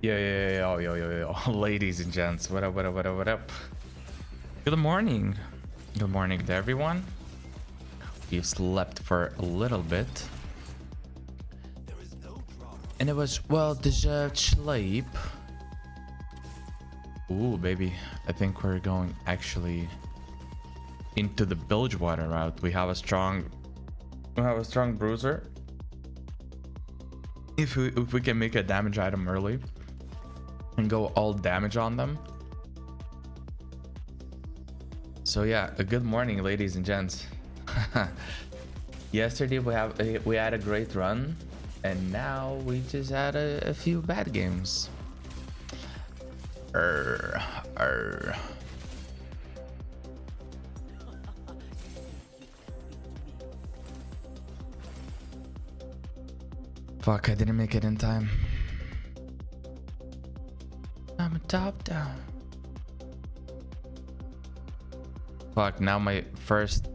Yo, ladies and gents, what up, what up? Good morning. Good morning to everyone. We've slept for a little bit. And it was well-deserved sleep. Ooh, baby. I think we're going actually into the Bilgewater route. We have a strong bruiser. If we can make a damage item early and go all damage on them. So yeah, a good morning, ladies and gents. Yesterday we had a great run, and now we just had a few bad games. Fuck, I didn't make it in time. I'm a top down. Fuck, now my first...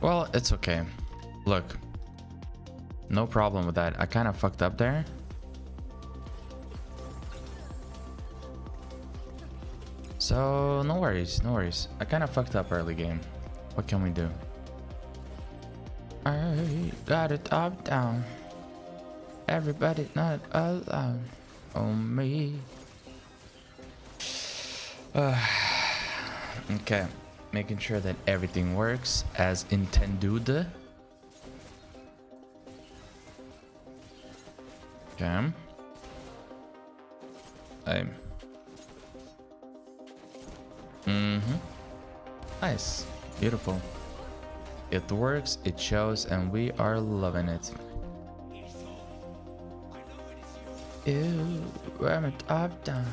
Well, it's okay. Look, no problem with that. I kind of fucked up there. So no worries, no worries. I kind of fucked up early game. What can we do? I got it up down. Everybody not alone on me. Okay. Making sure that everything works as intended. Okay. Nice. Beautiful. It works, it shows, and we are loving it. Ew, I'm it up down.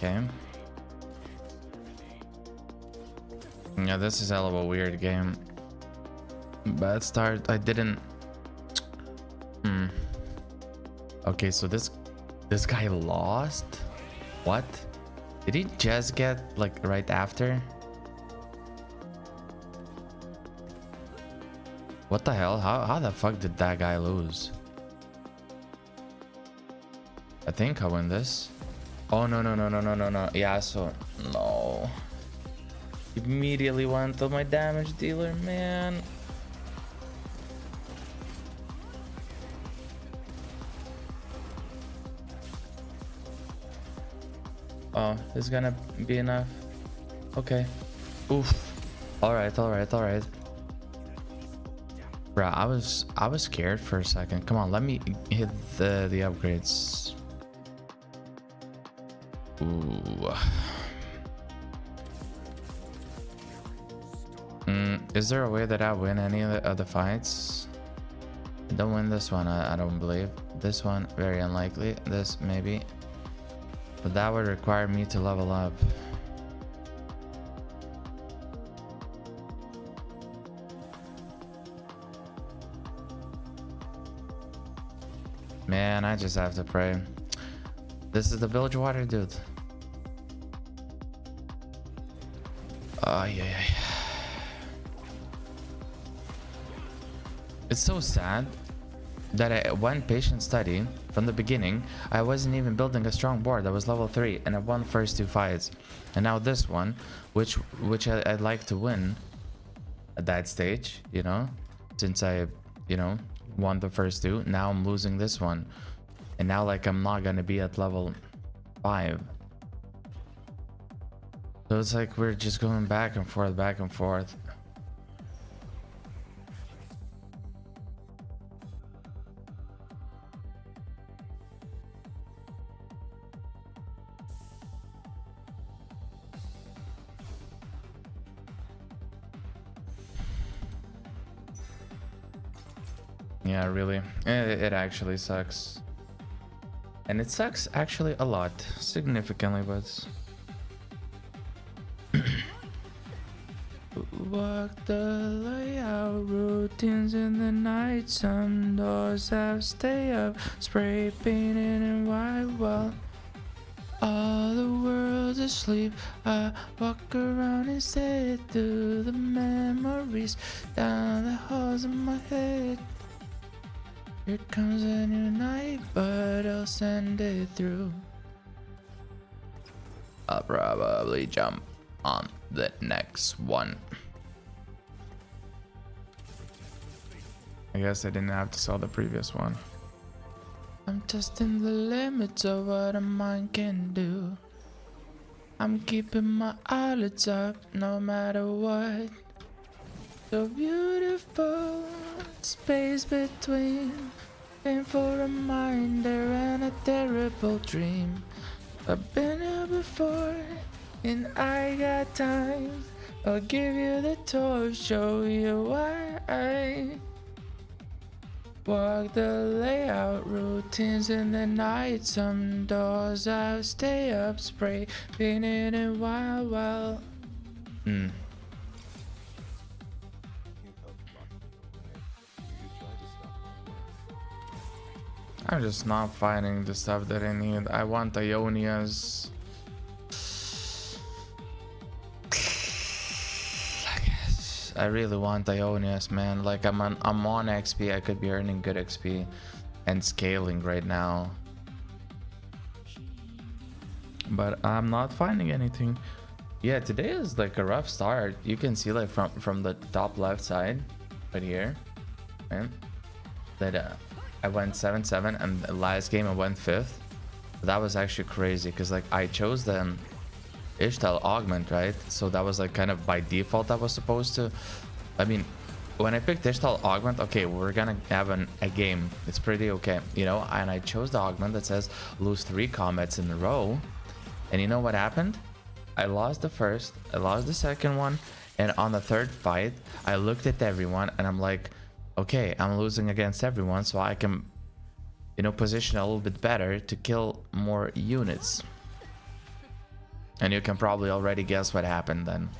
Okay. Yeah, this is hell of a weird game. Bad start. I didn't. Okay, so this guy lost. What? Did he just get like right after? What the hell? How the fuck did that guy lose? I think I win this. Oh no. Yeah, so no. Immediately went to my damage dealer, man. Oh, it's gonna be enough. Okay. Oof. Alright. Bruh, I was scared for a second. Come on, let me hit the upgrades. Ooh. Is there a way that I win any of the other fights? I don't win this one, I don't believe. This one, very unlikely. This, maybe. But that would require me to level up. Man, I just have to pray. This is the Bilgewater, dude. Yeah. It's so sad that I went patient study from the beginning. I wasn't even building a strong board. I was level 3 and I won first 2 fights. And now this one, which I'd like to win at that stage, you know, since I, you know, won the first 2. Now I'm losing this one. And now like I'm not gonna be at level 5. So it's like we're just going back and forth. Yeah, really. It actually sucks. And it sucks actually a lot. Significantly, but... Walk the layout routines in the night. Some doors have stay up, spray painted and white. Well, all the world's asleep. I walk around instead through the memories down the halls of my head. Here comes a new night, but I'll send it through. I'll probably jump on the next one. I guess I didn't have to sell the previous one. I'm testing the limits of what a mind can do. I'm keeping my eyelids up no matter what. So beautiful, space between painful reminder and a terrible dream. I've been here before and I got time. I'll give you the tour, show you why I walk the layout routines in the night. Some doors I stay up, spray painted and wild. I'm just not finding the stuff that I need. I want Ionias. I really want Ionias, man. Like I'm on XP. I could be earning good XP and scaling right now, but I'm not finding anything. Yeah, today is like a rough start. You can see like from the top left side right here, right? That I went 7-7 and the last game I went 5th. That was actually crazy because like I chose the Ishtal augment, right? So that was like kind of by default I was supposed to. I mean, when I picked Ishtal augment, okay, we're gonna have a game. It's pretty okay, you know? And I chose the augment that says lose 3 combats in a row. And you know what happened? I lost the first, I lost the second one, and on the third fight, I looked at everyone and I'm like, okay, I'm losing against everyone, so I can, you know, position a little bit better to kill more units. And you can probably already guess what happened then.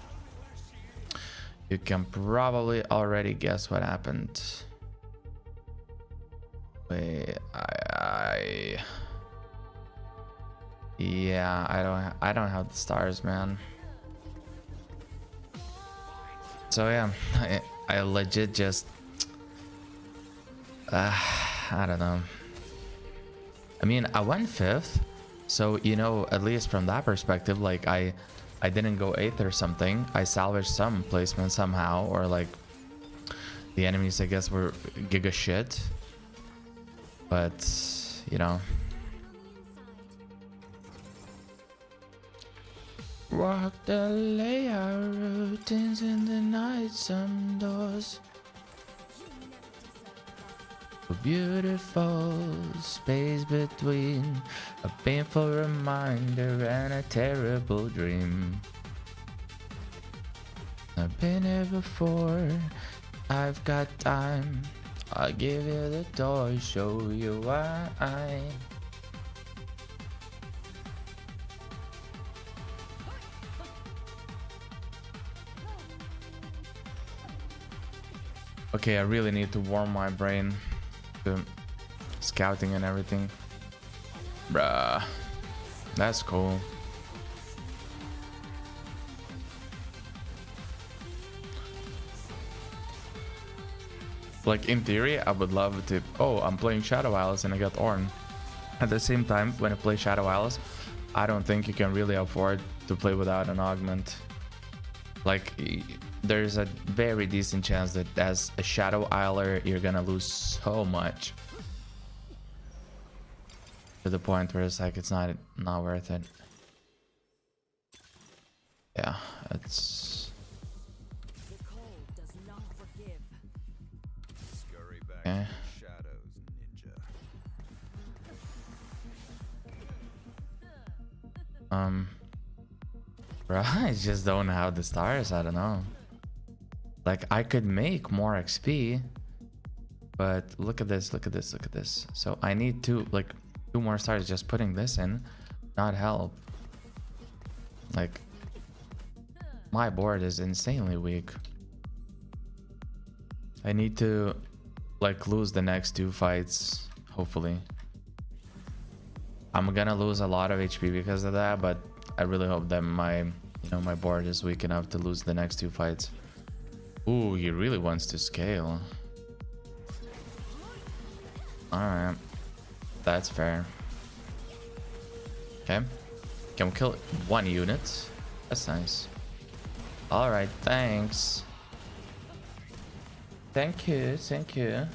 You can probably already guess what happened. Wait, yeah, I don't have the stars, man. So yeah, I legit just I don't know. I mean, I went 5th, so you know, at least from that perspective, like I didn't go 8th or something. I salvaged some placement somehow, or like the enemies, I guess, were giga shit. But you know, walk the layout routines in the night. Some doors beautiful, space between a painful reminder and a terrible dream. I've been here before, I've got time. I'll give you the toy, show you why. Okay, I really need to warm my brain to scouting and everything. Bruh, that's cool. Like in theory, I would love to. Oh, I'm playing Shadow Isles and I got Ornn. At the same time, when I play Shadow Isles, I don't think you can really afford to play without an augment. Like, there's a very decent chance that as a Shadow Isler, you're gonna lose so much. To the point where it's like, it's not worth it. Yeah, it's... Okay. Bro, I just don't have the stars. I don't know. Like, I could make more XP, But look at this, look at this, look at this. So I need two more stars. Just putting this in not help. Like, my board is insanely weak. I need to like lose the next 2 fights, hopefully. I'm gonna lose a lot of HP because of that, but I really hope that my my board is weak enough to lose the next 2 fights. Ooh, he really wants to scale. Alright, that's fair. Okay, can we kill 1 unit? That's nice. Alright, thanks. Thank you, thank you.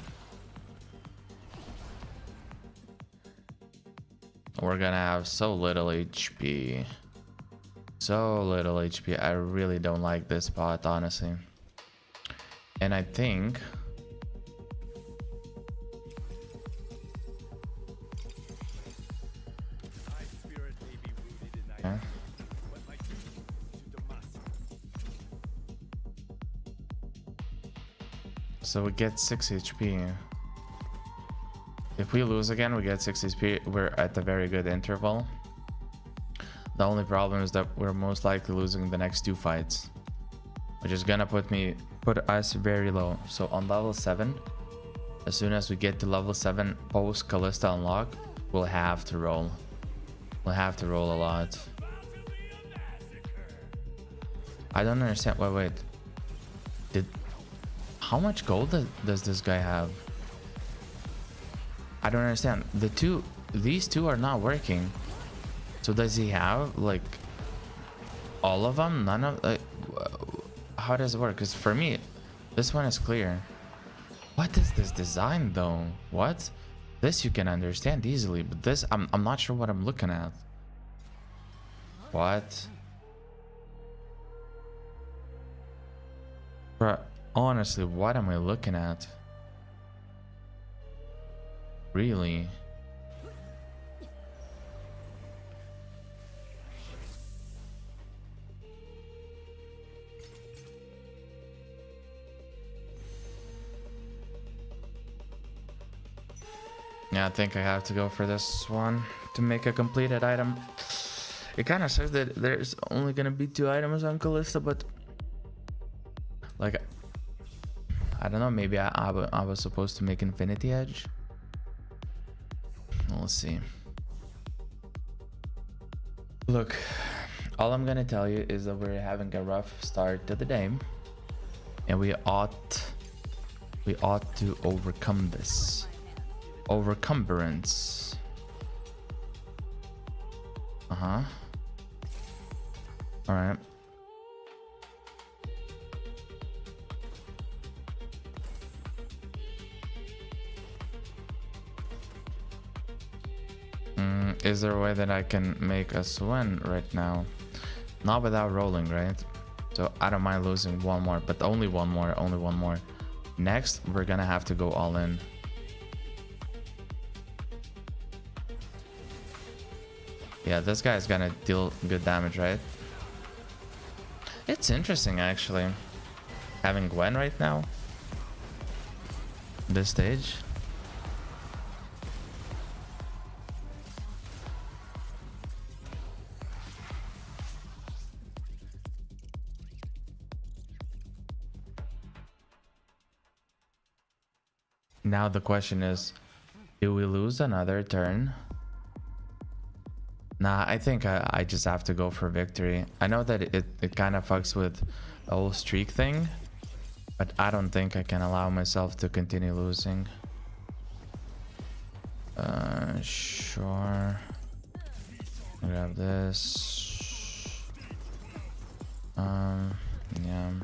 We're gonna have so little HP. So little HP. I really don't like this spot, honestly. And I think... Okay. So we get 6 HP. If we lose again, we get 6 HP. We're at a very good interval. The only problem is that we're most likely losing the next 2 fights, which is gonna put us very low. So on level 7, as soon as we get to level 7 post Callista unlock, we'll have to roll. We'll have to roll a lot. I don't understand. Wait. How much gold does this guy have? I don't understand. These two are not working. So does he have like all of them? None of how does it work? Because for me, this one is clear. What is this design though? What? This you can understand easily, but this I'm not sure what I'm looking at. What? Bruh, honestly, what am I looking at? Really? Yeah, I think I have to go for this one to make a completed item. It kind of says that there's only gonna be 2 items on Callista, but like, I don't know, maybe I was supposed to make Infinity Edge. We'll see. Look, all I'm gonna tell you is that we're having a rough start to the day, and we ought to overcome this. Overcumbrance. All right. Is there a way that I can make us win right now? Not without rolling, right? So I don't mind losing 1 more, but only one more. Next, we're gonna have to go all in. Yeah, this guy's gonna deal good damage, right? It's interesting, actually, having Gwen right now. This stage. Now the question is, do we lose another turn? Nah, I think I just have to go for victory. I know that it kind of fucks with the whole streak thing, but I don't think I can allow myself to continue losing. Sure. Grab this. Yeah.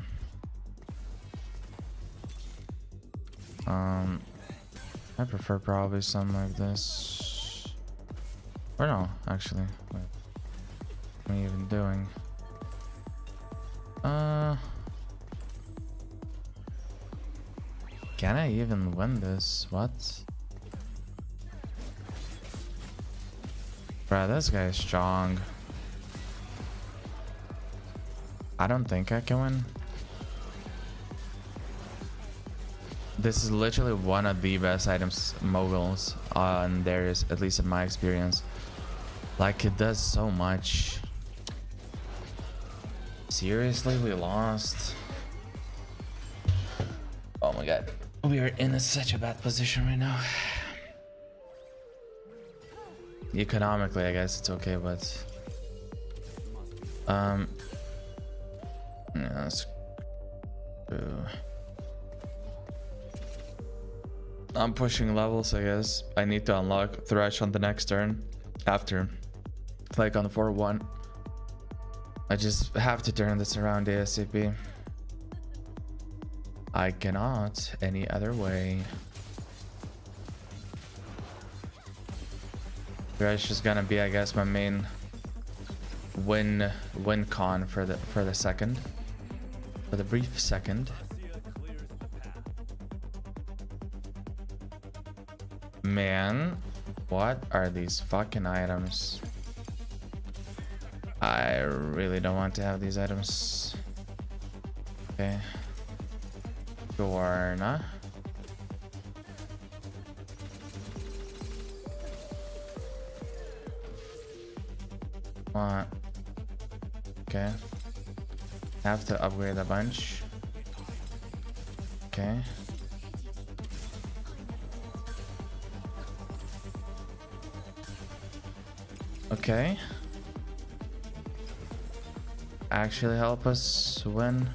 I prefer probably something like this. Or no, actually. Wait. What am I even doing? Can I even win this? What? Bruh, this guy is strong. I don't think I can win. This is literally one of the best items moguls on there is, at least in my experience. Like, it does so much. Seriously, we lost. Oh my god. We are in such a bad position right now. Economically, I guess it's okay, but yeah, that's true. I'm pushing levels, I guess. I need to unlock Thresh on the next turn after, like on 4-1. I just have to turn this around ASAP. I cannot any other way. Thresh is gonna be, I guess, my main win con for the second, for the brief second. Man, what are these fucking items? I really don't want to have these items. Okay. Dorna. What? Okay. Have to upgrade a bunch. Okay. Okay. Actually help us win.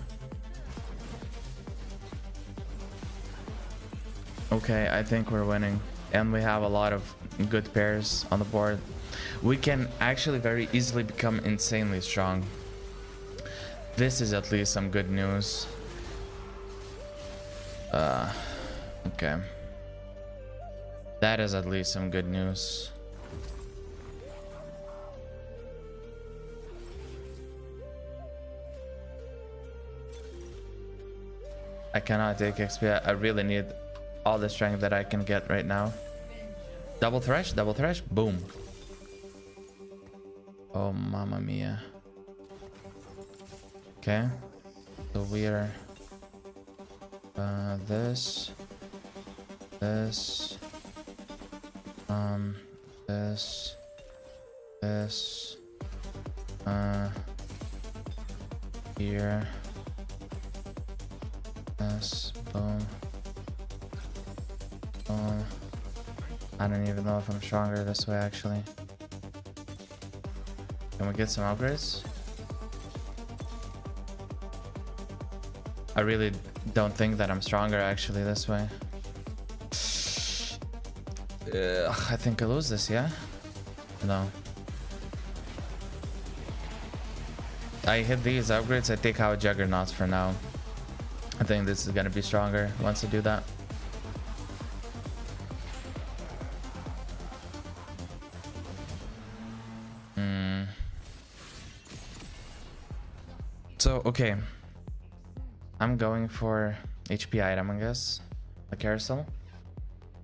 Okay, I think we're winning. And we have a lot of good pairs on the board. We can actually very easily become insanely strong. This is at least some good news. Okay. That is at least some good news. I cannot take XP. I really need all the strength that I can get right now. Double thresh, boom. Oh, mamma mia. Okay. So we are this, this, here, this, boom, boom. I don't even know if I'm stronger this way, actually. Can we get some upgrades? I really don't think that I'm stronger actually this way. I think I lose this, yeah? No. I hit these upgrades, I take out Juggernauts for now. I think this is gonna be stronger once I do that. So, okay. I'm going for HP item, I guess. A carousel.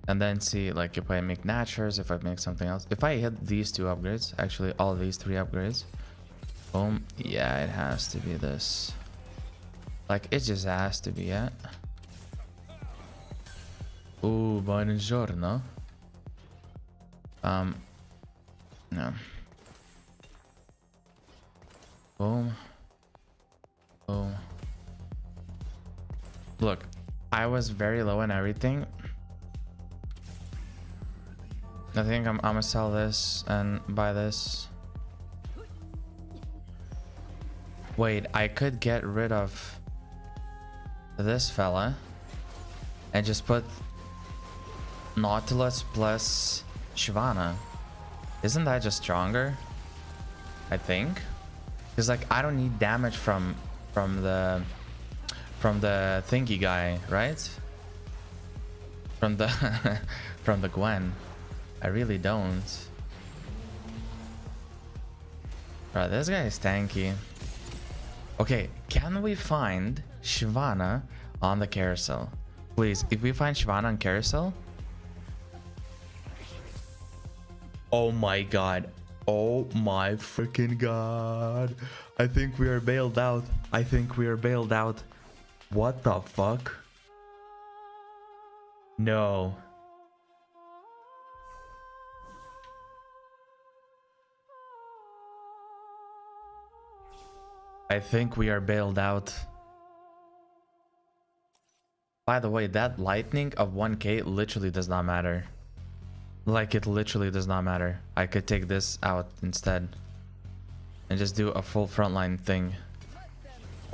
And then see, like, if I make natures, if I make something else. If I hit these two upgrades, actually all these three upgrades. Boom. Yeah, it has to be this. Like, it just has to be, yeah. Ooh, buongiorno. No. Boom. Boom. Look, I was very low in everything. I think I'm gonna sell this and buy this. Wait, I could get rid of this fella and just put Nautilus plus Shyvana. Isn't that just stronger? I think. Because like I don't need damage from the thingy guy, right? From the from the Gwen. I really don't. Bro, this guy is tanky. Okay, can we find Shyvana on the carousel? Please, if we find Shyvana on carousel. Oh my god. Oh my freaking god. I think we are bailed out. I think we are bailed out. What the fuck? No. I think we are bailed out. By the way, that lightning of 1k literally does not matter. Like, it literally does not matter. I could take this out instead and just do a full frontline thing.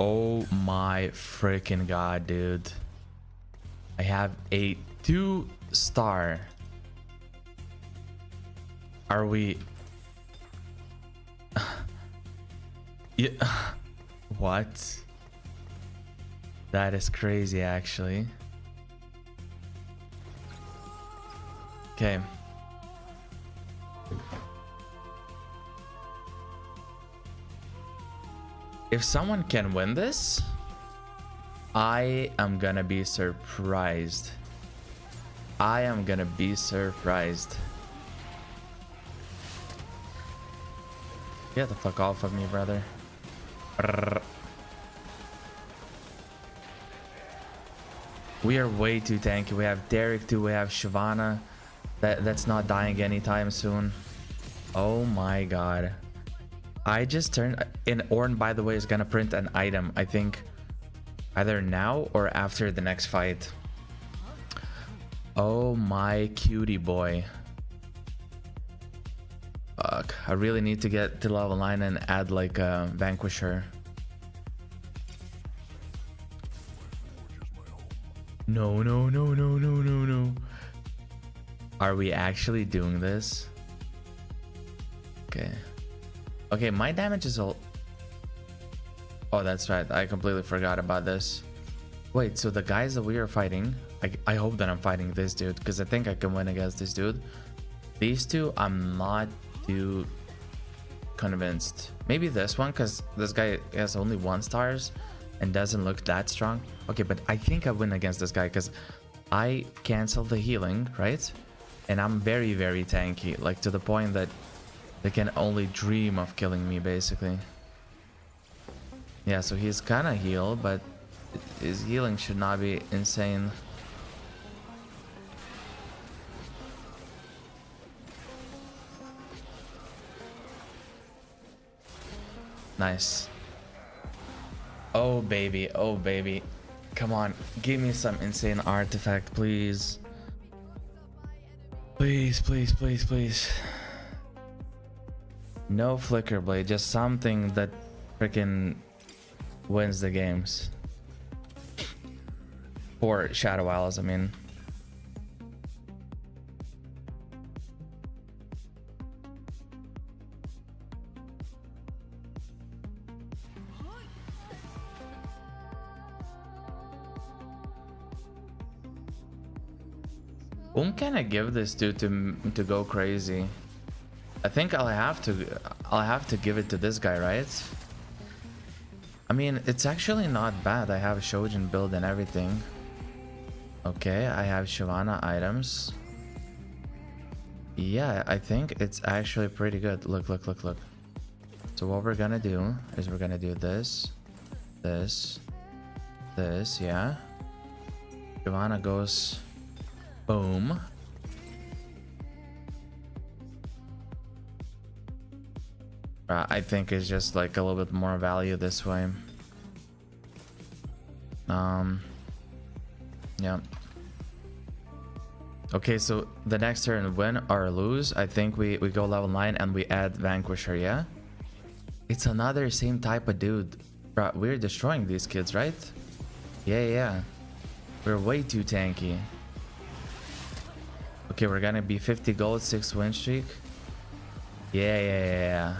Oh my freaking god, dude. I have a 2-star. Are we... Yeah. What? That is crazy, actually. Okay. If someone can win this, I am gonna be surprised. I am gonna be surprised. Get the fuck off of me, brother. Brrr. We are way too tanky. We have Derek too. We have Shyvana. That's not dying anytime soon. Oh my god. I just turned in. Ornn, by the way, is gonna print an item, I think either now or after the next fight. Oh my cutie boy. Fuck, I really need to get to level 9 and add like a Vanquisher. No, no, no, no, no, no, no. Are we actually doing this? Okay. Okay, my damage is all... Oh, that's right. I completely forgot about this. Wait, so the guys that we are fighting... I hope that I'm fighting this dude, because I think I can win against this dude. These two, I'm not too convinced. Maybe this one, because this guy has only 1 stars and doesn't look that strong. Okay, but I think I win against this guy, because I cancel the healing, right? And I'm very, very tanky, like to the point that they can only dream of killing me, basically. Yeah, so he's kind of healed, but his healing should not be insane. Nice. Oh baby, oh baby. Come on, give me some insane artifact, please. Please, please, please, please. No flicker blade, just something that freaking wins the games. For Shadow Isles, I mean. Whom can I give this to go crazy? I think I'll have to give it to this guy, right? I mean, it's actually not bad. I have Shojin build and everything. Okay, I have Shyvana items. Yeah, I think it's actually pretty good. Look, look, look, look. So what we're gonna do is we're gonna do this, this, this, yeah. Shyvana goes boom. I think it's just like a little bit more value this way. Yeah. Okay, so the next turn, win or lose, I think we go level 9 and we add Vanquisher, yeah? It's another same type of dude. Bro, we're destroying these kids, right? Yeah, yeah. We're way too tanky. Okay, we're gonna be 50 gold, 6 win streak. Yeah, yeah, yeah, yeah.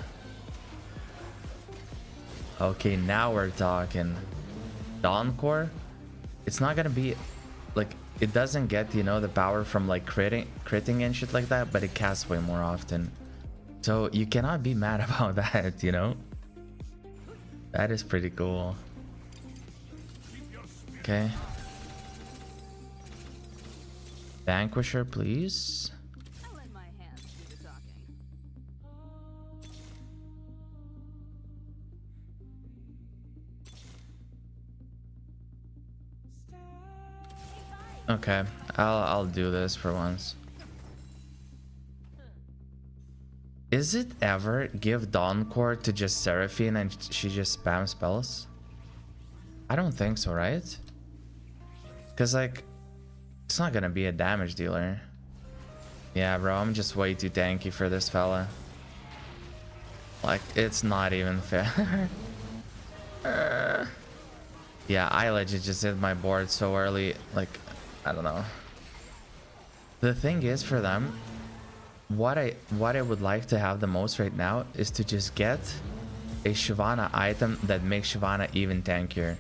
Okay, now we're talking. Dawn Core, it's not gonna be like, it doesn't get, you know, the power from like critting and shit like that, but it casts way more often. So you cannot be mad about that, you know? That is pretty cool. Okay. Vanquisher, please. Okay, I'll do this for once. Is it ever give Dawn Core to just Seraphine and she just spam spells? I don't think so, right? Because like, it's not gonna be a damage dealer. Yeah, bro, I'm just way too tanky for this fella. Like, it's not even fair. Yeah, I legit just hit my board so early. Like, I don't know. The thing is for them, what I would like to have the most right now is to just get a Shyvana item that makes Shyvana even tankier.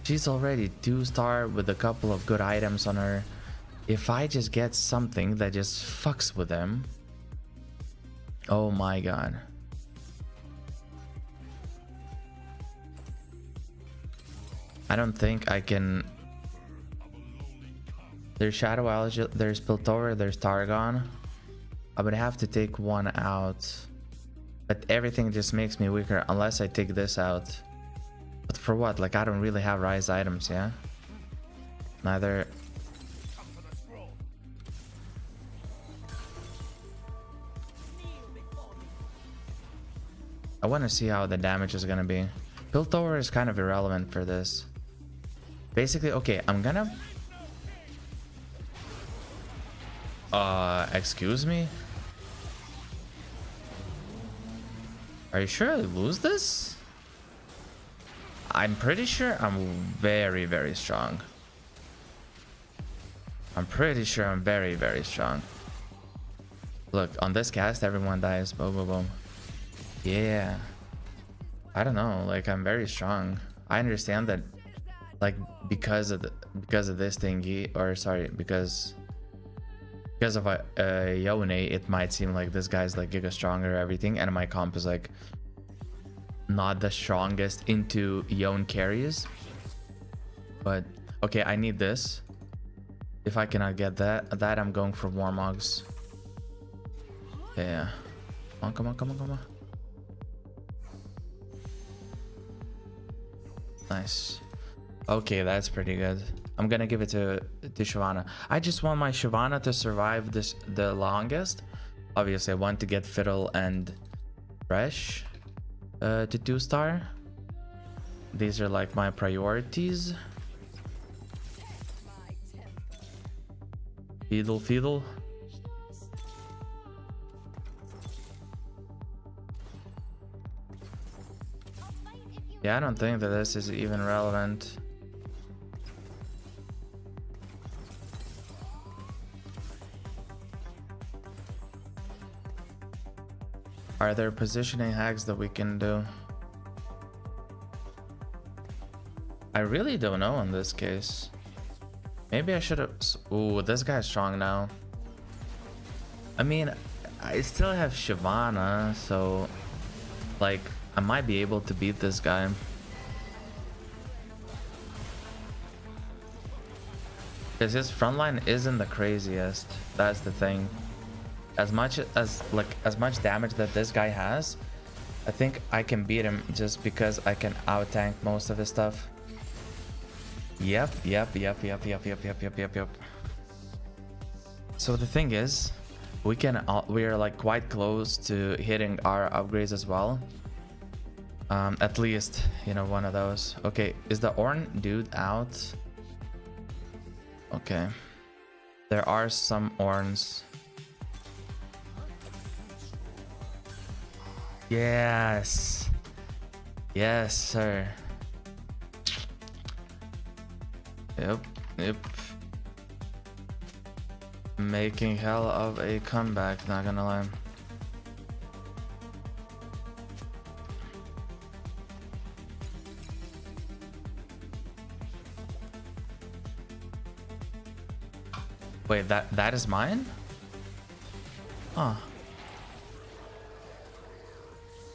She's already 2-star with a couple of good items on her. If I just get something that just fucks with them, oh my god. I don't think I can. There's Shadow Algae, there's Piltover, there's Targon. I would have to take one out, but everything just makes me weaker unless I take this out. But for what? Like, I don't really have Rise items, yeah? Neither. I want to see how the damage is gonna be. Piltover is kind of irrelevant for this. Basically, okay, I'm gonna... excuse me? Are you sure I lose this? I'm pretty sure I'm very, very strong. I'm pretty sure I'm very, very strong. Look, on this cast, everyone dies. Boom, boom, boom. Yeah. I don't know, like, I'm very strong. I understand that, like, because of this thingy, or sorry, because of a Yone, it might seem like this guy's like giga stronger everything, and my comp is like not the strongest into Yone carries. But okay, I need this. If I cannot get that I'm going for Warmogs. Yeah. Come on, come on, come on. Nice. Okay, that's pretty good. I'm gonna give it to Shyvana. I just want my Shyvana to survive this the longest. Obviously, I want to get Fiddle and Fresh to 2-star. These are like my priorities. Fiddle. Yeah, I don't think that this is even relevant. Are there positioning hacks that we can do? I really don't know in this case. Maybe I should have... Ooh, this guy's strong now. I mean, I still have Shyvana, so... Like, I might be able to beat this guy. Because his frontline isn't the craziest. That's the thing. As much damage that this guy has, I think I can beat him just because I can out tank most of his stuff. Yep. So the thing is, we are like quite close to hitting our upgrades as well. At least, you know, one of those. Okay, is the Ornn dude out? Okay. There are some Ornns. Yes. Yes, sir. Yep. Making hell of a comeback, not gonna lie. Wait, that is mine? Huh.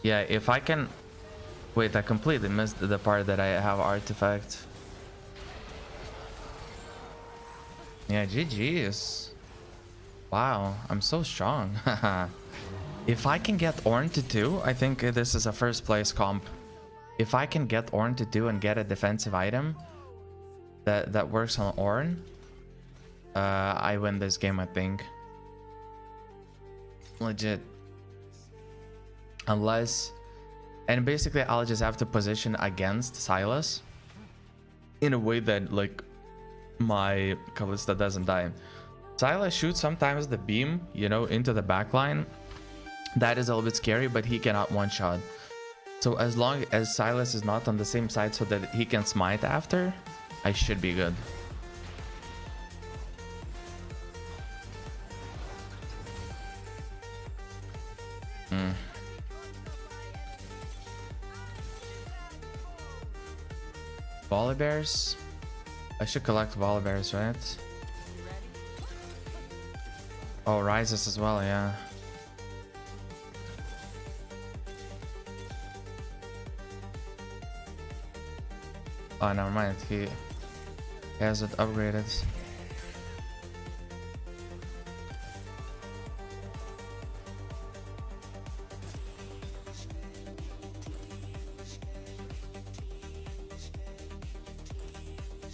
Yeah, if I can... Wait, I completely missed the part that I have artifact. Yeah, GG's. Wow, I'm so strong. If I can get Ornn to 2, I think this is a first place comp. If I can get Ornn to 2 and get a defensive item that works on Ornn, I win this game, I think. Legit. Unless... And basically, I'll just have to position against Silas in a way that, like, my Callista doesn't die. Silas shoots sometimes the beam, you know, into the backline. That is a little bit scary, but he cannot one-shot. So as long as Silas is not on the same side so that he can smite after, I should be good. Volley bears? I should collect volley bears, right? Oh, rises as well, yeah. Oh, never mind. He has it upgraded.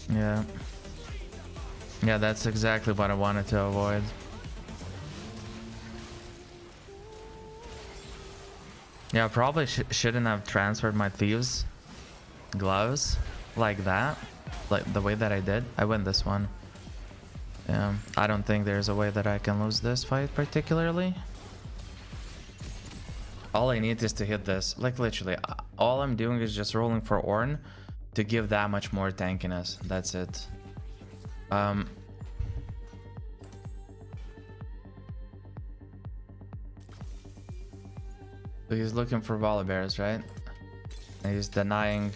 Yeah. Yeah, that's exactly what I wanted to avoid. Yeah, I probably shouldn't have transferred my thieves gloves like that, like the way that I did. I win this one. Yeah, I don't think there's a way that I can lose this fight particularly. All I need is to hit this. Like literally, all I'm doing is just rolling for Ornn to give that much more tankiness. That's it. So he's looking for volley bears, right? And he's denying.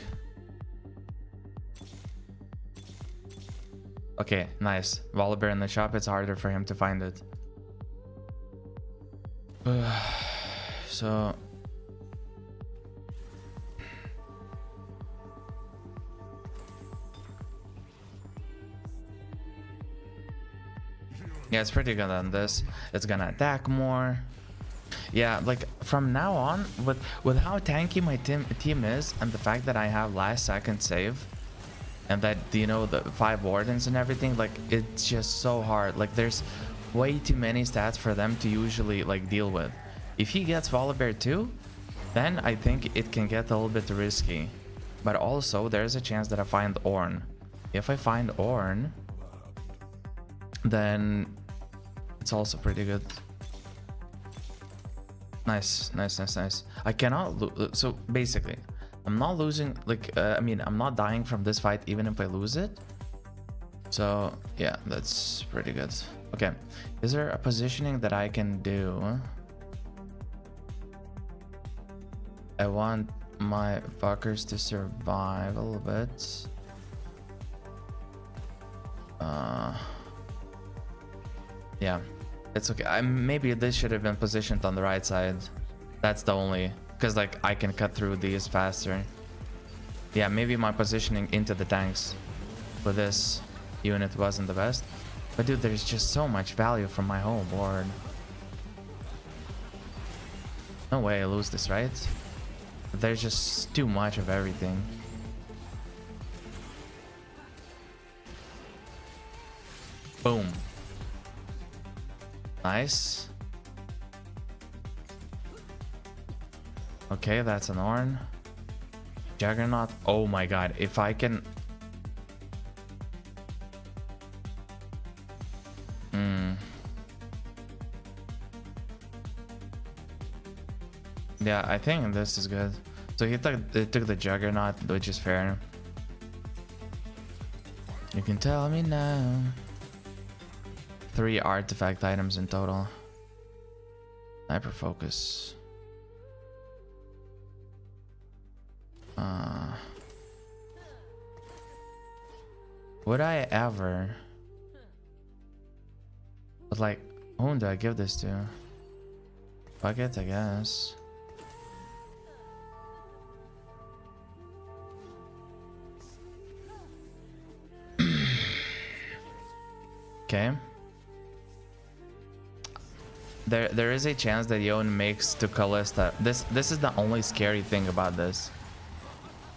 Okay, nice. Volley bear in the shop, it's harder for him to find it. So yeah, it's pretty good on this. It's gonna attack more. Yeah, like from now on, with how tanky my team is, and the fact that I have last second save, and that, you know, the 5 wardens and everything, like it's just so hard. Like there's way too many stats for them to usually like deal with. If he gets Volibear too, then I think it can get a little bit risky. But also there's a chance that I find Ornn. If I find Ornn, then it's also pretty good. Nice, nice, nice, nice. I cannot lose. So basically, I'm not losing, like, I mean, I'm not dying from this fight even if I lose it. So yeah, that's pretty good. Okay, is there a positioning that I can do? I want my fuckers to survive a little bit. Yeah, it's okay. Maybe this should have been positioned on the right side. That's the only, because like I can cut through these faster. Yeah, maybe my positioning into the tanks for this unit wasn't the best. But dude, there's just so much value from my whole board. No way I lose this, right? There's just too much of everything. Boom. Nice. Okay, that's an Ornn. Juggernaut. Oh my god, if I can... Yeah, I think this is good. So he took the Juggernaut, which is fair. You can tell me now. 3 artifact items in total. Hyper focus. Would I ever? But like, whom do I give this to? Fuck it, I guess. Okay. There is a chance that Yone makes to Callista. This is the only scary thing about this.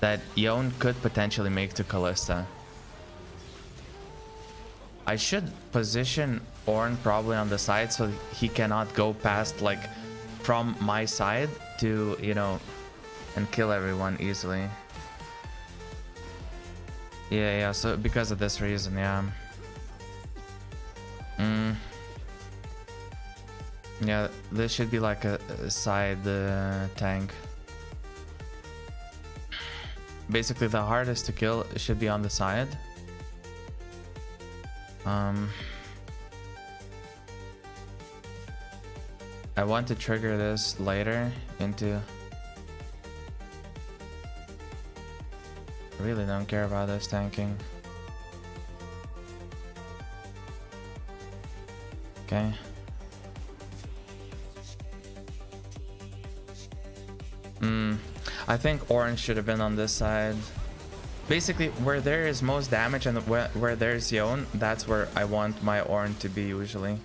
That Yone could potentially make to Callista. I should position Ornn probably on the side so he cannot go past, like, from my side to, you know, and kill everyone easily. Yeah, so because of this reason, yeah. Yeah, this should be like a side tank. Basically, the hardest to kill should be on the side. I want to trigger this later into... I really don't care about this tanking. Okay. I think Ornn should have been on this side. Basically, where there is most damage and where there's Yone, that's where I want my Ornn to be usually.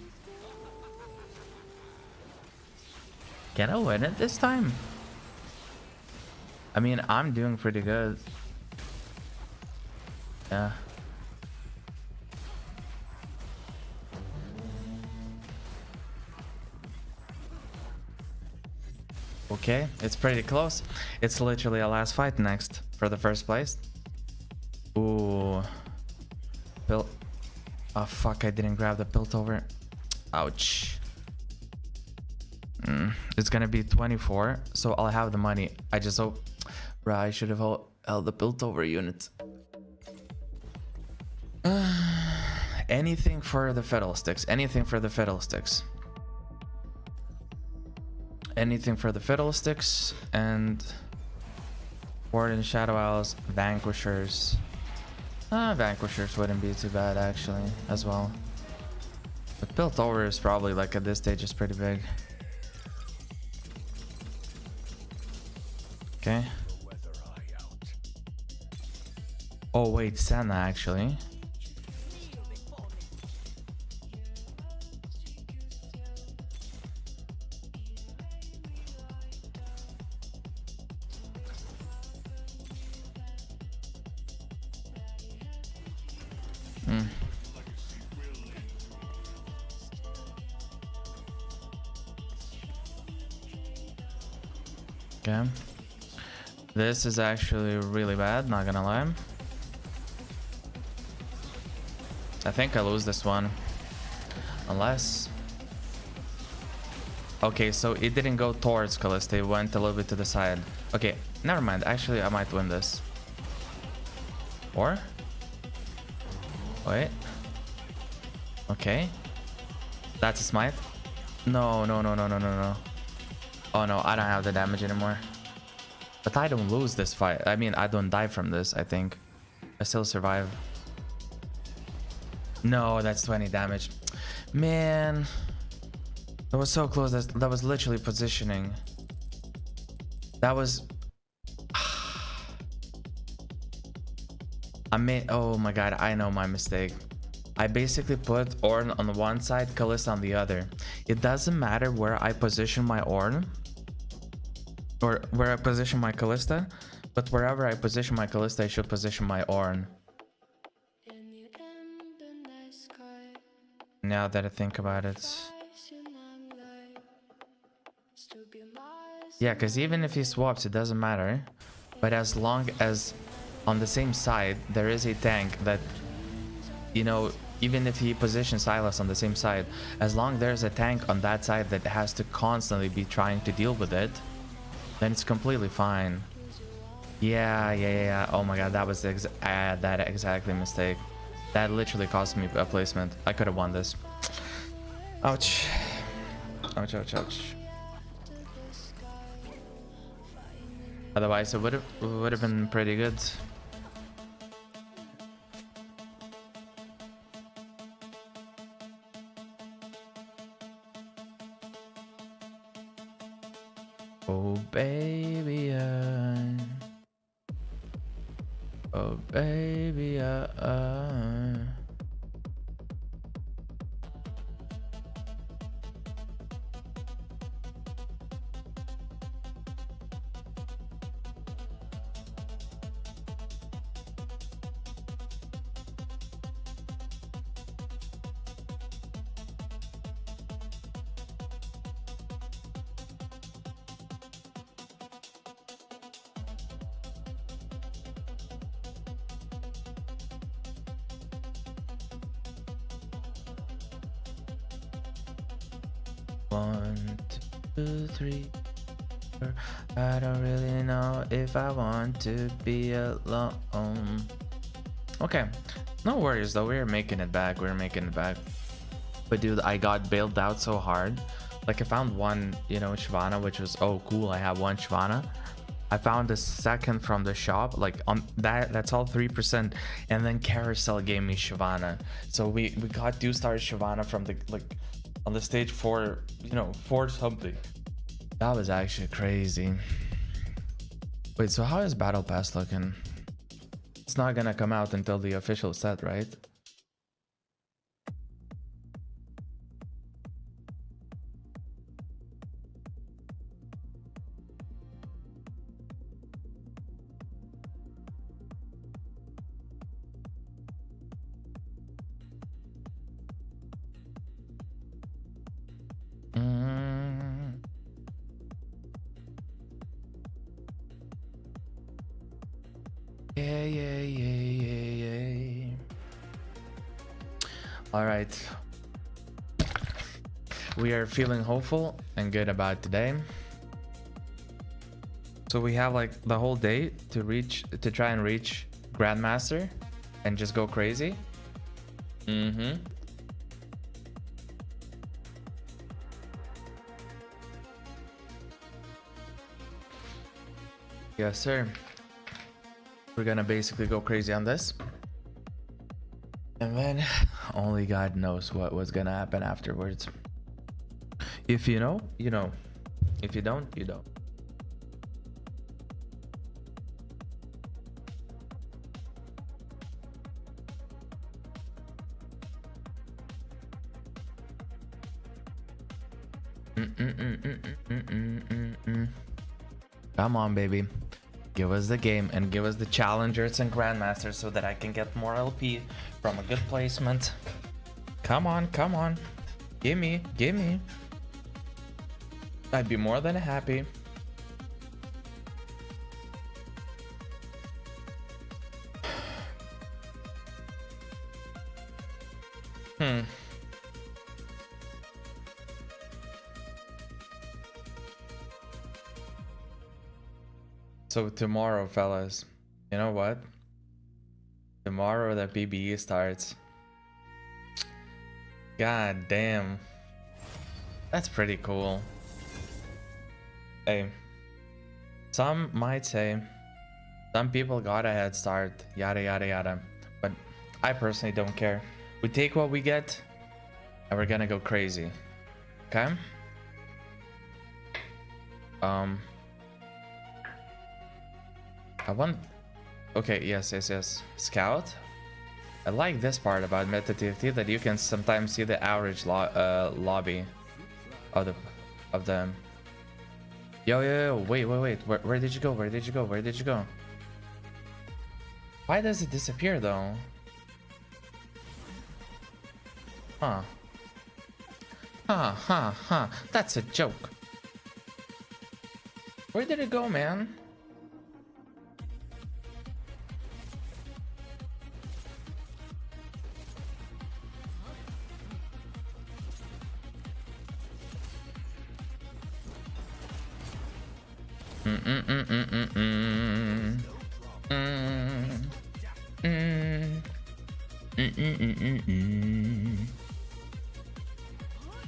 Can I win it this time? I mean, I'm doing pretty good. Yeah. Okay, it's pretty close. It's literally a last fight next for the first place. Ooh. Bill. Oh fuck, I didn't grab the Piltover. Ouch. It's gonna be 24, so I'll have the money. I just hope... Bruh, I should have held the Piltover unit. Anything for the fiddlesticks. Anything for the fiddlesticks. Anything for the fiddlesticks. And Warden, Shadow Owls, Vanquishers. Vanquishers wouldn't be too bad actually as well. The Piltover is probably, like, at this stage is pretty big. Okay. Oh wait, Senna actually. Okay. This is actually really bad, not gonna lie. I think I lose this one. Unless... Okay, so it didn't go towards Callista, it went a little bit to the side. Okay, never mind. Actually, I might win this. Or? Wait. Okay. That's a smite. No. Oh no, I don't have the damage anymore. But I don't lose this fight. I mean, I don't die from this, I think. I still survive. No, that's 20 damage. Man. That was so close. That was literally positioning. That was... Oh my god, I know my mistake. I basically put Ornn on one side, Callista on the other. It doesn't matter where I position my Ornn. Or where I position my Callista. But wherever I position my Callista, I should position my Ornn. Now that I think about it. Yeah, because even if he swaps, it doesn't matter. But as long as on the same side, there is a tank that, you know, even if he positions Silas on the same side, as long as there's a tank on that side that has to constantly be trying to deal with it, then it's completely fine. Yeah. Oh my god, that was that exactly mistake. That literally cost me a placement. I could have won this. Ouch. Ouch. Otherwise, it would have been pretty good. Oh baby, oh baby, 1, 2, 3. I don't really know if I want to be alone. Okay, no worries though. We're making it back. We're making it back. But dude, I got bailed out so hard. Like I found one, you know, Shyvana, which was, oh cool, I have one Shyvana. I found the second from the shop, like on that's all 3%, and then Carousel gave me Shyvana. So we got 2-star Shyvana from the, like, on the stage 4, you know, 4 something. That was actually crazy. Wait, so how is Battle Pass looking? It's not gonna come out until the official set, right? Yeah. All right. We are feeling hopeful and good about today. So we have like the whole day to try and reach Grandmaster and just go crazy. Yes, sir. We're gonna basically go crazy on this. And then only God knows what was gonna happen afterwards. If you know, you know. If you don't, you don't. Come on, baby. Give us the game and give us the challengers and grandmasters so that I can get more LP from a good placement. Come on, come on. Give me. I'd be more than happy. So tomorrow, fellas, you know what? Tomorrow the PBE starts. God damn. That's pretty cool. Hey, some might say some people got a head start, yada yada yada, but I personally don't care. We take what we get and we're gonna go crazy. Okay? I want... Okay, yes. Scout. I like this part about Meta TFT, that you can sometimes see the average lobby of the... Yo, wait. Where did you go? Where did you go? Why does it disappear though? Huh. That's a joke. Where did it go, man?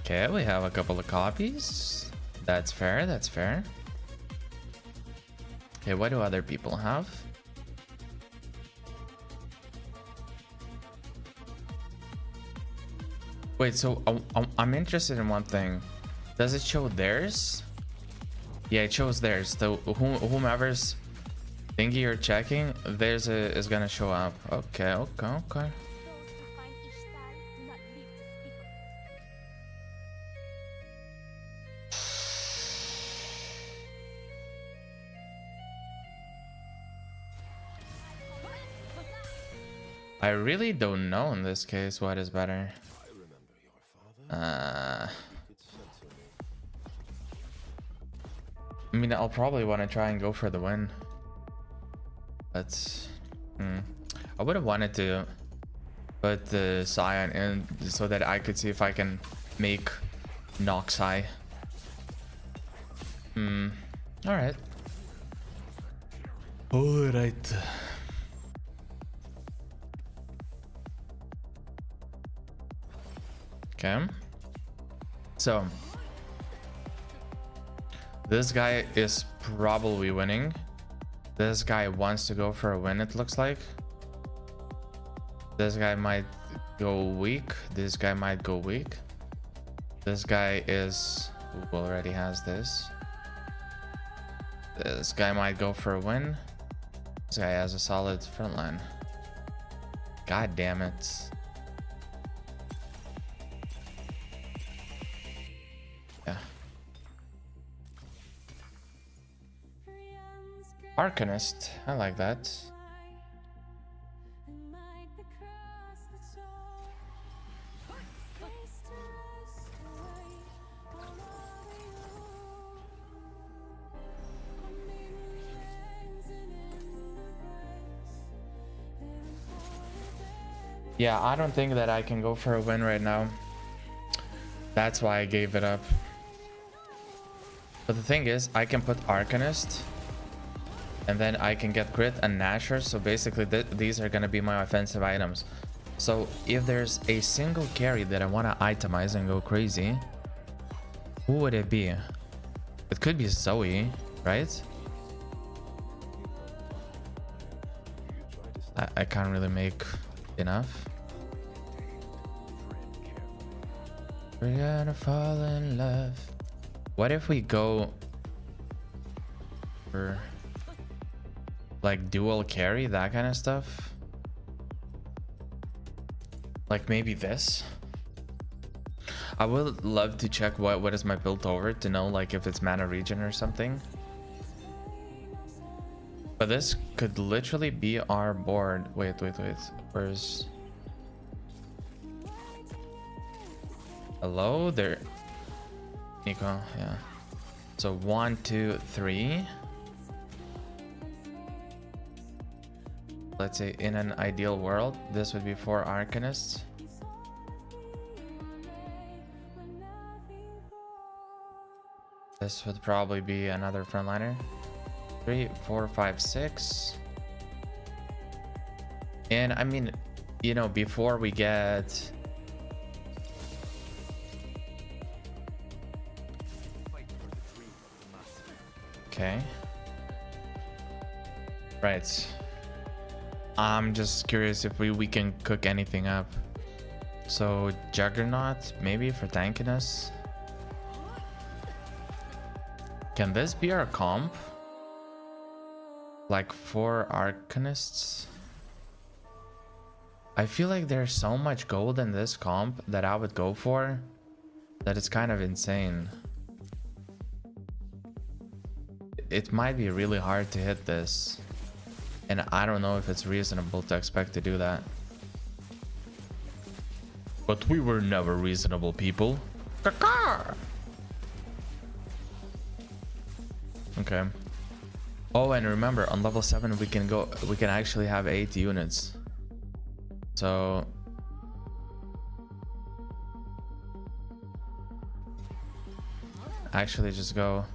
Okay, we have a couple of copies. That's fair. Okay, what do other people have? Wait, so I'm interested in one thing. Does it show theirs? Yeah, it shows theirs. So whomever's thingy you're checking, theirs is gonna show up. Okay. I really don't know in this case what is better. I mean, I'll probably want to try and go for the win. That's... I would have wanted to put the Scion in so that I could see if I can make Noxai. Alright. Alright. Okay. So this guy is probably winning. This guy wants to go for a win, it looks like. This guy might go weak. This guy might go weak. This guy is... who already has this. This guy might go for a win. This guy has a solid front line. God damn it. Yeah. Arcanist. I like that. Yeah, I don't think that I can go for a win right now. That's why I gave it up. But the thing is, I can put Arcanist, and then I can get Crit and Nasher. So basically, these are going to be my offensive items. So if there's a single carry that I want to itemize and go crazy, who would it be? It could be Zoe, right? I can't really make enough. We're gonna fall in love. What if we go for like dual carry, that kind of stuff? Like maybe this? I would love to check what is my build over to know like if it's mana regen or something. But this could literally be our board. Wait. Where's... hello there, Nico? Yeah. So 1, 2, 3. Let's say in an ideal world, this would be 4 Arcanists. This would probably be another frontliner. 3, 4, 5, 6. And I mean, you know, before we get... okay. Right. I'm just curious if we can cook anything up. So Juggernaut, maybe for tanking us. Can this be our comp? Like 4 Arcanists? I feel like there's so much gold in this comp that I would go for that it's kind of insane. It might be really hard to hit this, and I don't know if it's reasonable to expect to do that. But we were never reasonable people. Okay. Oh, and remember, on level 7 we can actually have 8 units. So actually just go.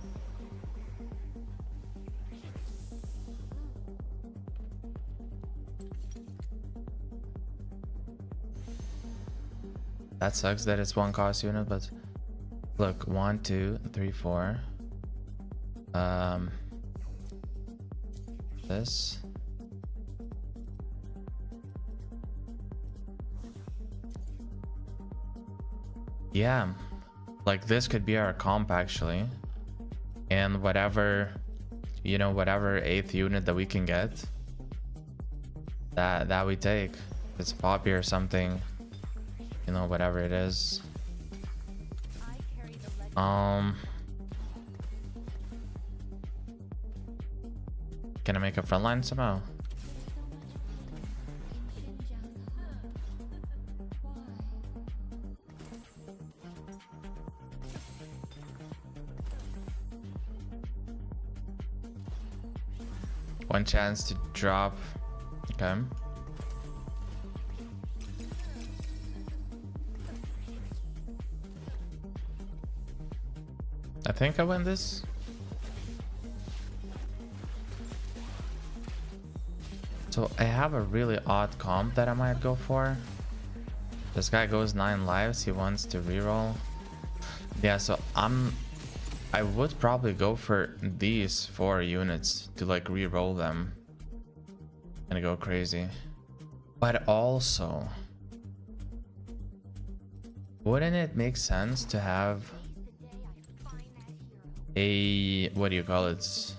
That sucks that it's 1 cost unit, but look, 1, 2, 3, 4. This. Yeah, like this could be our comp actually, and whatever, you know, whatever 8th unit that we can get, that we take. If it's Poppy or something, you know, whatever it is. Can I make a frontline somehow? One chance to drop. Okay. I think I win this. So I have a really odd comp that I might go for. This guy goes 9 lives. He wants to reroll. Yeah, so I would probably go for these 4 units to like reroll them and go crazy. But also, wouldn't it make sense to have a, what do you call it?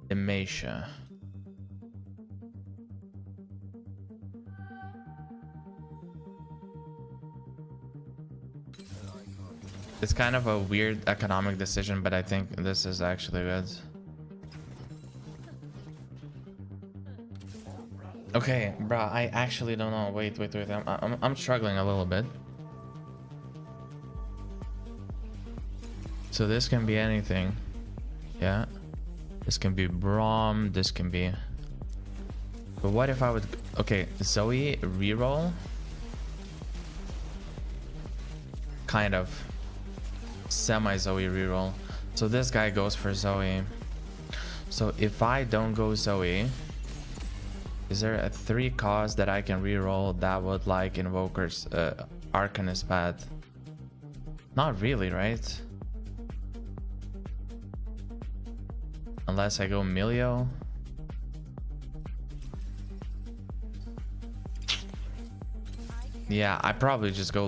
Dementia. It's kind of a weird economic decision, but I think this is actually good. Okay, bruh, I actually don't know. Wait. I'm struggling a little bit. So this can be anything. Yeah. This can be Braum. This can be... But what if I would... Okay, Zoe reroll. Kind of. Semi-Zoe reroll. So this guy goes for Zoe. So if I don't go Zoe... Is there a 3 cost that I can reroll that would like Invoker's Arcanist Path? Not really, right? Unless I go Milio. Yeah, I probably just go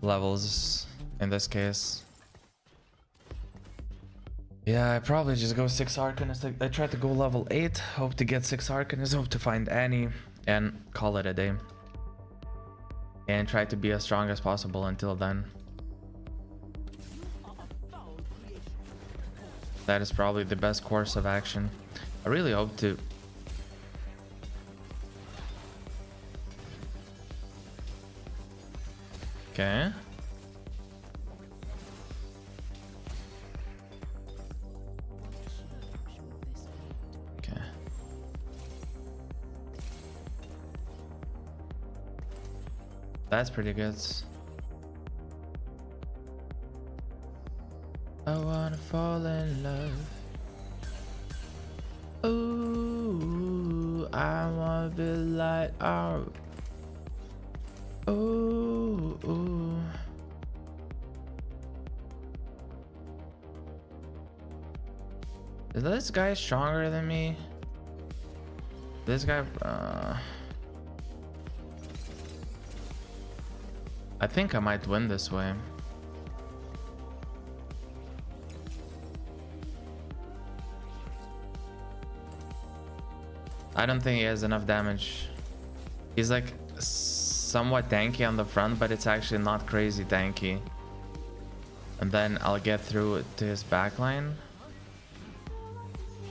levels in this case. Yeah, I probably just go 6 Arcanists. I try to go level 8, hope to get 6 Arcanists, hope to find Annie, and call it a day. And try to be as strong as possible until then. That is probably the best course of action. I really hope to... Okay. Okay. That's pretty good. I wanna fall in love. Ooh, I wanna be like our. Ooh, ooh. Is this guy stronger than me? This guy, I think I might win this way. I don't think he has enough damage. He's like somewhat tanky on the front, but it's actually not crazy tanky. And then I'll get through to his backline.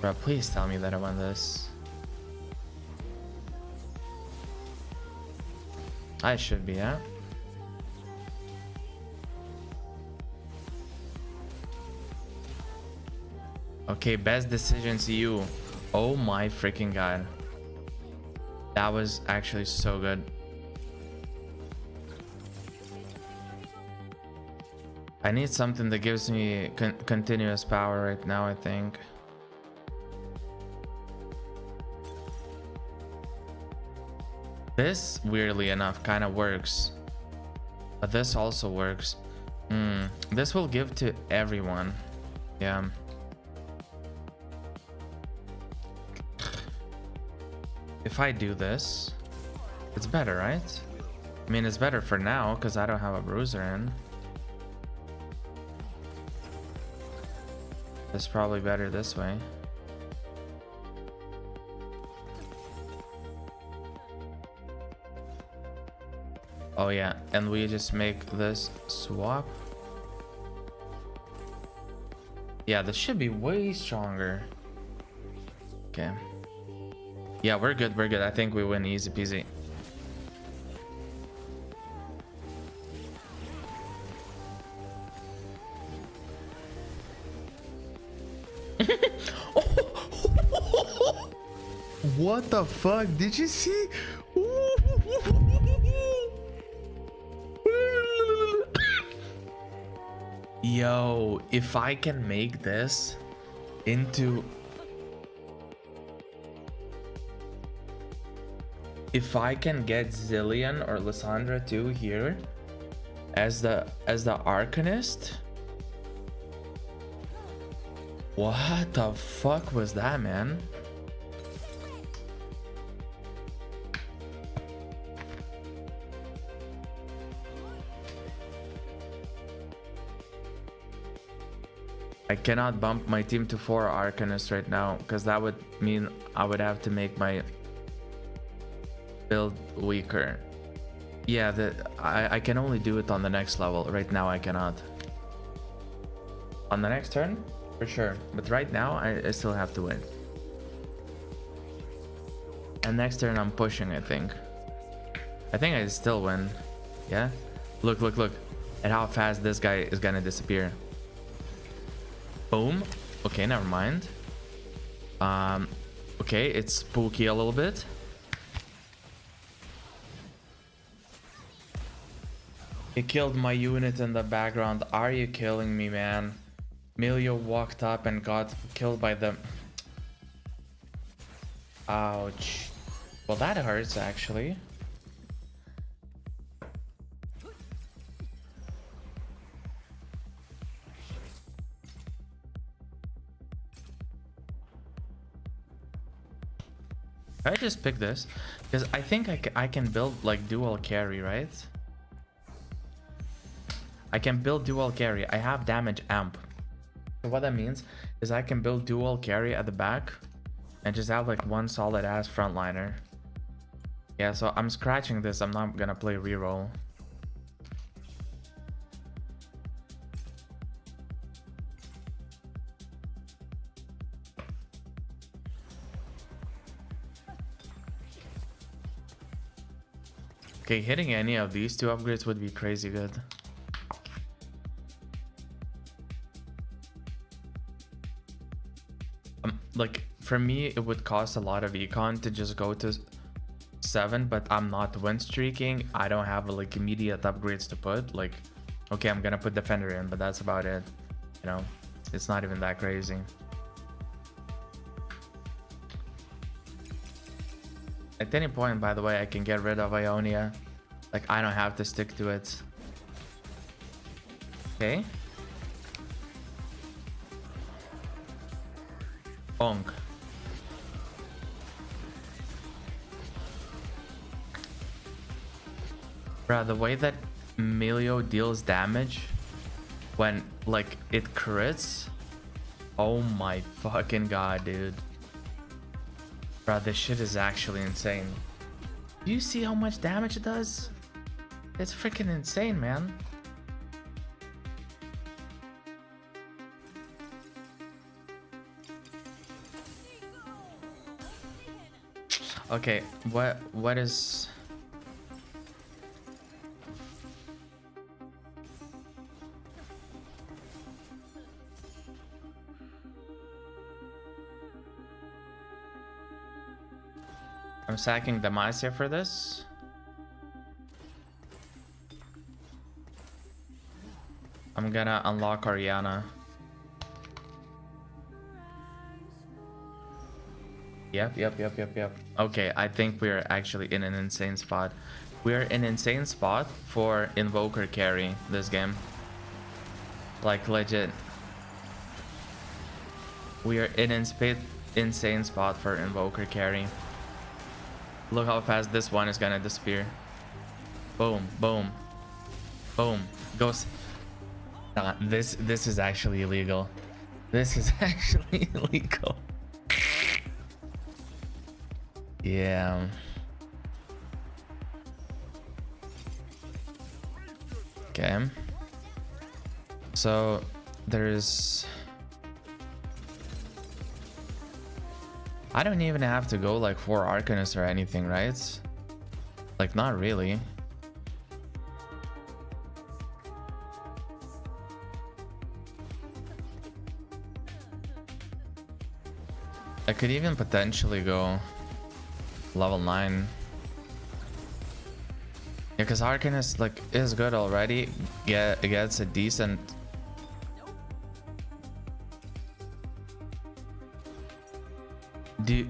Bro, please tell me that I won this. I should be, yeah. Okay, best decisions you. Oh my freaking god. That was actually so good. I need something that gives me continuous power right now, I think. This, weirdly enough, kind of works. But this also works. This will give to everyone. Yeah. If I do this, it's better, right? I mean, it's better for now because I don't have a bruiser in. It's probably better this way. Oh yeah, and we just make this swap. Yeah, this should be way stronger. Okay. Yeah, we're good, we're good. I think we win easy peasy. What the fuck? Did you see? Yo, if I can make this into... If I can get Zillion or Lysandra too here as the Arcanist. What the fuck was that, man? I cannot bump my team to 4 Arcanists right now, because that would mean I would have to make my build weaker. Yeah, I can only do it on the next level. Right now I cannot. On the next turn, for sure. But right now I still have to win. And next turn I'm pushing, I think. I think I still win. Yeah? Look, look, look. At how fast this guy is gonna disappear. Boom. Okay, never mind. Okay, it's spooky a little bit. He killed my unit in the background. Are you killing me, man? Milio walked up and got killed by the... Ouch. Well, that hurts, actually. I just pick this because I think I can build like dual carry, right? I can build dual carry. I have damage amp. So what that means is I can build dual carry at the back and just have like one solid ass frontliner. Yeah, so I'm scratching this. I'm not gonna play reroll. Okay, hitting any of these 2 upgrades would be crazy good. Like, for me, it would cost a lot of econ to just go to 7, but I'm not win streaking. I don't have like immediate upgrades to put. Like, okay, I'm gonna put defender in, but that's about it. You know, it's not even that crazy. At any point, by the way, I can get rid of Ionia. Like, I don't have to stick to it. Okay. Bonk. Bruh, the way that Melio deals damage when, like, it crits. Oh my fucking god, dude. Bruh, this shit is actually insane. Do you see how much damage it does? It's freaking insane, man. Okay, what is... I'm sacking Demacia for this. I'm gonna unlock Oriana. Yep. Okay, I think we're actually in an insane spot. We're in an insane spot for Invoker carry this game. Like, legit. We are in an insane spot for Invoker carry. Look how fast this one is gonna disappear. Boom, boom, boom. Goes. Nah, this is actually illegal. This is actually illegal. Yeah. Okay. So there's... I don't even have to go like 4 Arcanists or anything, right? Like, not really. I could even potentially go level 9. Yeah, because Arcanist like is good already. Yeah, it gets a decent Do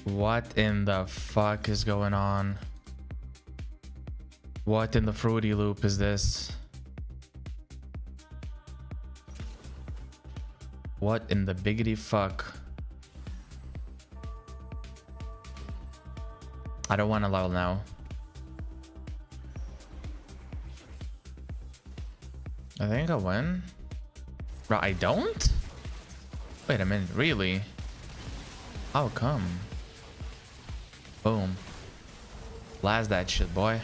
what in the fuck is going on? What in the Fruity Loop is this? What in the biggity fuck? I don't want to level now. I think I'll win. Bro, I don't? Wait a minute, really? How come? Boom. Blast that shit, boy.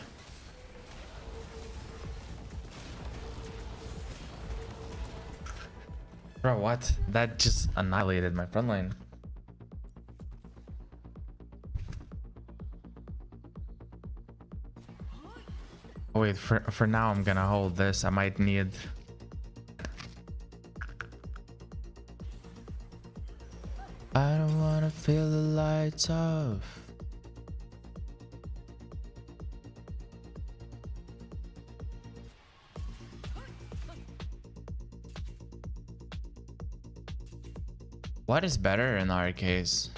Bro, what? That just annihilated my front line. Oh, wait, for now I'm gonna hold this. I might need... I don't wanna feel the lights off. What is better in our case?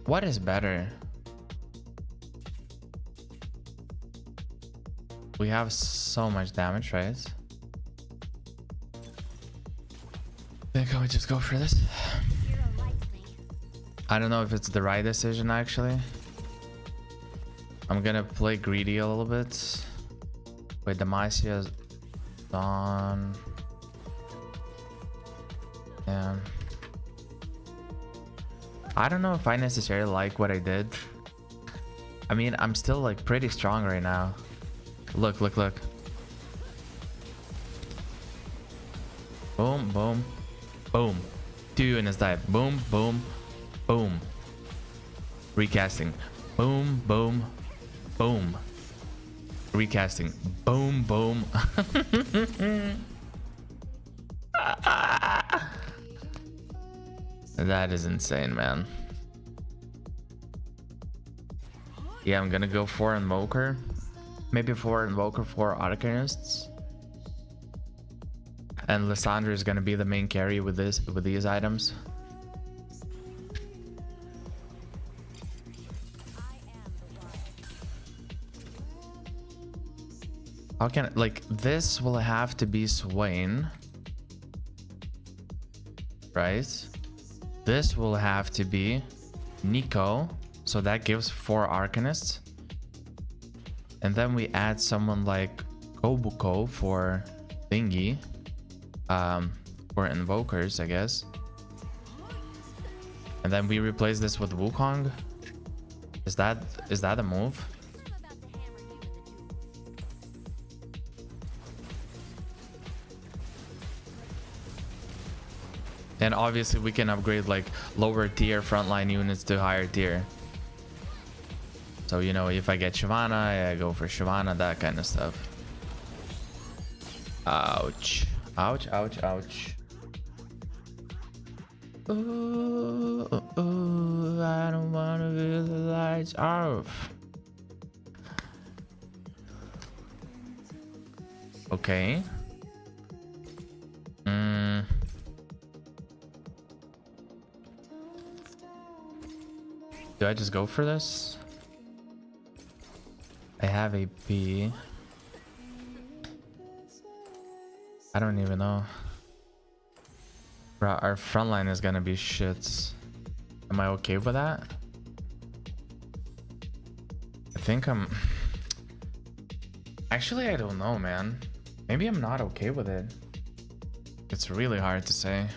What is better? We have so much damage, right? I think I would just go for this. I don't know if it's the right decision, actually. I'm gonna play greedy a little bit. Wait, Demasia's on. Yeah. I don't know if I necessarily like what I did. I mean, I'm still like pretty strong right now. Look, look, look. Boom, boom, boom. 2 units died. Boom, boom, boom. Recasting. Boom, boom, boom. Recasting. Boom, boom. That is insane, man. Yeah, I'm gonna go 4 Invoker. Maybe 4 Invoker, 4 Arcanists. And Lysandra is gonna be the main carry with these items. How can like this will have to be Swain, right? This will have to be Nico, so that gives 4 Arcanists. And then we add someone like Kobuko for thingy, for invokers, I guess. And then we replace this with Wukong. Is that a move? And obviously we can upgrade like lower tier frontline units to higher tier. So, you know, if I get Shyvana, I go for Shyvana, that kind of stuff. Ouch. Ouch, ouch, ouch. Ooh, ooh, ooh, I don't want to feel the lights off. Okay. Do I just go for this? I have a P. I don't even know. Bro, our front line is gonna be shit. Am I okay with that? I think I'm... Actually, I don't know, man. Maybe I'm not okay with it. It's really hard to say.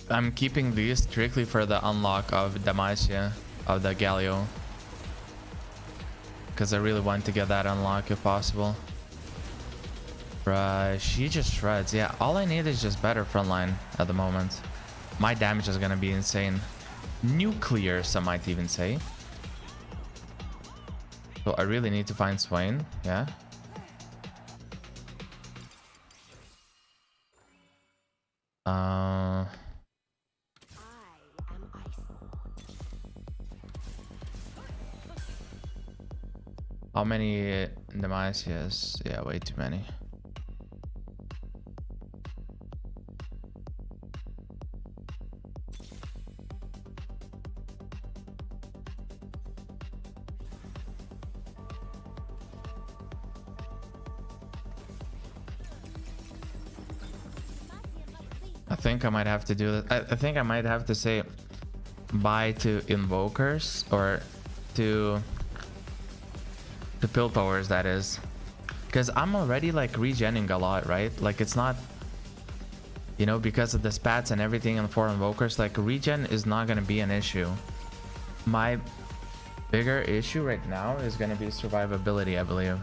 I'm keeping these strictly for the unlock of Damacia, of the Galio. Because I really want to get that unlock if possible. Bruh, she just shreds. Yeah, all I need is just better frontline at the moment. My damage is gonna be insane. Nuclear, some might even say. So I really need to find Swain, yeah. How many Nemesias? Yeah, way too many. I think I might have to do that. I think I might have to say bye to invokers, or to pill towers, that is, because I'm already like regenning a lot, right? Like it's not, you know, because of the spats and everything and 4 invokers, like regen is not going to be an issue. My bigger issue right now is going to be survivability, I believe.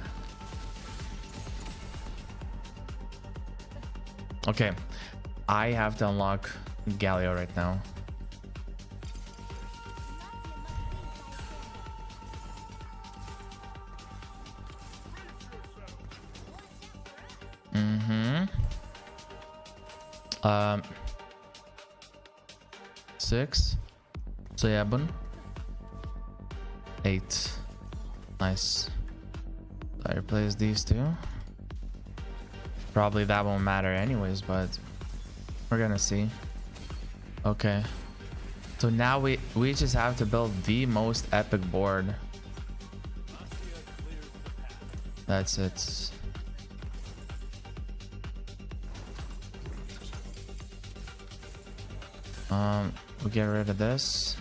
Okay, I have to unlock Galio right now. Mm-hmm. 6. Seven. 8. Nice. I replace these two. Probably that won't matter anyways, but we're gonna see. Okay. So now we just have to build the most epic board. That's it. We get rid of this.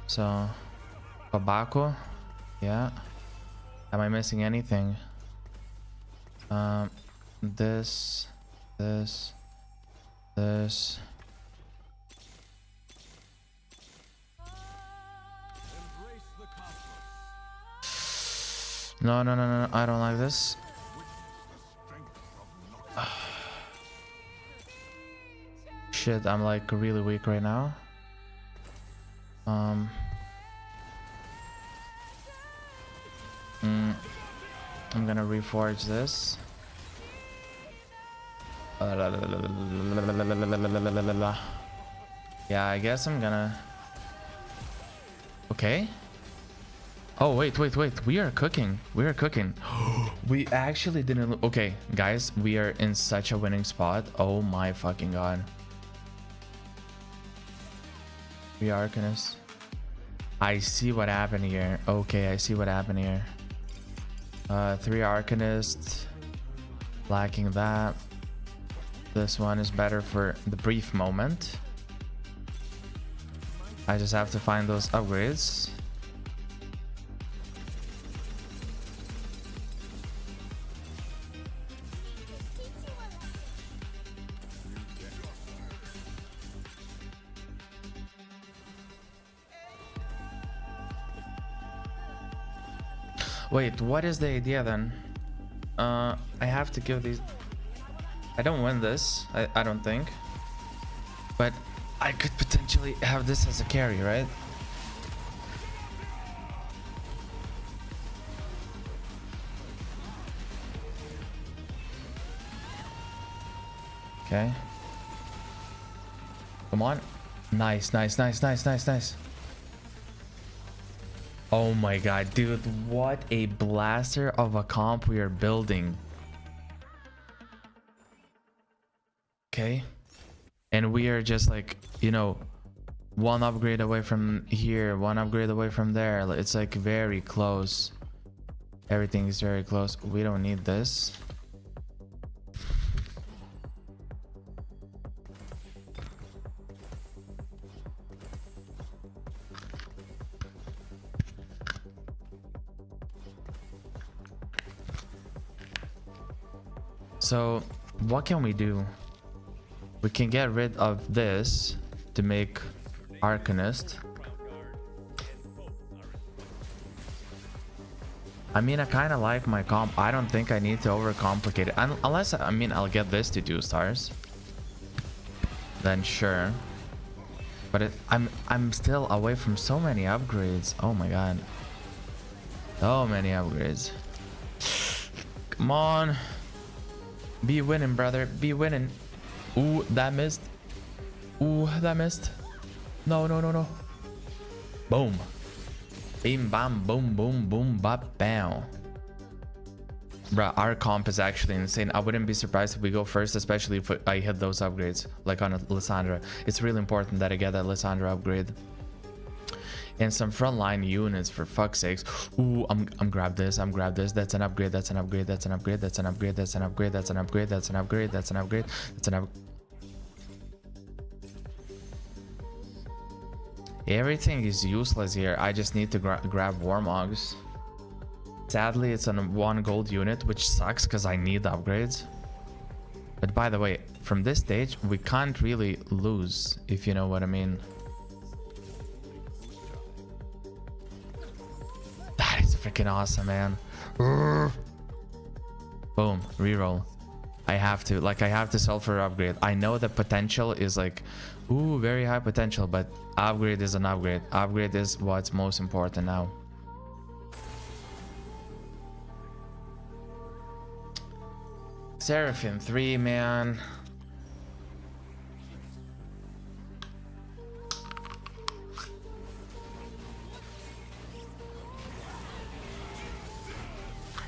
So Babako. Yeah. Am I missing anything? This. No, I don't like this. Shit, I'm like really weak right now. I'm gonna reforge this. Yeah, I guess I'm gonna. Okay. Oh, wait. We are cooking. We actually didn't. Okay, guys, we are in such a winning spot. Oh my fucking god. 3 Arcanists. I see what happened here. Okay, I see what happened here. 3 Arcanists. Lacking that. This one is better for the brief moment. I just have to find those upgrades. Wait, what is the idea then? I have to give these. I don't win this, I don't think. But I could potentially have this as a carry, right? Okay. Come on. Nice. Oh my god, dude, what a blaster of a comp we are building. Okay. And we are just like, you know, 1 upgrade away from here, 1 upgrade away from there. It's like very close. Everything is very close. We don't need this. So what can we do? We can get rid of this to make Arcanist. I mean, I kind of like my comp. I don't think I need to overcomplicate it. Unless, I mean, I'll get this to 2 stars. Then sure. But I'm still away from so many upgrades. Oh my god. So many upgrades. Come on. Be winning, brother. Be winning. Ooh, that missed. Ooh, that missed. No, no, no, no. Boom. Bim, bam, boom, boom, boom, bap, bam. Bruh, our comp is actually insane. I wouldn't be surprised if we go first, especially if I hit those upgrades, like on a Lissandra. It's really important that I get that Lissandra upgrade. And some frontline units, for fuck's sakes. Ooh, I'm grab this, I'm grab this. That's an upgrade, that's an upgrade, that's an upgrade, that's an upgrade, that's an upgrade, that's an upgrade, that's an upgrade, that's an upgrade, that's an upgrade. Everything is useless here. I just need to grab Warmogs. Sadly, it's on 1 gold unit, which sucks because I need upgrades. But by the way, from this stage, we can't really lose, if you know what I mean. That is freaking awesome, man. Boom, reroll. I have to sell for upgrade. I know the potential is like, ooh, very high potential, but upgrade is an upgrade. Upgrade is what's most important now. Seraphim 3, man.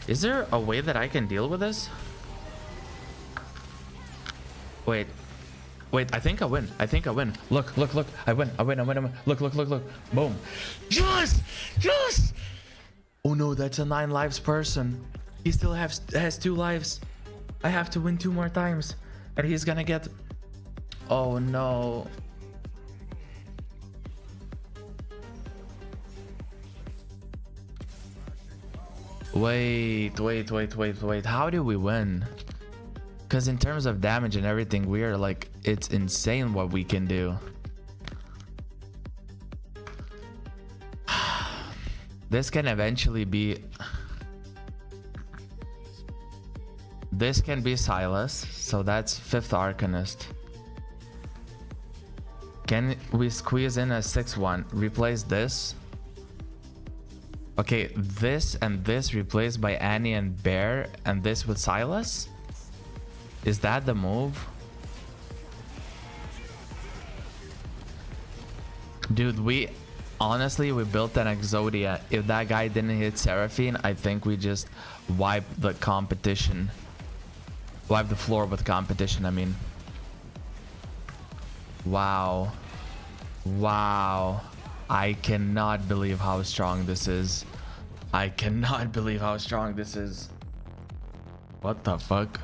Is there a way that I can deal with this? Wait, I think I win. I think I win. Look. I win. Look. Boom. Yes! Yes! Oh no, that's a 9 lives person. He still has 2 lives. I have to win 2 more times. And he's gonna get... Oh no. Wait. How do we win? Because in terms of damage and everything, we are like, it's insane what we can do. This can eventually be... This can be Silas, so that's 5th Arcanist. Can we squeeze in a 6-1? Replace this. Okay, this and this replaced by Annie and Bear, and this with Silas? Is that the move? Dude, we built an Exodia. If that guy didn't hit Seraphine, I think we just wiped the competition. Wipe the floor with competition, I mean. Wow. I cannot believe how strong this is. What the fuck?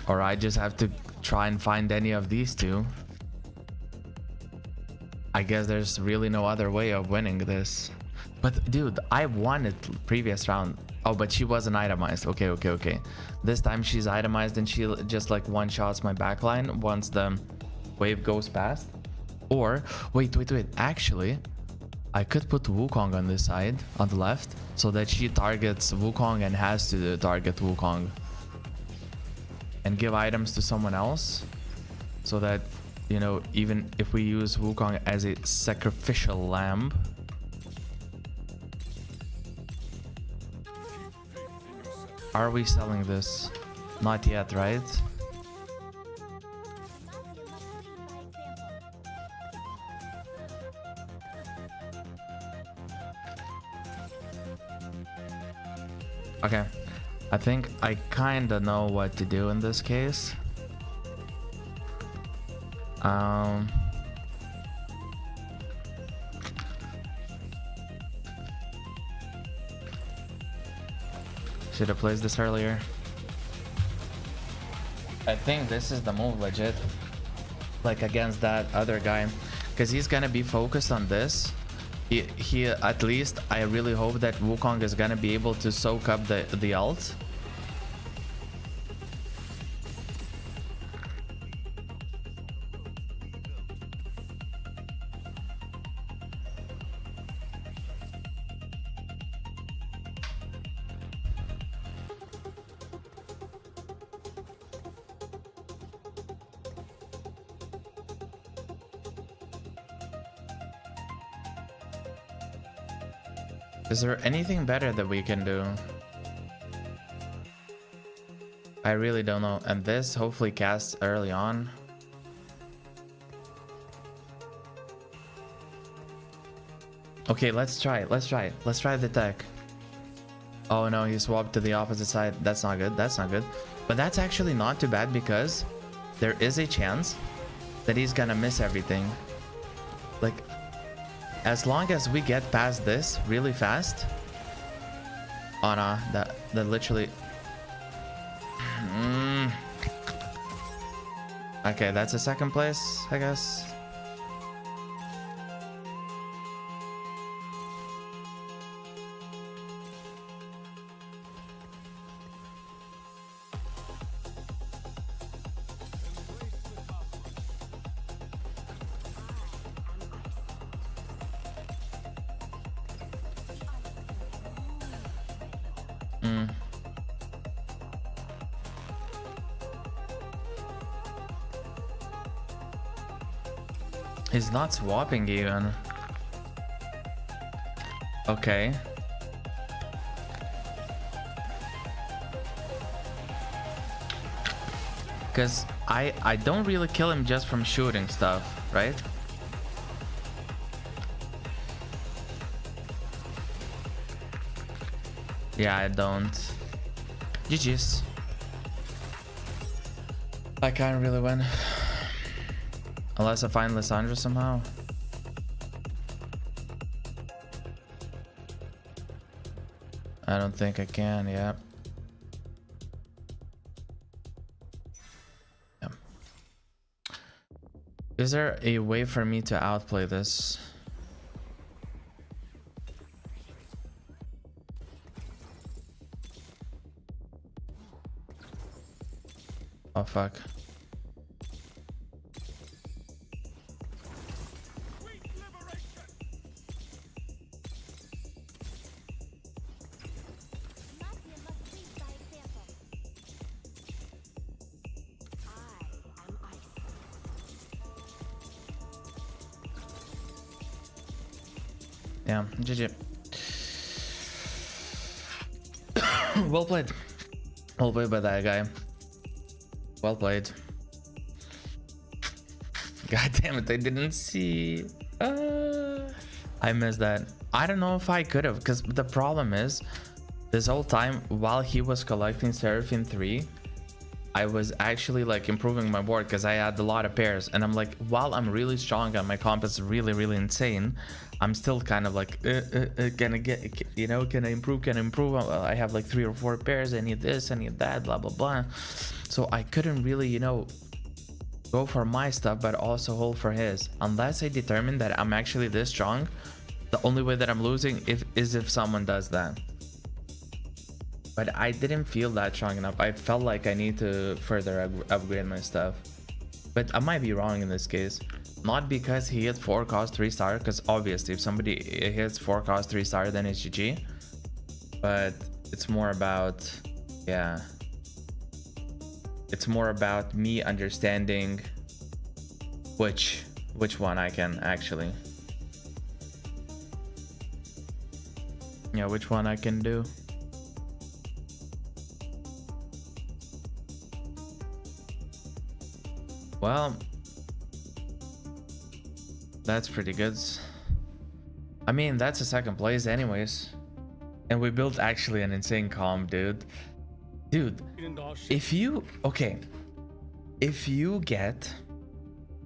Or I just have to try and find any of these 2. I guess there's really no other way of winning this. But dude, I won it previous round. Oh, but she wasn't itemized. Okay. This time she's itemized and she just like one-shots my backline once the wave goes past. Or, wait. Actually, I could put Wukong on this side, on the left, so that she targets Wukong and has to target Wukong. And give items to someone else. So that, you know, even if we use Wukong as a sacrificial lamb. Are we selling this? Not yet, right? Okay. I think I kinda know what to do in this case. Should have placed this earlier. I think this is the move, legit. Like against that other guy, because he's gonna be focused on this. He at least I really hope that Wukong is gonna be able to soak up the ult. Is there anything better that we can do? I really don't know. And this hopefully casts early on. Okay, let's try it. Let's try it. Let's try the tech. Oh no, he swapped to the opposite side. That's not good. That's not good. But that's actually not too bad because there is a chance that he's gonna miss everything. Like, as long as we get past this really fast. Oh no, that literally. Okay, that's a second place, I guess. He's not swapping even. Okay. Because I don't really kill him just from shooting stuff, right? Yeah, I don't. GG's. I can't really win. Unless I find Lissandra somehow. I don't think I can, yeah. Is there a way for me to outplay this? Oh fuck. Yeah, GG. Well played. Well played by that guy. Well played. God damn it, I didn't see. I missed that. I don't know if I could have, because the problem is, this whole time while he was collecting Seraphine 3, I was actually like improving my board because I had a lot of pairs, and I'm like, while I'm really strong and my comp is really insane, I'm still kind of like gonna get, you know, can I improve, I have like 3 or 4 pairs, I need this, I need that, blah blah blah. So I couldn't really, you know, go for my stuff but also hold for his, unless I determine that I'm actually this strong. The only way that I'm losing is if someone does that. But I didn't feel that strong enough. I felt like I need to further upgrade my stuff. But I might be wrong in this case. Not because he hit 4 cost 3 star, because obviously if somebody hits 4 cost 3 star then it's GG. But it's more about, yeah. It's more about me understanding which one I can actually. Yeah, which one I can do. Well, that's pretty good. I mean, that's a second place anyways. And we built actually an insane comp, dude. Dude, if you, okay, if you get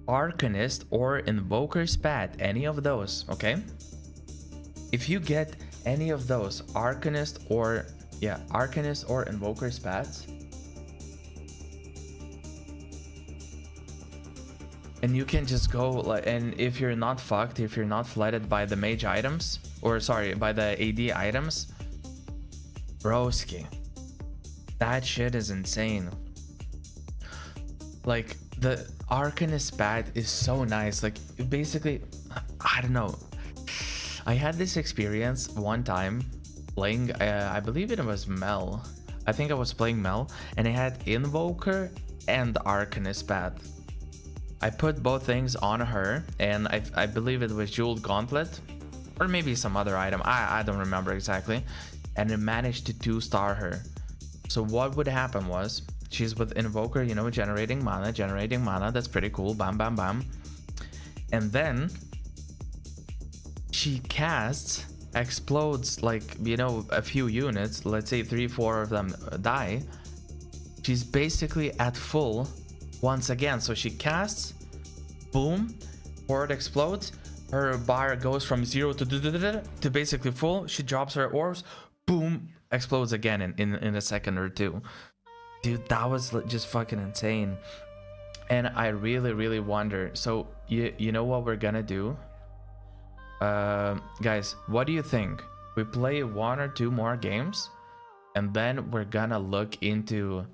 Arcanist or Invoker Spat, any of those, okay? If you get any of those, Arcanist or, yeah, Arcanist or Invoker Spats, and you can just go like, and if you're not fucked, if you're not flooded by the mage items, or sorry, by the AD items, broski, that shit is insane. Like, the Arcanist Spat is so nice. Like, basically, I don't know. I had this experience one time playing, I believe it was Mel. I think I was playing Mel, and I had Invoker and Arcanist Spat. I put both things on her, and I believe it was Jeweled Gauntlet or maybe some other item. I don't remember exactly. And it managed to 2-star her. So what would happen was, she's with Invoker, you know, generating mana. That's pretty cool. Bam, bam, bam. And then she casts, explodes, like, you know, a few units. Let's say 3-4 of them die. She's basically at full once again. So she casts, boom, horde explodes. Her bar goes from 0 to basically full. She drops her orbs, boom, explodes again in a second or two. Dude, that was just fucking insane. And I really wonder, so you know what we're gonna do, guys, what do you think? We play 1 or 2 more games and then we're gonna look into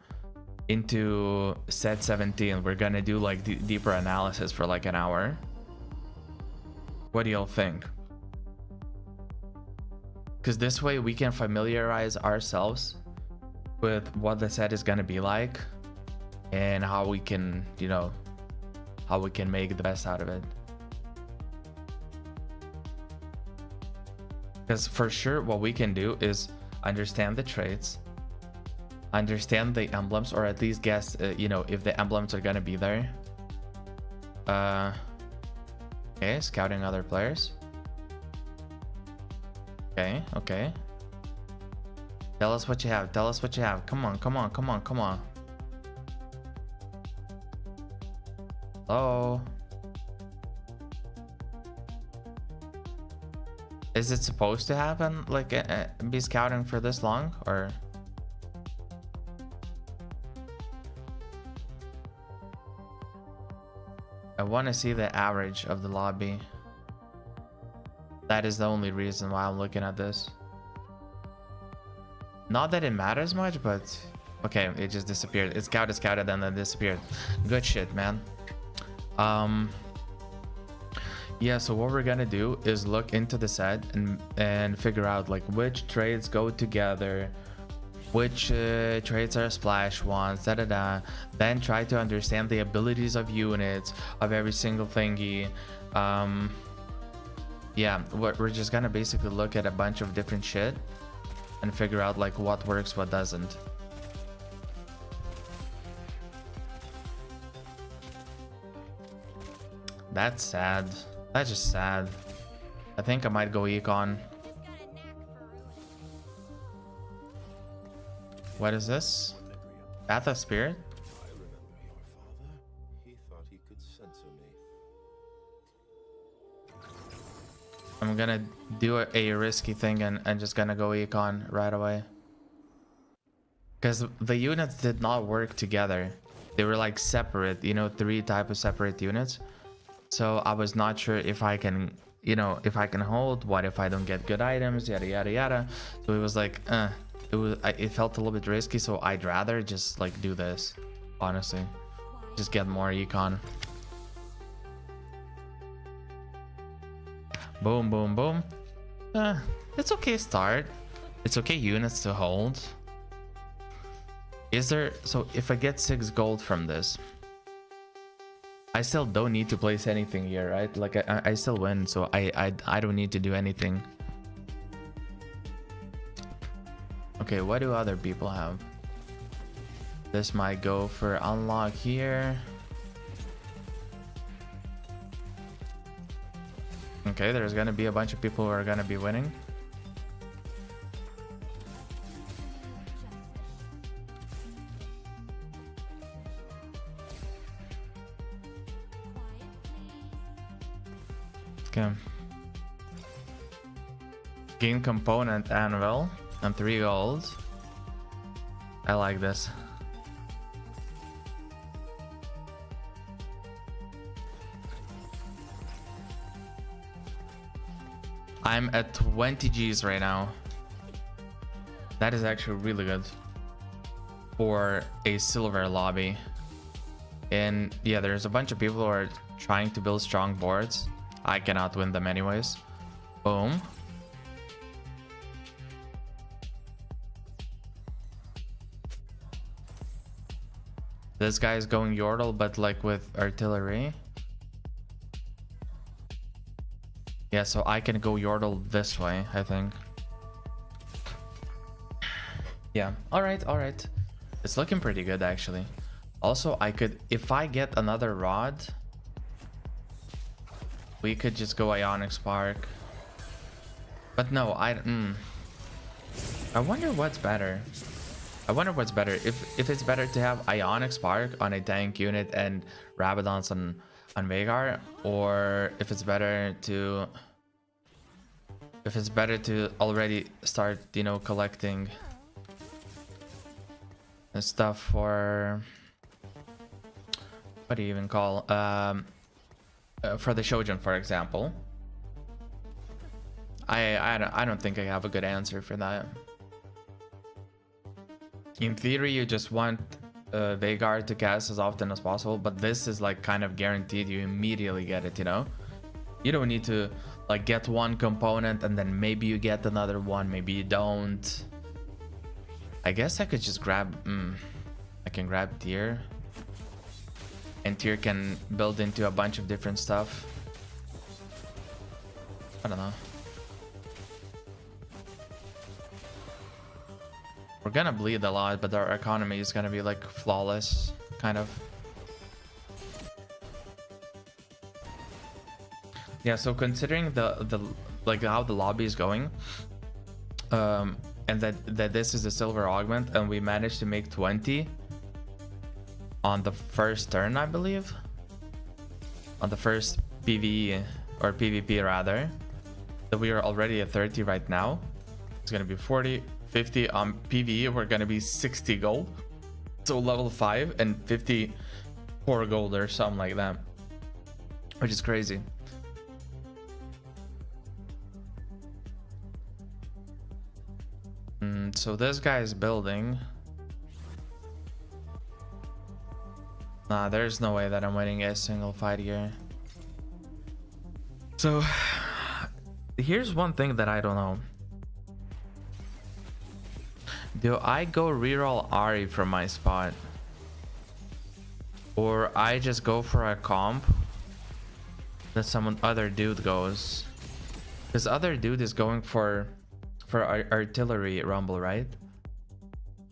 set 17. We're gonna do like deeper analysis for like an hour. What do y'all think? Because this way we can familiarize ourselves with what the set is gonna be like and how we can, you know, how we can make the best out of it. Because for sure what we can do is understand the traits, understand the emblems, or at least guess, you know, if the emblems are gonna be there. Okay, scouting other players. Okay. Tell us what you have. Come on. Hello? Is it supposed to happen, like, be scouting for this long, or? I want to see the average of the lobby. That is the only reason why I'm looking at this. Not that it matters much, but okay, it just disappeared. It scouted and then disappeared. Good shit, man. Yeah, so what we're gonna do is look into the set and figure out like which trades go together, which traits are splash ones, then try to understand the abilities of units, of every single thingy. Yeah, we're just gonna basically look at a bunch of different shit and figure out like what works, what doesn't. That's sad. That's just sad. I think I might go econ. What is this? Path of Spirit? I remember your father. He thought he could censor me. I'm gonna do a risky thing and just gonna go econ right away. Because the units did not work together. They were like separate, you know, 3 types of separate units. So I was not sure if I can, you know, if I can hold, what if I don't get good items, yada yada yada. So it was like, it felt a little bit risky, so I'd rather just like do this, honestly. Just get more econ. Boom, boom, boom. It's okay start. It's okay units to hold. Is there, so if I get 6 gold from this, I still don't need to place anything here, right? Like I still win, so I don't need to do anything. Okay, what do other people have? This might go for unlock here. Okay, there's gonna be a bunch of people who are gonna be winning. Okay. Gain component anvil and 3 gold. I like this. I'm at 20 Gs right now. That is actually really good for a silver lobby. And yeah, there's a bunch of people who are trying to build strong boards. I cannot win them anyways. Boom. This guy is going Yordle, but like with artillery. Yeah, so I can go Yordle this way, I think. Yeah, alright, alright. It's looking pretty good, actually. Also, I could, if I get another rod, we could just go Ionic Spark. But no, I wonder what's better. I wonder what's better. If it's better to have Ionic Spark on a tank unit and Rabadons on Veigar, or if it's better to already start, you know, collecting the stuff for, what do you even call, for the Shojin, for example. I don't think I have a good answer for that. In theory, you just want Veigar to cast as often as possible, but this is like kind of guaranteed. You immediately get it, you know? You don't need to like get one component and then maybe you get another one, maybe you don't. I guess I could just grab, I can grab Tyr. And Tyr can build into a bunch of different stuff. I don't know. We're gonna bleed a lot, but our economy is gonna be like flawless, kind of. Yeah, so considering the like how the lobby is going, and that this is a silver augment, and we managed to make 20 on the first turn, I believe, on the first PvE or PvP rather, that we are already at 30 right now. It's gonna be 40. 50 on PvE, we're gonna be 60 gold, so level 5 and 54 gold or something like that, which is crazy. So this guy is building. Nah, there's no way that I'm winning a single fight here. So here's one thing that I don't know. Do I go reroll Ari from my spot? Or I just go for a comp that someone other dude goes? This other dude is going for artillery rumble, right?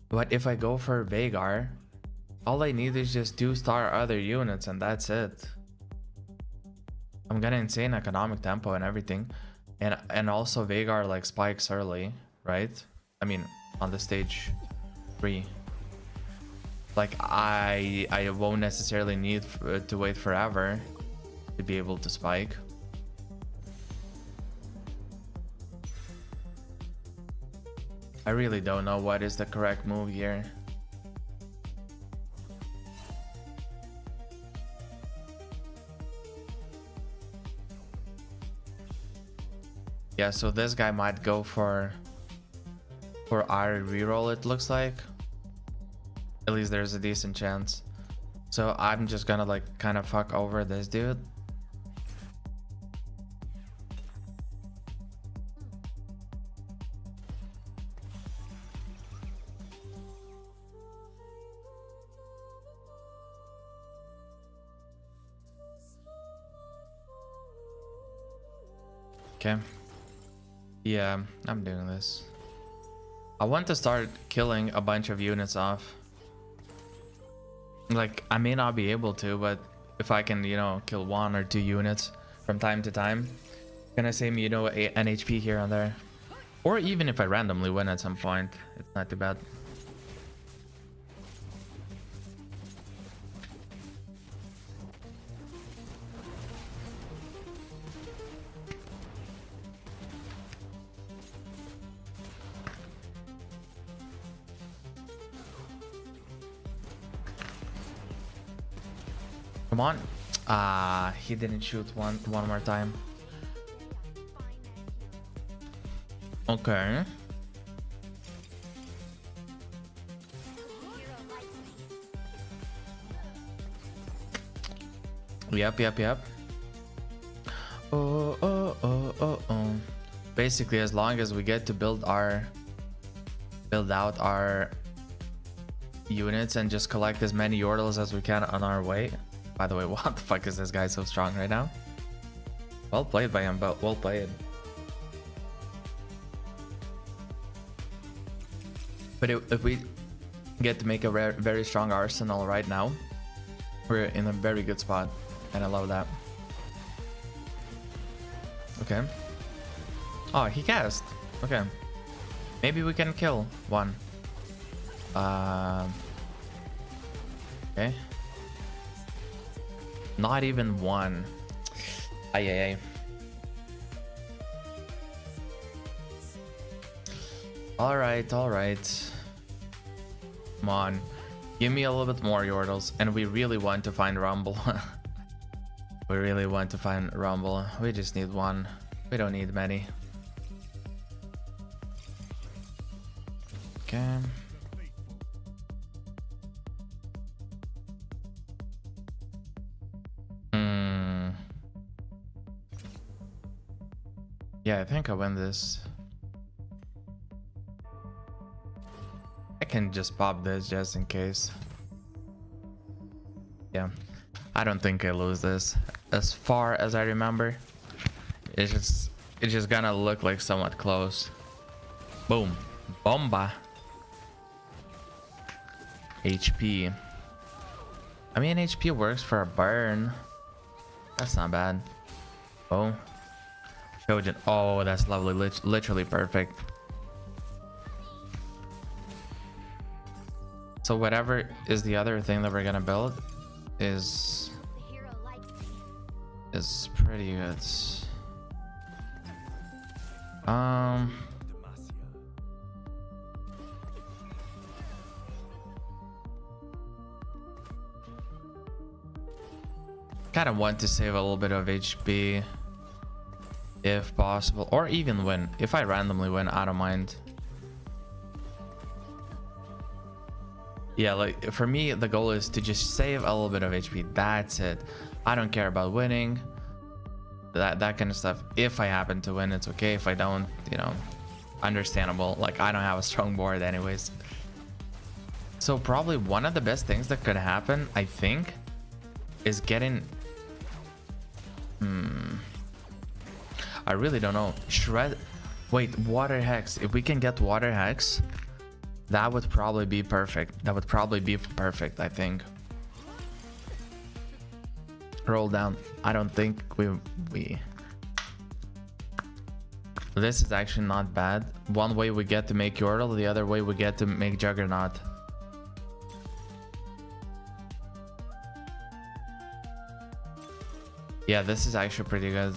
But if I go for Veigar, all I need is just 2-star other units and that's it. I'm gonna insane economic tempo and everything. And also Veigar like spikes early, right? I mean, on the stage 3, like I won't necessarily need to wait forever to be able to spike. I really don't know what is the correct move here. Yeah, so this guy might go for our reroll, it looks like. At least there's a decent chance. So I'm just gonna like kind of fuck over this dude. Okay. Yeah, I'm doing this. I want to start killing a bunch of units off. Like, I may not be able to, but if I can, you know, kill 1 or 2 units from time to time, gonna save me, you know, an HP here and there. Or even if I randomly win at some point, it's not too bad. Come on. Ah, he didn't shoot one more time. Okay. Yep. Oh. Basically, as long as we get to build out our units and just collect as many Yordles as we can on our way. By the way, what the fuck is this guy so strong right now? Well played by him, but well played. But if we get to make a very strong arsenal right now, we're in a very good spot, and I love that. Okay. Oh, he cast. Okay. Maybe we can kill one. Okay. Not even one. Ay, ay, ay. Alright, alright. Come on. Give me a little bit more Yordles. And we really want to find Rumble. We really want to find Rumble. We just need one. We don't need many. Okay. Yeah, I think I win this. I can just pop this just in case. Yeah. I don't think I lose this. As far as I remember, it's just gonna look like somewhat close. Boom. Bomba. HP. I mean, HP works for a burn. That's not bad. Oh. Shojin. Oh, that's lovely. Literally perfect. So whatever is the other thing that we're gonna build is pretty good. Kind of want to save a little bit of HP if possible, or even win. If I randomly win, I don't mind. Yeah, like for me the goal is to just save a little bit of HP. That's it. I don't care about winning, that kind of stuff. If I happen to win, it's okay. If I don't, you know, understandable. Like, I don't have a strong board anyways. So probably one of the best things that could happen, I think, is getting I really don't know. Wait, water hex. If we can get water hex, that would probably be perfect. That would probably be perfect, I think. Roll down. I don't think we this is actually not bad. One way we get to make Yordle, the other way we get to make Juggernaut. Yeah, this is actually pretty good.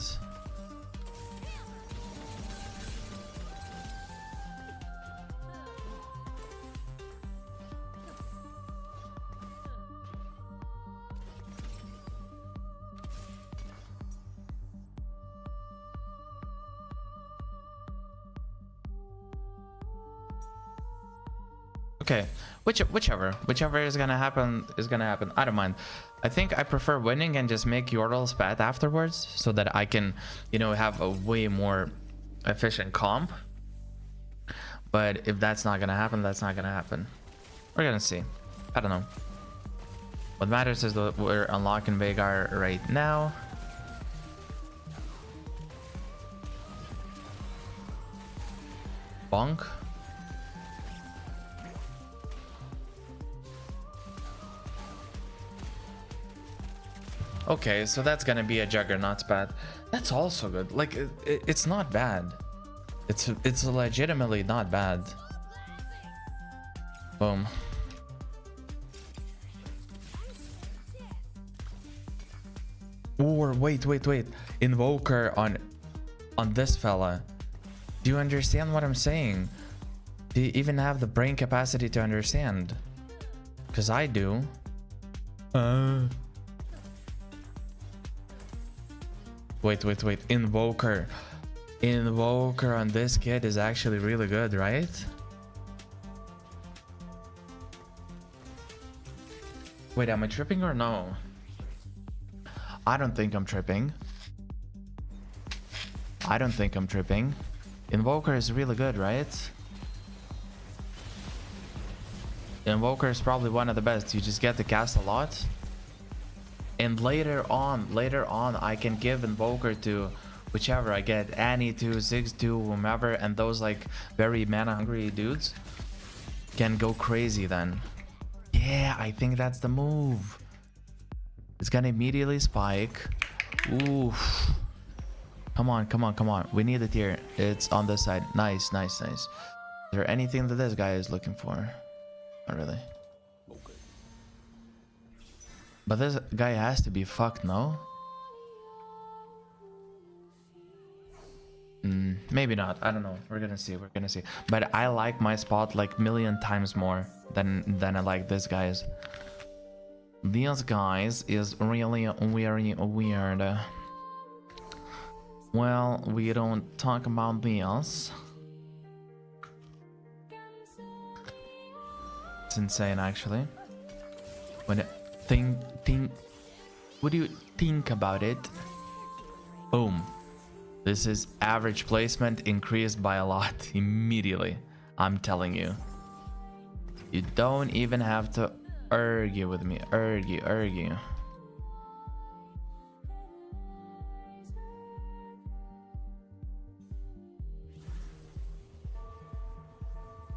Okay, whichever is gonna happen is gonna happen. I don't mind. I think I prefer winning and just make Yordle's path afterwards, so that I can, you know, have a way more efficient comp. But if that's not gonna happen, that's not gonna happen. We're gonna see. I don't know. What matters is that we're unlocking Veigar right now. Bonk. Okay, so that's gonna be a Juggernaut's path. That's also good. Like, it's not bad. It's legitimately not bad. Boom. Or wait. Invoker on this fella. Do you understand what I'm saying? Do you even have the brain capacity to understand? Because I do. Wait. Invoker on this kid is actually really good, right? Wait, am I tripping or no? I don't think I'm tripping. Invoker is really good, right? Invoker is probably one of the best. You just get to cast a lot. And later on, I can give Invoker to whichever I get, Annie to Ziggs to whomever, and those like very mana hungry dudes can go crazy then. Yeah, I think that's the move. It's gonna immediately spike. Oof. Come on, come on, come on. We need it here. It's on this side. Nice, nice, nice. Is there anything that this guy is looking for? Not really. But this guy has to be fucked, no? Maybe not. I don't know. We're gonna see. We're gonna see. But I like my spot like million times more than I like this guy's. These guys is really very weird. Well, we don't talk about this. It's insane, actually. When what do you think about it? Boom. This is average placement increased by a lot immediately. I'm telling you. You don't even have to argue with me. Argue.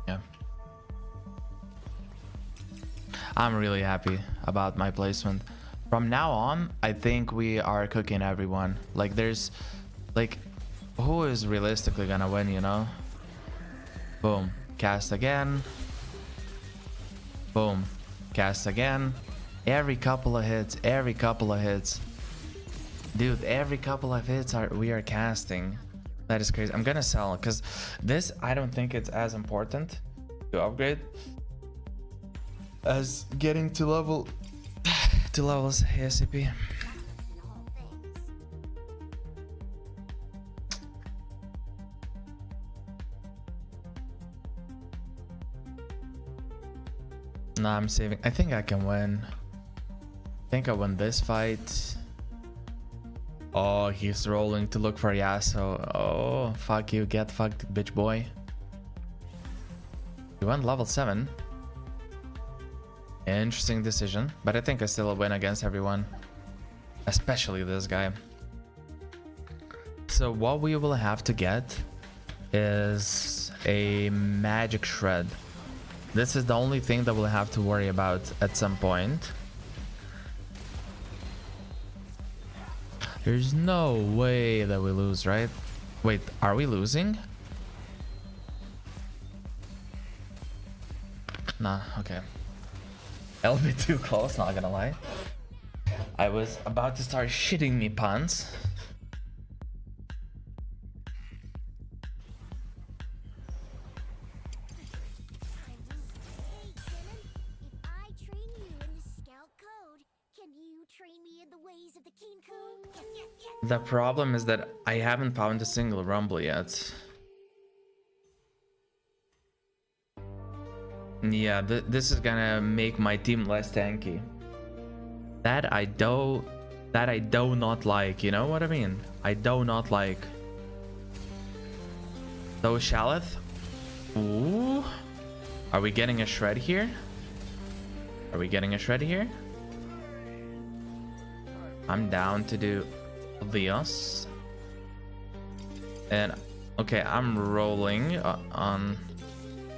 Yeah. I'm really happy about my placement. From now on, I think we are cooking everyone. Like there's like who is realistically gonna win, you know? Boom. Cast again. Boom. Cast again. Every couple of hits. Dude, every couple of hits we are casting. That is crazy. I'm gonna sell because this I don't think it's as important to upgrade as getting to levels ASAP. Nah, I'm saving. I think I can win. I think I win this fight. Oh, he's rolling to look for Yasuo. Oh, fuck you. Get fucked, bitch boy. You went level 7. Interesting decision. But I think I still win against everyone. Especially this guy. So what we will have to get is a magic shred. This is the only thing that we'll have to worry about at some point. There's no way that we lose, right? Wait, are we losing? Nah, okay. I'll be too close, not gonna lie. I was about to start shitting me pants. The problem is that I haven't found a single rumble yet. Yeah, this is gonna make my team less tanky. That I do not like, you know what I mean? I do not like. So Shaleth? Ooh. Are we getting a shred here? Are we getting a shred here? I'm down to do Leos. And okay, I'm rolling on.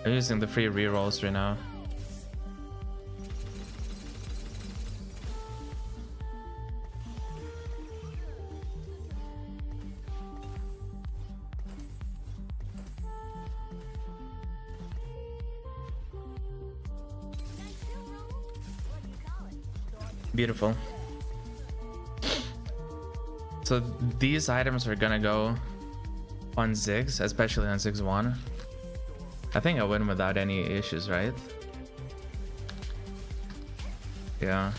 I'm using the free rerolls right now. Beautiful. So these items are gonna go on Ziggs, especially on Ziggs 1. I think I win without any issues, right? Yeah.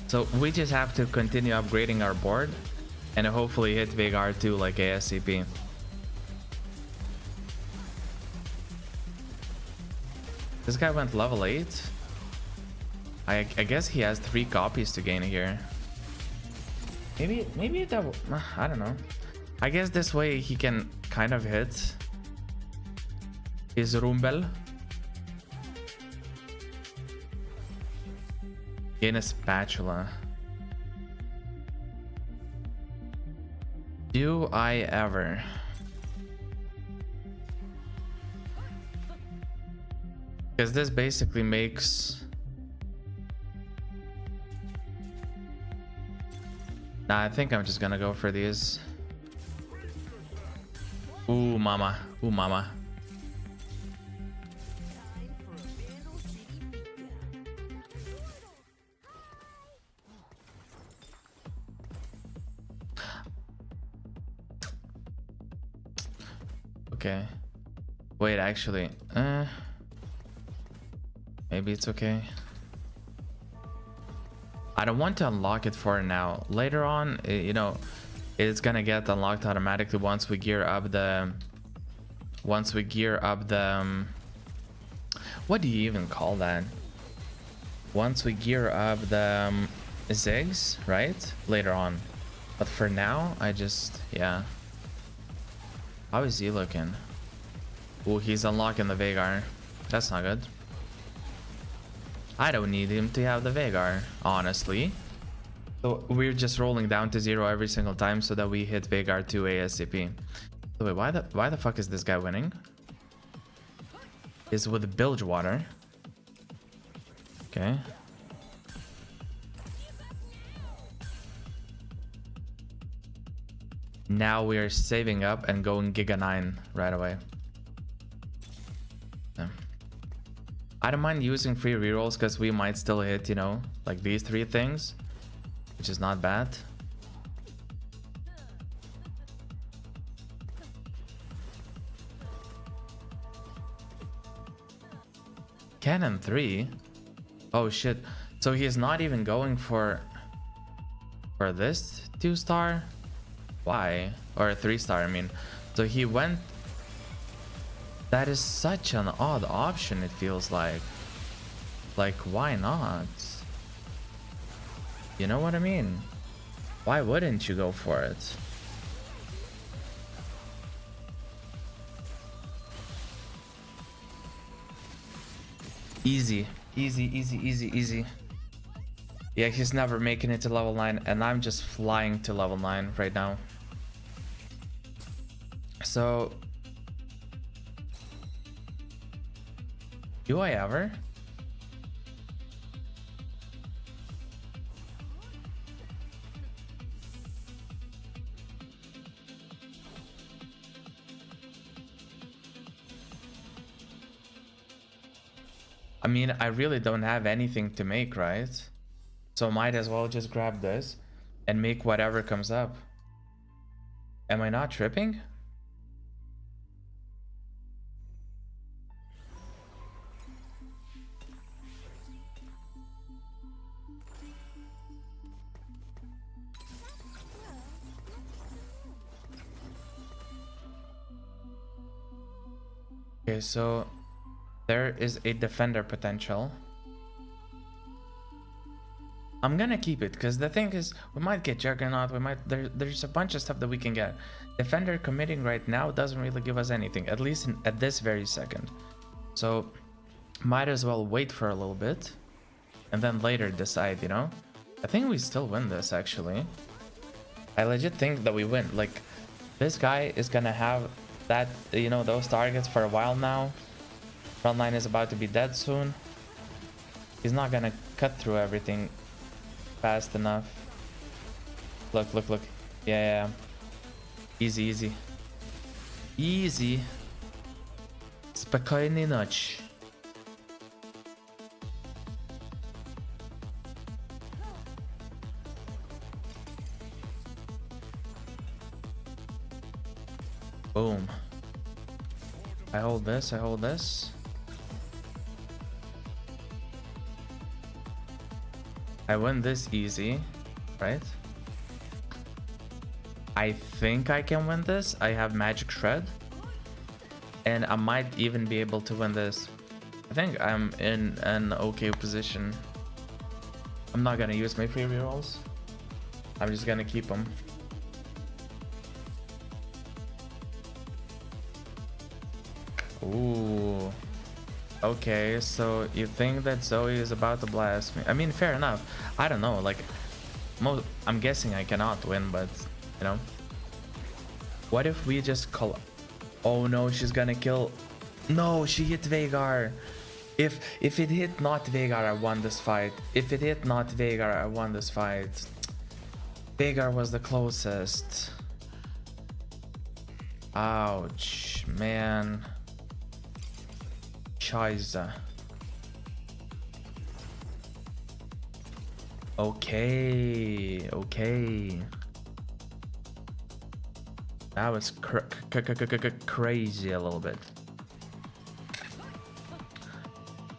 So we just have to continue upgrading our board and hopefully hit big R2 like ASCP. This guy went level 8. I guess he has 3 copies to gain here. Maybe that, I don't know. I guess this way he can kind of hit his Rumble. Gain a spatula. Do I ever? Because this basically makes... Nah, I think I'm just gonna go for these. Ooh, mama. Ooh, mama. Okay. Wait, actually. Maybe it's okay. I don't want to unlock it for now. Later on, you know, it's gonna get unlocked automatically once we gear up the... what do you even call that? Once we gear up the zigs, right? Later on. But for now, I just... yeah. How is he looking? Oh, he's unlocking the Vagar. That's not good. I don't need him to have the Vagar, honestly. So we're just rolling down to 0 every single time so that we hit Vagar 2 ASAP. So wait, why the fuck is this guy winning? Is with Bilgewater. Okay. Now we are saving up and going Giga 9 right away. Yeah. I don't mind using free rerolls because we might still hit, you know, like these 3 things, which is not bad. Cannon 3? Oh shit. So he's not even going for this 2-star? Why? Or a 3-star, I mean. So he went... That is such an odd option, it feels like. Like, why not? You know what I mean? Why wouldn't you go for it? Easy. Easy, easy, easy, easy. Yeah, he's never making it to level 9, and I'm just flying to level 9 right now. So... do I ever? I mean, I really don't have anything to make, right? So might as well just grab this and make whatever comes up. Am I not tripping? Okay, so there is a defender potential. I'm gonna keep it because the thing is, we might get Juggernaut, we might there's a bunch of stuff that we can get. Defender committing right now doesn't really give us anything, at least at this very second. So might as well wait for a little bit and then later decide, you know. I think we still win this actually. I legit think that we win. Like, this guy is gonna have that, you know, those targets for a while now. Frontline is about to be dead soon. He's not gonna cut through everything fast enough. Look, look, look. Yeah, yeah. Easy, easy. Easy. Spokojnie noc. Boom. I hold this, I hold this. I win this easy, right? I think I can win this. I have Magic Shred. And I might even be able to win this. I think I'm in an okay position. I'm not gonna use my free rerolls. I'm just gonna keep them. Ooh. Okay, so you think that Zoe is about to blast me? I mean, fair enough. I don't know, like, I'm guessing I cannot win, but, you know. What if we just call? Oh no, she's gonna kill. No, she hit Veigar. If it hit not Veigar, I won this fight. If it hit not Veigar, I won this fight. Veigar was the closest. Ouch, man. Scheiße. Okay, okay. That was crazy a little bit.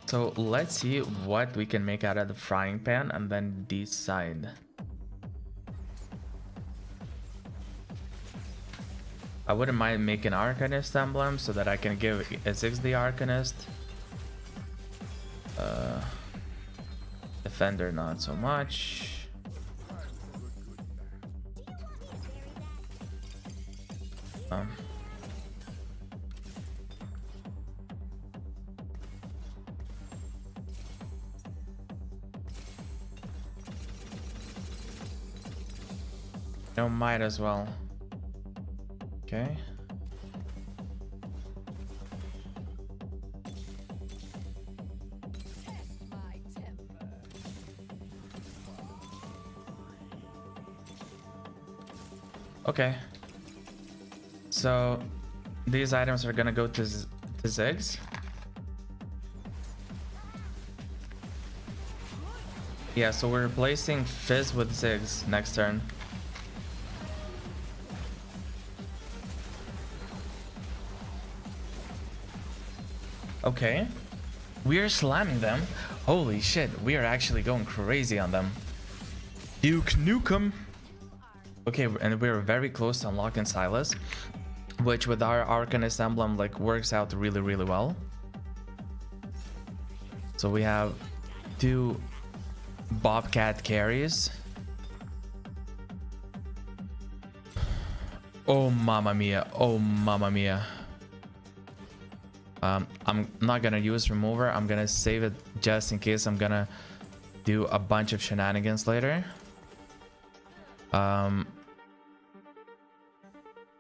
So let's see what we can make out of the frying pan and then decide. I wouldn't mind making Arcanist emblem so that I can give Izix the Arcanist. Defender not so much. No, might as well. Okay. Okay. So these items are gonna go to Ziggs. Yeah, so we're replacing Fizz with Ziggs next turn. Okay. We are slamming them. Holy shit, we are actually going crazy on them. Duke Nukem. Okay, and we're very close to unlocking Silas, which with our Arcanist emblem like works out really, really well. So we have 2 Bobcat carries. Oh mamma mia, oh mamma mia. I'm not gonna use remover. I'm gonna save it just in case I'm gonna do a bunch of shenanigans later.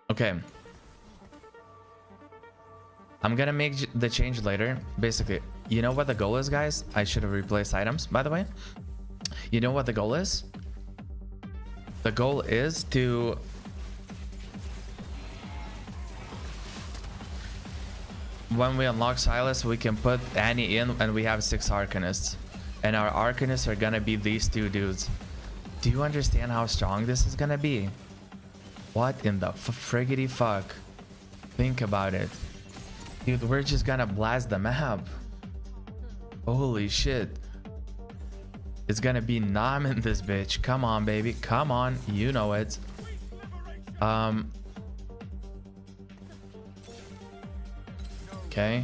Okay. I'm gonna make the change later. Basically, you know what the goal is, guys? I should have replaced items, by the way. You know what the goal is? The goal is to... when we unlock Silas, we can put Annie in and we have 6 Arcanists. And our Arcanists are gonna be these 2 dudes. Do you understand how strong this is gonna be? What in the friggity fuck? Think about it. Dude, we're just gonna blast the map. Holy shit. It's gonna be Nam in this bitch. Come on, baby. Come on. You know it. Okay.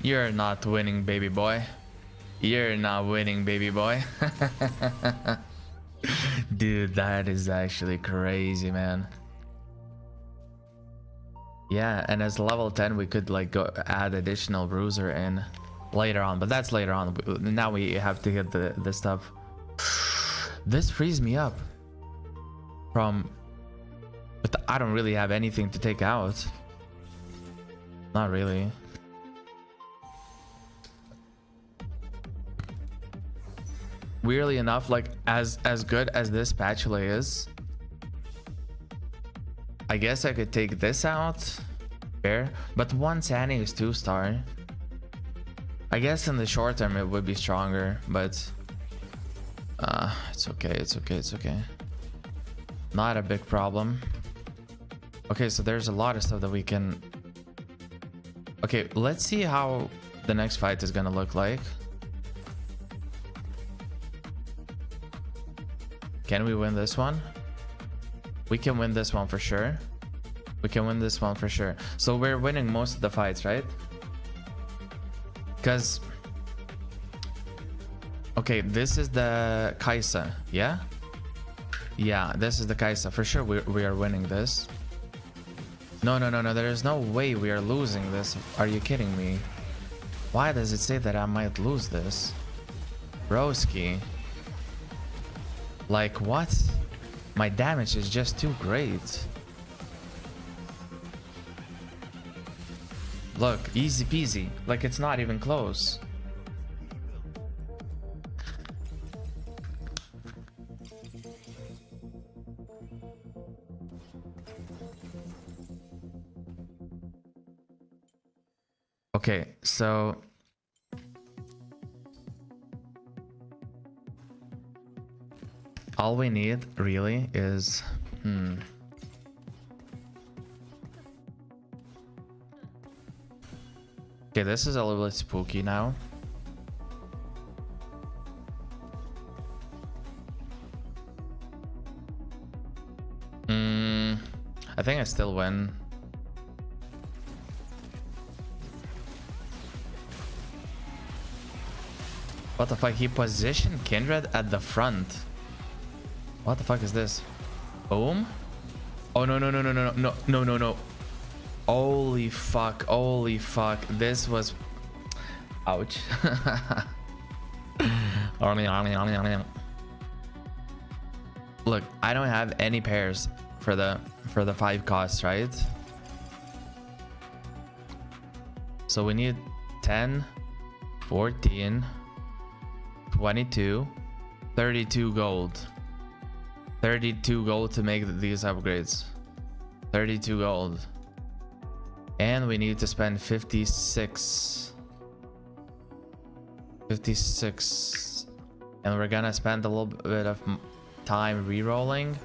You're not winning, baby boy. You're not winning, baby boy. Dude, that is actually crazy, man. Yeah, and as level 10 we could like go add additional bruiser in later on, but that's later on. Now we have to hit the stuff. This frees me up from, but I don't really have anything to take out. Not really. Weirdly enough, like as good as this spatula is, I guess I could take this out. Fair, but one Annie is 2-star. I guess in the short term it would be stronger, but it's okay, it's okay, it's okay. Not a big problem. Okay, so there's a lot of stuff that we can... Okay, let's see how the next fight is gonna look like. Can we win this one? We can win this one for sure. We can win this one for sure. So we're winning most of the fights, right? Because... Okay, this is the Kaisa, yeah? Yeah, this is the Kaisa. For sure we are winning this. No, there is no way we are losing this. Are you kidding me? Why does it say that I might lose this? Broski. Like, what? My damage is just too great. Look, easy peasy. Like, it's not even close. Okay, so... all we need, really, is... Okay, this is a little bit spooky now. I think I still win. What the fuck? He positioned Kindred at the front. What the fuck is this? Boom? Oh, no. Holy fuck. This was... ouch. Look, I don't have any pairs for the 5 costs, right? So we need 10, 14, 22, 32 gold. 32 gold to make these upgrades. 32 gold. And we need to spend 56. 56. And we're gonna spend a little bit of time re-rolling.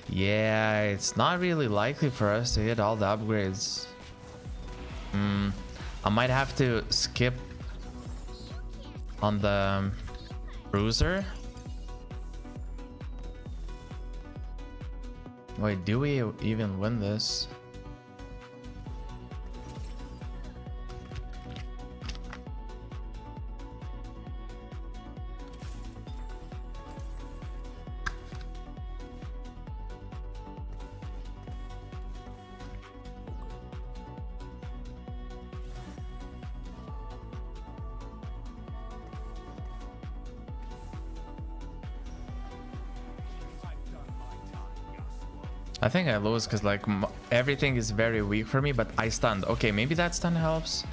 Yeah, it's not really likely for us to hit all the upgrades. I might have to skip on the bruiser. Wait, do we even win this? I think I lose because like everything is very weak for me, but I stunned. Okay, maybe that stun helps.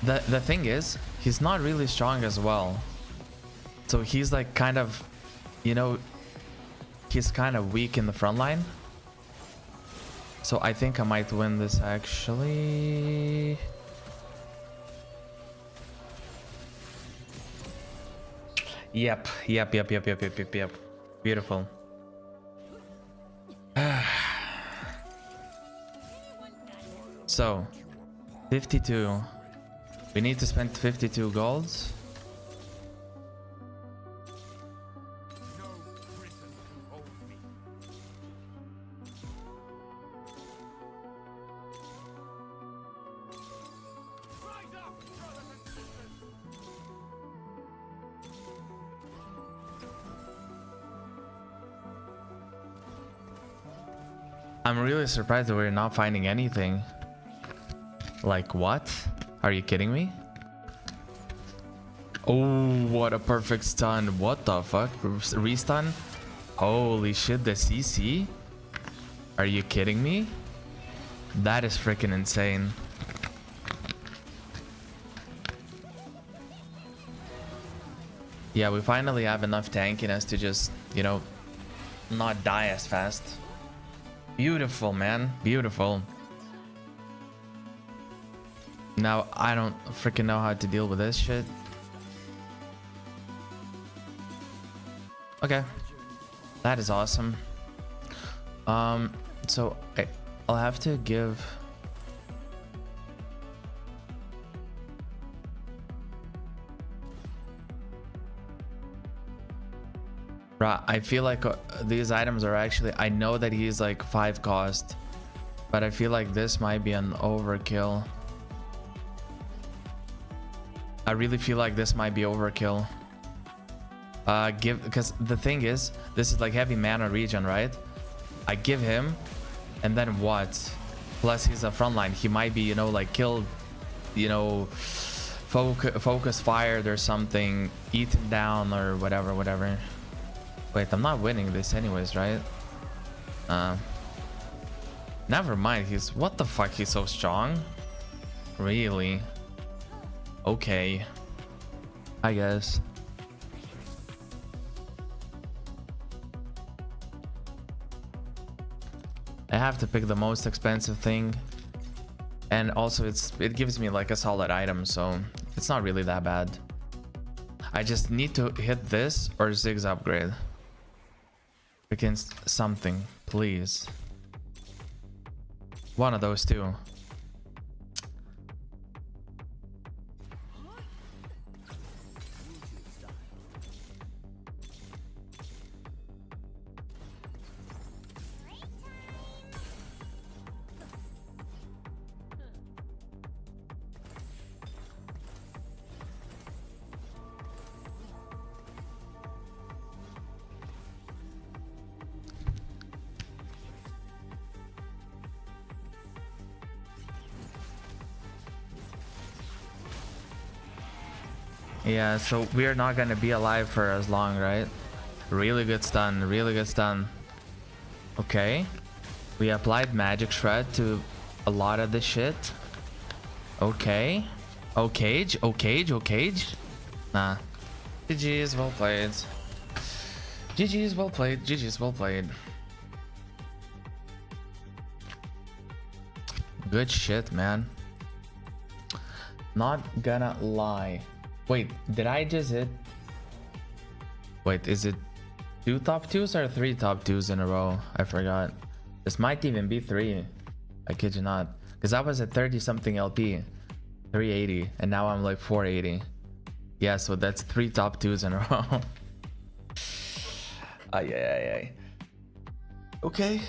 The thing is, he's not really strong as well. So he's like kind of, you know, he's kind of weak in the front line. So I think I might win this actually. Yep. Beautiful. So 52. We need to spend 52 golds. I'm really surprised that we're not finding anything. Like, what? Are you kidding me? Oh, what a perfect stun. What the fuck? Restun? Holy shit, the CC? Are you kidding me? That is freaking insane. Yeah, we finally have enough tankiness to just, you know, not die as fast. Beautiful, man. Beautiful. Now, I don't freaking know how to deal with this shit. Okay. That is awesome. So I'll have to give... Bruh, I feel like these items are actually, I know that he's like 5 cost, but I feel like this might be an overkill. I really feel like this might be overkill. Because the thing is, this is like heavy mana regen, right? I give him, and then what? Plus he's a frontline. He might be, you know, like killed, you know, focus fired or something, eaten down or whatever. Wait, I'm not winning this anyways, right? Never mind. He's, what the fuck? He's so strong? Really? Okay, I guess. I have to pick the most expensive thing, and also it gives me like a solid item, so it's not really that bad. I just need to hit this or Ziggs upgrade against something, please. One of those two. Yeah, so we're not gonna be alive for as long, right? Really good stun, really good stun. Okay, we applied magic shred to a lot of this shit. Okay, okay. Nah, GG's, well played. GG's, well played. GG's, well played. Good shit, man. Not gonna lie. Wait, did I just hit? Wait, is it 2 top 2s or 3 top 2s in a row? I forgot. This might even be 3. I kid you not. Because I was at 30 something LP, 380, and now I'm like 480. Yeah, so that's 3 top 2s in a row. Ay. Okay.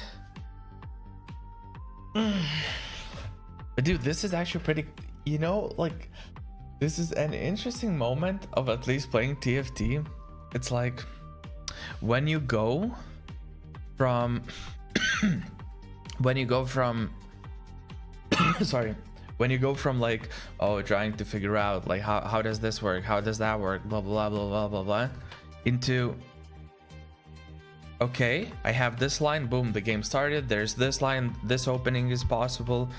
But dude, this is actually pretty, you know, like, this is an interesting moment of at least playing TFT. It's like when you go from sorry, when you go from like, oh, trying to figure out like how does this work, how does that work, blah blah blah, into, okay, I have this line, boom, the game started, there's this line, this opening is possible,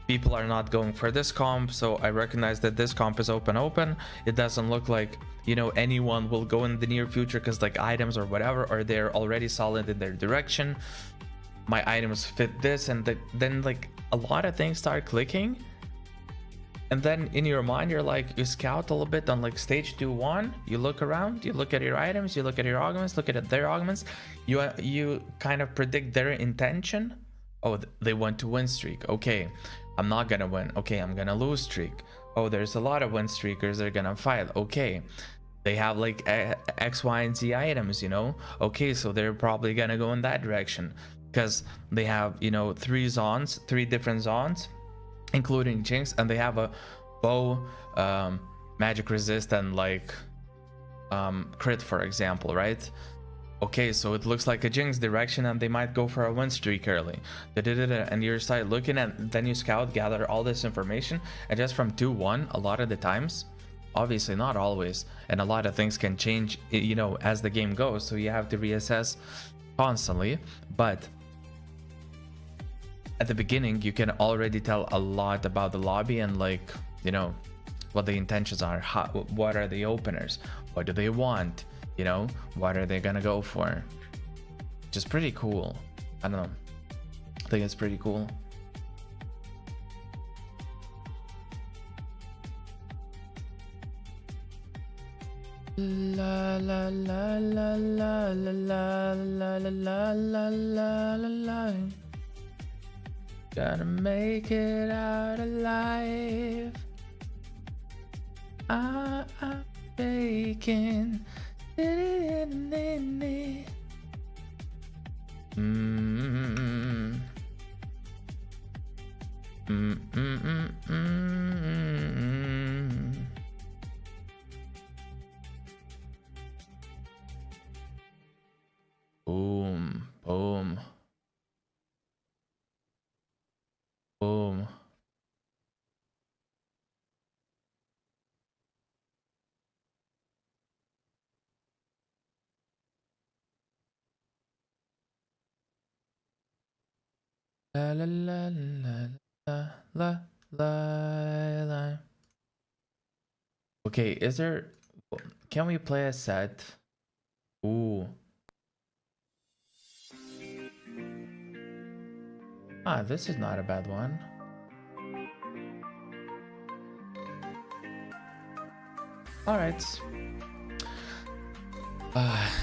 people are not going for this comp, so I recognize that this comp is open. It doesn't look like, you know, anyone will go in the near future because like items or whatever, or they're already solid in their direction. My items fit this, and then like a lot of things start clicking, and then in your mind you're like, you scout a little bit on like stage 2-1, you look around, you look at your items, you look at your augments, look at their augments, you kind of predict their intention. Oh, they want to win streak, okay, I'm not gonna win, okay, I'm gonna lose streak. Oh, there's a lot of win streakers, they're gonna fight, okay, they have like X, Y, and Z items, you know, okay, so they're probably gonna go in that direction because they have, you know, 3 different zones, including Jinx, and they have a bow, magic resist, and like crit, for example, right? Okay, so it looks like a Jinx direction, and they might go for a win streak early. And you start looking, and then you scout, gather all this information, and just from 2-1, a lot of the times, obviously not always, and a lot of things can change, you know, as the game goes, so you have to reassess constantly. But at the beginning, you can already tell a lot about the lobby and like, you know, what the intentions are, what are the openers, what do they want, you know, what are they gonna go for, which is pretty cool. I don't know, I think it's pretty cool. La la la la la la la la la la la la la. Gotta make it out alive. I'm faking Mm. Mm, mm, mm, mm. Boom, boom, boom. La la la la la la la la. Okay, is there? Can we play a set? Ooh. Ah, this is not a bad one. All right.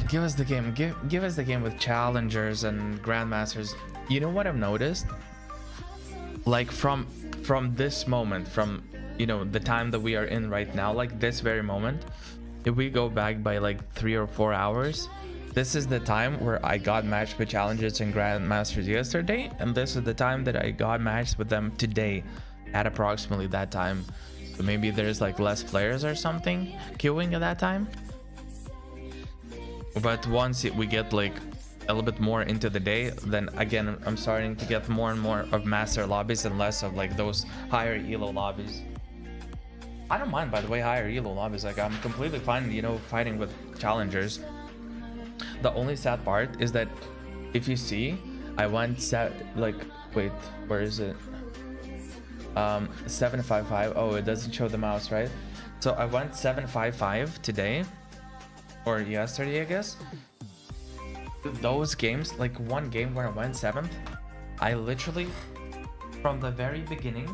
Give us the game. Give us the game with challengers and grandmasters. You know what I've noticed? Like from this moment, from the time that we are in right now, like this very moment, if we go back by like 3 or 4 hours, this is the time where I got matched with challengers and grandmasters yesterday, and this is the time that I got matched with them today at approximately that time. So maybe there's like less players or something queuing at that time. But once we get like a little bit more into the day, then again I'm starting to get more and more of master lobbies and less of like those higher elo lobbies. I don't mind, by the way, higher elo lobbies. Like I'm completely fine, fighting with challengers. The only sad part is that if you see, I went wait, where is it? 755. Oh, it doesn't show the mouse, right? So I went 755 today, or yesterday, I guess. Those games, like one game where I went 7th, I literally, from the very beginning,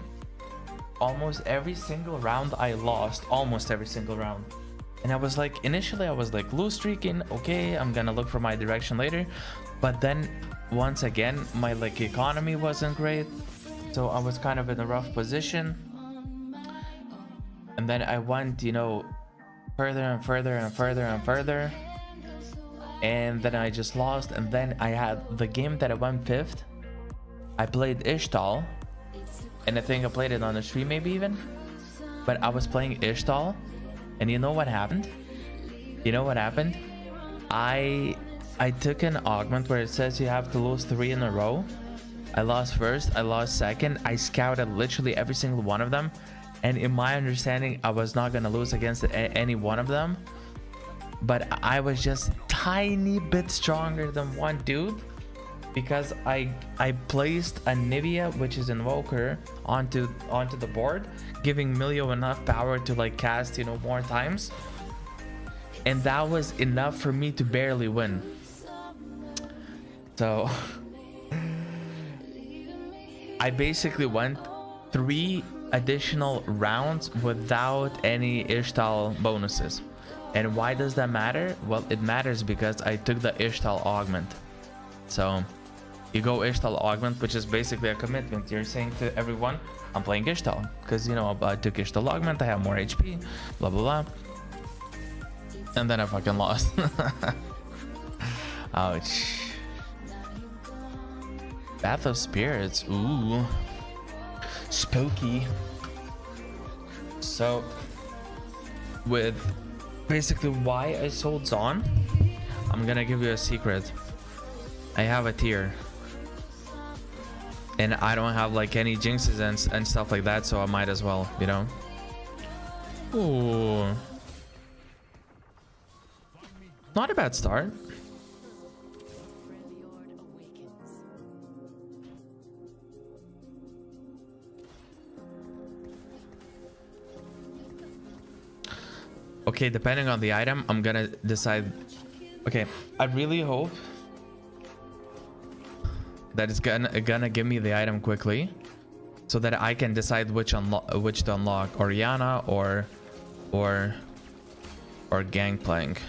almost every single round I lost, almost every single round. And I was like, initially I was like lose streaking, okay, I'm gonna look for my direction later. But then once again, my like economy wasn't great, so I was kind of in a rough position. And then I went, further and further and further and further, and then I just lost. And then I had the game that I went 5th. I played Ishtal, and I think I played it on the stream maybe even, but I was playing Ishtal, and you know what happened? I took an augment where it says you have to lose 3 in a row. I lost first, I lost second, I scouted literally every single one of them, and in my understanding I was not gonna lose against any one of them, but I was just tiny bit stronger than one dude, because I placed a Nivea, which is Invoker, onto the board, giving Milio enough power to like cast more times, and that was enough for me to barely win. So I basically went 3 additional rounds without any Ishtal bonuses. And why does that matter? Well, it matters because I took the Ishtal augment. So you go Ishtal augment, which is basically a commitment. You're saying to everyone, I'm playing Ishtal because I took Ishtal augment, I have more HP, blah blah blah. And then I fucking lost. Ouch. Bath of Spirits, ooh, spooky. So with basically why I sold Zon, I'm gonna give you a secret. I have a tier, and I don't have like any jinxes and stuff like that, so I might as well, Ooh, not a bad start. Okay, depending on the item, I'm gonna decide. Okay, I really hope that it's gonna give me the item quickly, so that I can decide which to unlock, Oriana or Gangplank.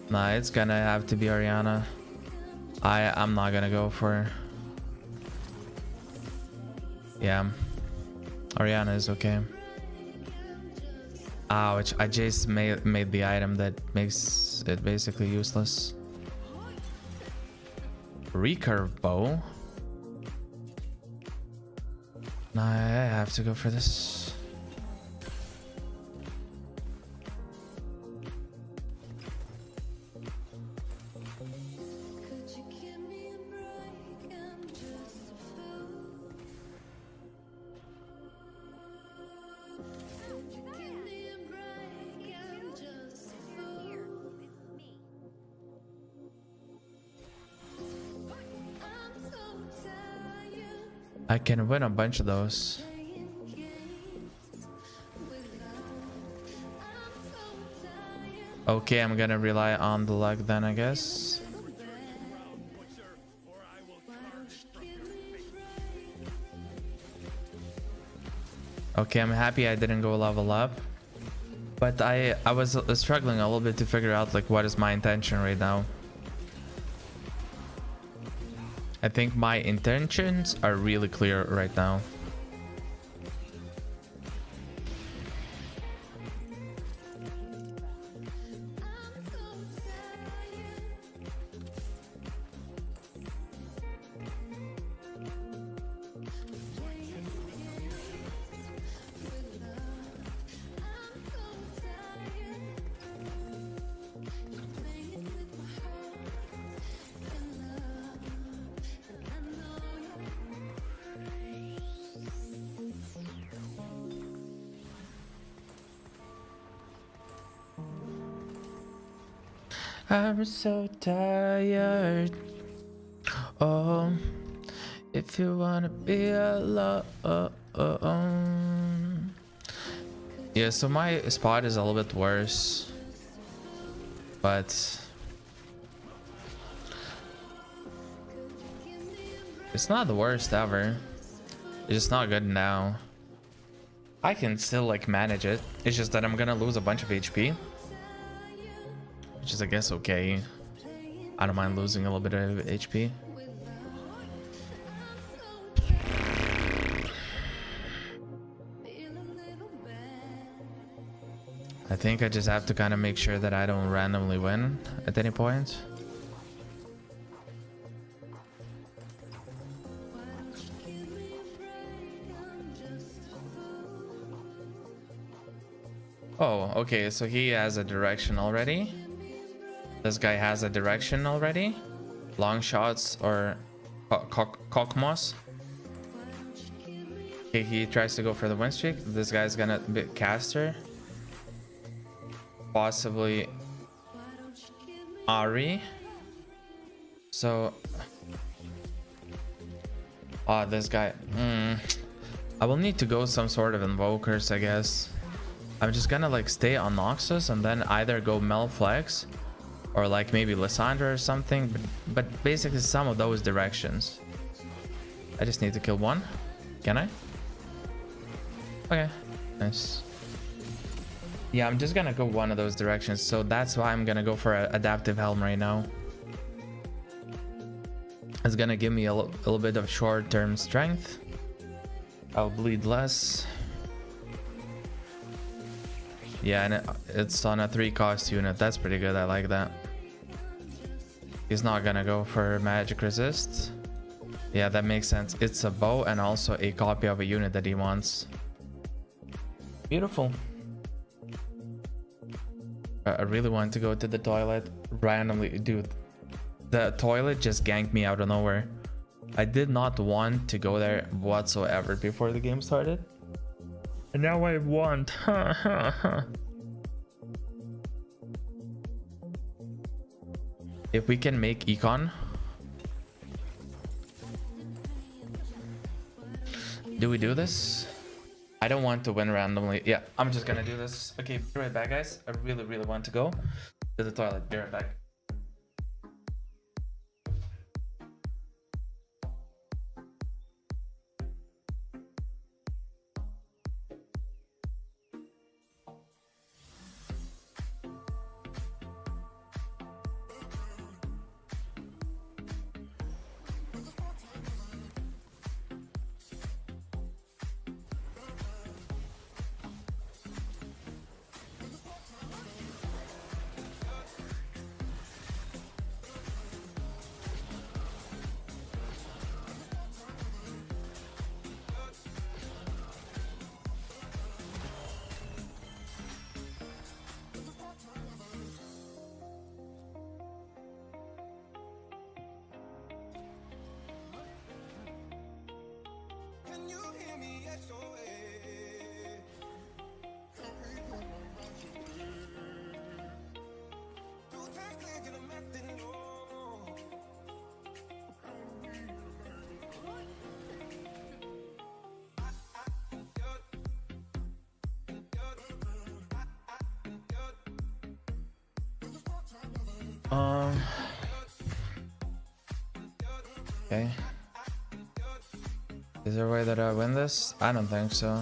Nah, it's gonna have to be Oriana. I'm not gonna go for. Yeah, Oriana is okay. Ouch, I just made the item that makes it basically useless. Recurve bow. Nah, I have to go for this. I can win a bunch of those. Okay, I'm gonna rely on the luck then, I guess. Okay, I'm happy I didn't go level up. But I was struggling a little bit to figure out like what is my intention right now. I think my intentions are really clear right now. I'm so tired. Oh, if you wanna be alone. Yeah, so my spot is a little bit worse, but it's not the worst ever. It's just not good now. I can still like manage it. It's just that I'm gonna lose a bunch of HP. Which is, I guess, okay. I don't mind losing a little bit of HP. I think I just have to kind of make sure that I don't randomly win at any point. Oh, okay, so he has a direction already. This guy has a direction already. Long shots or cockmoss. Okay, he tries to go for the win streak. This guy's gonna be caster. Possibly Ari. So this guy. I will need to go some sort of invokers, I guess. I'm just gonna like stay on Noxus and then either go Mel Flex or like maybe Lysandra or something, but basically some of those directions. I just need to kill one. Can I? Okay, nice. Yeah, I'm just gonna go one of those directions, so that's why I'm gonna go for an adaptive helm right now. It's gonna give me a little bit of short-term strength. I'll bleed less. Yeah, and it's on a 3-cost unit. That's pretty good. I like that. He's not gonna go for magic resist. Yeah, that makes sense. It's a bow and also a copy of a unit that he wants. Beautiful. I really want to go to the toilet randomly. Dude, the toilet just ganked me out of nowhere. I did not want to go there whatsoever before the game started. And now I want. If we can make econ. Do we do this? I don't want to win randomly. Yeah, I'm just gonna do this. Okay, be right back, guys. I really want to go to the toilet. Be right back. Okay. Is there a way that I win this? I don't think so.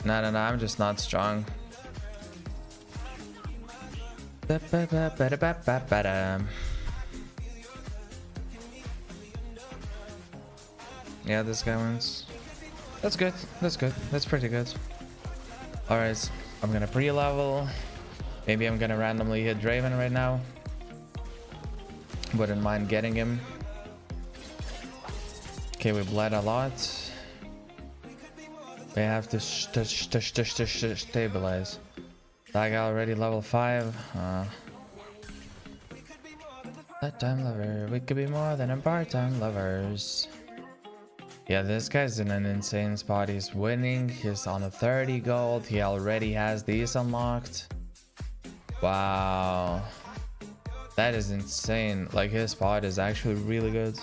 No, I'm just not strong. Yeah, this guy wins. That's good. That's good. That's pretty good. Alright, I'm gonna pre-level. Maybe I'm gonna randomly hit Draven right now. Wouldn't mind getting him. Okay, we bled a lot. We have to stabilize. That guy already level 5. Part-time lover. We could be more than a part-time lovers. Yeah, this guy's in an insane spot. He's winning. He's on a 30 gold. He already has these unlocked. Wow. That is insane. Like, his spot is actually really good.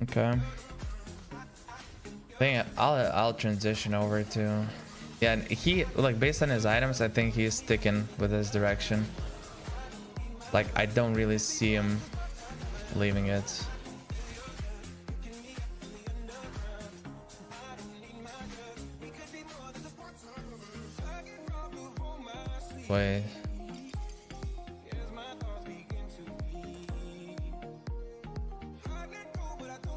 Okay. I think I'll transition over to... Yeah, he, like, based on his items, I think he's sticking with his direction. Like, I don't really see him leaving it. Wait.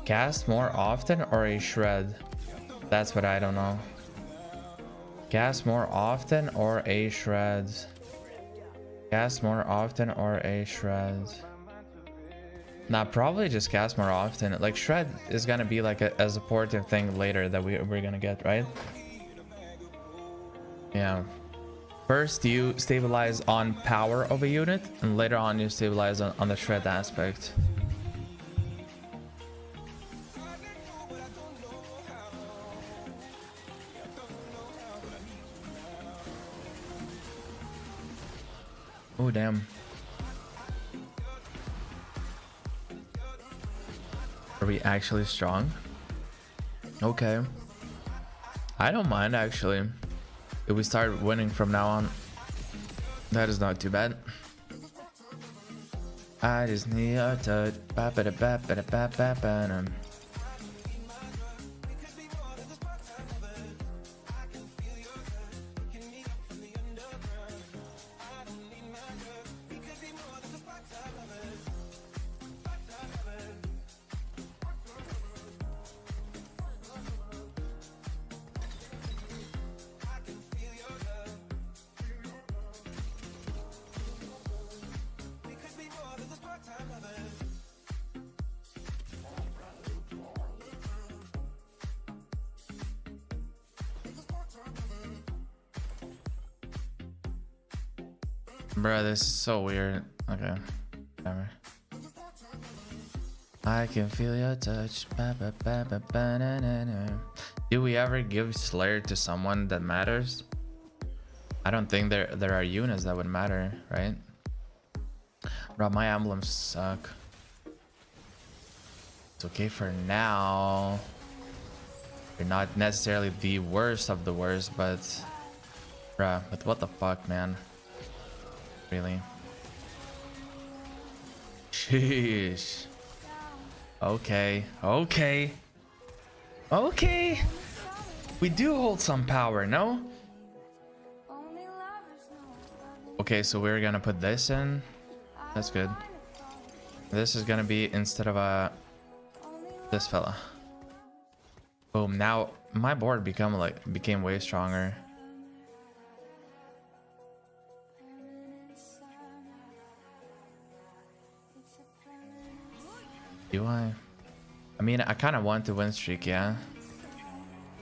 Cast more often or a shred? That's what I don't know. Cast more often or a shred? Cast more often or a shred? Nah, probably just cast more often. Like, shred is gonna be like a supportive thing later that we're gonna get, right? Yeah. First you stabilize on power of a unit, and later on you stabilize on the shred aspect. Oh, damn. Are we actually strong? Okay. I don't mind, actually. If we start winning from now on, that is not too bad. I just need a touch. Bro, this is so weird. Okay. Whatever. I can feel your touch. Do we ever give Slayer to someone that matters? I don't think there are units that would matter, right? Bro, my emblems suck. It's okay for now. You're not necessarily the worst of the worst, but... Bruh, but what the fuck, man? Really? Sheesh. Okay. Okay. Okay. We do hold some power, no? Okay, so we're gonna put this in. That's good. This is gonna be instead of this fella. Boom. Now my board became way stronger. Do I mean, I kind of want to win streak, yeah.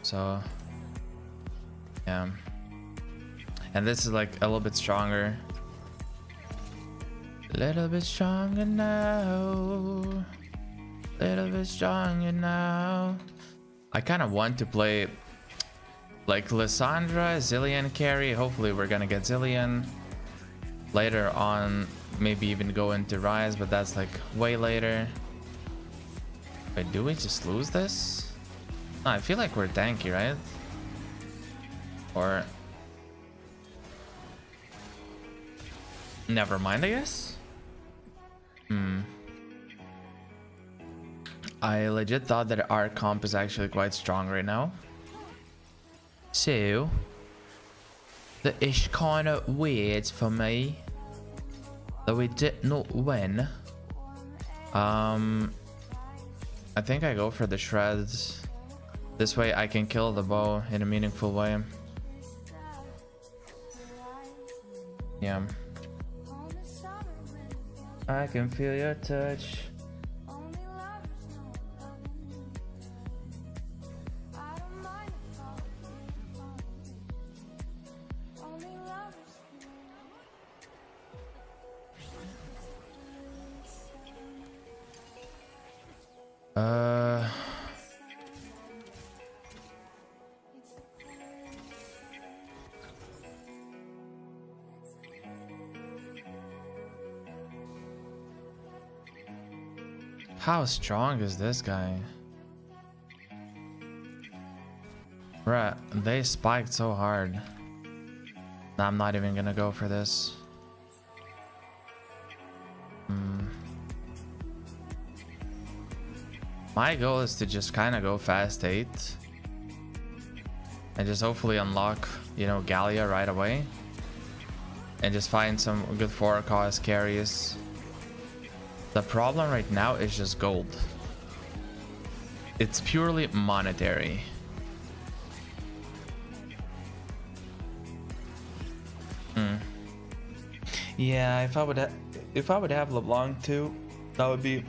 So, yeah. And this is like a little bit stronger. A little bit stronger now. Little bit stronger now. I kind of want to play like Lysandra, Zillion carry. Hopefully we're gonna get Zillion later on, maybe even go into Rise, but that's like way later. Wait, do we just lose this? No, I feel like we're tanky, right? Or never mind, I guess. I legit thought that our comp is actually quite strong right now. So that is kind of weird for me that we did not win. I think I go for the shreds. This way I can kill the bow in a meaningful way. Yeah. I can feel your touch. How strong is this guy? Bruh, they spiked so hard. Nah, I'm not even gonna go for this. My goal is to just kind of go fast 8 and just hopefully unlock, you know, Gallia right away and just find some good 4 cost carries. The problem right now is just gold. It's purely monetary. Yeah, if I would have LeBlanc too, that would be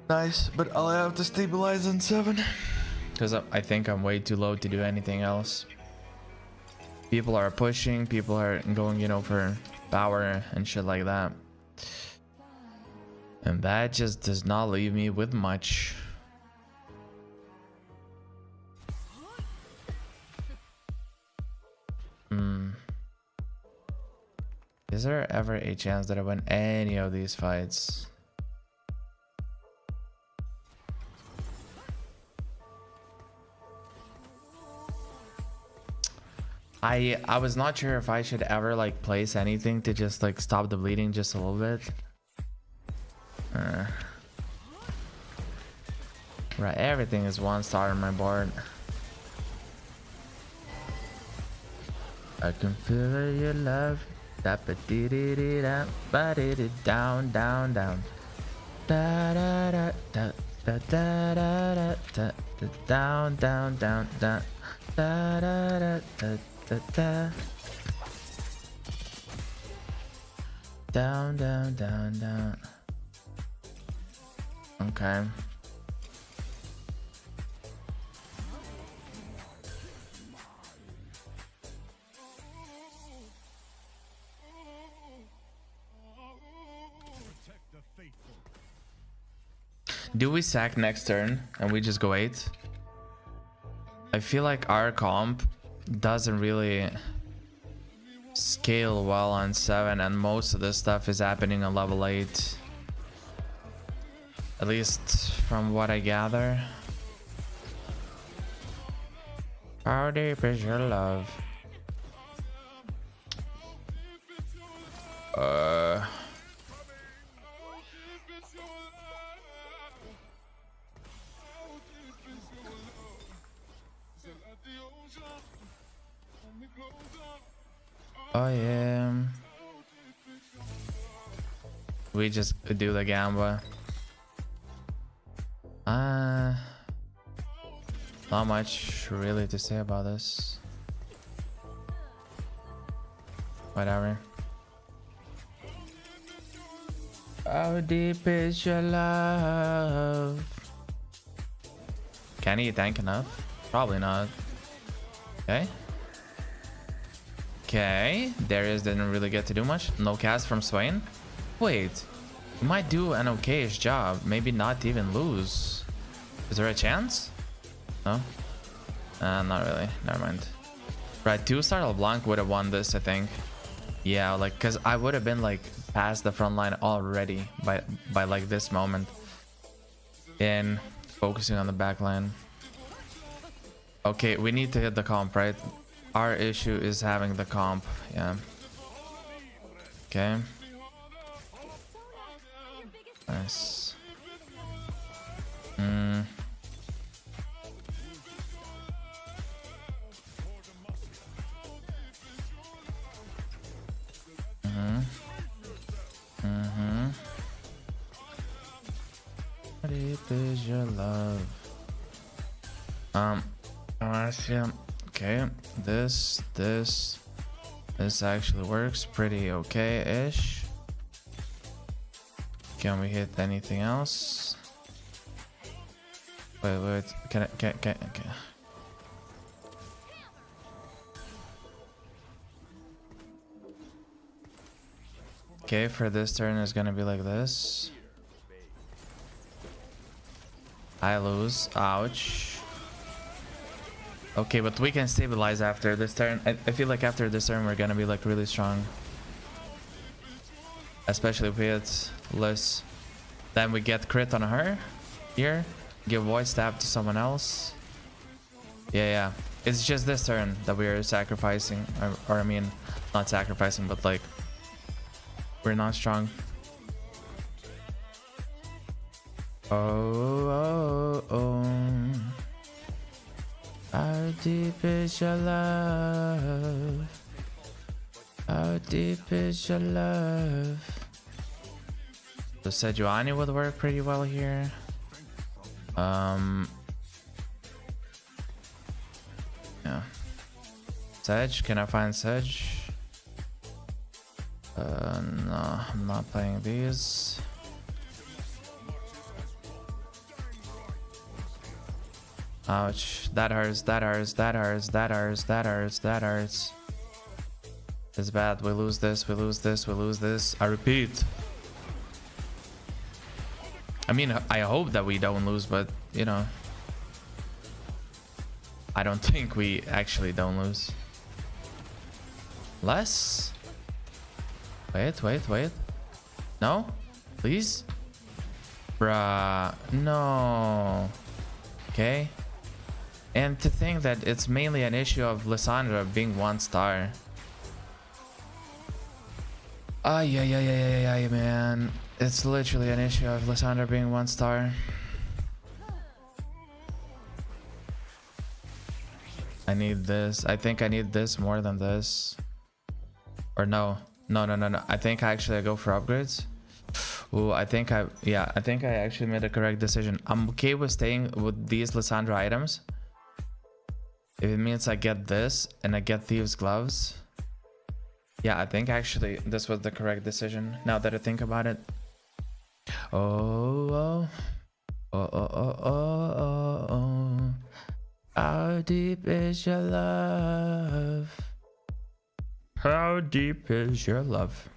nice, but I'll have to stabilize on 7 because I think I'm way too low to do anything else. People are pushing, people are going, you know, for power and shit like that. And that just does not leave me with much. Is there ever a chance that I win any of these fights? I was not sure if I should ever like place anything to just like stop the bleeding just a little bit. Right, everything is 1 star on my board. I can feel your love. Down, down, down. Da da da da da da da da down, down, down, down. Da da da da da da. Down, down, down, down. Okay. Do we sack next turn and we just go 8? I feel like our comp doesn't really scale well on 7 and most of this stuff is happening on level 8. At least from what I gather. How deep is your love? Oh yeah. We just do the gamba. Not much really to say about this. Whatever. How deep is your love? Can he tank enough? Probably not. Okay. Okay, Darius didn't really get to do much. No cast from Swain. Wait, he might do an okayish job. Maybe not even lose. Is there a chance? No? Not really. Never mind. Right, 2-star LeBlanc would have won this, I think. Yeah, like, because I would have been, like, past the front line already by like, this moment. And focusing on the back line. Okay, we need to hit the comp, right? Our issue is having the comp. Yeah. Okay. Nice. Mm. How deep is your love? Yeah. Okay. This actually works pretty okay-ish. Can we hit anything else? Wait. Can I? Okay, for this turn it's gonna be like this. I lose. Ouch. Okay, but we can stabilize after this turn. I feel like after this turn we're gonna be like really strong. Especially if we hit Liz. Then we get crit on her. Here. Give void stab to someone else. Yeah. It's just this turn that we are sacrificing. Or I mean, not sacrificing, but like... We're not strong. Oh. How deep is your love? How deep is your love? So Sejuani would work pretty well here. Yeah. Sedge, can I find Sedge? No, I'm not playing these. Ouch, that hurts. It's bad. We lose this. I repeat. I mean, I hope that we don't lose, but you know, I don't think we actually don't lose. Less? Wait. No? Please? Bruh. No. Okay. And to think that it's mainly an issue of Lissandra being 1-star. Yeah, man. It's literally an issue of Lissandra being 1-star. I need this. I think I need this more than this. Or no. No. I think I go for upgrades. Ooh, I think I actually made a correct decision. I'm okay with staying with these Lissandra items. If it means I get this and I get Thieves' Gloves. Yeah, I think actually this was the correct decision now that I think about it. Oh. How deep is your love? How deep is your love?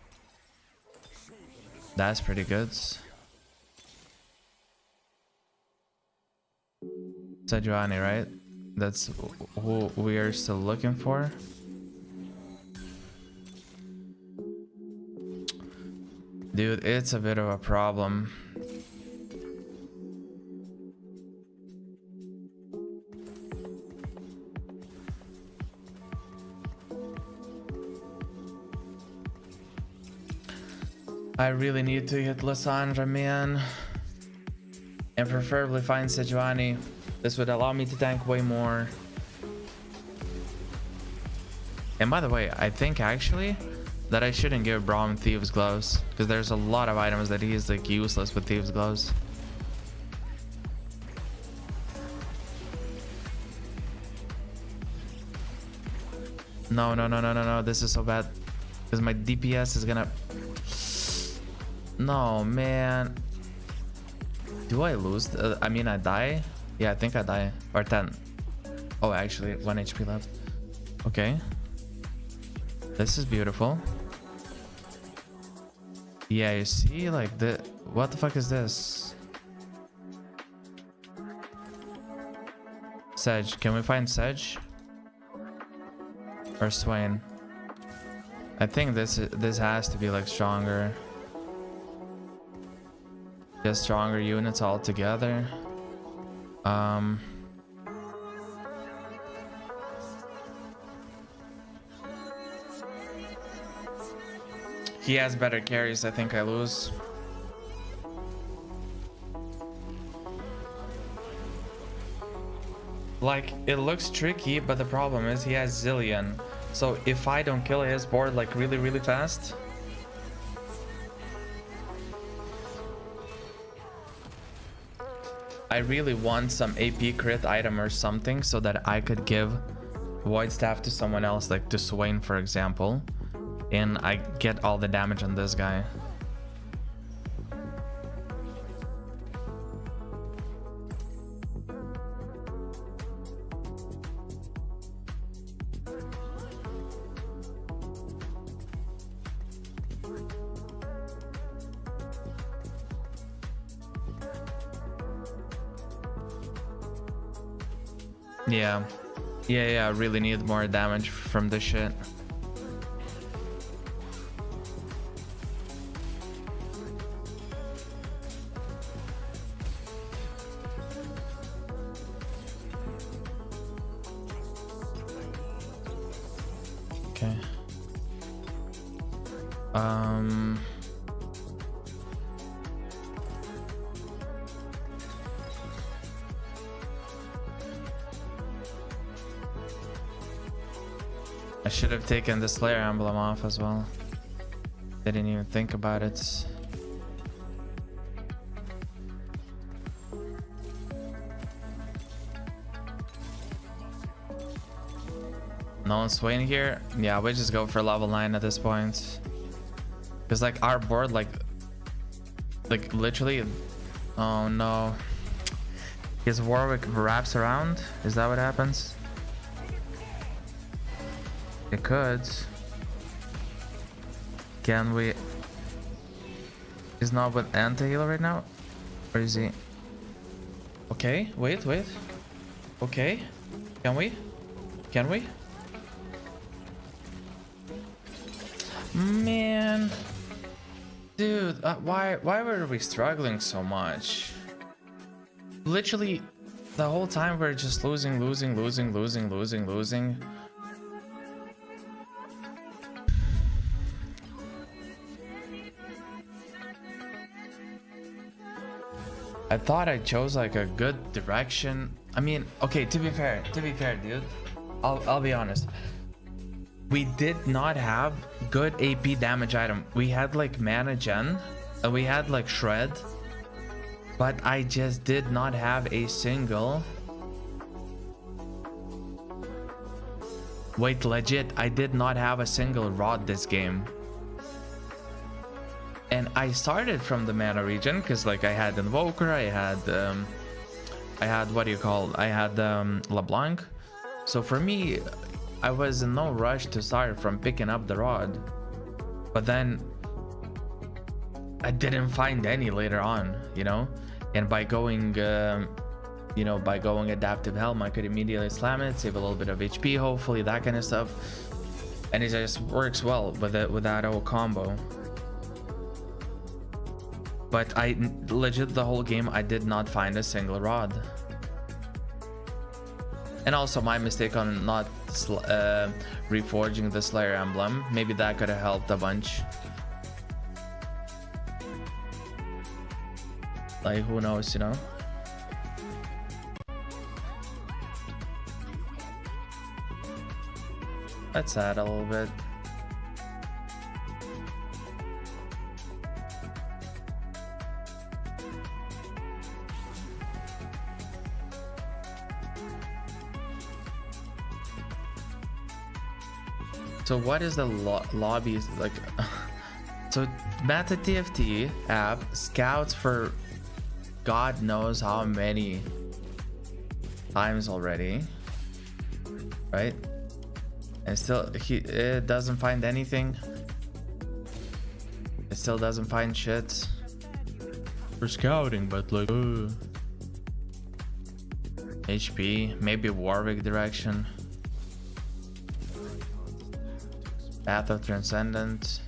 That's pretty good. Sejuani, right? That's who we are still looking for. Dude, it's a bit of a problem. I really need to hit Lissandra, man. And preferably find Sejuani. This would allow me to tank way more. And by the way, I think actually that I shouldn't give Braum Thieves' Gloves, because there's a lot of items that he is like useless with Thieves' Gloves. No, this is so bad. Because my DPS is gonna... No, man. Do I lose? I mean, I die? Yeah, I think I die. Or 10. Oh, actually, 1 HP left. Okay. This is beautiful. Yeah, you see, like, what the fuck is this? Sedge. Can we find Sedge? Or Swain? I think this has to be like stronger. Just stronger units all together. He has better carries. I think I lose. Like, it looks tricky, but the problem is he has Zillion. So if I don't kill his board like really fast, I really want some AP crit item or something so that I could give Void Staff to someone else, like to Swain for example, and I get all the damage on this guy. Yeah, I really need more damage from this shit. Okay. I should have taken the Slayer emblem off as well. Didn't even think about it. No one's Swain here. Yeah, we just go for level 9 at this point. Cause like our board, like literally, oh no. His Warwick wraps around. Is that what happens? It could. Can we? He's not with anti-heal right now? Or is he? Okay, wait. Okay. Can we? Man. Dude, why were we struggling so much? Literally, the whole time we're just losing. I thought I chose like a good direction. I mean, okay, to be fair, dude, I'll be honest. We did not have good AP damage item. We had like mana gen, and we had like shred, but I just did not have a single. Wait, legit, I did not have a single rod this game. And I started from the mana region because like I had Invoker, I had what do you call? I had LeBlanc. So for me, I was in no rush to start from picking up the rod. But then I didn't find any later on, you know? And by going by going adaptive helm, I could immediately slam it, save a little bit of HP, hopefully, that kind of stuff. And it just works well with that whole combo. But I legit the whole game I did not find a single rod. And also my mistake on not reforging the Slayer emblem. Maybe that could have helped a bunch. Like, who knows, you know? That's sad a little bit. So what is the lobby like? So Meta TFT app scouts for God knows how many times already, right? And still it doesn't find anything. It still doesn't find shit. We're scouting, but like HP, maybe Warwick direction. Path of Transcendent.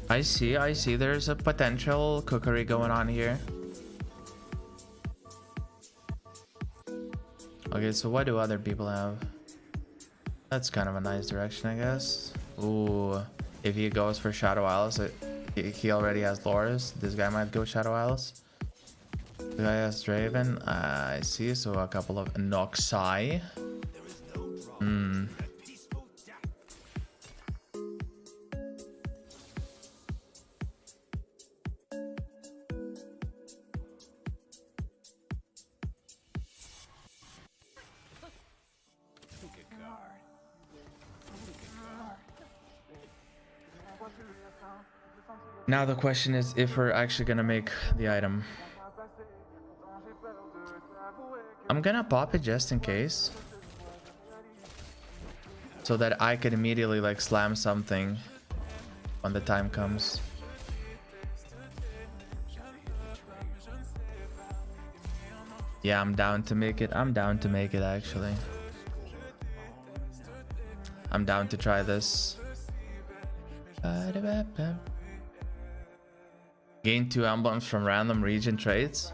I see, there's a potential cookery going on here. Okay, so what do other people have? That's kind of a nice direction, I guess. Ooh, if he goes for Shadow Isles, he already has Loris. This guy might go Shadow Isles. The guy has Draven. I see, so a couple of Noxai. Hmm. Now the question is if we're actually gonna make the item. I'm gonna pop it just in case, so that I can immediately like slam something when the time comes. Yeah, I'm down to make it. I'm down to make it actually. I'm down to try this. Gain 2 emblems from random region traits.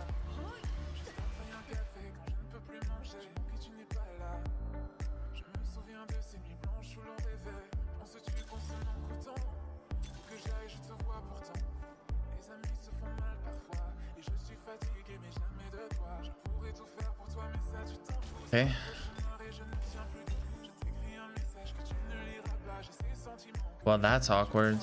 Okay. Well, that's awkward.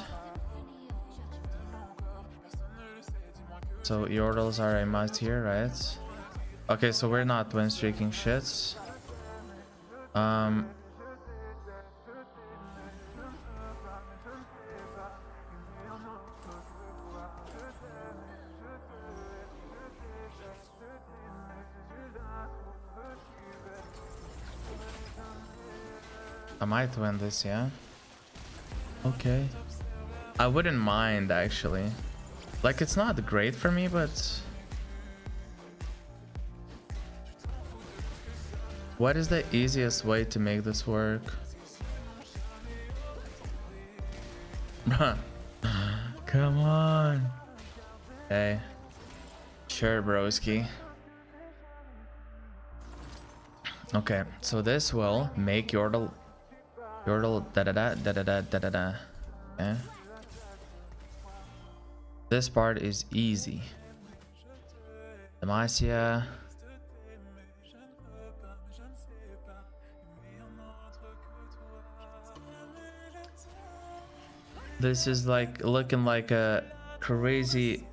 So Yordles are a must here, right? Okay, so we're not win streaking shits. I might win this, yeah. Okay. I wouldn't mind actually. Like, it's not great for me, but what is the easiest way to make this work? Bruh. Come on. Hey. Sure, broski. Okay, so this will make Yordle da da da da da da da da da. Okay. This part is easy. Demacia. This is like looking like a crazy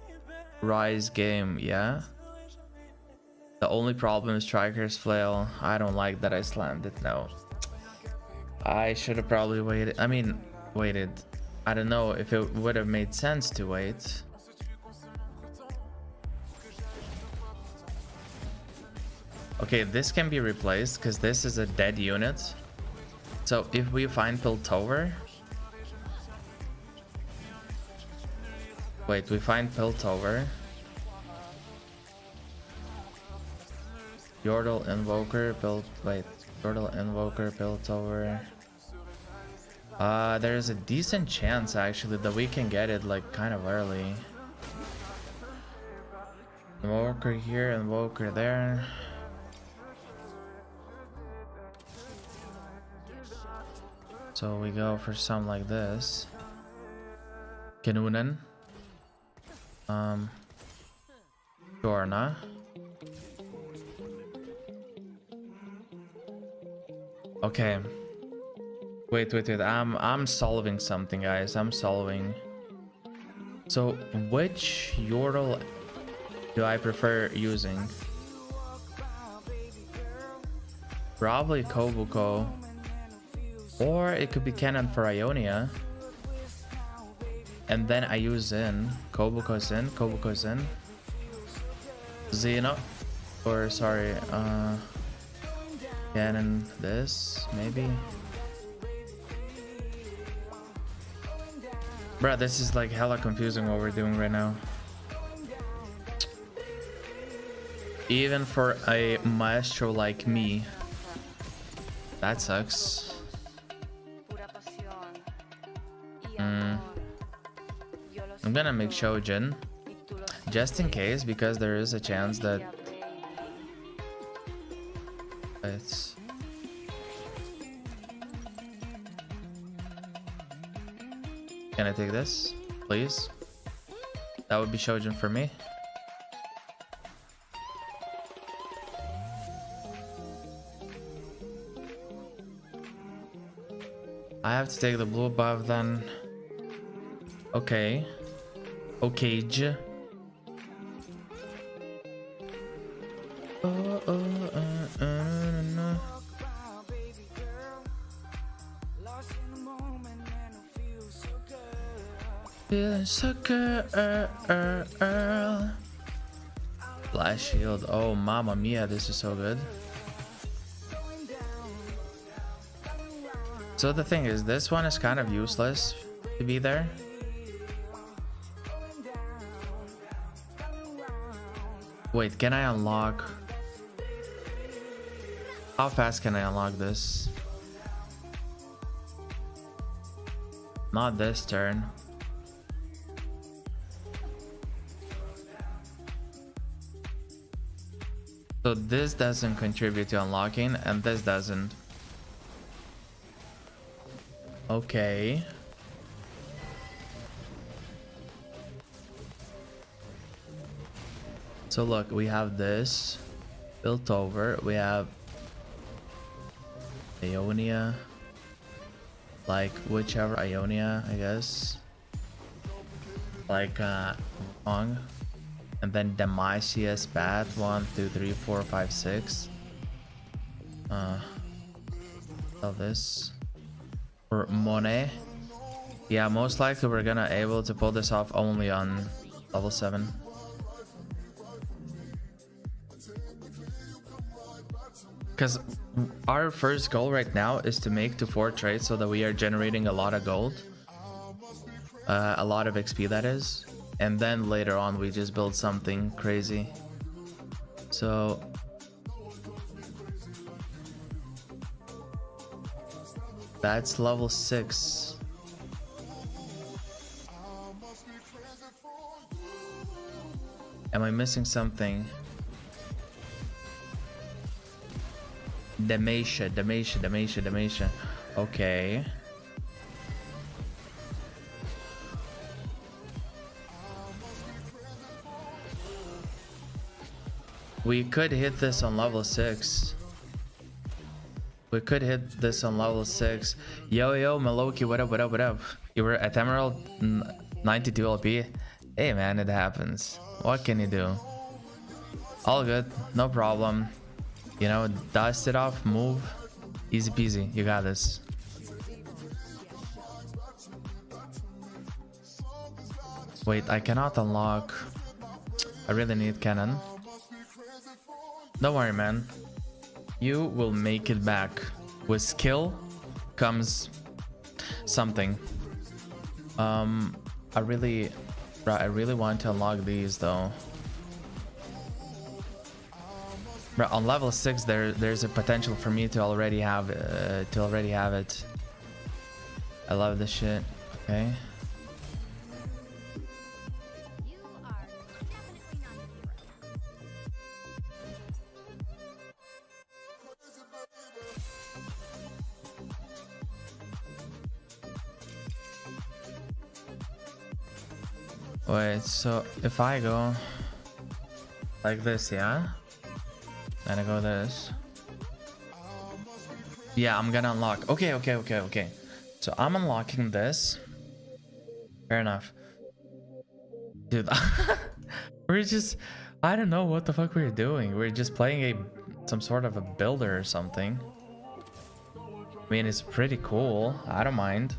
Rise game, yeah? The only problem is Striker's Flail. I don't like that I slammed it, no. I should have probably waited. I mean, waited. I don't know if it would have made sense to wait. Okay, this can be replaced because this is a dead unit. So if we find Piltover... Wait, we find Piltover. Yordle Invoker, Yordle Invoker, Piltover. There's a decent chance actually that we can get it like kind of early. Invoker here, Invoker there. So we go for something like this. Kenunen. Dorna. Okay. Wait. I'm solving something, guys. I'm solving. So, which Yordle do I prefer using? Probably Kobuko. Or it could be Cannon for Ionia. And then I use Zin. Kobuko Zin. Xeno. Or, sorry, Cannon this, maybe. Bruh, this is like hella confusing what we're doing right now. Even for a maestro like me. That sucks. I'm gonna make Shojin just in case, because there is a chance that it's... Can I take this, please? That would be Shojin for me. I have to take the blue buff then. Okay. Okay, J. Feeling so good. Blast shield. Oh, mamma mia, this is so good. So the thing is, this one is kind of useless to be there. Wait, can I unlock? How fast can I unlock this? Not this turn. So this doesn't contribute to unlocking, and this doesn't. Okay. So look, we have this built over. We have Ionia, like whichever Ionia, I guess. Like Wrong. And then Demisius Bat 1, 2, 3, 4, 5, 6. Sell this. For Monet. Yeah, most likely we're gonna able to pull this off only on level 7. Because our first goal right now is to make to 4 trades so that we are generating a lot of gold. A lot of XP, that is. And then later on we just build something crazy. So that's level 6. Am I missing something? Demasha. Okay. We could hit this on level 6. We could hit this on level 6. Yo, Maloki, what up? You were at Emerald 92 LP. Hey man, it happens. What can you do? All good, no problem. You know, dust it off, move. Easy peasy, you got this. Wait, I cannot unlock. I really need cannon. Don't worry, man. You will make it back. With skill comes something. I really want to unlock these though. But on level 6, there's a potential for me to already have it. I love this shit. Okay. Wait, so if I go like this, yeah? And I go this. Yeah, I'm gonna unlock. Okay. So I'm unlocking this. Fair enough. Dude, we're just... I don't know what the fuck we're doing. We're just playing some sort of a builder or something. I mean, it's pretty cool. I don't mind.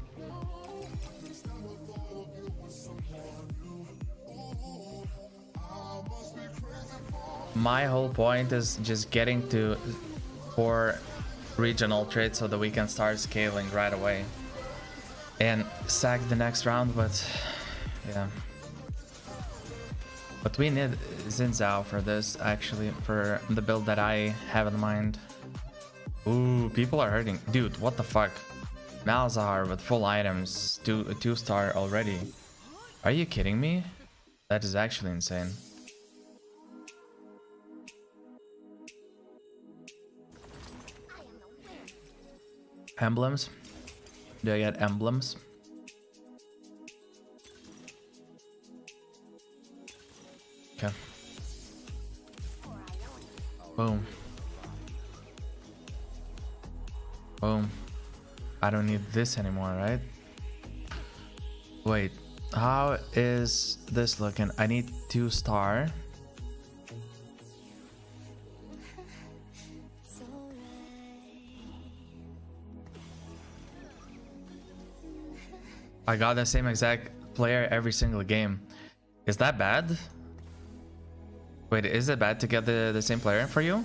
My whole point is just getting to 4 regional trades so that we can start scaling right away and sack the next round, but yeah. But we need Xin Zhao for this, actually, for the build that I have in mind. Ooh, people are hurting. Dude, what the fuck? Malzahar with full items, 2-star already. Are you kidding me? That is actually insane. Emblems? Do I get emblems? Okay. Boom. Boom. I don't need this anymore, right? Wait, how is this looking? I need 2-star. I got the same exact player every single game. Is that bad? Wait, is it bad to get the same player for you?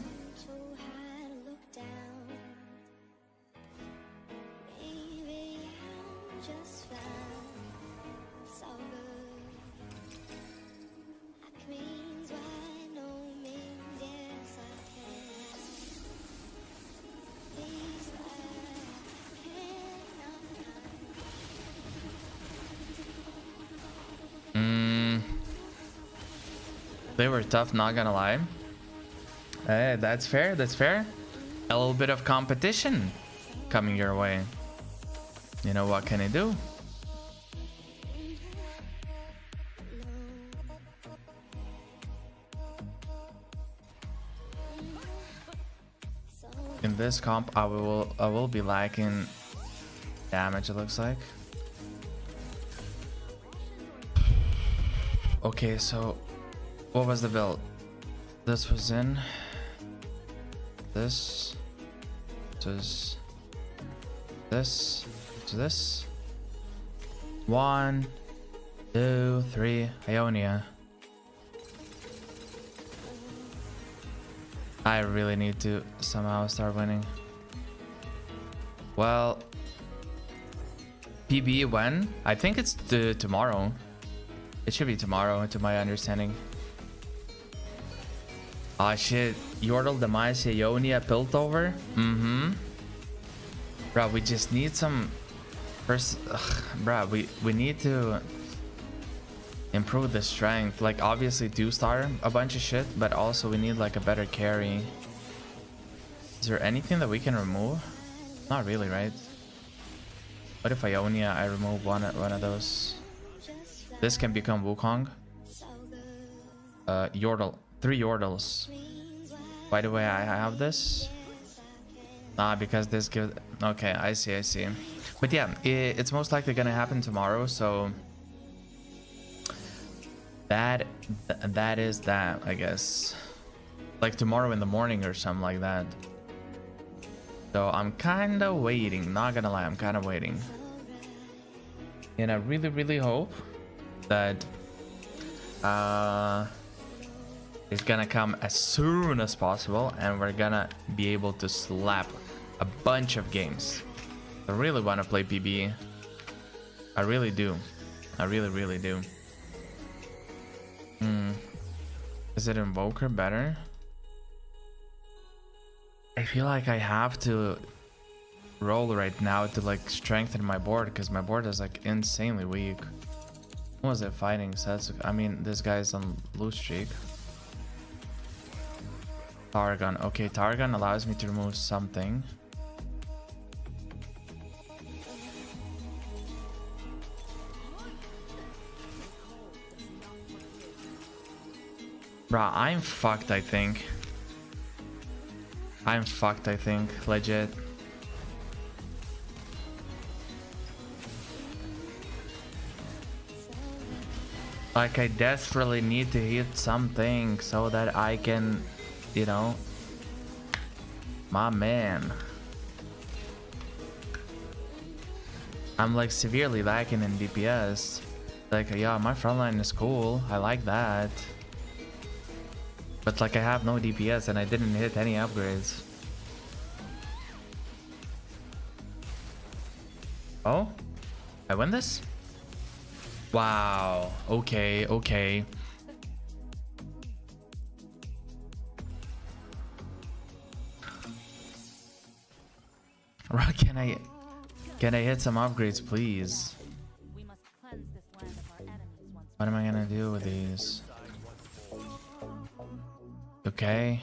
They were tough, not gonna lie. Hey, that's fair, that's fair. A little bit of competition coming your way. You know, what can I do? In this comp, I will be lacking damage, it looks like. Okay, so what was the build? This was in. This was this to this. 1, 2, 3. Ionia. I really need to somehow start winning. Well, PB when? I think it's tomorrow. It should be tomorrow, to my understanding. Ah shit, Yordle, Demise, Ionia, Piltover? Bro, we just need some... First, bro, we need to improve the strength. Like, obviously 2-star, a bunch of shit, but also we need like a better carry. Is there anything that we can remove? Not really, right? What if Ionia, I remove one of those? This can become Wukong. Yordle. 3 Yordles. By the way, I have this. Because this gives... Okay, I see. But yeah, it's most likely gonna happen tomorrow, so... That is that, I guess. Like tomorrow in the morning or something like that. So I'm kinda waiting, not gonna lie, I'm kinda waiting. And I really hope that it's gonna come as soon as possible and we're gonna be able to slap a bunch of games. I really want to play PB. I really do. I really do. Is it Invoker better? I feel like I have to roll right now to like strengthen my board because my board is like insanely weak. Who was it fighting? Sasuke? I mean, this guy's on loose streak. Tarragon. Okay, Tarragon allows me to remove something. Bruh, I'm fucked, I think. I'm fucked, I think. Legit. Like, I desperately need to hit something so that I can, you know... My man. I'm like severely lacking in DPS. Like, yeah, my frontline is cool. I like that. But like I have no DPS and I didn't hit any upgrades. Oh? I win this? Wow. Okay. Can I hit some upgrades, please? We must cleanse this land of our enemies once What am I gonna do with these? Okay.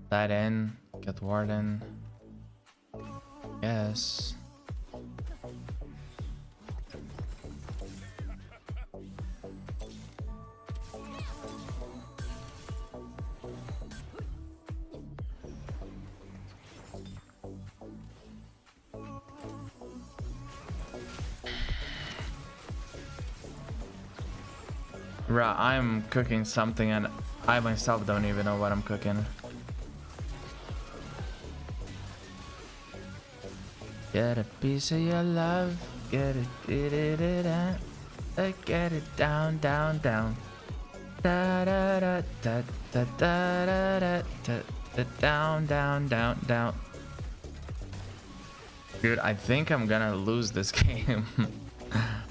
That in. Get Warden. Yes. Bruh, I'm cooking something and I myself don't even know what I'm cooking. Get a piece of your love, get it down, down, down. Da da da da da da da da da down, down, down, down. Dude, I think I'm gonna lose this game.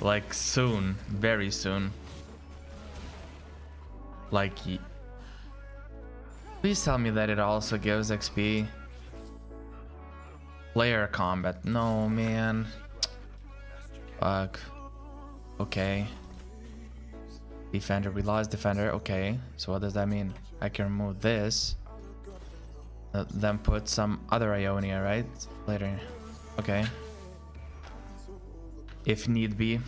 Like soon, very soon. Like, please tell me that it also gives XP. Player combat. No, man. Fuck. Okay. Defender. We lost defender. Okay. So what does that mean? I can remove this. Then put some other Ionia, right? Later. Okay. If need be.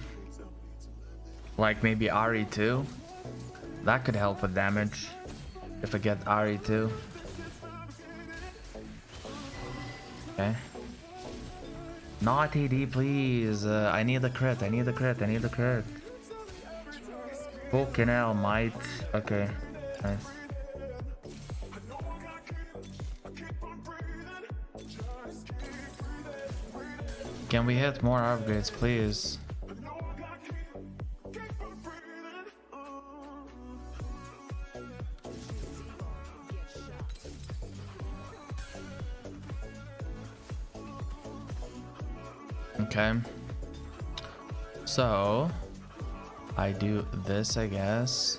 Like maybe RE2. That could help with damage. If I get RE2. Okay. Not TD, please. I need the crit. I need the crit. I need the crit. Fucking hell, might. Okay. Nice. Can we hit more upgrades, please? Okay. So I do this, I guess.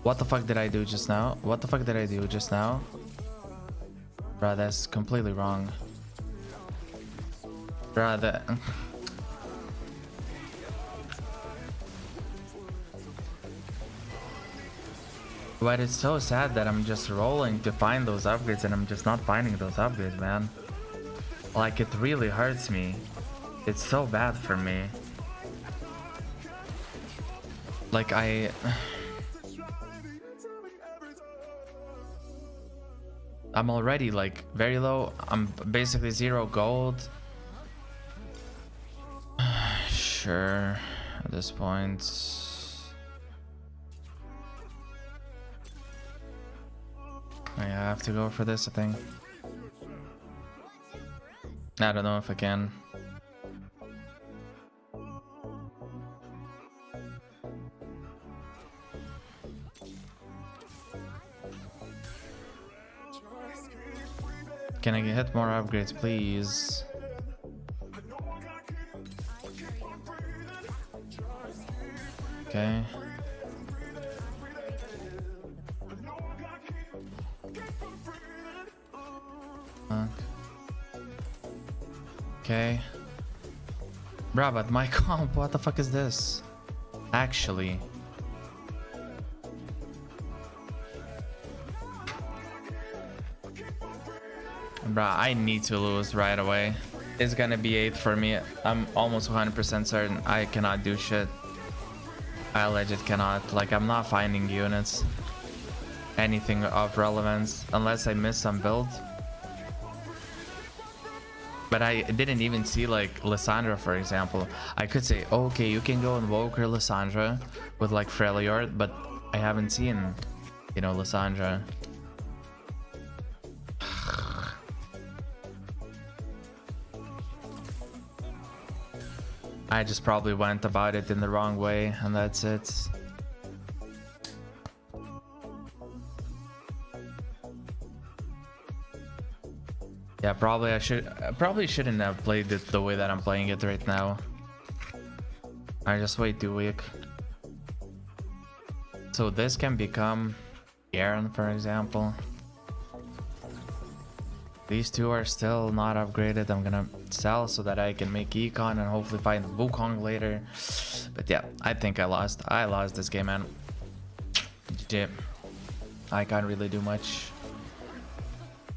What the fuck did I do just now? What the fuck did I do just now? Bruh, that's completely wrong. Bruh, that... But it's so sad that I'm just rolling to find those upgrades and I'm just not finding those upgrades, man. Like, it really hurts me. It's so bad for me. Like, I'm already, like, very low. I'm basically 0 gold. Sure, at this point. I have to go for this, I think. I don't know if I can. Can I hit more upgrades, please? Okay. Okay. Bruh, but my comp, what the fuck is this? Actually. Bruh, I need to lose right away. It's gonna be 8 for me. I'm almost 100% certain I cannot do shit. I legit cannot. Like, I'm not finding units. Anything of relevance. Unless I miss some build. But I didn't even see, like, Lysandra, for example. I could say, oh, okay, you can go invoke her Lysandra with, like, Freljord, but I haven't seen, you know, Lysandra. I just probably went about it in the wrong way, and that's it. Yeah, probably shouldn't have played it the way that I'm playing it right now. I'm just way too weak. So this can become Garen, for example. These two are still not upgraded. I'm gonna sell so that I can make econ and hopefully find Wukong later. But yeah, I think I lost. I lost this game, man. GG. I can't really do much.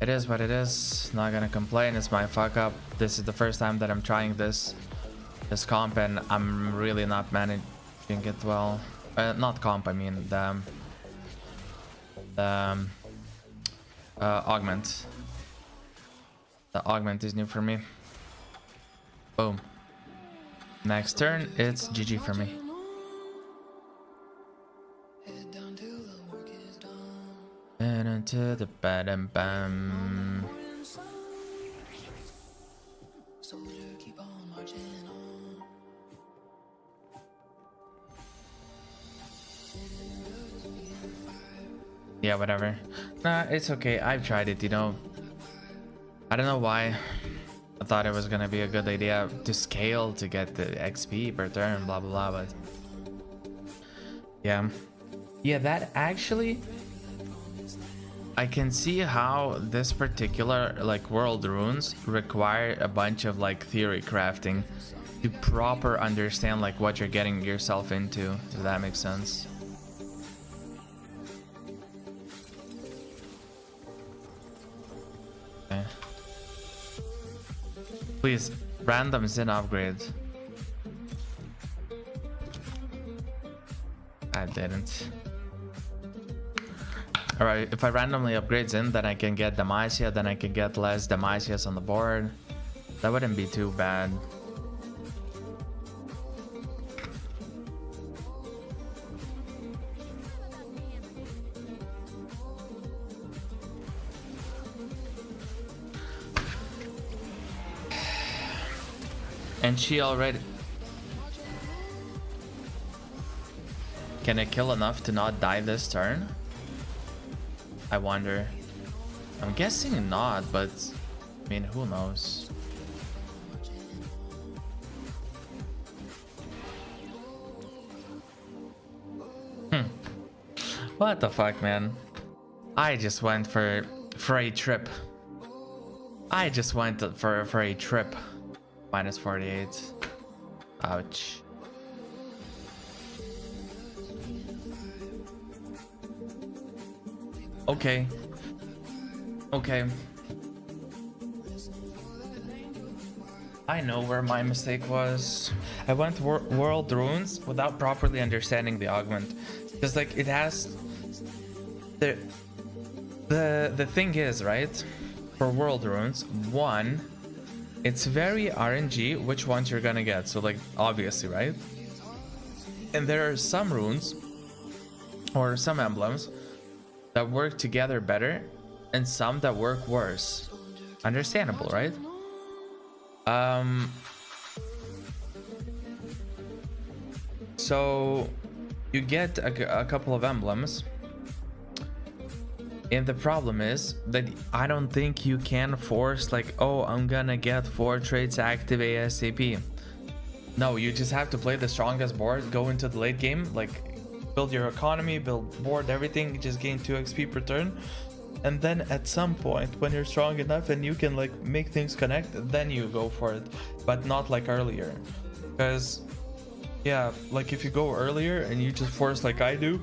It is what it is. Not gonna complain. It's my fuck up. This is the first time that I'm trying this comp, and I'm really not managing it well. Not comp, I mean the augment. The augment is new for me. Boom. Next turn, it's GG for me. And into the bed and bam. Yeah, whatever. Nah, it's okay. I've tried it, you know. I don't know why. I thought it was gonna be a good idea to scale to get the XP per turn, blah blah blah, but yeah. Yeah, that actually, I can see how this particular like world runes require a bunch of like theory crafting to proper understand like what you're getting yourself into, if that makes sense. Okay. Please, random Zin upgrade. I didn't. Alright, if I randomly upgrade Zin, then I can get Demacia, then I can get less Demacias on the board. That wouldn't be too bad. And she already... Can I kill enough to not die this turn? I wonder. I'm guessing not, but I mean, who knows? What the fuck, man? I just went for a trip. I just went for a trip. Minus 48. Ouch. Okay. Okay. I know where my mistake was. I went world runes without properly understanding the augment. Because like it has the thing is, right? For world runes, one, it's very RNG which ones you're gonna get. So like obviously, right? And there are some runes or some emblems that work together better and some that work worse. Understandable, right? So you get a couple of emblems, and the problem is that I don't think you can force like, oh, I'm gonna get 4 traits active ASAP. No, you just have to play the strongest board, go into the late game, like build your economy, build board, everything, just gain 2 XP per turn, and then at some point when you're strong enough and you can like make things connect, then you go for it, but not like earlier. Because yeah, like if you go earlier and you just force like I do,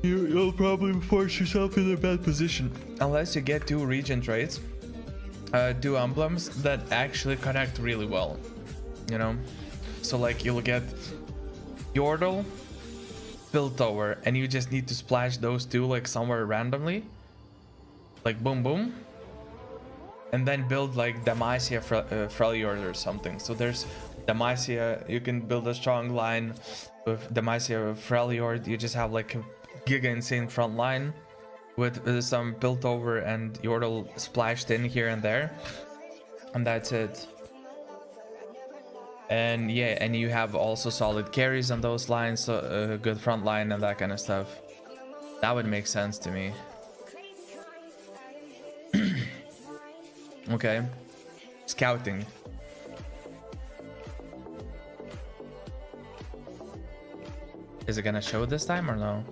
you'll probably force yourself in a bad position unless you get 2 region traits, 2 emblems that actually connect really well, you know. So like you'll get Yordle, Piltover, and you just need to splash those 2 like somewhere randomly, like boom boom, and then build like Demacia Freljord or something. So there's Demacia, you can build a strong line with Demacia Freljord. You just have like a giga insane front line with some Piltover and Yordle splashed in here and there, and that's it. And yeah, and you have also solid carries on those lines, so a good front line and that kind of stuff. That would make sense to me. Okay. Scouting. Is it gonna show this time or no?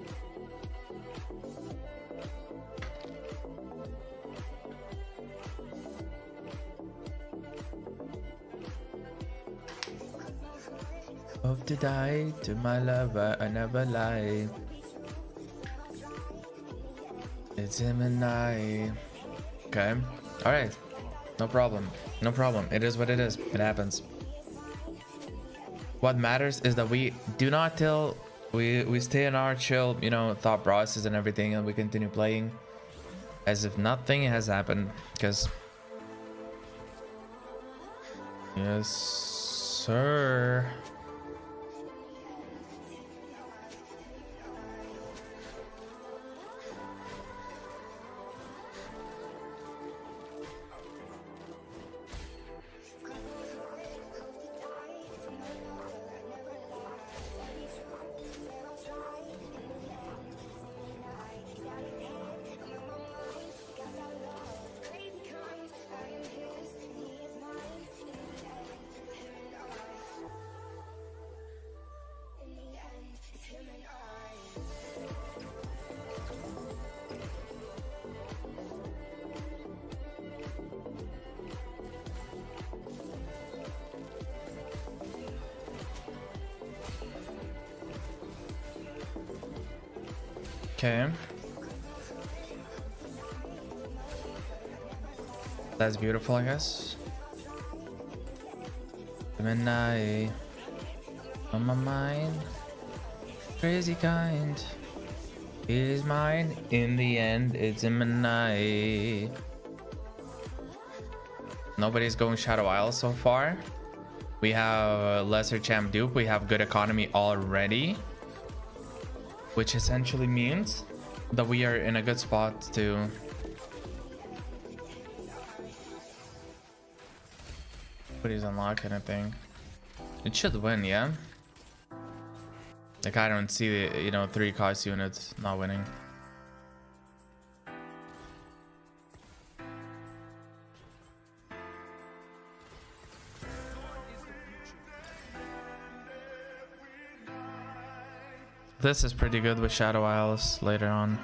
to die to my lover, I never lie. It's him and I. Okay. Alright. No problem. No problem. It is what it is. It happens. What matters is that we do not till we stay in our chill, you know, thought process and everything, and we continue playing as if nothing has happened. Because yes, sir. Okay. That's beautiful, I guess. Midnight on my mind. Crazy kind. Is mine. In the end, it's in midnight. Nobody's going Shadow Isle so far. We have Lesser Champ Dupe. We have good economy already, which essentially means that we are in a good spot to nobody's unlocking anything. It should win, yeah. Like, I don't see the, you know, 3 cost units not winning. This is pretty good with Shadow Isles later on.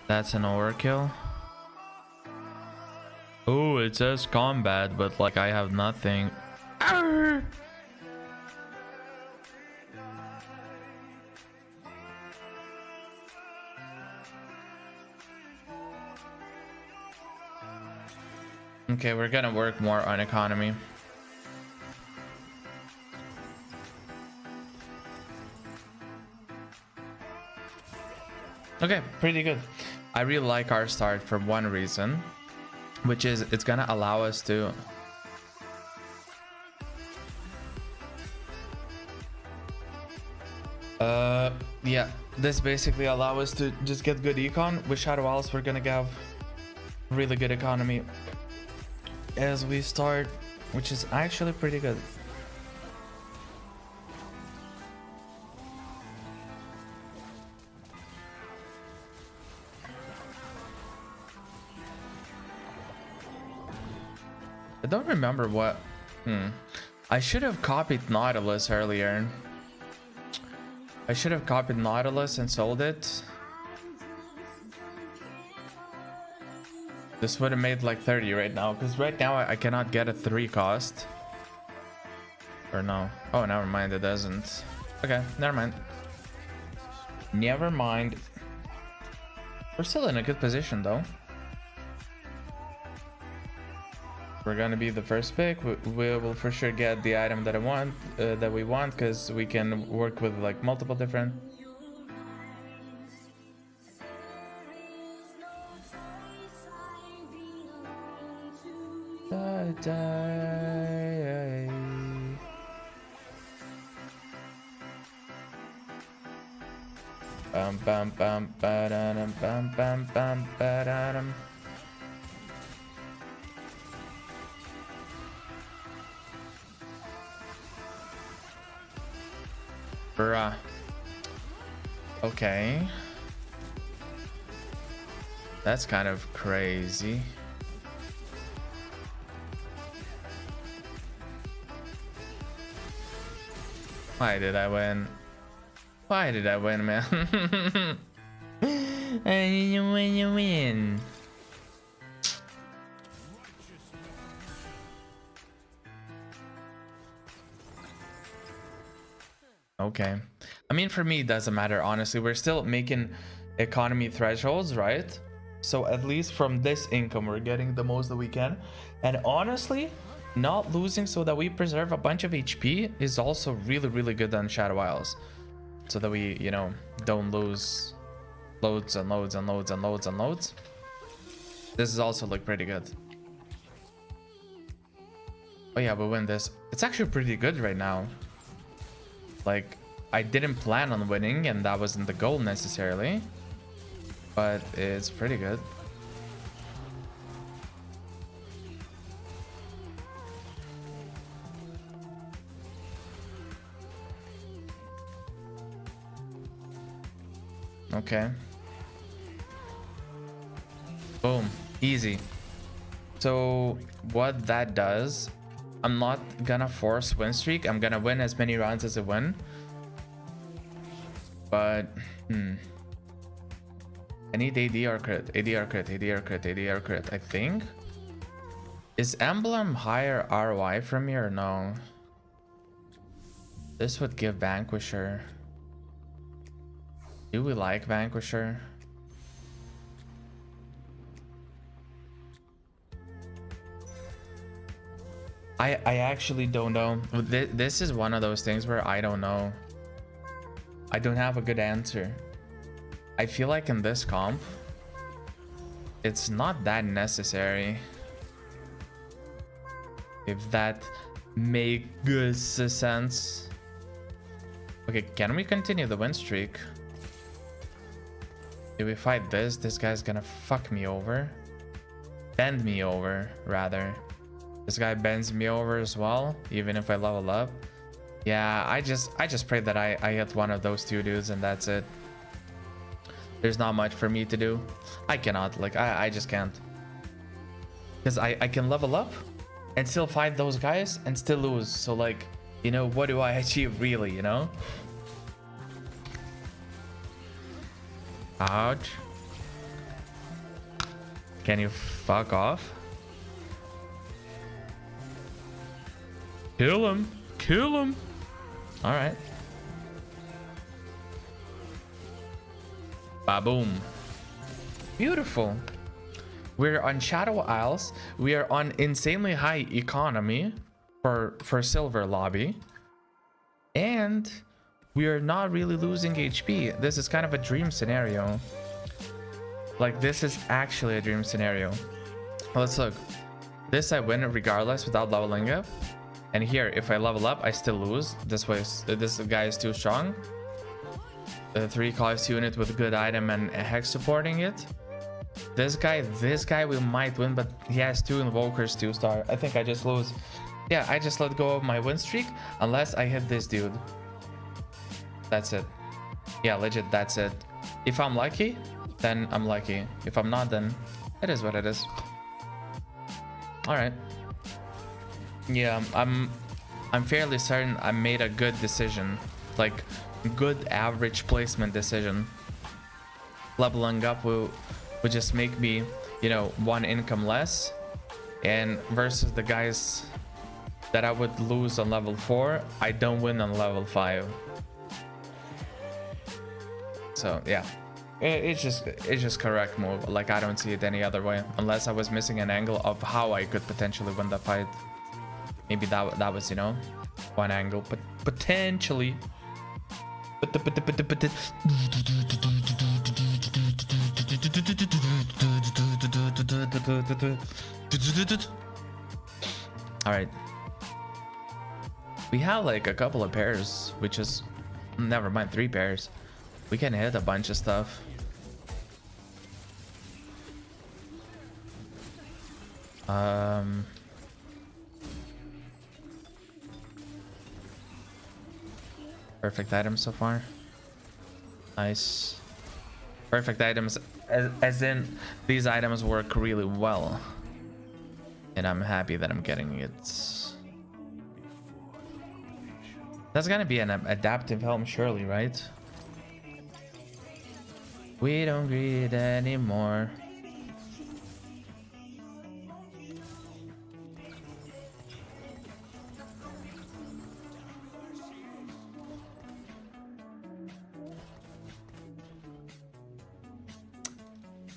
That's an overkill. Oh, it says combat, but like I have nothing. Arr! Okay, we're gonna work more on economy. Okay, pretty good. I really like our start for one reason, which is it's gonna allow us to yeah, this basically allow us to just get good econ. With Shadow Isles we're gonna have really good economy as we start, which is actually pretty good. I don't remember what. I should have copied Nautilus earlier. I should have copied Nautilus and sold it. This would have made like 30 right now, because right now I cannot get a 3 cost. Or no. Oh, never mind, it doesn't. Okay, never mind. Never mind. We're still in a good position though. We're gonna be the first pick. We will for sure get the item that I want, that we want, because we can work with like multiple different. Bum bum bum ba da dum bum bum bum ba da dum. Bruh. Okay. That's kind of crazy. Why did I win? Why did I win, man? And you win. Okay. I mean, for me, it doesn't matter, honestly. We're still making economy thresholds, right? So at least from this income, we're getting the most that we can. And honestly, not losing so that we preserve a bunch of HP is also really, really good on Shadow Isles. So that we, you know, don't lose loads and loads and loads and loads and loads. This is also like pretty good. Oh yeah, we win this. It's actually pretty good right now. Like, I didn't plan on winning, and that wasn't the goal necessarily, but it's pretty good. Okay. Boom. Easy. So what that does, I'm not gonna force win streak. I'm gonna win as many rounds as I win. But I need ADR crit, ADR crit, ADR crit, ADR crit, I think. Is emblem higher ROI from me or no? This would give Vanquisher. Do we like Vanquisher? I actually don't know. This is one of those things where I don't know. I don't have a good answer. I feel like in this comp, it's not that necessary. If that makes sense. Okay, can we continue the win streak? If we fight this, this guy's gonna fuck me over. Bend me over, rather. This guy bends me over as well, even if I level up. Yeah, I just pray that I hit one of those two dudes and that's it. There's not much for me to do. I cannot, like, I just can't. Because I can level up and still fight those guys and still lose. So, like, you know, what do I achieve really, you know? Ouch. Can you fuck off? Kill him. Kill him. All right. Ba-boom. Beautiful. We're on Shadow Isles. We are on insanely high economy for silver lobby. And we are not really losing HP. This is kind of a dream scenario. Like, this is actually a dream scenario. Let's look. This I win regardless without leveling up. And here, if I level up, I still lose. This guy is too strong. The 3 cost unit with good item and a hex supporting it. This guy we might win, but he has 2 invokers 2-star. I think I just lose. Yeah, I just let go of my win streak unless I hit this dude. That's it. Yeah, legit, that's it. If I'm lucky, then I'm lucky. If I'm not, then it is what it is. All right. Yeah, I'm fairly certain I made a good decision, like good average placement decision. Leveling up will just make me, you know, 1 income less, and versus the guys that I would lose on level 4, I don't win on level 5. So yeah, it's just correct move. Like, I don't see it any other way, unless I was missing an angle of how I could potentially win the fight. Maybe that was, you know, one angle, but potentially. All right. We have like a couple of pairs, which is, never mind, 3 pairs. We can hit a bunch of stuff. Perfect items so far. Nice. Perfect items, as in these items work really well. And I'm happy that I'm getting it. That's gonna be an adaptive helm, surely, right? We don't greed anymore.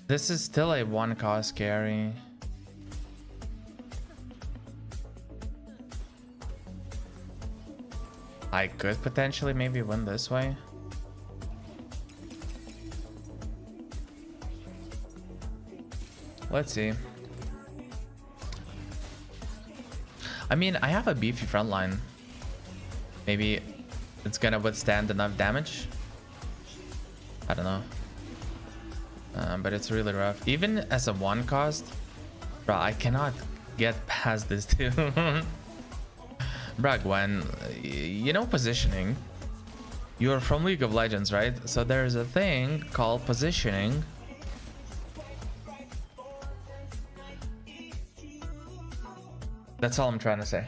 This is still a one cost carry. I could potentially maybe win this way. Let's see. I mean, I have a beefy front line. Maybe it's gonna withstand enough damage. I don't know. But it's really rough. Even as a one cost, bro, I cannot get past this too. Bro, Gwen, you know positioning. You're from League of Legends, right? So there's a thing called positioning. That's all I'm trying to say.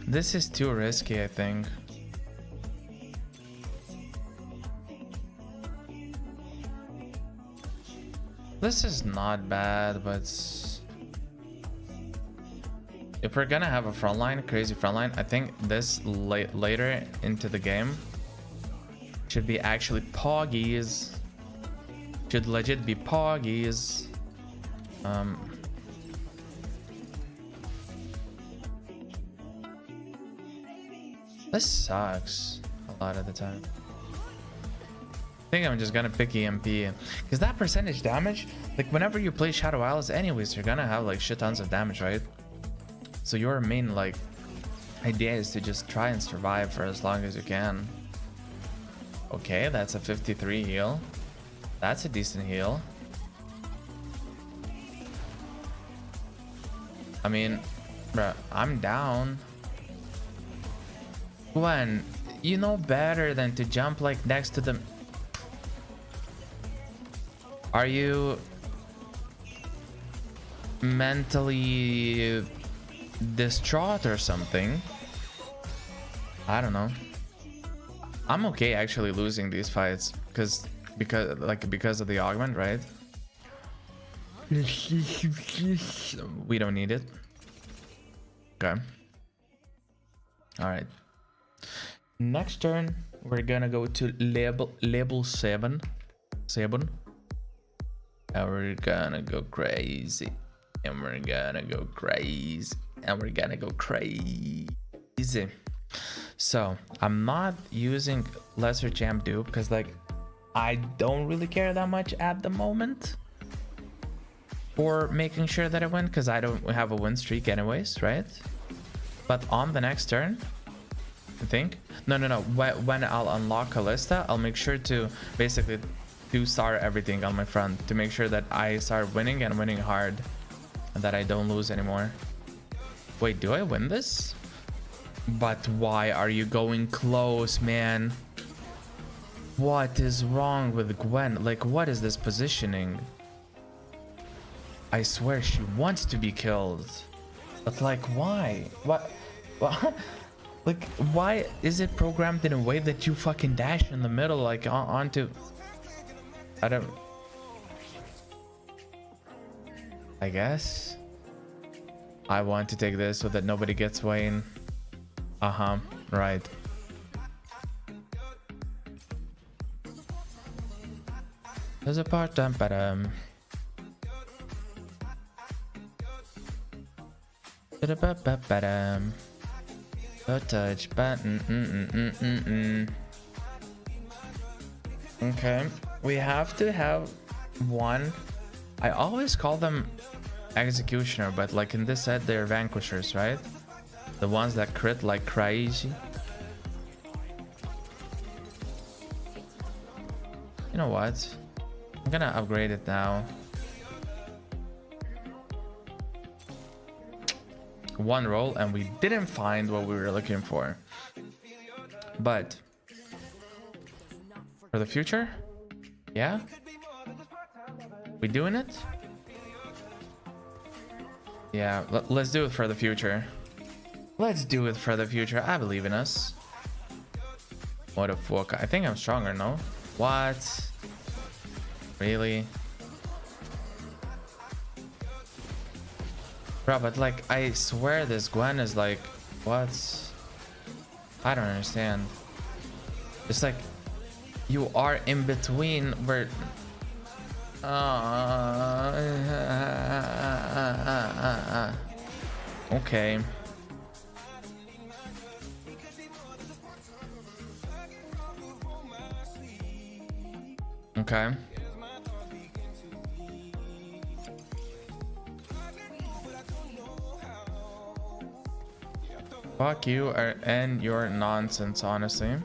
This is too risky, I think. This is not bad, but if we're gonna have a front line, crazy front line, I think this later into the game should be actually poggies. Should legit be poggies. This sucks a lot of the time. I think I'm just gonna pick EMP because that percentage damage, like whenever you play Shadow Isles anyways, you're gonna have like shit tons of damage, right? So your main like idea is to just try and survive for as long as you can. Okay, that's a 53 heal. That's a decent heal. I mean, bruh, I'm down. Gwen, you know better than to jump like next to them. Are you mentally distraught or something? I don't know. I'm okay actually losing these fights because of the augment, right? We don't need it. Okay. All right. Next turn, we're gonna go to level 7. And we're gonna go crazy. And we're gonna go crazy. And we're gonna go crazy. So I'm not using lesser champ dupe because like I don't really care that much at the moment for making sure that I win, because I don't have a win streak anyways, right? But on the next turn, I think no, when I'll unlock Callista, I'll make sure to basically 2-star everything on my front to make sure that I start winning and winning hard and that I don't lose anymore. Wait, do I win this? But why are you going close, man? What is wrong with Gwen? Like, what is this positioning? I swear she wants to be killed. But like, why? What? Like, why is it programmed in a way that you fucking dash in the middle, like onto... I don't... I guess I want to take this so that nobody gets Wayne. Right. There's a part-time, but no touch button. Okay, we have to have one. I always call them executioner, but like in this set they're vanquishers, right? The ones that crit like crazy. You know what? I'm gonna upgrade it now. One roll and we didn't find what we were looking for. But for the future, yeah, we doing it? Yeah, let's do it for the future. Let's do it for the future. I believe in us. What the fuck? I think I'm stronger, no? What? Really? Bro, but like, I swear this Gwen is like, what? I don't understand. It's like, you are in between where... Okay. Okay. Fuck you and your nonsense, honestly.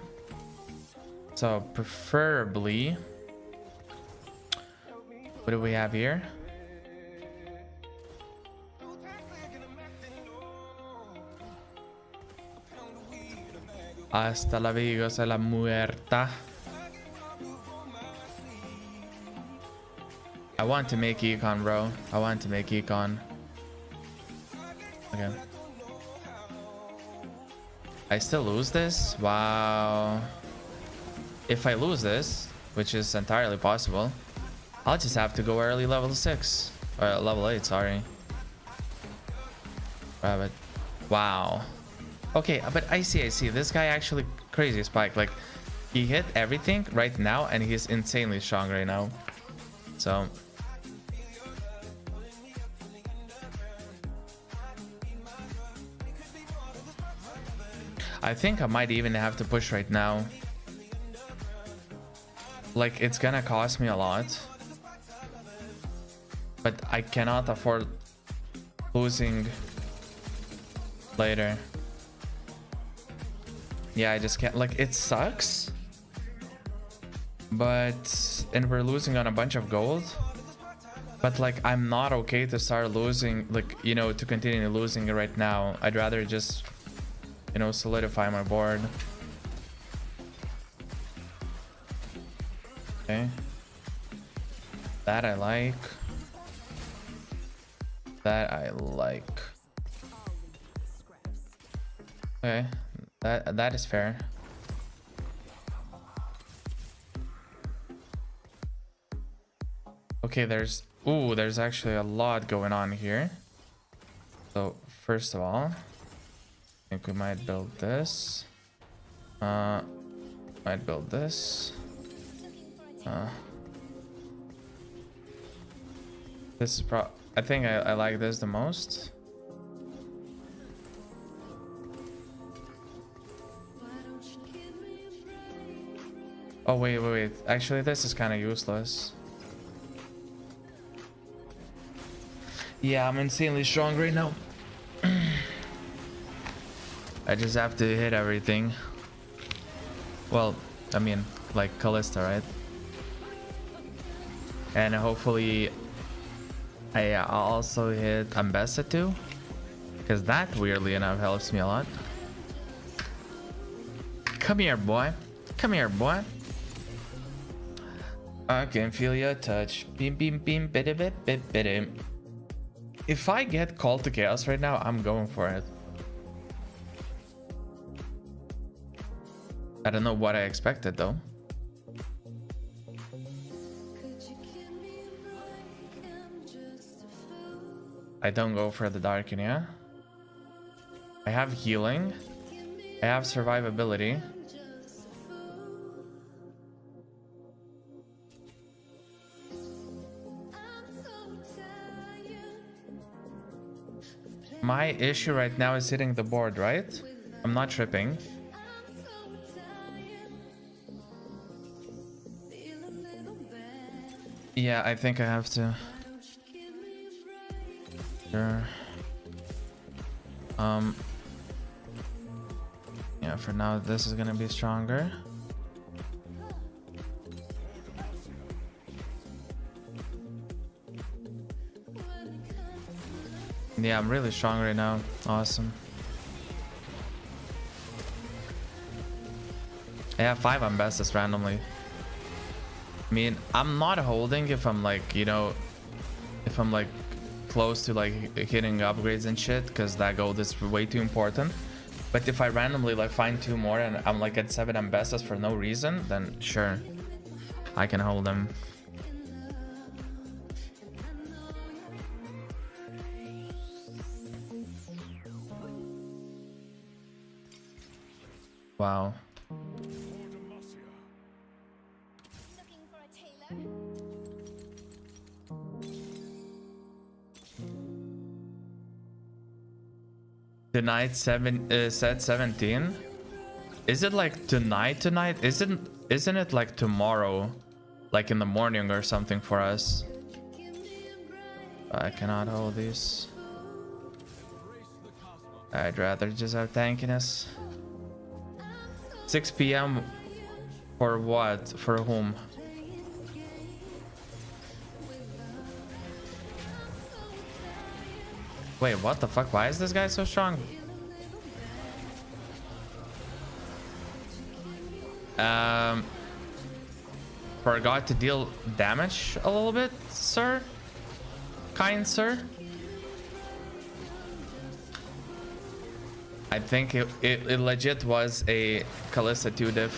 So, preferably... What do we have here? Hasta la Vigos a la muerta. I want to make econ, bro. I want to make econ. Okay. I still lose this? Wow. If I lose this, which is entirely possible, I'll just have to go early level 6. Or level 8, sorry. But wow. Okay, but I see. This guy actually crazy spike. Like, he hit everything right now, and he's insanely strong right now. So... I think I might even have to push right now. Like, it's gonna cost me a lot. But I cannot afford losing later. Yeah, I just can't. Like, it sucks. But... And we're losing on a bunch of gold. But, like, I'm not okay to start losing, like, you know, to continue losing right now. I'd rather just... you know, solidify my board. Okay. That I like. That I like. Okay. That is fair. Okay, there's... Ooh, there's actually a lot going on here. So, first of all... I think we might build this. Might build this. This is I think I like this the most. Oh wait. Actually, this is kind of useless. Yeah, I'm insanely strong right now. I just have to hit everything. Well, I mean, like Callista, right? And hopefully I'll also hit Ambessa too, because that weirdly enough helps me a lot. Come here, boy. Come here, boy. I can feel your touch. Beam, beam, beam, biddy, bit, bit, biddy. If I get called to chaos right now, I'm going for it. I don't know what I expected though. I don't go for the Darkin, yeah? I have healing. I have survivability. My issue right now is hitting the board, right? I'm not tripping. Yeah, I think I have to. Sure. Yeah, for now this is gonna be stronger. Yeah, I'm really strong right now. Awesome. I have 5 Ambassadors randomly. I mean, I'm not holding if I'm like, you know, if I'm like close to like hitting upgrades and shit, because that gold is way too important. But if I randomly like find 2 more and I'm like at 7 Ambassadors for no reason, then sure, I can hold them. Wow. Looking for a tailor? Tonight set 17. Is it like tonight? Isn't it like tomorrow? Like in the morning or something for us? I cannot hold these. I'd rather just have tankiness. 6 p.m. for what? For whom? Wait, what the fuck? Why is this guy so strong? Forgot to deal damage a little bit, sir? Kind sir? I think it legit was a Kalista 2 diff.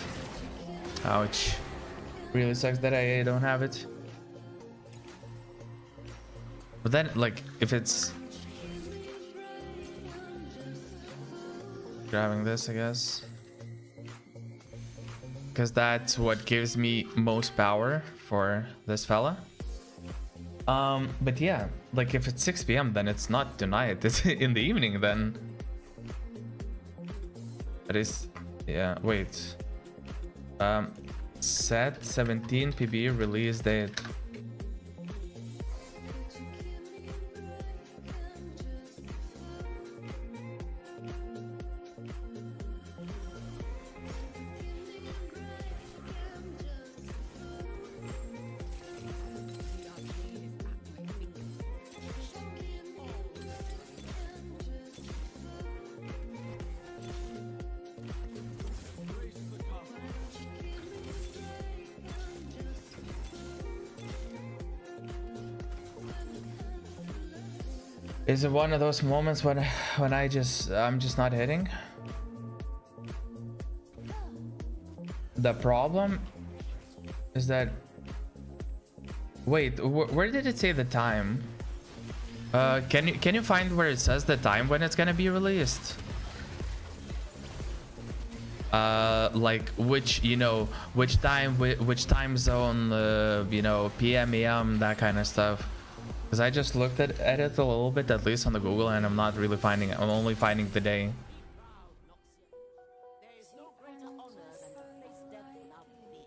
Ouch. Really sucks that I don't have it. But then, like, if it's... Grabbing this, I guess. Because that's what gives me most power for this fella. But yeah, like if it's 6 p.m. then it's not tonight, it's in the evening then. That is, yeah, wait. Set 17 PB release date. Is it one of those moments when I'm just not hitting? The problem is that, wait, where did it say the time? Can you find where it says the time when it's gonna be released? Like which, you know, which time zone, you know, PM, AM, that kind of stuff. Because I just looked at it a little bit, at least on the Google, and I'm not really finding it. I'm only finding the day. There is no greater honor than to face death without fear.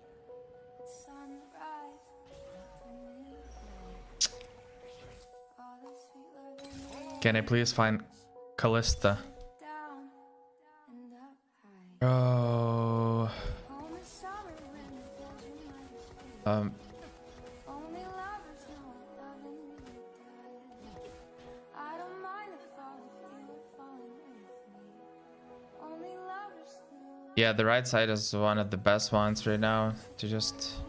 Can I please find Kalista? Oh. Yeah, the right side is one of the best ones right now to just...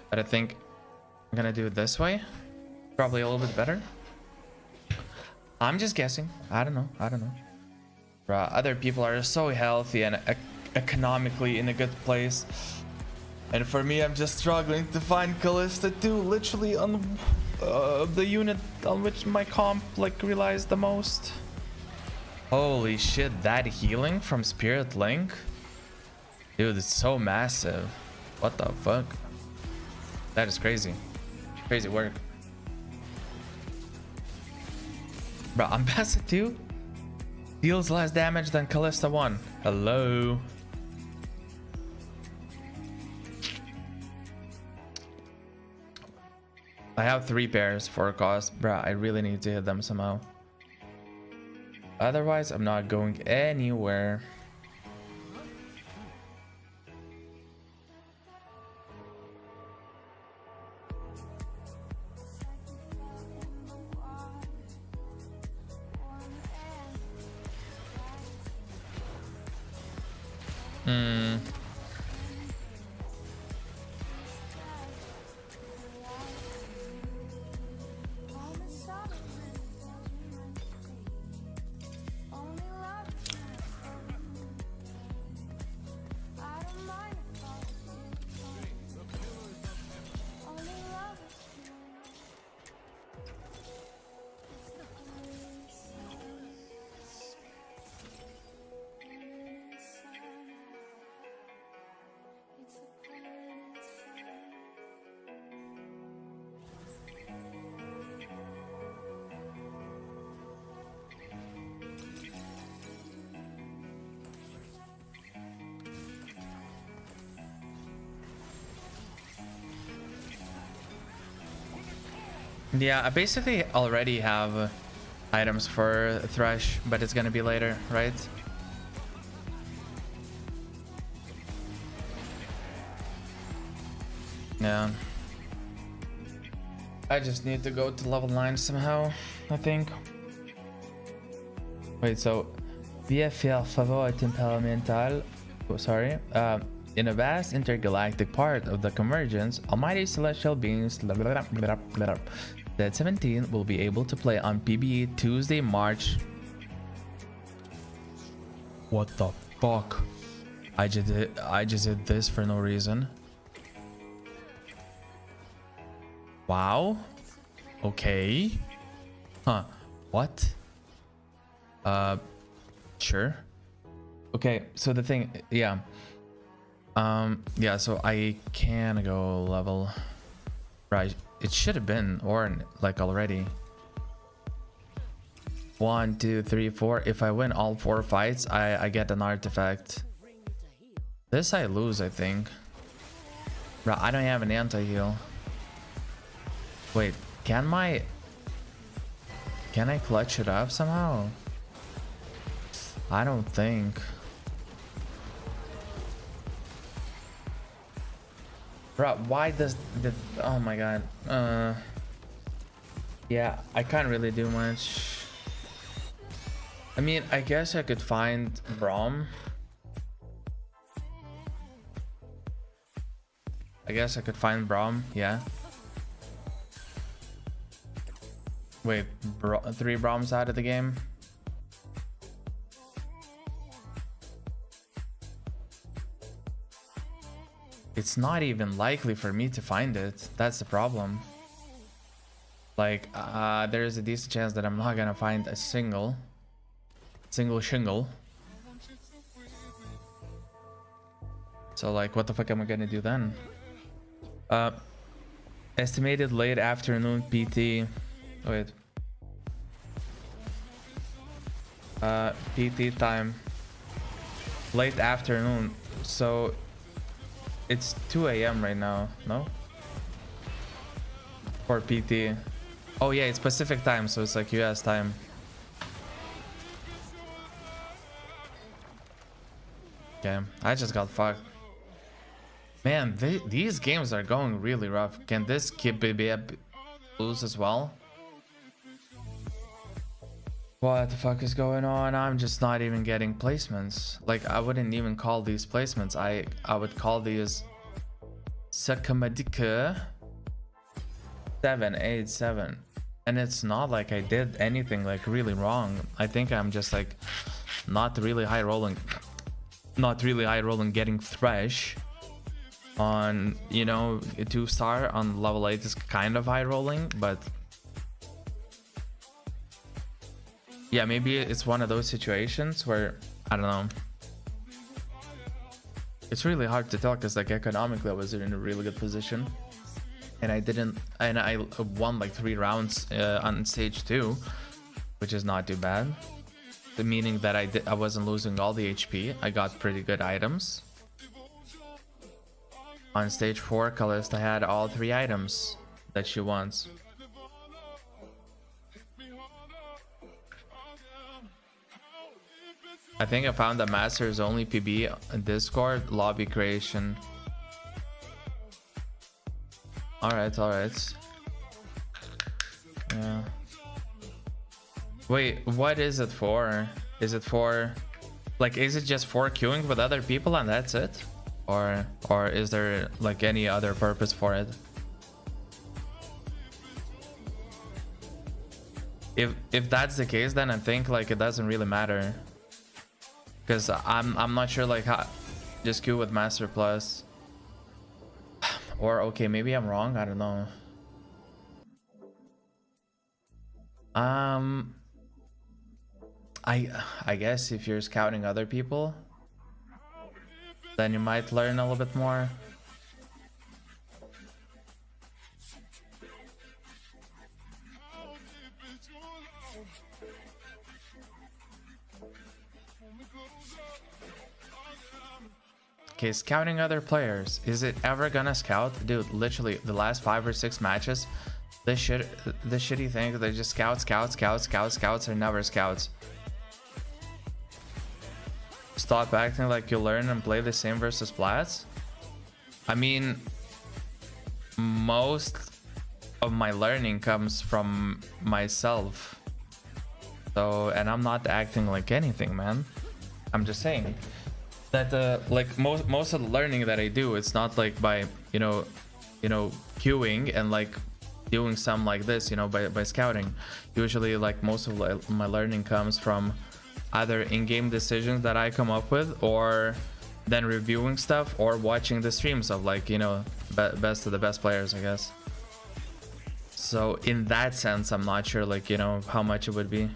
But I think I'm gonna do it this way. Probably a little bit better. I'm just guessing. I don't know. Bruh, other people are so healthy and economically in a good place. And for me, I'm just struggling to find Kalista 2 literally on the unit on which my comp like relies the most. Holy shit, that healing from Spirit Link? Dude, it's so massive. What the fuck? That is crazy. Crazy work. Bro, Ambassador 2 deals less damage than Kalista 1. Hello. I have 3 pairs for cost. Bruh, I really need to hit them somehow. Otherwise, I'm not going anywhere. Yeah, I basically already have items for Thresh, but it's gonna be later, right? Yeah. I just need to go to level 9 somehow, I think. Wait, so VFL favor temperamental. Oh, sorry. In a vast intergalactic part of the convergence, almighty celestial beings that 17 will be able to play on PBE Tuesday, March. What the fuck? I just did this for no reason. Wow. Okay. Huh. What? Sure. Okay, so the thing, yeah. Yeah, so I can go level. Right. It should have been, or like already. 1, 2, 3, 4. If I win all 4 fights, I get an artifact. This I lose, I think. Right, I don't have an anti-heal. Wait, can I clutch it up somehow? I don't think. Bro, why does the, oh my god. Yeah, I can't really do much. I mean, I guess I could find Braum. Yeah. Wait, 3 Brahms out of the game? It's not even likely for me to find it. That's the problem. Like, there's a decent chance that I'm not gonna find a single shingle. So like, what the fuck am I gonna do then? Estimated late afternoon PT. Wait. PT time. Late afternoon. So it's 2 a.m. right now, no? For PT. Oh yeah, it's Pacific time, so it's like US time. Okay, I just got fucked. Man, these games are going really rough. Can this kid be lose as well? What the fuck is going on? I'm just not even getting placements. Like, I wouldn't even call these placements. I would call these Sakamadika 787. And it's not like I did anything like really wrong. I think I'm just like not really high rolling getting Thresh on, you know, a 2-star on level 8 is kind of high rolling, but yeah, maybe it's one of those situations where, I don't know. It's really hard to tell because like economically I was in a really good position. And I won like 3 rounds on stage 2, which is not too bad. The meaning that I wasn't losing all the HP. I got pretty good items. On stage 4, Callista had all 3 items that she wants. I think I found the Master's only PB Discord lobby creation. Alright. Yeah. Wait, what is it for? Is it for, like, is it just for queuing with other people and that's it? Or is there like any other purpose for it? If that's the case, then I think like it doesn't really matter. Because I'm not sure like how just queue with Master Plus. Or okay, maybe I'm wrong, I don't know. I guess if you're scouting other people, then you might learn a little bit more. Okay, scouting other players. Is it ever gonna scout? Dude, literally the last 5 or 6 matches, The shitty thing, they're just scouts are never scouts. Stop acting like you learn and play the same versus flats. I mean, most of my learning comes from myself. So, and I'm not acting like anything, man. I'm just saying that like most of the learning that I do, it's not like by you know queuing and like doing some like this, you know, by scouting. Usually like most of my learning comes from either in-game decisions that I come up with, or then reviewing stuff, or watching the streams of like, you know, best of the best players, I guess. So in that sense, I'm not sure like, you know, how much it would be.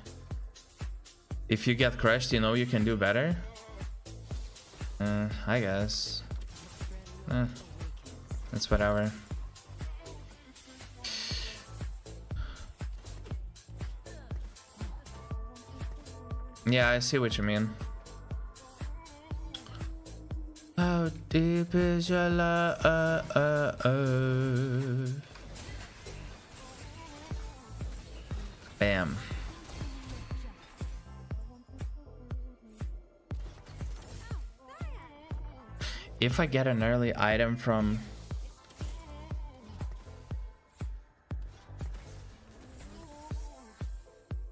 If you get crushed, you know you can do better. I guess. It's whatever. Yeah, I see what you mean. How deep is your love? Bam. If I get an early item from...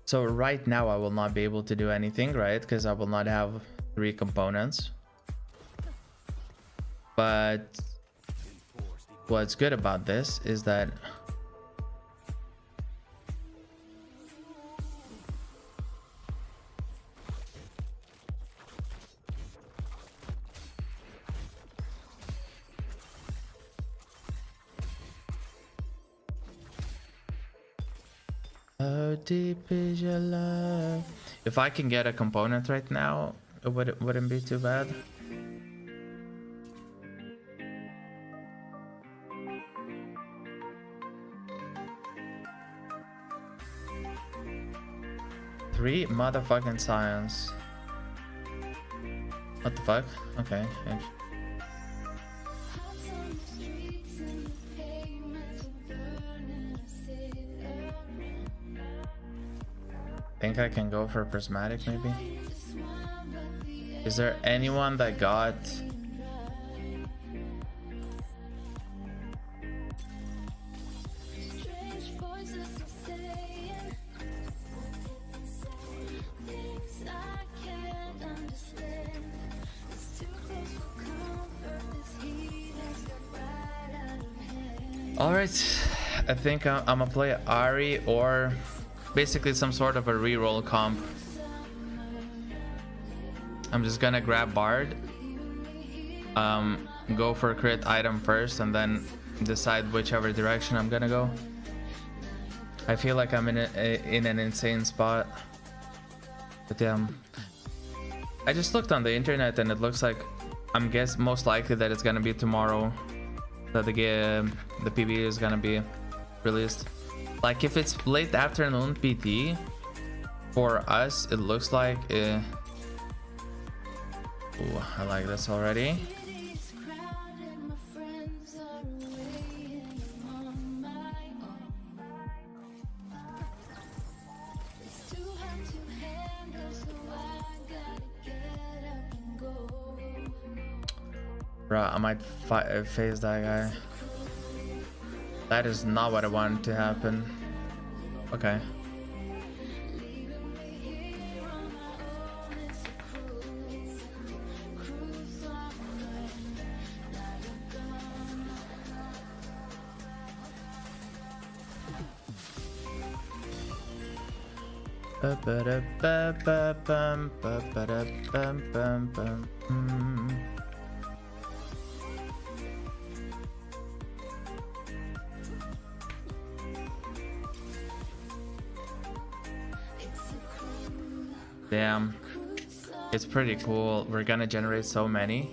So right now I will not be able to do anything, right? Because I will not have 3 components. But what's good about this is that how deep is your love? If I can get a component right now, it wouldn't be too bad. Three motherfucking science. What the fuck? Okay. Think I can go for prismatic maybe? Is there anyone that got Alright, I think I'm gonna play Ari or basically some sort of a reroll comp. I'm just gonna grab Bard, go for a crit item first, and then decide whichever direction I'm gonna go. I feel like I'm in an insane spot, but yeah, I just looked on the internet and it looks like I'm most likely that it's gonna be tomorrow that the PB is gonna be released. Like if it's late afternoon PT for us, it looks like ooh, I like this already. Bruh, I might phase that guy. That is not what I wanted to happen. Okay. Damn, it's pretty cool. We're gonna generate so many.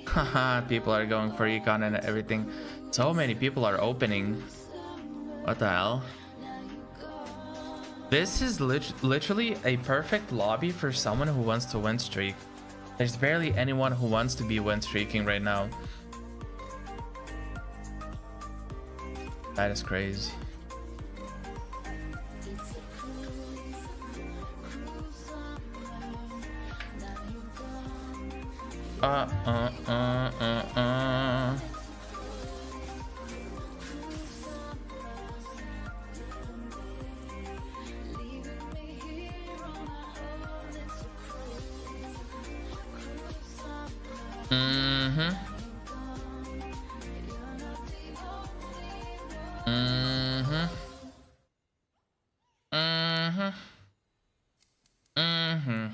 Haha, people are going for econ and everything. So many people are opening. What the hell? This is literally a perfect lobby for someone who wants to win streak. There's barely anyone who wants to be win streaking right now. That is crazy. Uh, uh, uh, uh, uh. Mm-hmm. Mm-hmm. Mm-hmm. Mm-hmm.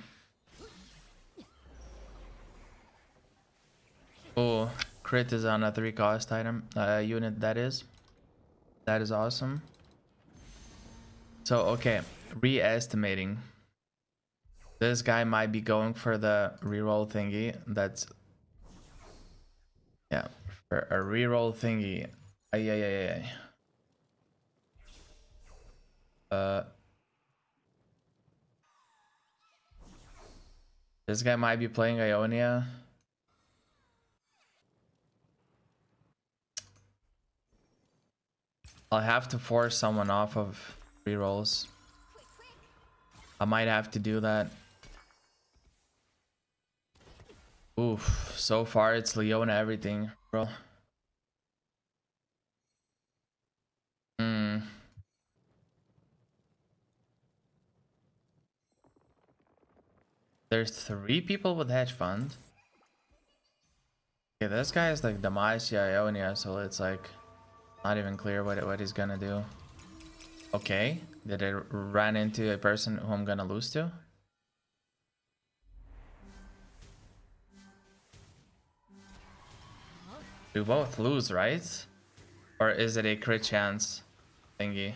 Oh, crit is on a 3 cost item unit. That is awesome. So okay, re-estimating. This guy might be going for the reroll thingy. That's yeah, for a reroll thingy. Ay, ay, ay, ay. This guy might be playing Ionia. I'll have to force someone off of rerolls. I might have to do that. Oof, so far it's Leona everything, bro. Hmm. There's 3 people with hedge fund. Okay, this guy is like Demacia Ionia, so it's like not even clear what he's gonna do. Okay, did I run into a person who I'm gonna lose to? We both lose, right? Or is it a crit chance thingy?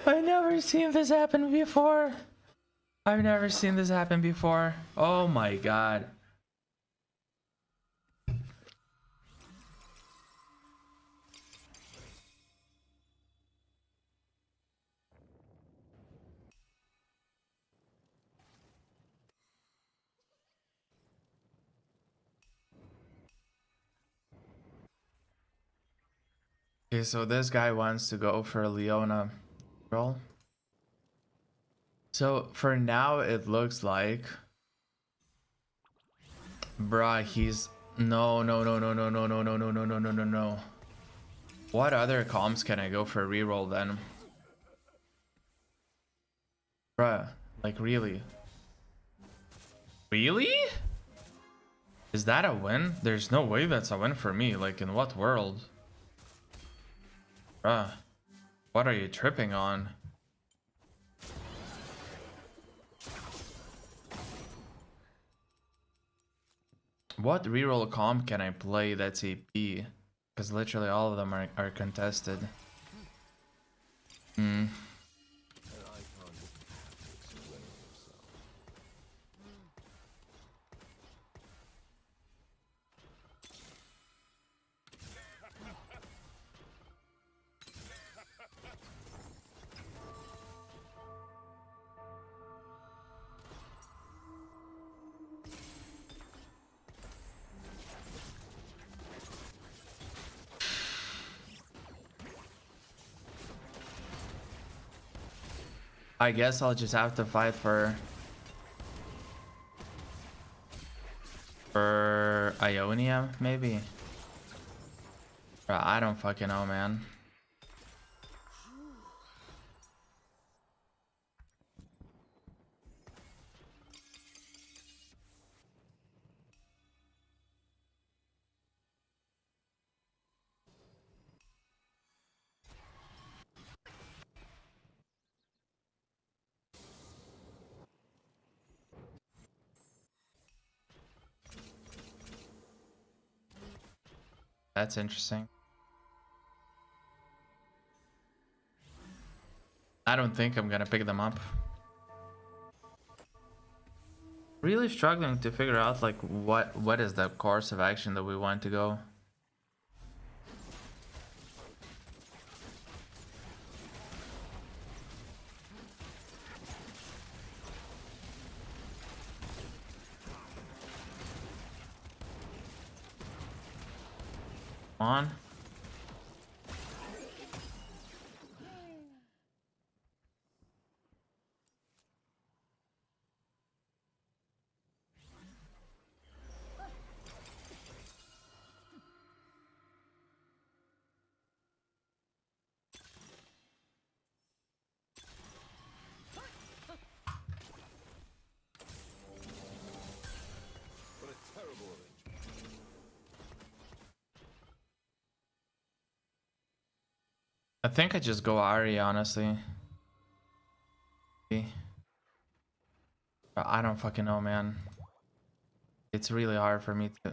I've never seen this happen before. I've never seen this happen before. Oh my god. Okay, so this guy wants to go for a Leona roll. So for now, it looks like, bruh, he's no, no, no, no, no, no, no, no, no, no, no, no, no, no. What other comps can I go for a reroll then? Bruh, like really? Really? Is that a win? There's no way that's a win for me. Like in what world? Bruh, what are you tripping on? What reroll comp can I play that's AP? Because literally all of them are contested. Hmm. I guess I'll just have to fight for Ionia, maybe. Bro, I don't fucking know, man. That's interesting. I don't think I'm gonna pick them up. Really struggling to figure out like what is the course of action that we want to go. On. What a terrible arrangement. I think I just go Ari, honestly. I don't fucking know, man. It's really hard for me to...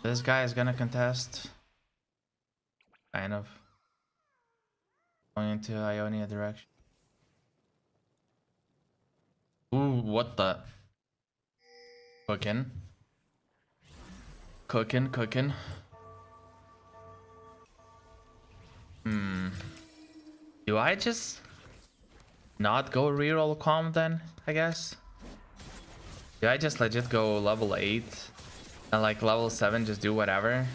This guy is gonna contest. Kind of. Going into Ionia direction. Ooh, what the? Cooking. Cooking. Do I just not go reroll calm then, I guess? Do I just legit go level 8 and like level 7 just do whatever?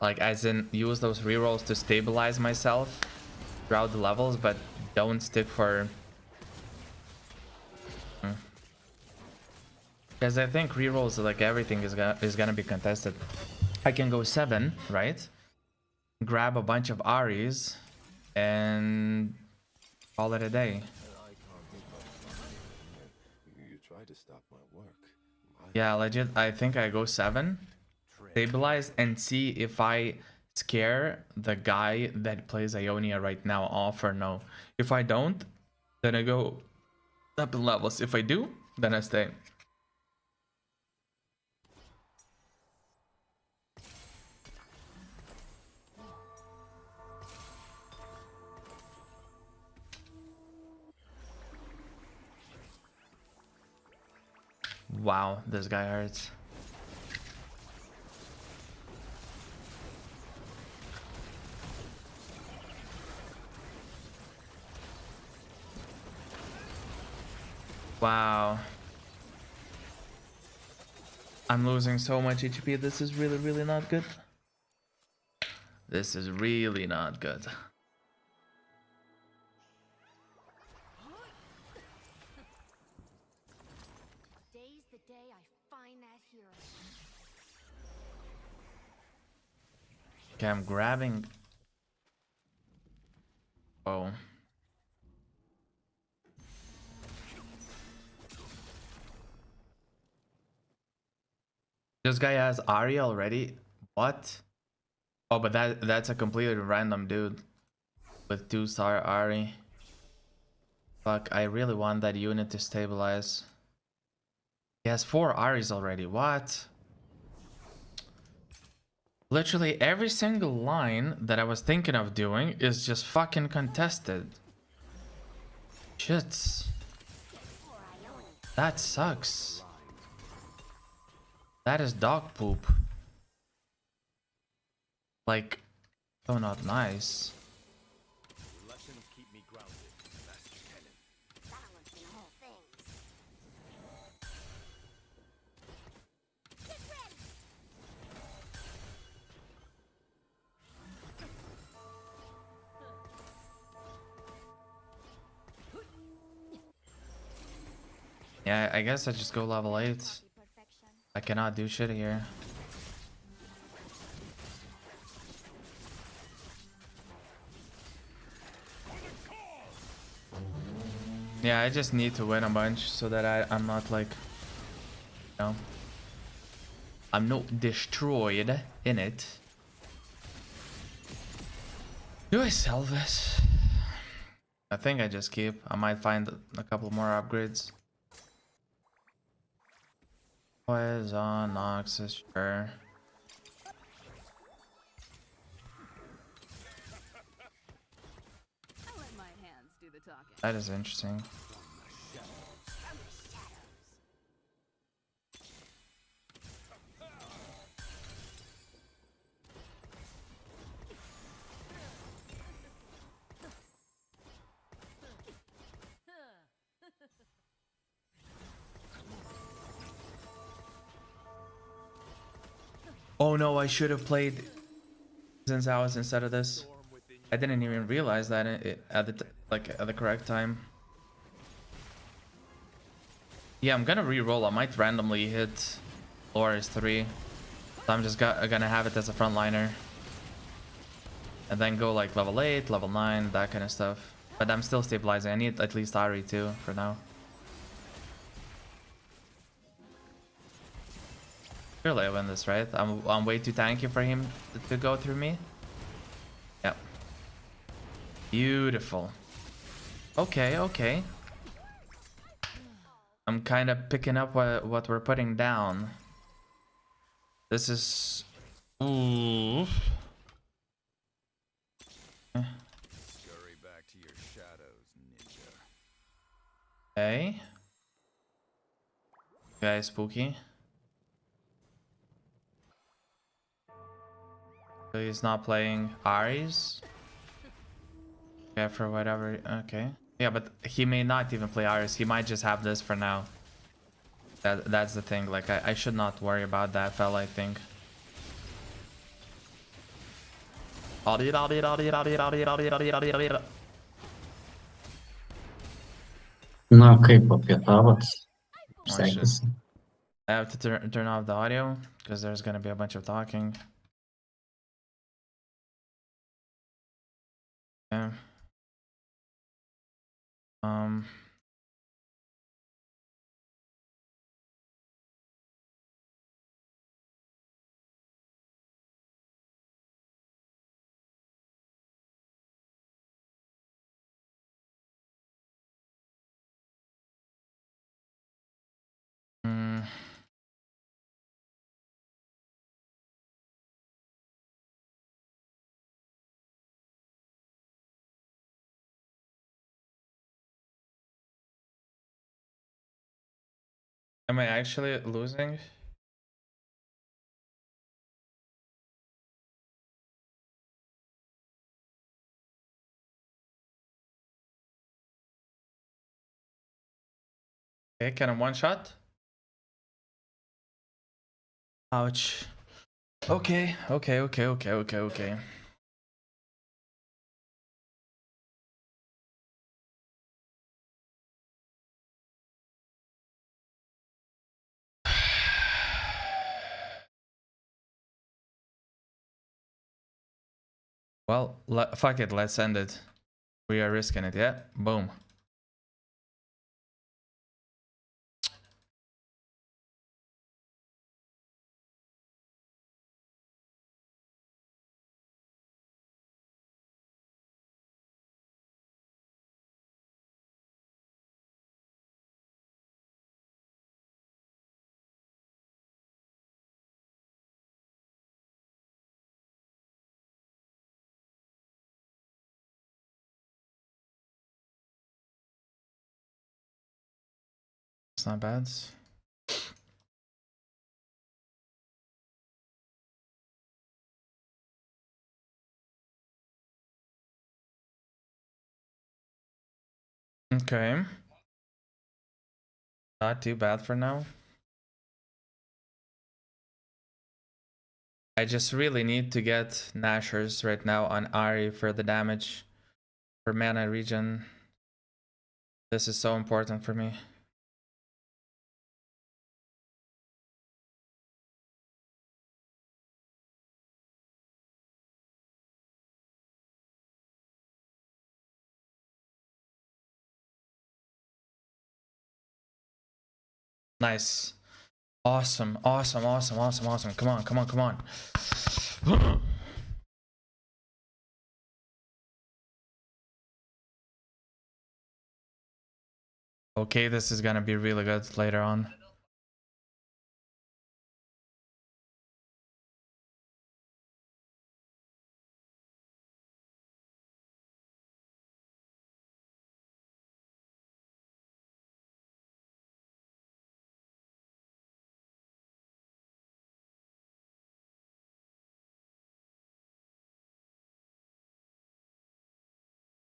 Like as in use those rerolls to stabilize myself throughout the levels, but don't stick for... Because I think rerolls, like everything is gonna be contested. I can go 7, right? Grab a bunch of Aries and call it a day. I can't think of you tried to stop my work. Yeah, legit. I think I go 7, stabilize, and see if I scare the guy that plays Ionia right now off or no. If I don't, then I go up in levels. If I do, then I stay. Wow, this guy hurts. Wow. I'm losing so much HP. This is really not good. This is really not good. Today's the day I find that hero. Okay, I'm grabbing... Oh. This guy has Ari already? What? Oh, but that's a completely random dude with 2-star Ari. Fuck, I really want that unit to stabilize. He has 4 Aris already. What? Literally every single line that I was thinking of doing is just fucking contested. Shit. That sucks. That is dog poop. Like, so not nice. Lessons keep me grounded, Master Cannon. Balancing all things. Get ready! Yeah, I guess I just go level 8. Perfection. I cannot do shit here. Yeah, I just need to win a bunch so that I'm not like, you know, I'm not destroyed in it. Do I sell this? I think I just keep. I might find a couple more upgrades. Poison, Noxus, sure. I'll let my hands do the talking. That is interesting. Oh no, I should have played Zin's Hours instead of this. I didn't even realize that at the at the correct time. Yeah, I'm gonna re-roll. I might randomly hit Loris 3. So I'm just gonna have it as a frontliner. And then go like level 8, level 9, that kind of stuff. But I'm still stabilizing. I need at least Ari too for now. Surely I win this, right? I'm way too tanky for him to go through me. Yep. Beautiful. Okay, okay. I'm kind of picking up what we're putting down. This is... Ooh. Scurry back to your shadows, ninja. Okay. Okay, spooky. So he's not playing Ares. Yeah, for whatever. Okay. Yeah, but he may not even play Ares. He might just have this for now. That's the thing. Like, I should not worry about that fella, I think. Na, kaip papietavot? Oh, shit. Sekėsi. I have to turn off the audio because there's gonna be a bunch of talking. Yeah. Mm. Am I actually losing? Okay, can I one shot? Ouch. Okay, okay. Well, fuck it, let's end it. We are risking it, yeah? Boom. It's not bad. Okay. Not too bad for now. I just really need to get Nashers right now on Ari for the damage. For mana regen. This is so important for me. Nice. Awesome. Come on. Okay, this is gonna be really good later on.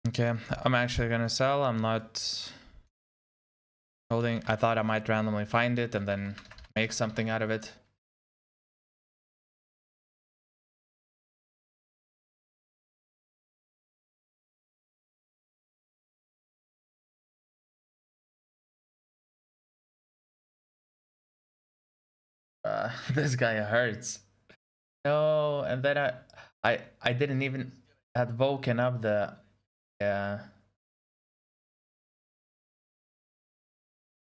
Okay, I'm actually gonna sell. I'm not holding. I thought I might randomly find it and then make something out of it. This guy hurts. No, and then I didn't even had woken up the yeah.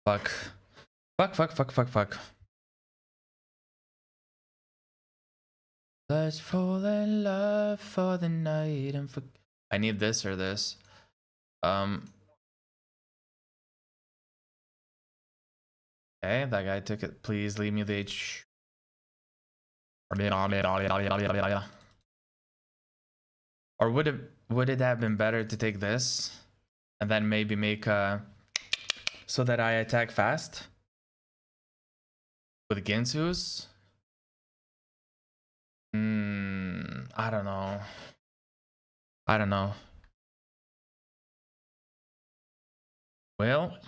Fuck. Fuck. Let's fall in love for the night and for I need this or this. Okay, that guy took it. Please leave me the H. Or would it have been better to take this and then maybe make so that I attack fast with Ginsu's? I don't know. I don't know. Well,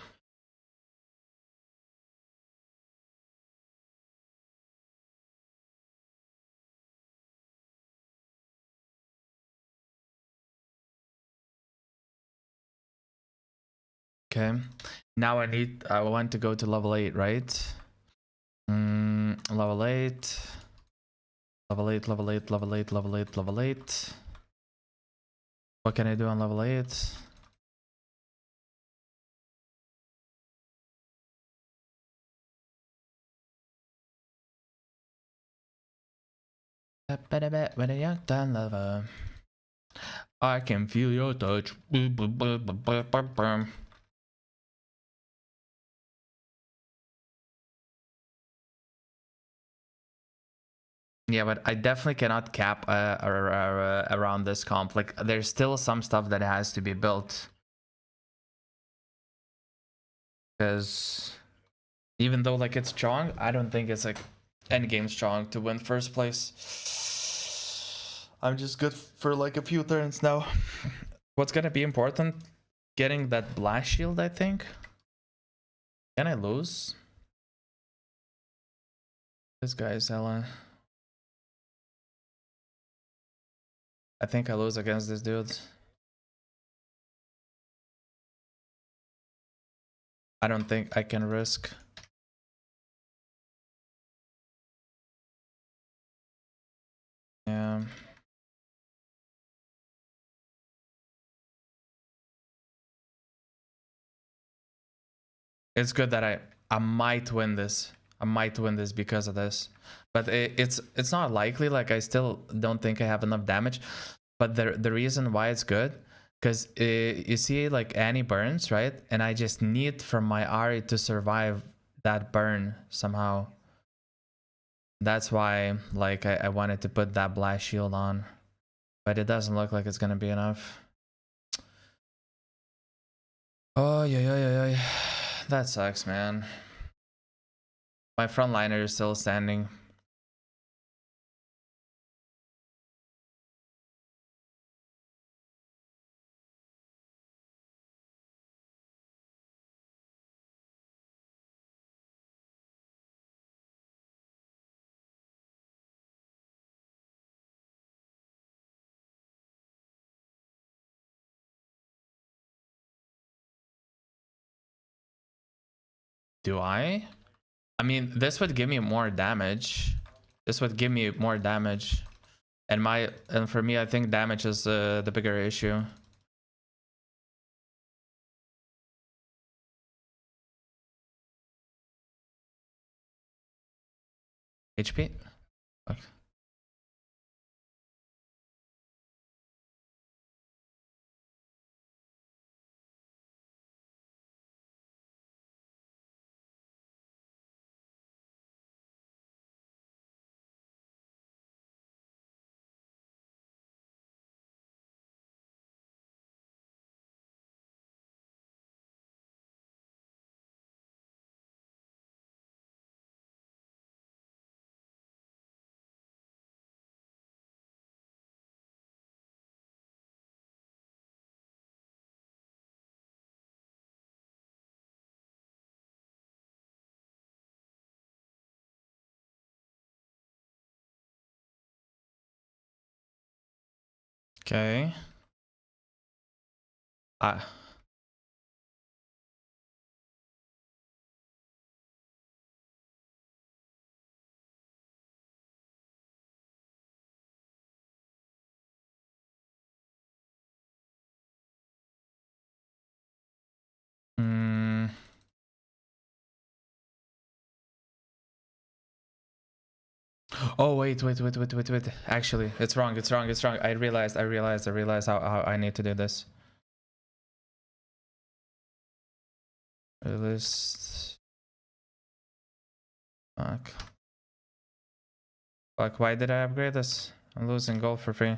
okay. Now I want to go to level 8, right? Level 8. Level 8, level 8, level 8, level 8, level 8. What can I do on level 8? When a young time lover, I can feel your touch. Yeah, but I definitely cannot cap around this comp. Like, there's still some stuff that has to be built. Because even though, like, it's strong, I don't think it's, like, endgame strong to win first place. I'm just good for, like, a few turns now. What's gonna be important? Getting that blast shield, I think. Can I lose? This guy is hella... I think I lose against this dude. I don't think I can risk. Yeah. It's good that I might win this. I might win this because of this. But it's not likely. Like, I still don't think I have enough damage. But the reason why it's good, because you see, like, Annie burns, right? And I just need from my Ari to survive that burn somehow. That's why, like, I wanted to put that blast shield on. But it doesn't look like it's gonna be enough. Oh, yeah. That sucks, man. My frontliner is still standing. Do I? I mean, this would give me more damage. This would give me more damage. And for me, I think damage is the bigger issue. HP? Okay. Okay. Ah. Oh wait. Actually, it's wrong. I realized how I need to do this. List. Fuck, why did I upgrade this? I'm losing gold for free.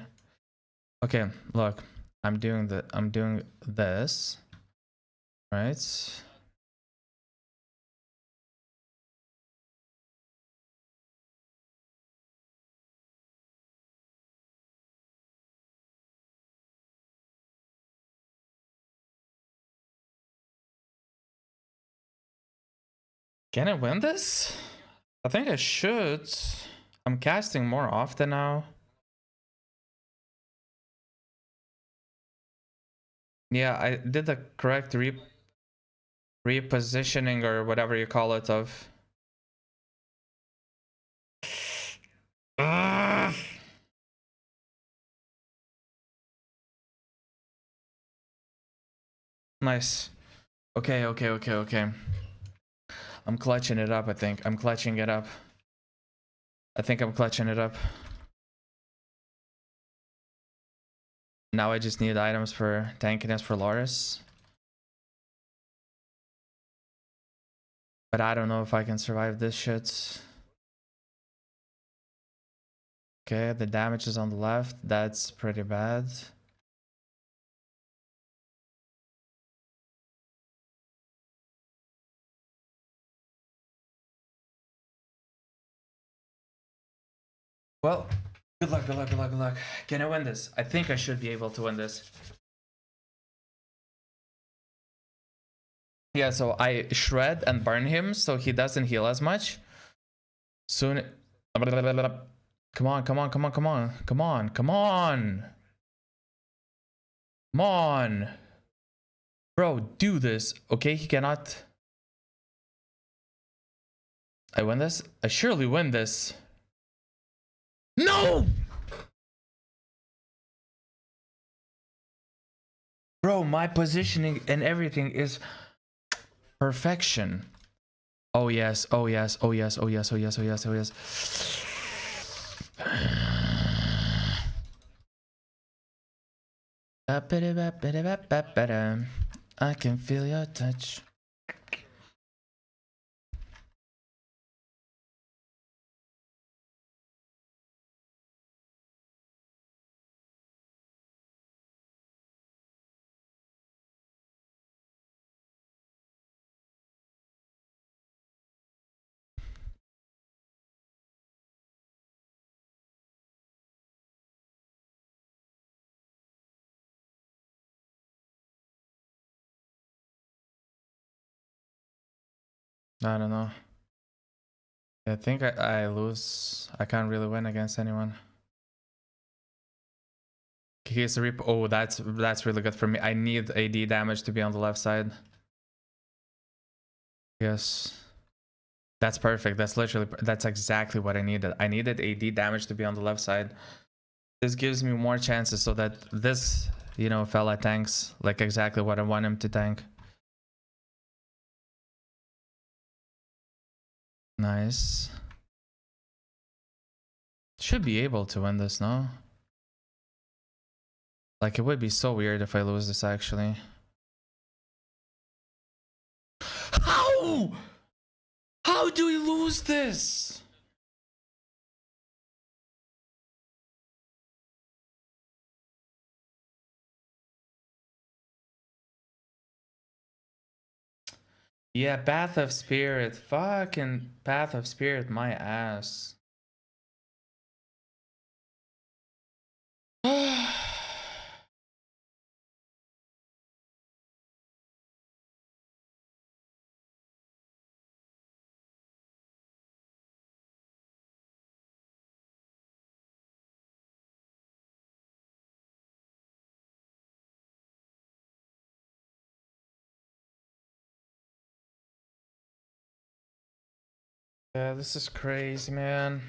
Okay, look. I'm doing this. Right? Can I win this? I think I should. I'm casting more often now. Yeah, I did the correct repositioning or whatever you call it of. Ugh. Nice. Okay. I'm clutching it up, I think. I'm clutching it up. I think I'm clutching it up. Now I just need items for tankiness for Loris. But I don't know if I can survive this shit. Okay, the damage is on the left. That's pretty bad. Well, good luck. Can I win this? I think I should be able to win this. Yeah, so I shred and burn him so he doesn't heal as much. Soon. Come on. Bro, do this. Okay, he cannot. I win this? I surely win this. No! Bro, my positioning and everything is perfection. Oh yes. I can feel your touch. I don't know. I think I lose. I can't really win against anyone. Here's the rip. Oh, that's really good for me. I need AD damage to be on the left side. Yes. That's perfect. That's exactly what I needed. I needed AD damage to be on the left side. This gives me more chances so that this, fella tanks like exactly what I want him to tank. Nice. Should be able to win this, no? Like, it would be so weird if I lose this, actually. How? How do we lose this? Yeah, Path of Spirit. Fucking Path of Spirit, my ass. Yeah, this is crazy, man.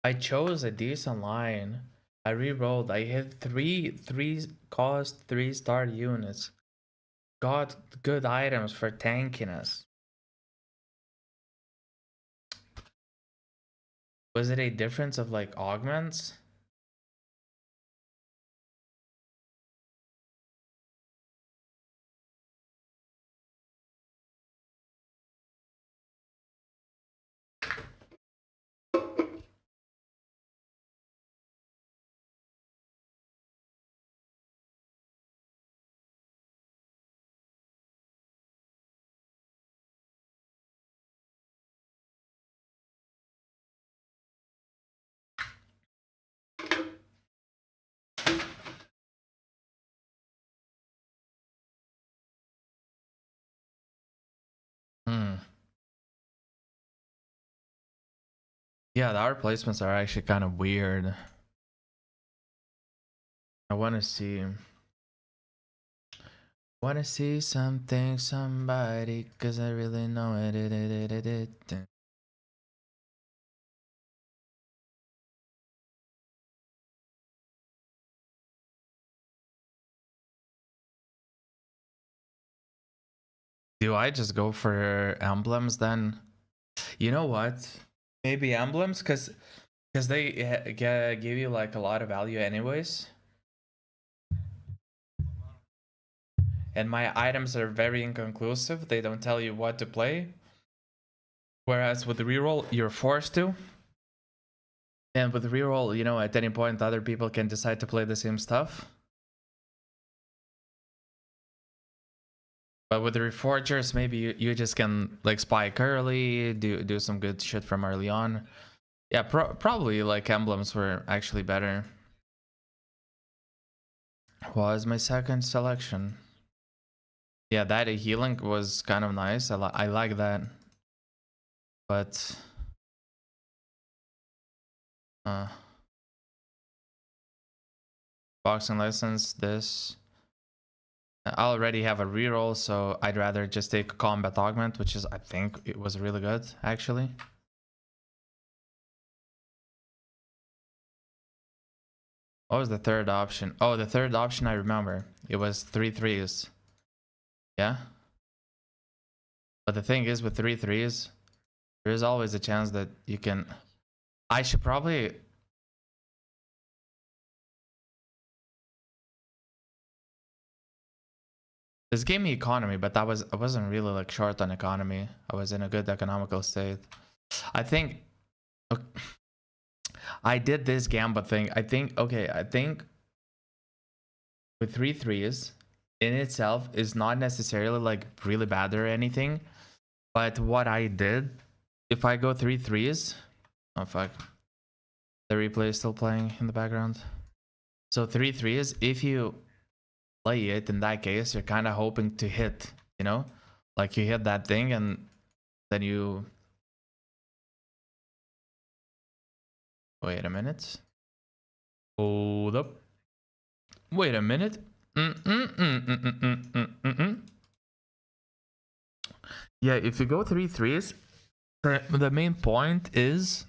I chose a decent line. I re-rolled. I hit three cost 3-star units. Got good items for tankiness. Was it a difference of like augments? Hmm. Yeah, the art placements are actually kind of weird. I want to see. Want to see something, somebody, cause I really know it. Do I just go for emblems then? You know what? Maybe emblems, cause they give you like a lot of value anyways. And my items are very inconclusive. They don't tell you what to play. Whereas with reroll, you're forced to. And with reroll, you know, at any point, other people can decide to play the same stuff. But with the reforgers, maybe you just can like spike early, do some good shit from early on. Yeah, probably like emblems were actually better. Was my second selection. Yeah, that healing was kind of nice. I like that. But boxing license, this. I already have a reroll, so I'd rather just take a combat augment, which is, I think, it was really good, actually. What was the third option? Oh, the third option I remember. It was 3/3s. Yeah? But the thing is, with 3/3s, there is always a chance that you can... I should probably... This gave me economy, but I wasn't really like short on economy. I was in a good economical state. I think... I did this gambit thing. I think with 3/3s in itself is not necessarily like really bad or anything. But what I did, if I go 3/3s, oh fuck, the replay is still playing in the background. So 3/3s, if you play it, in that case, you're kind of hoping to hit, you know, like you hit that thing and then you... Wait a minute. Hold up. Wait a minute. Yeah, if you go 3/3s, the main point is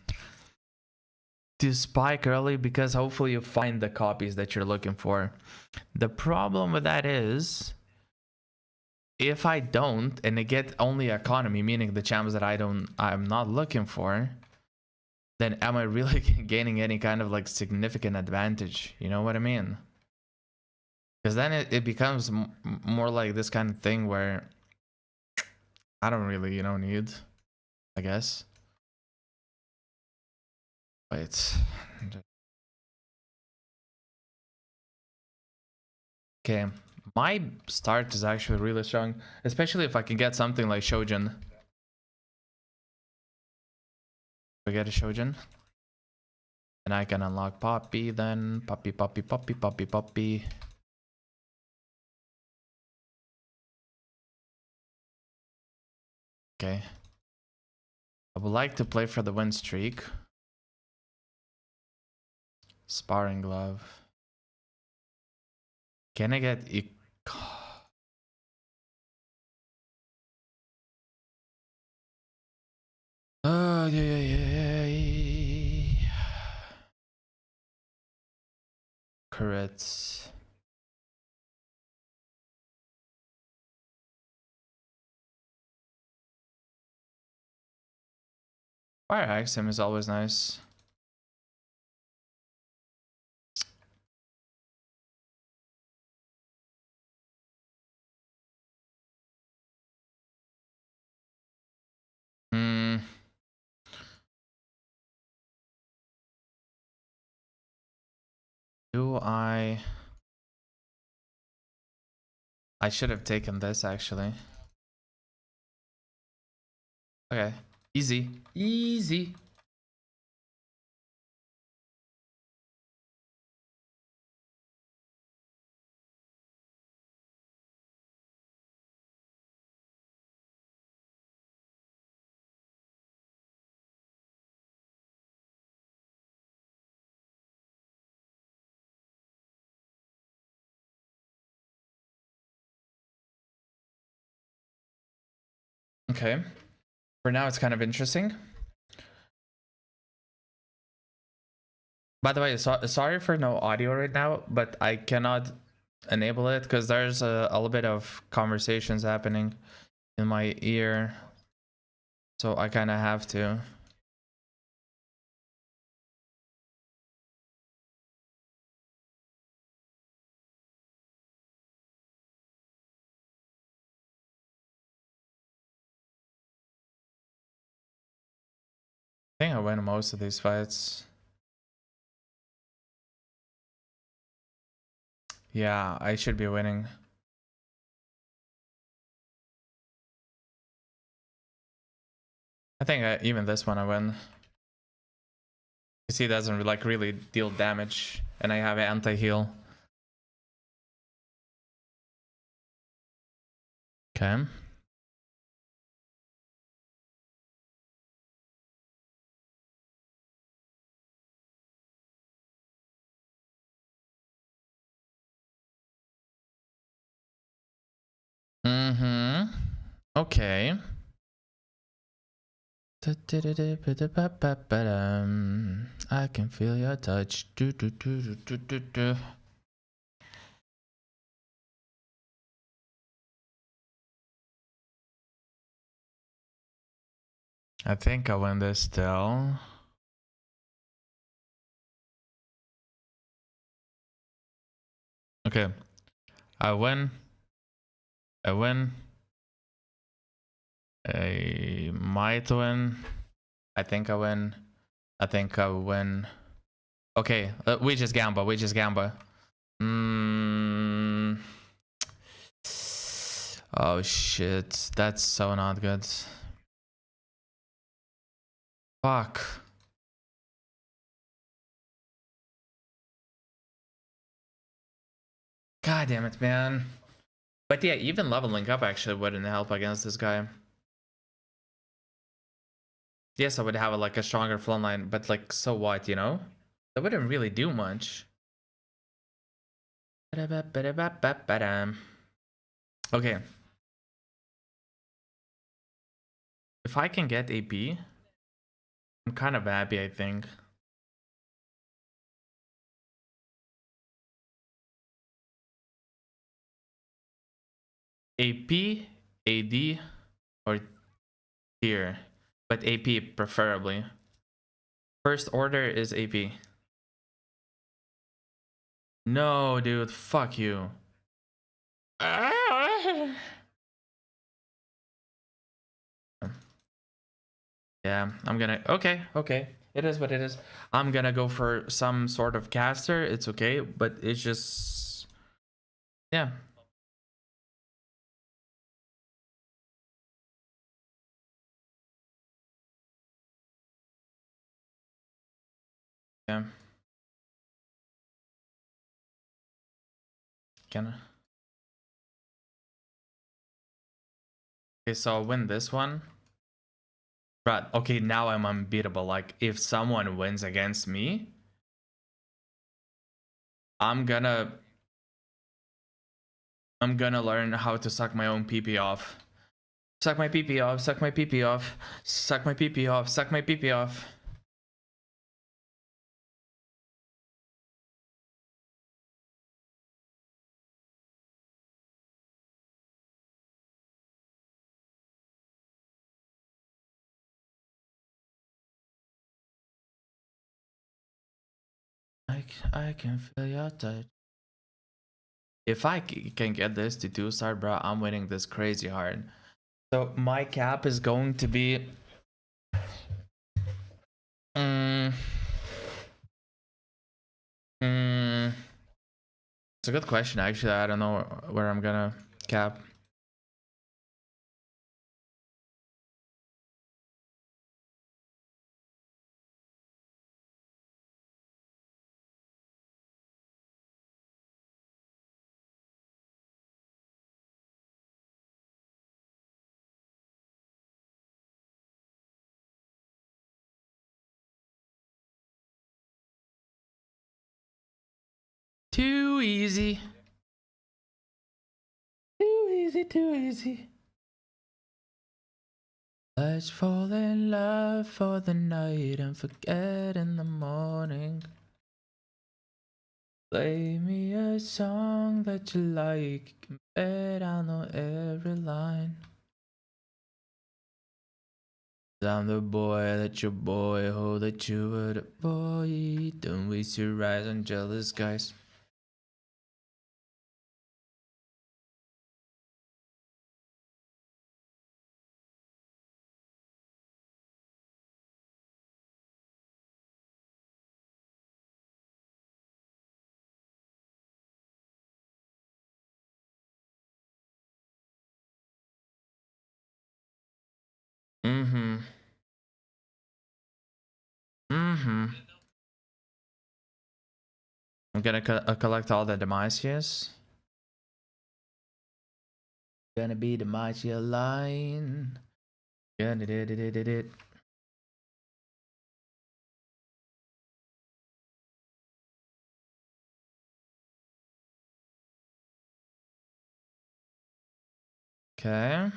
to spike early because hopefully you find the copies that you're looking for. The problem with that is if I don't and I get only economy, meaning the champs that I'm not looking for, then am I really gaining any kind of like significant advantage? You know what I mean? Because then it becomes more like this kind of thing where I don't really, need, I guess. Wait. Okay. My start is actually really strong, especially if I can get something like Shojin. If I get a Shojin, and I can unlock Poppy, then Poppy. Okay. I would like to play for the win streak. Sparring glove. Can I get oh yeah. Crits. Fire Axiom is always nice. Do I should have taken this actually. Okay. Easy. Easy. Okay. For now, it's kind of interesting. By the way, sorry for no audio right now, but I cannot enable it because there's a little bit of conversations happening in my ear. So I kind of have to. I think I win most of these fights. Yeah, I should be winning. I think even this one I win. You see, it doesn't like really deal damage, and I have anti-heal. Okay. Mm-hmm. Okay. I can feel your touch. I think I win this still. Okay. I win. I win. I might win. I think I win. I think I win. Okay, we just gamble. We just gamble. Oh shit, that's so not good. Fuck. God damn it, man. But yeah, even leveling up actually wouldn't help against this guy. Yes, I would have like a stronger frontline, but like, so what, you know? That wouldn't really do much. Okay. If I can get AP, I'm kind of happy, I think. AP, AD, or tier. But AP preferably. First order is AP. No, dude, fuck you. Yeah, I'm gonna... Okay, okay. It is what it is. I'm gonna go for some sort of caster. It's okay, but it's just... Yeah. Yeah. Can I... Okay, so I'll win this one. Right, okay, now I'm unbeatable. Like, if someone wins against me, I'm gonna learn how to suck my own PP off. Suck my PP off, suck my PP off, suck my PP off, suck my PP off. I can feel your touch. If I can get this to 2-star, bro, I'm winning this crazy hard. So my cap is going to be... It's a good question. Actually, I don't know where I'm gonna cap. Too easy. Too easy, too easy. Let's fall in love for the night and forget in the morning. Play me a song that you like. Bet I'll know every line. I'm the boy that your boy, oh that you were the boy. Don't waste your eyes on jealous guys. Mm-hmm. Mm-hmm. I'm gonna collect all the Demasias. Gonna be Demacia line. Gonna did it. Okay.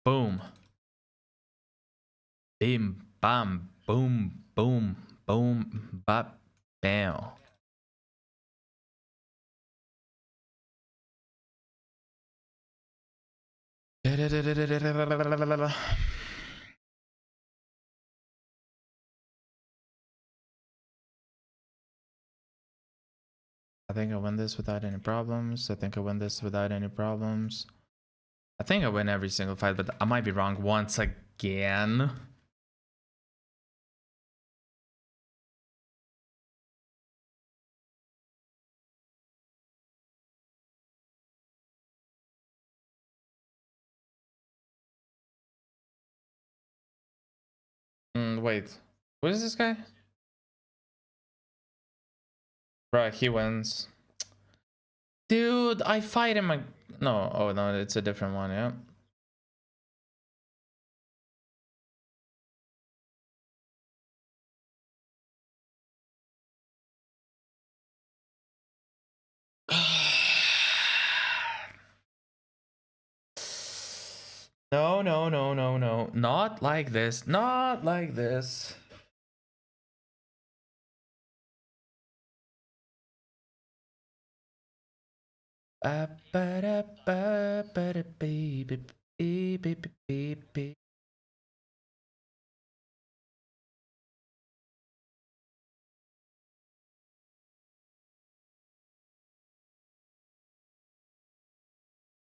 Boom. Bim bam boom boom boom bop bam. I think I win this without any problems. I think I win this without any problems. I think I win every single fight, but I might be wrong once again. Wait. Who is this guy? Bro, he wins. Dude, I fight him. No, oh no, it's a different one, yeah. No, no, no, no, no. Not like this. Not like this.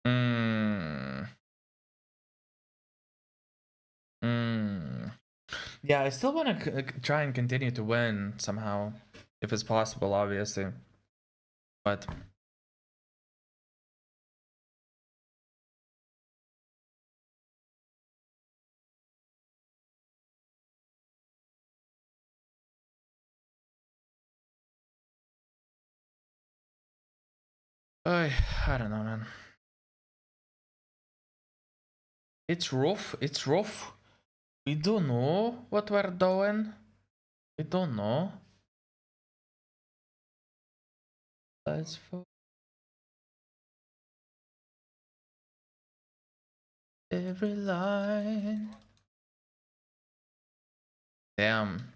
Mm. Mm. Yeah, I still want to try and continue to win somehow, if it's possible, obviously. But I don't know, man. It's rough. It's rough. We don't know what we're doing. We don't know. Let's for every line. Damn,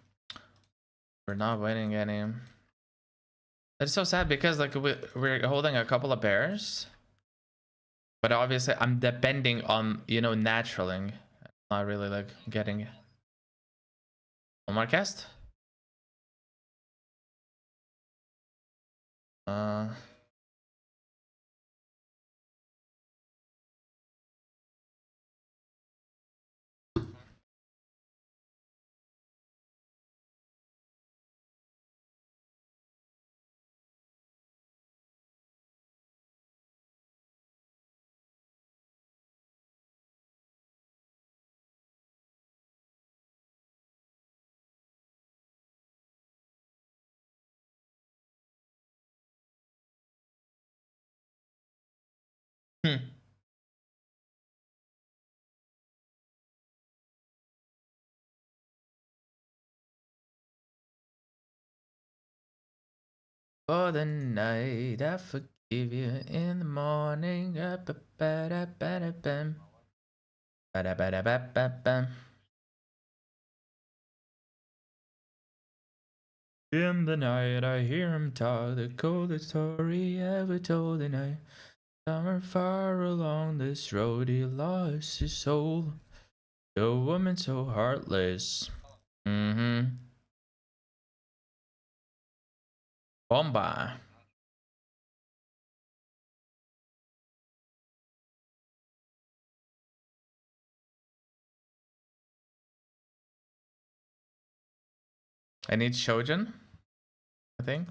we're not winning any. It's so sad because like we're holding a couple of pairs, but obviously I'm depending on, you know, naturaling, not really like getting one more cast. Uh, for the night. I forgive you in the morning. Ba-da-ba-da-ba-da-bam. Ba-da-ba-da-ba-ba-bam. In the night, I hear him talk the coldest story ever told, and I somewhere far along this road, he lost his soul. A woman so heartless. Mm-hmm. Bomba. I need Shojin, I think.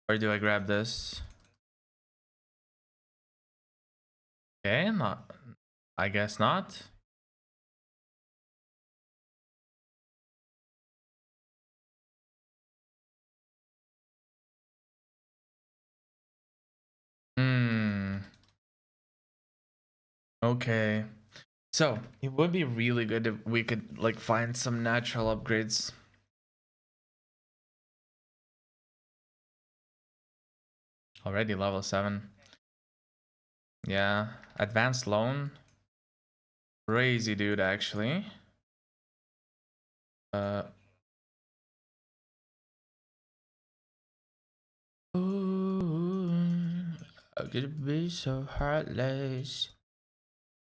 Or do I grab this? Okay, not. I guess not. Hmm. Okay. So it would be really good if we could like find some natural upgrades. Already level 7. Yeah. Advanced loan. Crazy dude actually. Ooh, how could it be so heartless?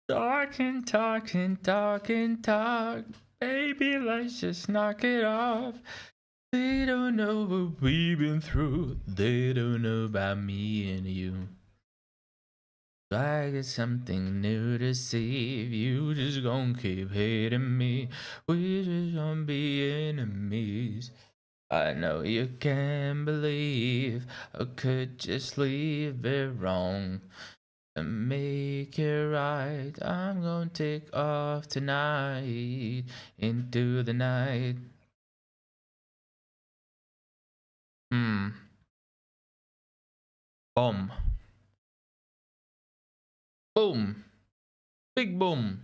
Talk and talk and talk and talk. Baby, let's just knock it off. They don't know what we've been through. They don't know about me and you. I got something new to see. If you just gon' keep hating me, we just gonna be enemies. I know you can't believe I could just leave it wrong and make it right. I'm gonna take off tonight into the night. Boom. Boom. Big boom.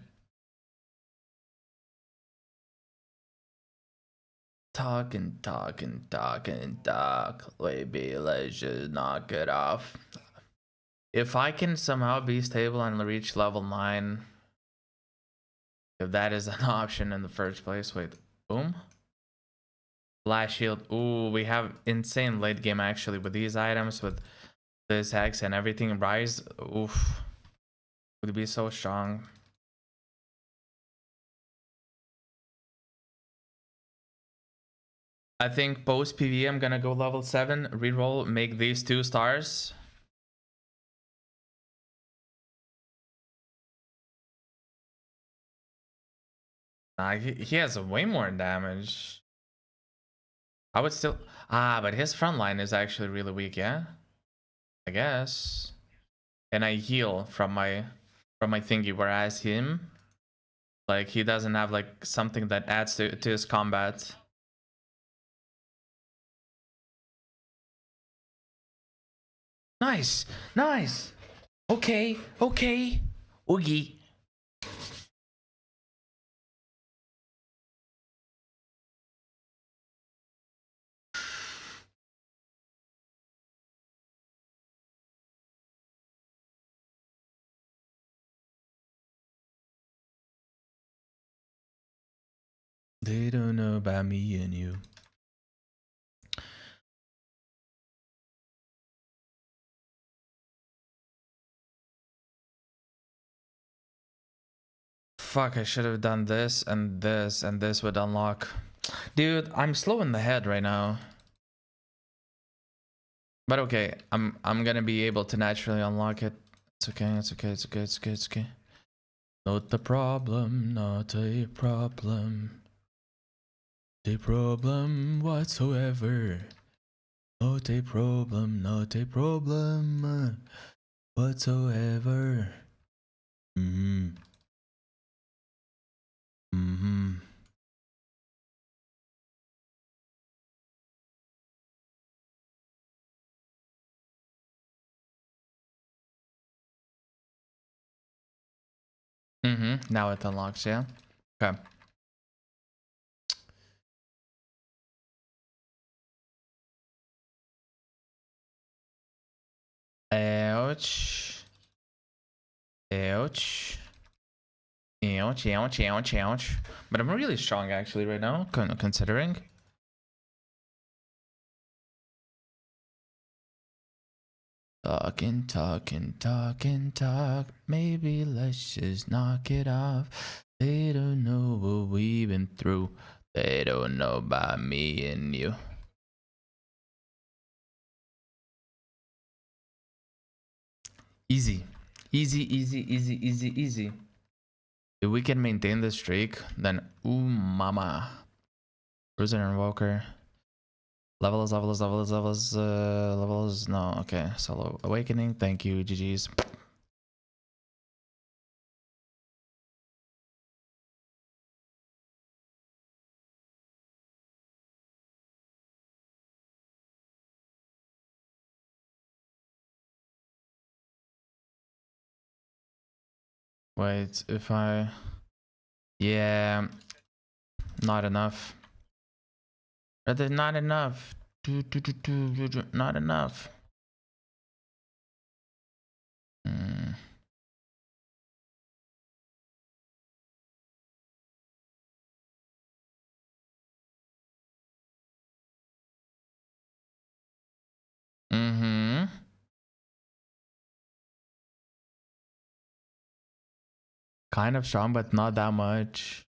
Talk and talk and talk and talk. Baby, let's just knock it off. If I can somehow be stable and reach level 9, if that is an option in the first place. Wait, boom. Flash shield. Ooh, we have insane late game actually with these items, with this hex and everything. Rise. Oof. Would be so strong. I think post PvE I'm gonna go level 7, reroll, make these 2 stars. He has way more damage. I would still but his front line is actually really weak, yeah? I guess. And I heal from my thingy, whereas him, like, he doesn't have like something that adds to his combat. Nice, nice. Okay, okay. Oogie. They don't know about me and you. Fuck, I should have done this and this and this would unlock. Dude, I'm slow in the head right now. But okay, I'm gonna be able to naturally unlock it. It's okay, it's okay, it's okay, it's okay, it's okay. Not a problem, not a problem. A problem whatsoever. Not a problem, not a problem whatsoever. Mm-hmm. Mm-hmm. Mm-hmm. Now it unlocks, yeah? Okay. Ouch. Ouch. Ouch, ouch, ouch, ouch. But I'm really strong actually right now, considering. Talking, talking, talking, talk. Maybe let's just knock it off. They don't know what we've been through. They don't know about me and you. Easy. Easy, easy, easy, easy, easy. If we can maintain this streak, then ooh mama. Bruiser and Walker. Levels, levels, no, okay. Solo Awakening, thank you, GG's. Wait, if I... Yeah, not enough. There's not enough. Not enough. Mm. Mm-hmm. Kind of strong, but not that much.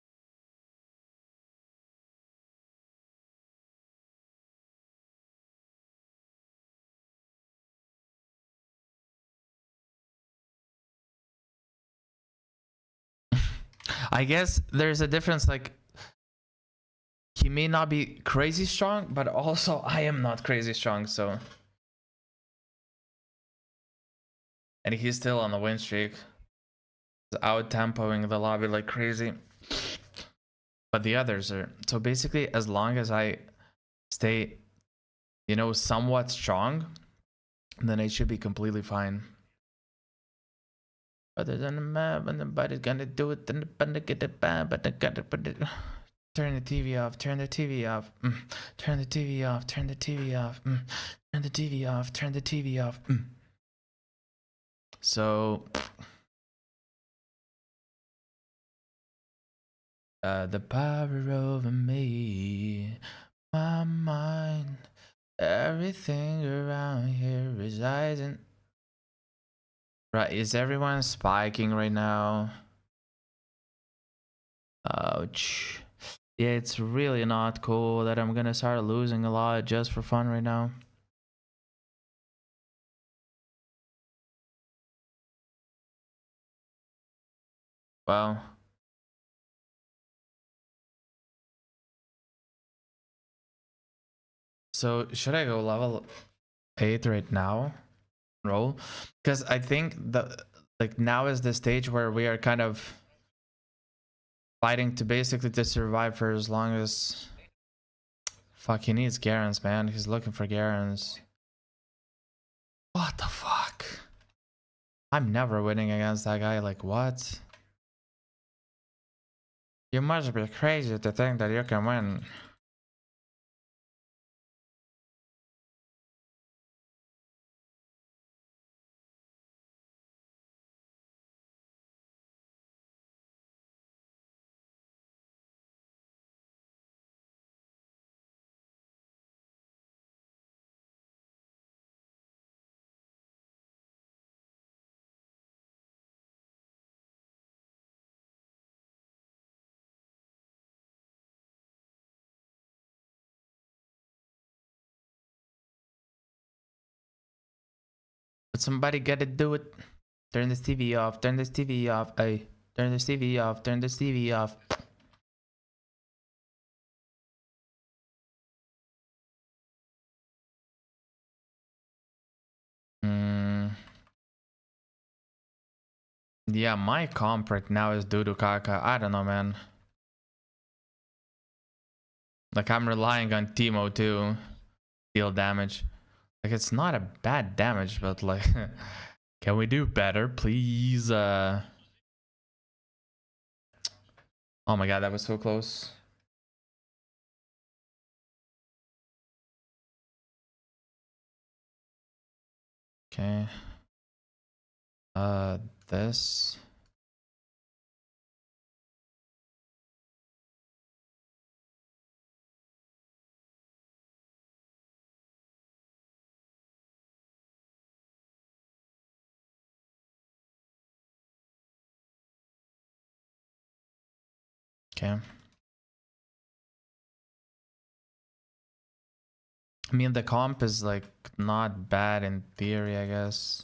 I guess there's a difference, like he may not be crazy strong, but also I am not crazy strong, so. And he's still on the win streak. Out tempoing the lobby like crazy. But the others are, so basically as long as I stay, you know, somewhat strong, then I should be completely fine. Other than the map, and nobody's gonna do it, then the get it bad, but I gotta put it. Turn the TV off, turn the TV off, turn the TV off, turn the TV off, turn the TV off, turn the TV off. So the power over me, my mind, everything around here resides in. Right, is everyone spiking right now? Ouch. Yeah, it's really not cool that I'm gonna start losing a lot just for fun right now. Well. So should I go level 8 right now? Roll? Because I think that like now is the stage where we are kind of fighting to basically to survive for as long as. Fuck, he needs Garens, man. He's looking for Garens. What the fuck? I'm never winning against that guy. Like, what? You must be crazy to think that you can win. But somebody gotta do it. Turn this TV off. Turn this TV off. Hey, turn this TV off. Turn this TV off. Yeah, my comp right now is Dudu Kaka. I don't know, man. Like, I'm relying on Timo to deal damage. Like, it's not a bad damage, but like, can we do better, please? Oh my god, that was so close. Okay. This. Okay. I mean, the comp is like not bad in theory, I guess.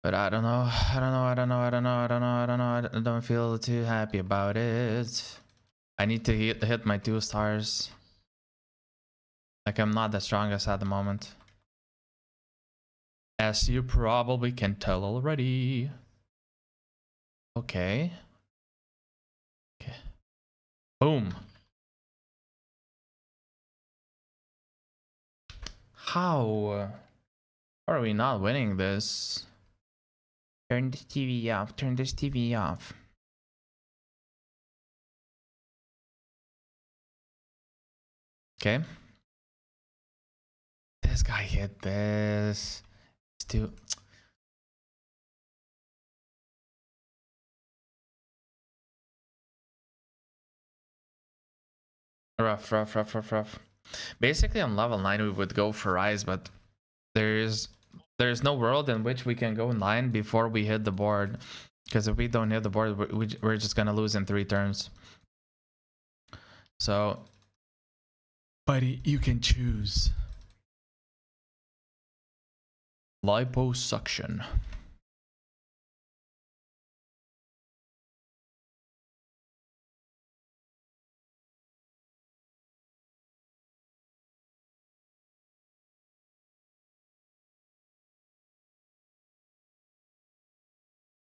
But I don't know. I don't know. I don't know. I don't know. I don't know. I don't know. I don't feel too happy about it. I need to hit my 2 stars. Like, I'm not the strongest at the moment. As you probably can tell already. Okay. Okay. Boom. How are we not winning this? Turn this TV off. Turn this TV off. Okay. This guy hit this. It's too. Rough. Basically, on level 9, we would go for Rise, but there's no world in which we can go 9 before we hit the board. Because if we don't hit the board, we're just gonna lose in 3 turns. So, buddy, you can choose. Liposuction.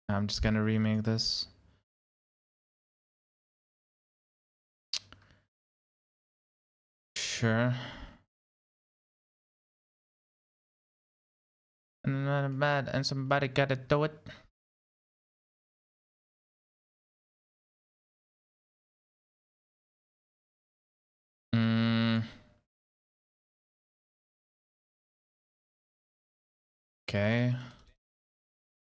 I'm just gonna remake this. Sure. Not bad, and somebody gotta do it. Okay.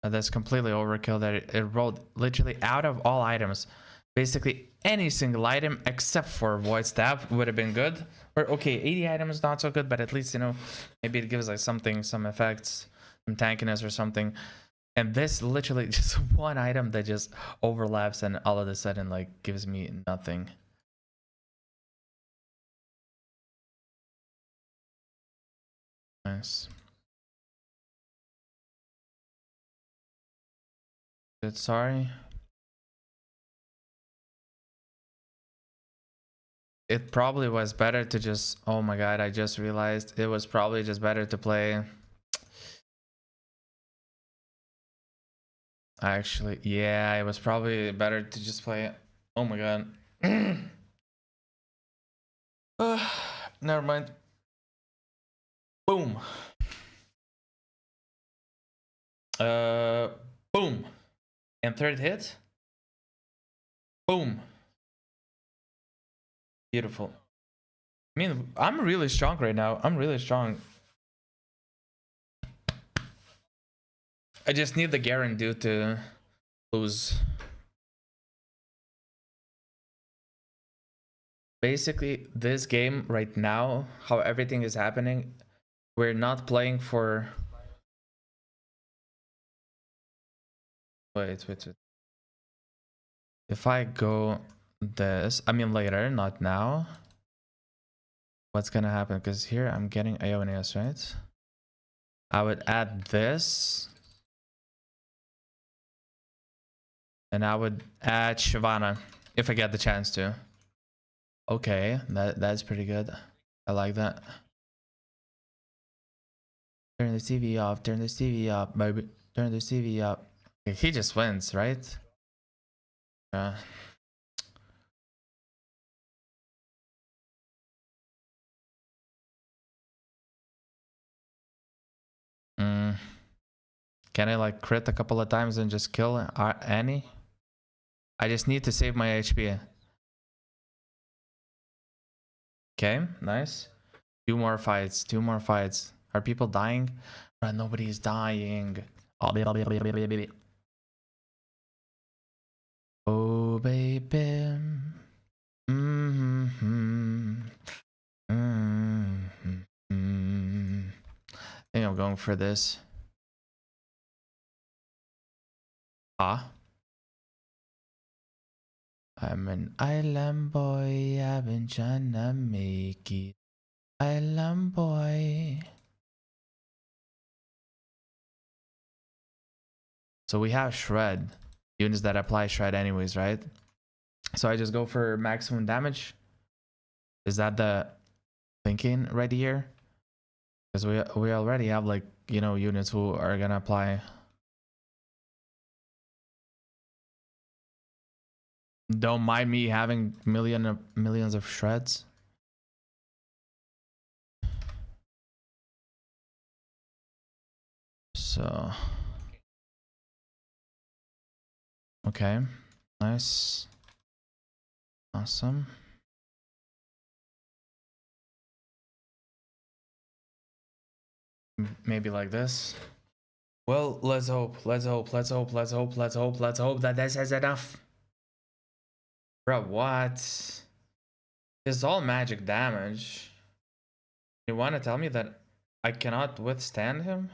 That's completely overkill. That it rolled literally out of all items. Basically any single item except for Void Stab would have been good. Or okay, 80 items not so good, but at least, you know, maybe it gives like something, some effects, some tankiness or something. And this literally just one item that just overlaps and all of a sudden like gives me nothing. Nice. Good, sorry. It probably was better to just, oh my god, I just realized it was probably just better to play. Actually, yeah, it was probably better to just play. Oh my god. Never mind. Boom. Boom. And third hit. Boom. Beautiful. I mean, I'm really strong right now. I'm really strong. I just need the guarantee to lose. Basically, this game right now, how everything is happening, we're not playing for... Wait. If I go this, I mean later, not now. What's gonna happen? Because here I'm getting Ionius, right? I would add this. And I would add Shyvana if I get the chance to. Okay, that's pretty good. I like that. Turn the TV off, turn the TV up, baby. Turn the TV up. Okay, he just wins, right? Yeah. Can I like crit a couple of times and just kill Annie? I just need to save my HP. Okay, nice. 2 more fights, 2 more fights. Are people dying? Nobody is dying. Oh, baby. Oh, baby. Mm-hmm. Mm-hmm. I think I'm going for this. Ah. I'm an island boy. I've been trying to make it. Island boy. So we have shred. Units that apply shred anyways, right? So I just go for maximum damage. Is that the thinking right here? Because we already have, like, you know, units who are gonna apply. Don't mind me having millions of shreds. So okay, nice, awesome. Maybe like this. Well, let's hope that this is enough. Bro, what? This is all magic damage. You want to tell me that I cannot withstand him?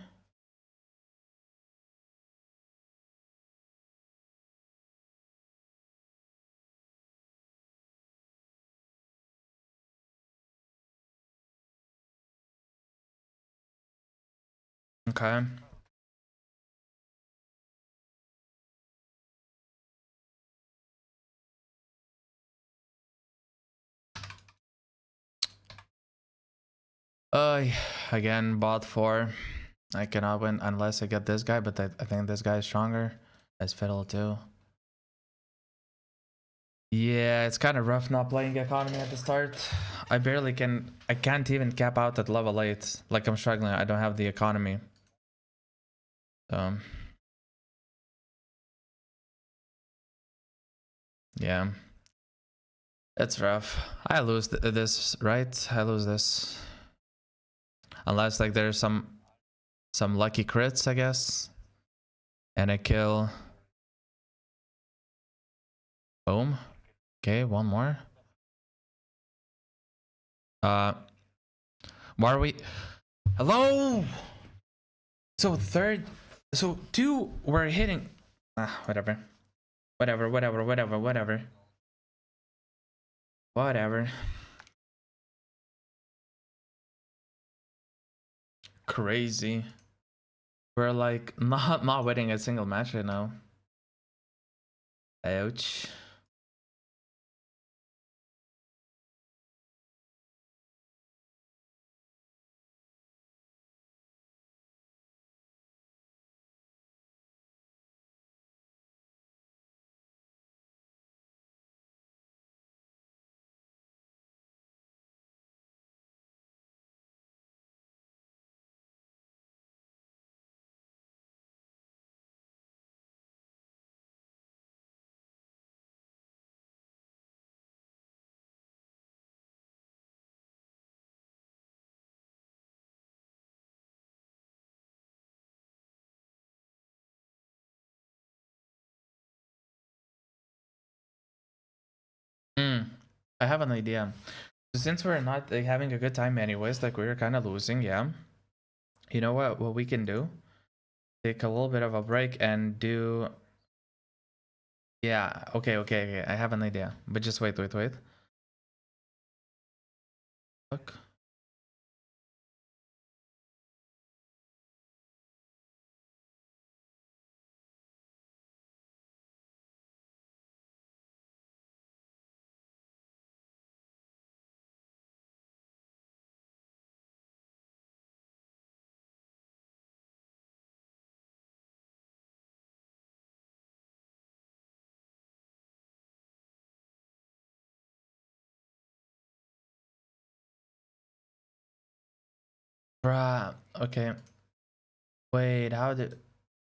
Okay. Again, bot 4. I cannot win unless I get this guy, but I think this guy is stronger. As Fiddle too. Yeah, it's kind of rough not playing economy at the start. I can't even cap out at level 8. Like, I'm struggling, I don't have the economy. So yeah. It's rough. I lose this, right? I lose this. Unless, like, there's some lucky crits, I guess. And I kill. Boom. Okay, one more. Why are we... Hello? So third... So 2 were hitting... whatever. Whatever. Crazy. We're like not winning a single match right now. Ouch. I have an idea. So since we're not, like, having a good time anyways, like, we're kind of losing, yeah. You know what we can do? Take a little bit of a break and do... Yeah, okay. I have an idea. But just wait. Look. Bruh, okay. Wait, how do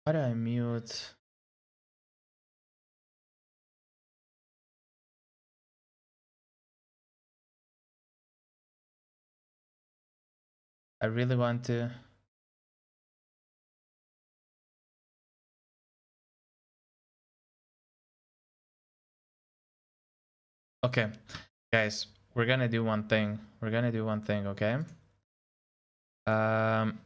I mute? I really want to... Okay, guys, we're gonna do one thing. We're gonna do one thing, okay? Um.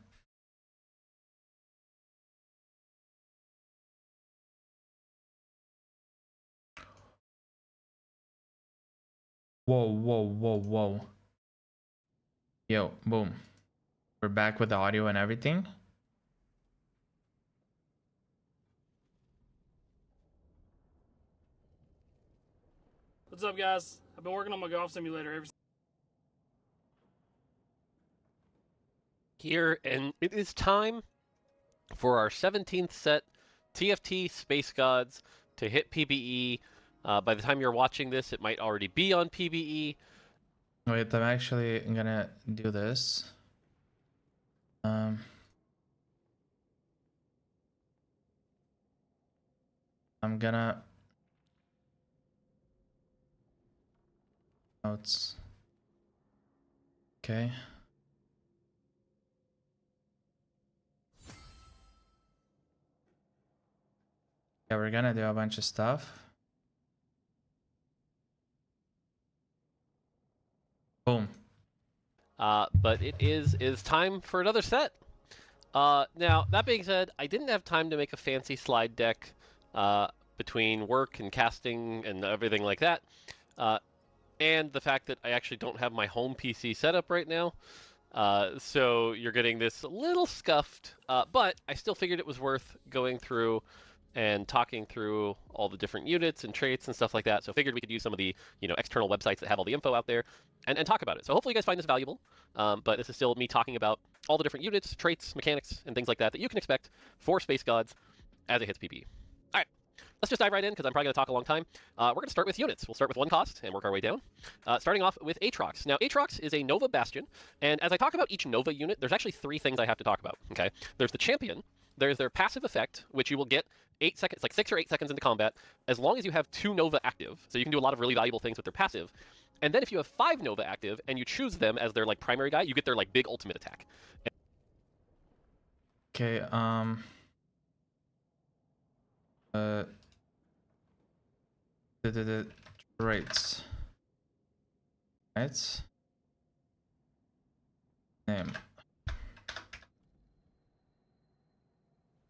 Whoa, whoa, whoa, whoa. Yo, boom. We're back with the audio and everything. What's up, guys? I've been working on my golf simulator ever since. Here, and it is time for our 17th set TFT Space Gods to hit PBE. By the time you're watching this, it might already be on PBE. Wait, I'm actually gonna do this. I'm gonna notes. Okay. Yeah, we're gonna do a bunch of stuff. Boom. But it is time for another set. Now, that being said, I didn't have time to make a fancy slide deck between work and casting and everything like that. And the fact that I actually don't have my home PC set up right now. So you're getting this a little scuffed, but I still figured it was worth going through and talking through all the different units and traits and stuff like that. So I figured we could use some of the external websites that have all the info out there and talk about it. So hopefully you guys find this valuable. But this is still me talking about all the different units, traits, mechanics, and things like that that you can expect for Space Gods as it hits PB. All right. Let's just dive right in because I'm probably going to talk a long time. We're going to start with units. We'll start with 1 cost and work our way down. Starting off with Aatrox. Now, Aatrox is a Nova Bastion, and as I talk about each Nova unit, there's actually 3 things I have to talk about, okay? There's the Champion, there's their passive effect, which you will get 8 seconds, like 6 or 8 seconds into combat, as long as you have 2 Nova active, so you can do a lot of really valuable things with their passive. And then if you have 5 Nova active, and you choose them as their like primary guy, you get their like big ultimate attack. Okay, the traits. Right? Name.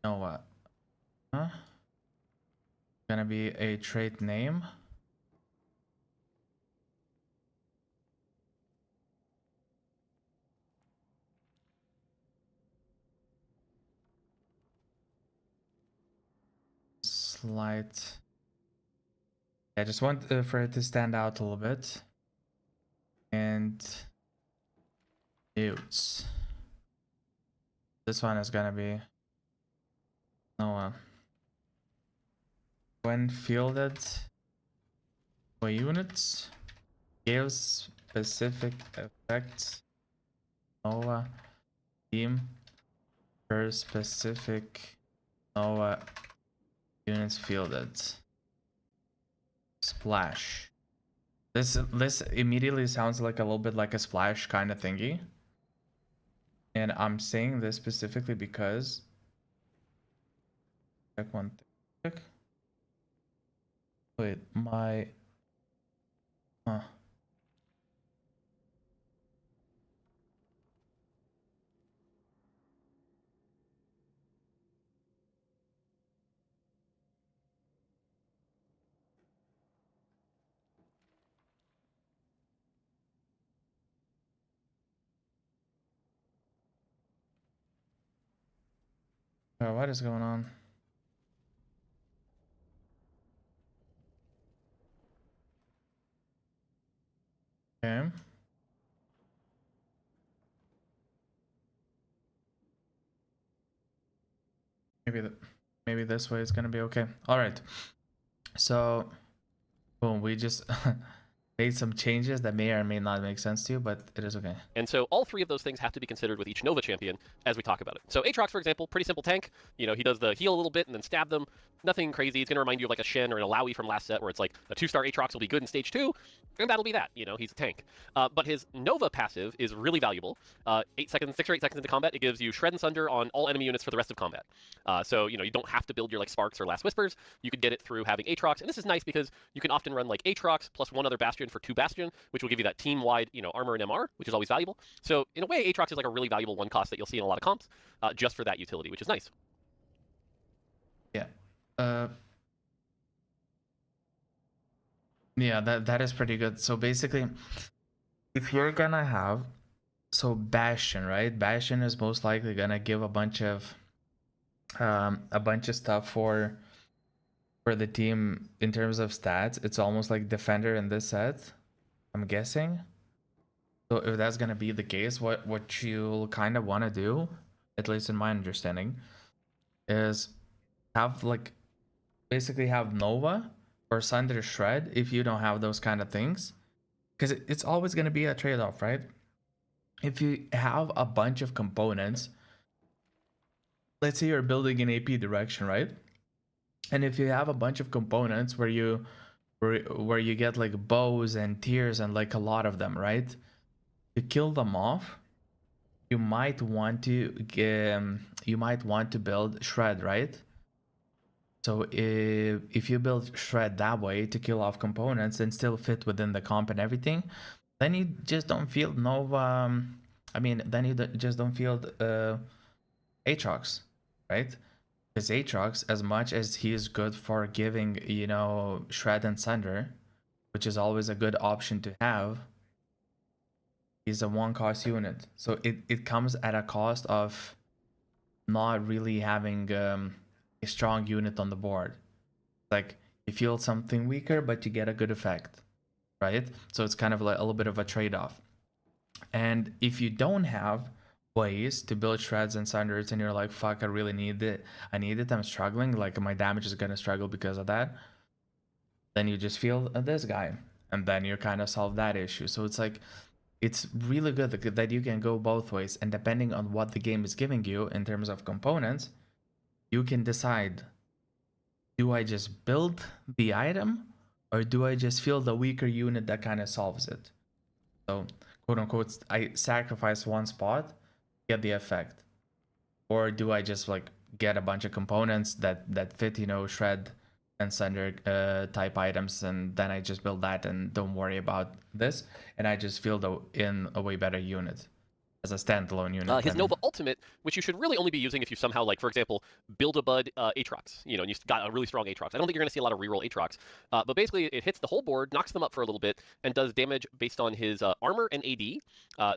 Know what? Huh? Gonna be a trait name. Slight. I just want for it to stand out a little bit. And mutes. This one is gonna be Noah. When fielded by units, gives specific effects Noah team per specific Noah units fielded. Splash. This immediately sounds like a little bit like a splash kind of thingy. And I'm saying this specifically because check one thing. Wait, my huh. Oh, what is going on? Okay. Maybe this way is gonna be okay. All right. So, boom. We just made some changes that may or may not make sense to you, but it is okay. And so all three of those things have to be considered with each Nova champion as we talk about it. So Aatrox, for example, pretty simple tank. You know, he does the heal a little bit and then stab them. Nothing crazy. It's going to remind you of like a Shen or an Alawi from last set where it's like a 2-star Aatrox will be good in stage 2, and that'll be that. You know, he's a tank. But his Nova passive is really valuable. 8 seconds, 6 or 8 seconds into combat, it gives you Shred and Sunder on all enemy units for the rest of combat. So, you know, you don't have to build your like Sparks or Last Whispers. You could get it through having Aatrox. And this is nice because you can often run like Aatrox plus one other Bastion for 2 Bastion, which will give you that team-wide, you know, armor and MR, which is always valuable. So in a way, Aatrox is like a really valuable one cost that you'll see in a lot of comps, just for that utility, which is nice. Yeah. Yeah, that is pretty good. So basically, if you're gonna have Bastion, right? Bastion is most likely gonna give a bunch of stuff for the team in terms of stats. It's almost like Defender in this set, I'm guessing. So if that's gonna be the case, what you'll kind of want to do, at least in my understanding, is have like basically have Nova or Sunder Shred if you don't have those kind of things, because it's always gonna be a trade-off, right? If you have a bunch of components, let's say you're building in AP direction, right? And if you have a bunch of components where you get like bows and tears and like a lot of them, right? To kill them off, you might want to build Shred, right? So if you build Shred that way to kill off components and still fit within the comp and everything, then you just don't field Nova. Then you just don't field Aatrox, right? Because Aatrox, as much as he is good for giving, you know, Shred and Sunder, which is always a good option to have, is a one-cost unit. So it comes at a cost of not really having a strong unit on the board. Like, you feel something weaker, but you get a good effect, right? So it's kind of like a little bit of a trade-off. And if you don't have ways to build Shreds and Sunders and you're like, fuck, I really need it, I'm struggling, like my damage is gonna struggle because of that, then you just feel this guy, and then you kind of solve that issue. So it's like, it's really good that you can go both ways, and depending on what the game is giving you in terms of components, you can decide, do I just build the item, or do I just feel the weaker unit that kind of solves it? So, quote unquote, I sacrifice one spot, get the effect. Or do I just like get a bunch of components that fit, you know, Shred and Sunder type items, and then I just build that and don't worry about this, and I just feel in a way better unit as a standalone unit. His Nova Ultimate, which you should really only be using if you somehow, like, for example, build a Bud Aatrox, you know, and you've got a really strong Aatrox. I don't think you're going to see a lot of reroll Aatrox, but basically it hits the whole board, knocks them up for a little bit, and does damage based on his armor and AD.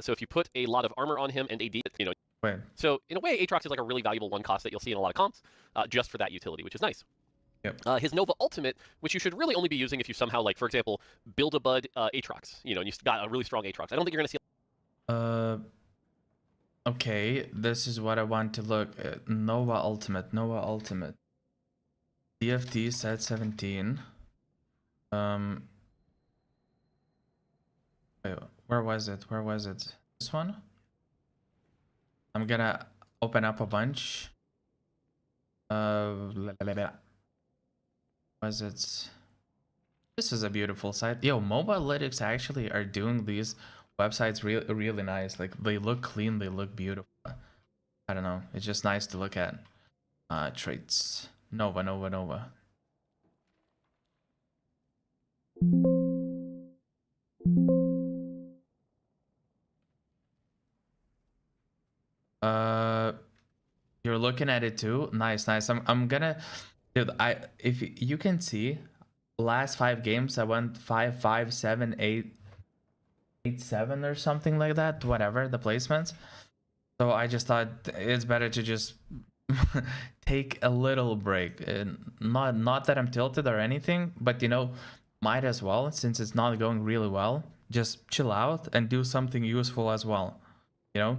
So if you put a lot of armor on him and AD, you know. Wait. So in a way, Aatrox is like a really valuable one cost that you'll see in a lot of comps, just for that utility, which is nice. Yep. His Nova Ultimate, which you should really only be using if you somehow, like, for example, build a Bud Aatrox, you know, and you've got a really strong Aatrox. I don't think you're going to see. Okay, this is what I want to look at. Nova Ultimate. DFT set 17. Wait, where was it? This one? I'm gonna open up a bunch. Was it? This is a beautiful site. Yo, mobile analytics actually are doing these websites really nice. Like, they look clean, they look beautiful. I don't know, it's just nice to look at. Traits. Nova. You're looking at it too. Nice. I'm gonna, dude. If you can see, last 5 games I went 5-5, 7-8, 8-7 or something like that. Whatever the placements. So I just thought it's better to just take a little break. And not that I'm tilted or anything, but you know, might as well, since it's not going really well. Just chill out and do something useful as well. You know.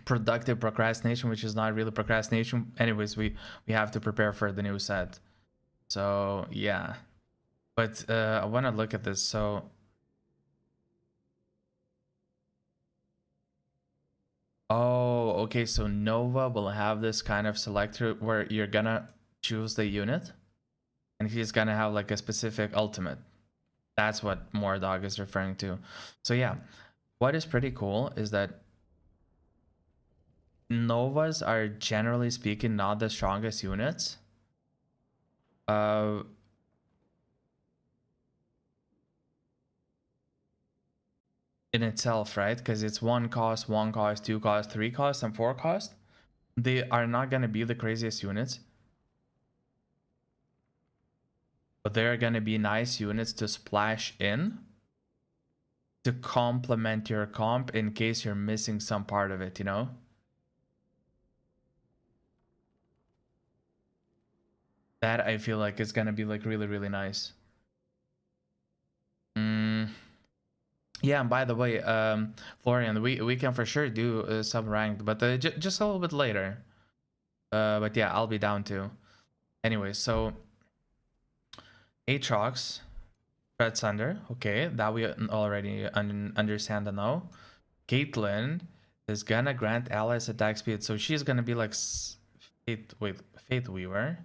Productive procrastination, which is not really procrastination. Anyways, we have to prepare for the new set. So yeah, but I want to look at this. So Oh, okay, so Nova will have this kind of selector where you're gonna choose the unit and he's gonna have like a specific ultimate. That's what Mordog is referring to. So yeah, what is pretty cool is that Novas are generally speaking not the strongest units. In itself, right? Because it's 1 cost, 1 cost, 2 cost, 3 cost, and 4 cost. They are not gonna be the craziest units, but they're gonna be nice units to splash in to complement your comp in case you're missing some part of it, you know? That I feel like is gonna be like really, really nice. Yeah, and by the way, Florian, we can for sure do some ranked, but just a little bit later. But yeah, I'll be down too. Anyway, so Aatrox, Red Thunder, okay, that we already understand and know. Caitlyn is gonna grant allies attack speed, so she's gonna be like Fate Weaver.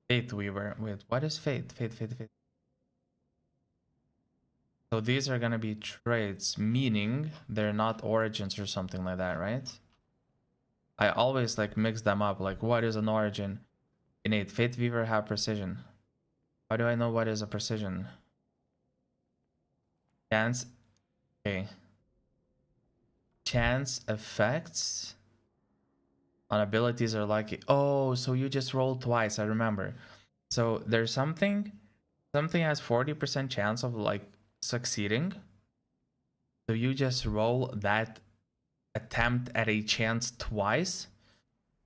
Fate Weaver. Wait, what is Fate? Fate. So these are gonna be traits, meaning they're not origins or something like that, right? I always like mix them up. Like, what is an origin? Innate. Fate Weaver have precision. How do I know what is a precision? Chance. Okay. Chance effects on abilities are like, oh, so you just rolled twice. I remember. So there's something has 40% chance of like succeeding. So you just roll that attempt at a chance twice,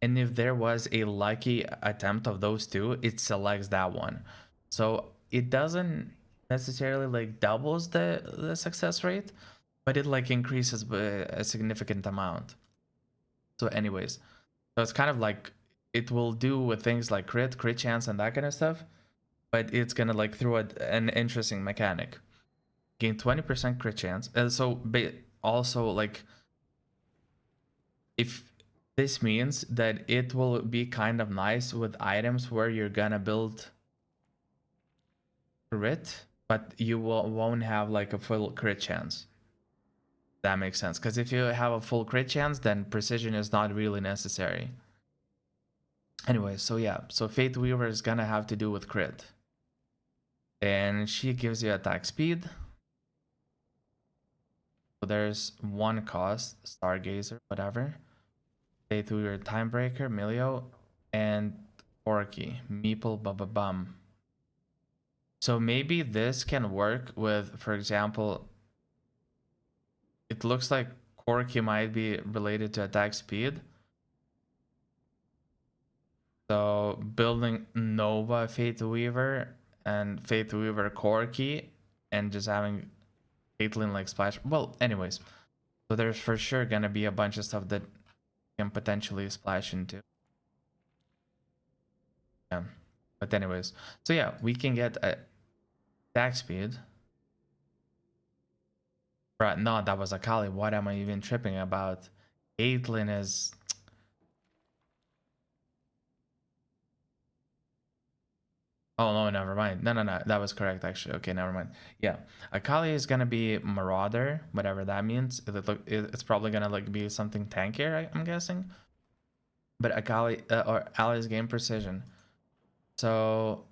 and if there was a lucky attempt of those two, it selects that one. So it doesn't necessarily like doubles the success rate, but it like increases by a significant amount. So anyways, so it's kind of like it will do with things like crit chance and that kind of stuff, but it's gonna like throw an interesting mechanic. Gain 20% crit chance, and so also like if this means that it will be kind of nice with items where you're gonna build crit, but you won't have like a full crit chance. That makes sense, because if you have a full crit chance, then precision is not really necessary. Anyway, so yeah, so Fate Weaver is gonna have to do with crit, and she gives you attack speed. So there's 1 cost, Stargazer, whatever. Fate Weaver, Timebreaker, Milio, and Orky, Meeple, Bum. So maybe this can work with, for example, it looks like Corky might be related to attack speed. So building Nova Fate Weaver and Fate Weaver Corky and just having Caitlyn like splash. Well, anyways, so there's for sure gonna be a bunch of stuff that can potentially splash into. Yeah. But anyways, so yeah, we can get a attack speed. Right, no, that was Akali. What am I even tripping about? Caitlyn is... Oh, no, never mind. No, that was correct, actually. Okay, never mind. Yeah, Akali is gonna be Marauder, whatever that means. It's probably gonna like be something tankier, I'm guessing. But Akali, or Ali's game precision. So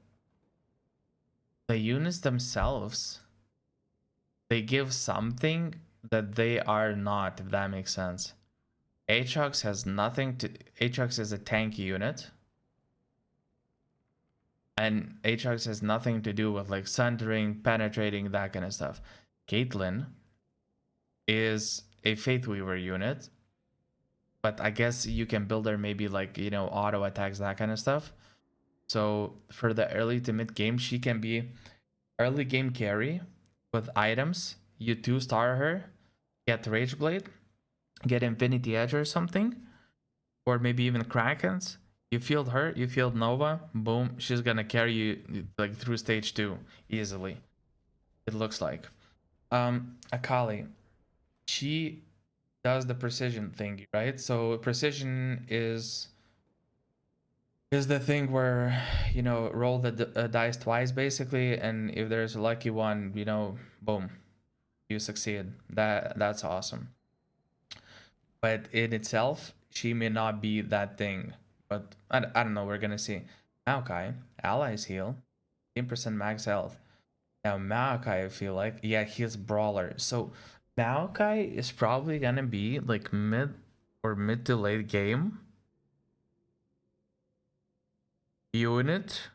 the units themselves, they give something that they are not, if that makes sense. Aatrox has nothing to... Aatrox is a tanky unit. And Aatrox has nothing to do with like sundering, penetrating, that kind of stuff. Caitlyn is a Faith Weaver unit. But I guess you can build her maybe like, you know, auto attacks, that kind of stuff. So for the early to mid game, she can be early game carry with items. You 2-star her, get Rage Blade, get Infinity Edge or something, or maybe even Krakens. You field her, you field Nova, boom, she's gonna carry you like through stage 2 easily. It looks like. Akali, she does the precision thing, right? So precision is the thing where, you know, roll the dice twice basically, and if there's a lucky one, you know, boom, you succeed. That's awesome. But in itself, she may not be that thing. But I don't know, we're gonna see. Maokai, allies heal, 10% max health. Now Maokai, I feel like, yeah, he's brawler. So Maokai is probably gonna be like mid to late game unit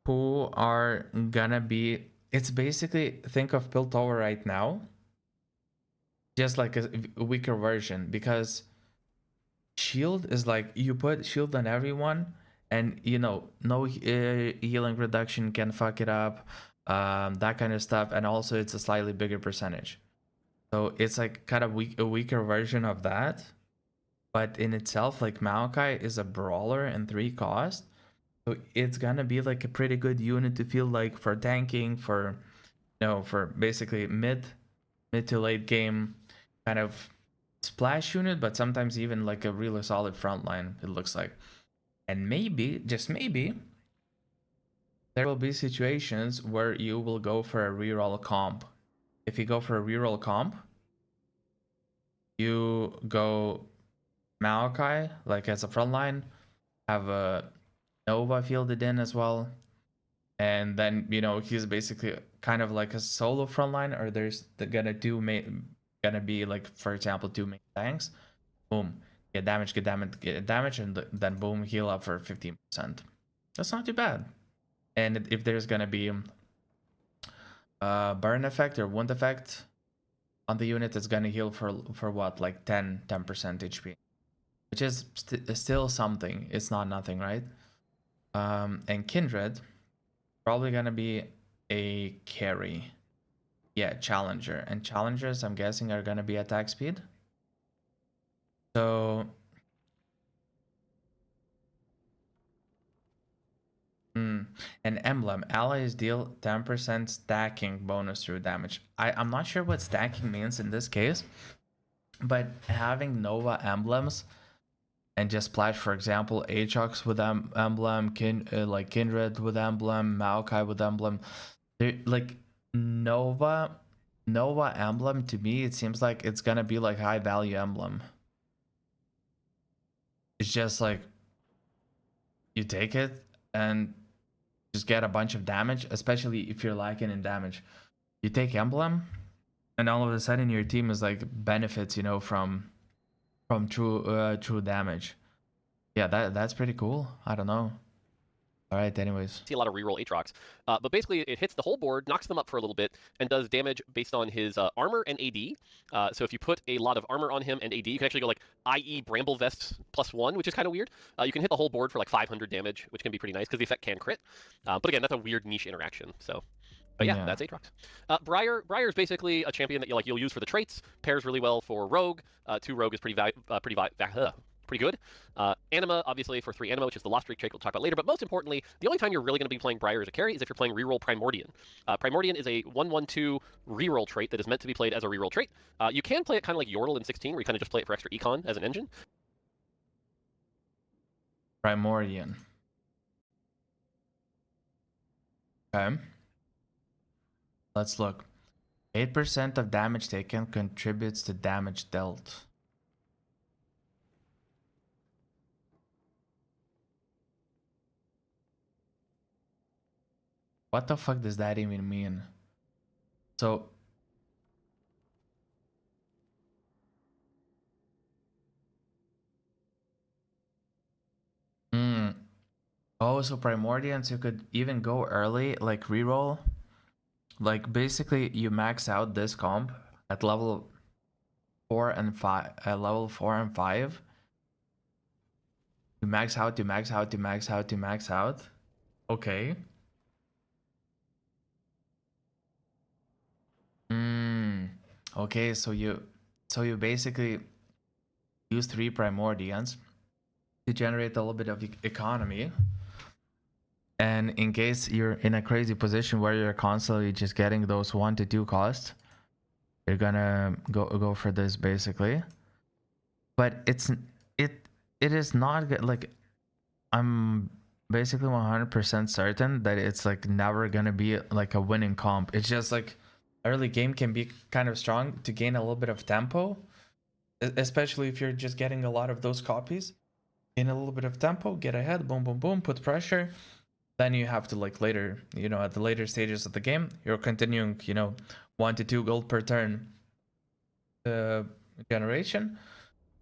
who are gonna be, it's basically, think of Piltover right now, just like a weaker version, because shield is like you put shield on everyone, and you know, no healing reduction can fuck it up, that kind of stuff, and also it's a slightly bigger percentage, so it's like kind of a weaker version of that. But in itself, like Maokai is a brawler and 3 cost, so it's gonna be like a pretty good unit to feel like for tanking, for, you know, for basically mid to late game kind of splash unit, but sometimes even like a really solid front line, it looks like. And maybe, just maybe, there will be situations where you will go for a reroll comp. If you go for a reroll comp, you go Maokai like as a front line, have a Nova fielded in as well, and then, you know, he's basically kind of like a solo frontline, or there's gonna be like, for example, 2 main tanks. Boom, get damage, and then boom, heal up for 15%. That's not too bad. And if there's gonna be burn effect or wound effect on the unit, it's gonna heal for what, like 10% HP, which is still something. It's not nothing, right? And Kindred probably gonna be a carry. Yeah, challenger, and challengers, I'm guessing, are gonna be attack speed. So an emblem, allies deal 10% stacking bonus through damage. I'm not sure what stacking means in this case, but having Nova emblems and just splash, for example, Aatrox with emblem, like Kindred with emblem, Maokai with emblem, like Nova emblem, to me it seems like it's gonna be like high value emblem. It's just like you take it and just get a bunch of damage, especially if you're lacking in damage. You take emblem and all of a sudden your team is like benefits, you know, from true damage. Yeah, that's pretty cool. I don't know. All right, anyways. See a lot of reroll Aatrox, but basically it hits the whole board, knocks them up for a little bit, and does damage based on his armor and AD. So if you put a lot of armor on him and AD, you can actually go like IE Bramble Vest +1, which is kind of weird. You can hit the whole board for like 500 damage, which can be pretty nice because the effect can crit. But again, that's a weird niche interaction. So. But yeah, that's Aatrox. Briar is basically a champion that you'll use for the traits. Pairs really well for Rogue. 2 Rogue is pretty good. Anima, obviously, for 3 Anima, which is the Lost Streak trait we'll talk about later. But most importantly, the only time you're really going to be playing Briar as a carry is if you're playing Reroll Primordian. Primordian is a 1/1/2 reroll trait that is meant to be played as a reroll trait. You can play it kind of like Yordle in 16, where you kind of just play it for extra econ as an engine. Primordian. Okay. Let's look. 8% of damage taken contributes to damage dealt. What the fuck does that even mean? So oh, so Primordians, you could even go early, like reroll. Like basically you max out this comp at level 4 and 5, level 4 and 5. You max out, to max out, to max out, to max out. Okay. Okay, so you basically use 3 Primordians to generate a little bit of economy. And in case you're in a crazy position where you're constantly just getting those 1 to 2 costs, You're gonna go for this basically, but it is not good. Like, I'm basically 100% certain that it's like never gonna be like a winning comp. It's just like early game can be kind of strong to gain a little bit of tempo, especially if you're just getting a lot of those copies. Gain a little bit of tempo, get ahead, boom, boom, boom, put pressure. Then you have to like later, at the later stages of the game, you're continuing, 1 to 2 gold per turn generation,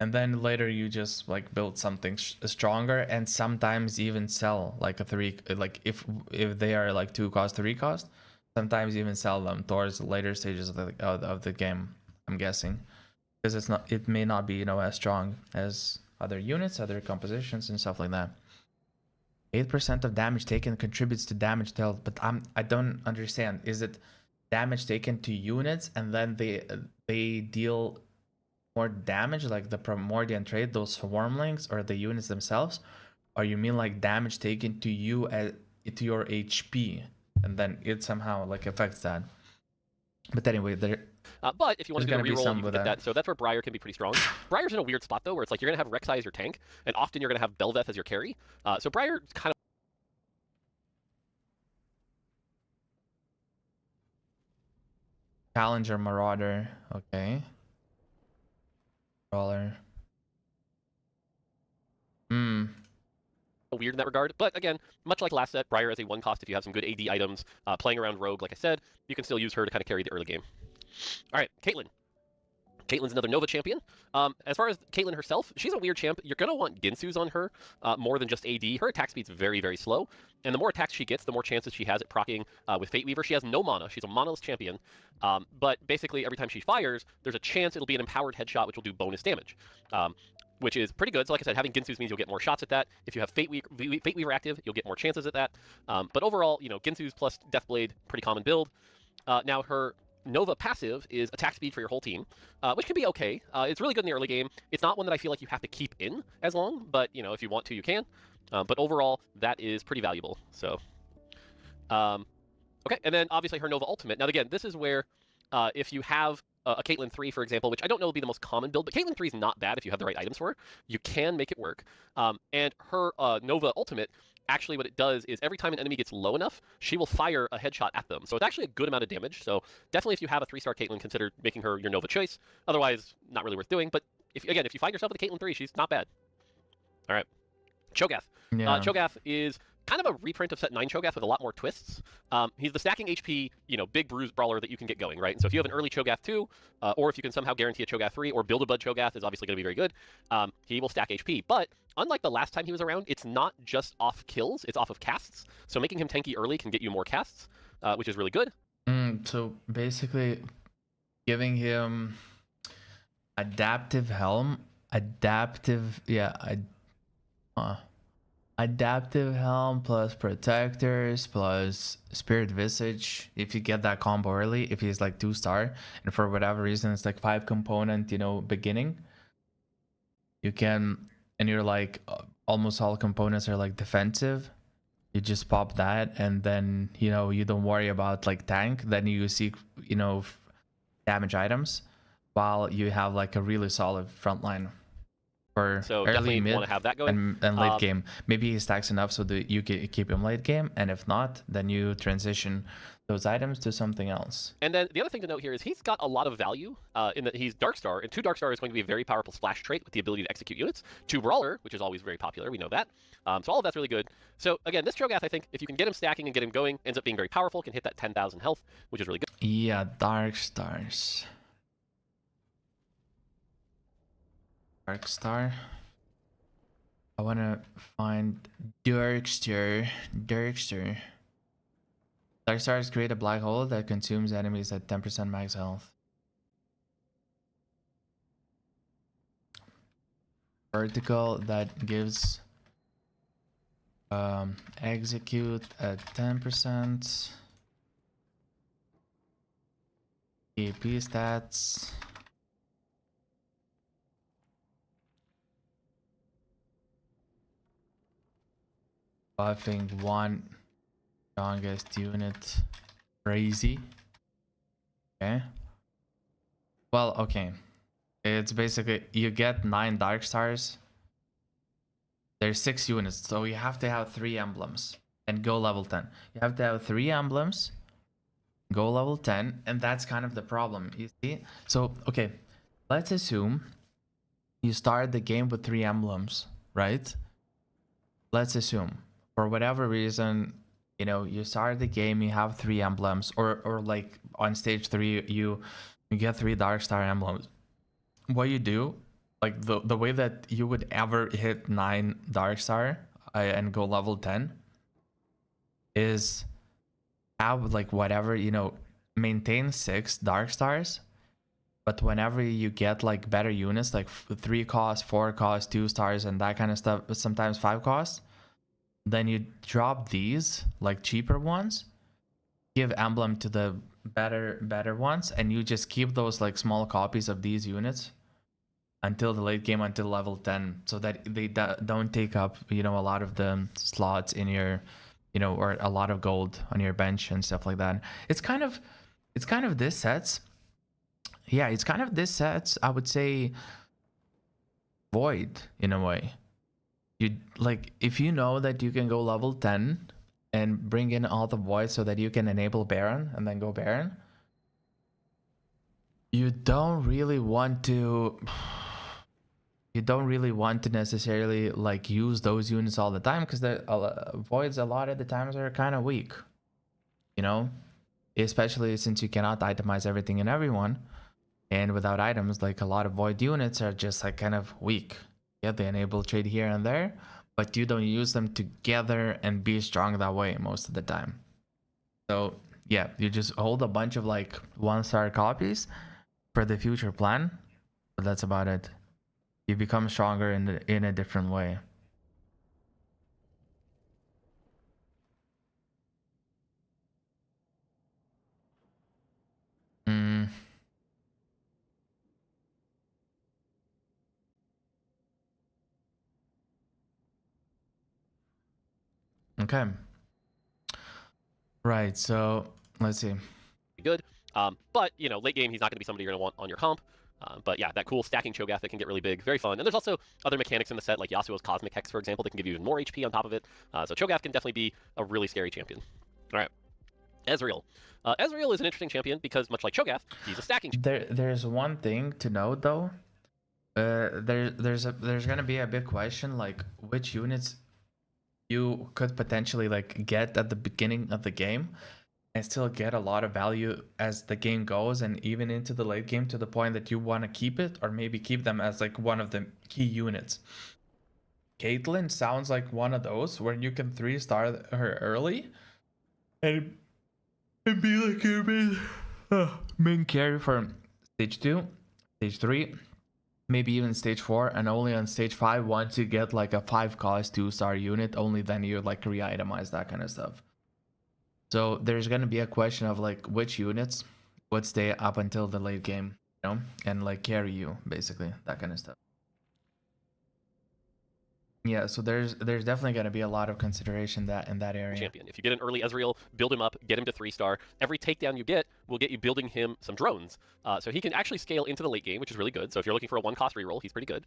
and then later you just like build something stronger, and sometimes even sell like a 3, like if they are like 2 cost, 3 cost, sometimes even sell them towards the later stages of the game, I'm guessing, because it may not be as strong as other units, other compositions and stuff like that. 8% of damage taken contributes to damage dealt, but I don't understand. Is it damage taken to units and then they deal more damage, like the Primordial trait, those swarmlings, or the units themselves? Or you mean like damage taken to you to your HP, and then it somehow like affects that? But anyway, but if you want to do a gonna be reroll, some you can with get that. that. So that's where Briar can be pretty strong. Briar's in a weird spot though, where it's like you're gonna have Rek'Sai as your tank, and often you're gonna have Bel'Veth as your carry. So Briar kind of Challenger Marauder, okay. Brawler. weird in that regard. But again, much like last set, Briar as a 1 cost if you have some good AD items. Playing around Rogue, like I said, you can still use her to kind of carry the early game. All right, Caitlyn. Caitlyn's another Nova champion. As far as Caitlyn herself, she's a weird champ. You're going to want Ginsus on her more than just AD. Her attack speed's very, very slow. And the more attacks she gets, the more chances she has at proccing with Fate Weaver. She has no mana. She's a manaless champion. But basically, every time she fires, there's a chance it'll be an empowered headshot, which will do bonus damage. Which is pretty good. So like I said, having Ginsus means you'll get more shots at that. If you have Fate Weaver active, you'll get more chances at that. But overall, Ginsus plus Deathblade, pretty common build. Now her Nova passive is attack speed for your whole team, which can be okay. It's really good in the early game. It's not one that I feel like you have to keep in as long, but if you want to, you can. But overall, that is pretty valuable. So, okay, and then obviously her Nova ultimate. Now again, this is where if you have a Caitlyn 3, for example, which I don't know will be the most common build, but Caitlyn 3 is not bad if you have the right items for her. You can make it work. And her Nova ultimate, actually what it does is every time an enemy gets low enough, she will fire a headshot at them. So it's actually a good amount of damage. So definitely if you have a 3-star Caitlyn, consider making her your Nova choice. Otherwise, not really worth doing. But if you find yourself with a Caitlyn 3, she's not bad. All right. Cho'Gath. Yeah. Cho'Gath is kind of a reprint of set 9 Cho'Gath with a lot more twists. He's the stacking HP, big bruise brawler that you can get going, right? And so if you have an early Cho'Gath 2, or if you can somehow guarantee a Cho'Gath 3, or build a Bud Cho'Gath is obviously going to be very good, he will stack HP. But unlike the last time he was around, it's not just off kills, it's off of casts. So making him tanky early can get you more casts, which is really good. So basically, giving him adaptive helm, adaptive helm plus protectors plus spirit visage. If you get that combo early, if he's like 2-star, and for whatever reason it's like 5 component, beginning, you can, and you're like almost all components are like defensive, you just pop that, and then you don't worry about like tank. Then you seek damage items while you have like a really solid front line for So early, definitely mid, want to have that going. and late game. Maybe he stacks enough so that you can keep him late game, and if not, then you transition those items to something else. And then the other thing to note here is he's got a lot of value in that he's Darkstar, and 2 Darkstar is going to be a very powerful splash trait with the ability to execute units. 2 Brawler, which is always very popular, we know that. So all of that's really good. So again, this Cho'Gath, I think, if you can get him stacking and get him going, ends up being very powerful, can hit that 10,000 health, which is really good. Yeah, Darkstar. Darkstar. I want to find Darkstar. Darkstars create a black hole that consumes enemies at 10% max health. Vertical that gives execute at 10%. AP stats. Buffing 1 strongest unit. Crazy. Okay. Well, okay. It's basically you get 9 dark stars. There's 6 units, so you have to have 3 emblems and go level 10. You have to have 3 emblems, go level 10, and that's kind of the problem. You see? So, okay, let's assume you start the game with 3 emblems, right? Let's assume for whatever reason, you know, you start the game, you have 3 emblems, or like on stage 3 you get 3 dark star emblems. What you do, like the way that you would ever hit 9 dark star and go level 10 is have like whatever, you know, maintain 6 dark stars, but whenever you get like better units like 3 cost, 4 cost, 2 stars and that kind of stuff, sometimes 5 cost, then you drop these like cheaper ones, give emblem to the better ones, and you just keep those like small copies of these units until the late game, until level 10, so that they don't take up, you know, a lot of the slots in your, you know, or a lot of gold on your bench and stuff like that. It's kind of this sets. Yeah, it's kind of this sets, I would say, void in a way. You like, if you know that you can go level 10 and bring in all the void so that you can enable Baron and then go Baron, you don't really want to necessarily like use those units all the time, because the voids a lot of the times are kind of weak, you know, especially since you cannot itemize everything and everyone, and without items, like a lot of void units are just like kind of weak. Yeah, they enable trade here and there, but you don't use them together and be strong that way most of the time. So yeah, you just hold a bunch of like 1-star copies for the future plan, but that's about it. You become stronger in a different way. Mm. Okay. Right, so let's see. Good. But, you know, late game, he's not going to be somebody you're going to want on your comp. But yeah, that cool stacking Cho'Gath that can get really big, very fun. And there's also other mechanics in the set, like Yasuo's Cosmic Hex, for example, that can give you even more HP on top of it. So Cho'Gath can definitely be a really scary champion. All right, Ezreal. Ezreal is an interesting champion because, much like Cho'Gath, he's a stacking. There's one thing to note though. There's gonna be a big question, like which units you could potentially like get at the beginning of the game and still get a lot of value as the game goes and even into the late game, to the point that you want to keep it or maybe keep them as like one of the key units. Caitlyn sounds like one of those where you can 3-star her early and be like your main carry for stage 2, stage 3, maybe even stage 4, and only on stage 5, once you get like a 5 cost 2-star unit, only then you like re-itemize that kind of stuff. So there's gonna be a question of like which units would stay up until the late game, you know, and like carry you, basically, that kind of stuff. Yeah, so there's definitely going to be a lot of consideration that in that area. Champion. If you get an early Ezreal, build him up, get him to 3-star. Every takedown you get will get you building him some drones. So he can actually scale into the late game, which is really good. So if you're looking for a 1-cost reroll, he's pretty good.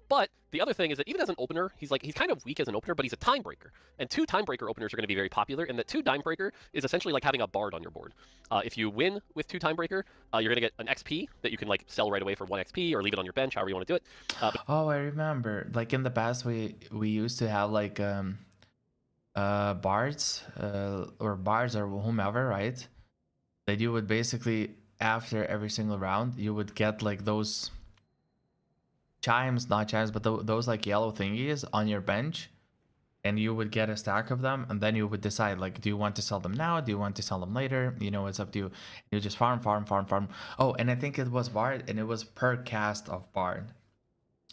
But the other thing is that even as an opener, he's kind of weak as an opener, but he's a time breaker. And 2 time breaker openers are going to be very popular, and that 2 time breaker is essentially like having a bard on your board. If you win with 2 time breaker, you're going to get an XP that you can like sell right away for 1 XP or leave it on your bench, however you want to do it. Oh, I remember. Like in the past, we used to have like bards or whomever, right? That you would basically, after every single round, you would get like those chimes, not chimes, but those like yellow thingies on your bench, and you would get a stack of them, and then you would decide like, do you want to sell them now, do you want to sell them later, you know, it's up to you. You just farm. Oh, and I think it was bard, and it was per cast of bard.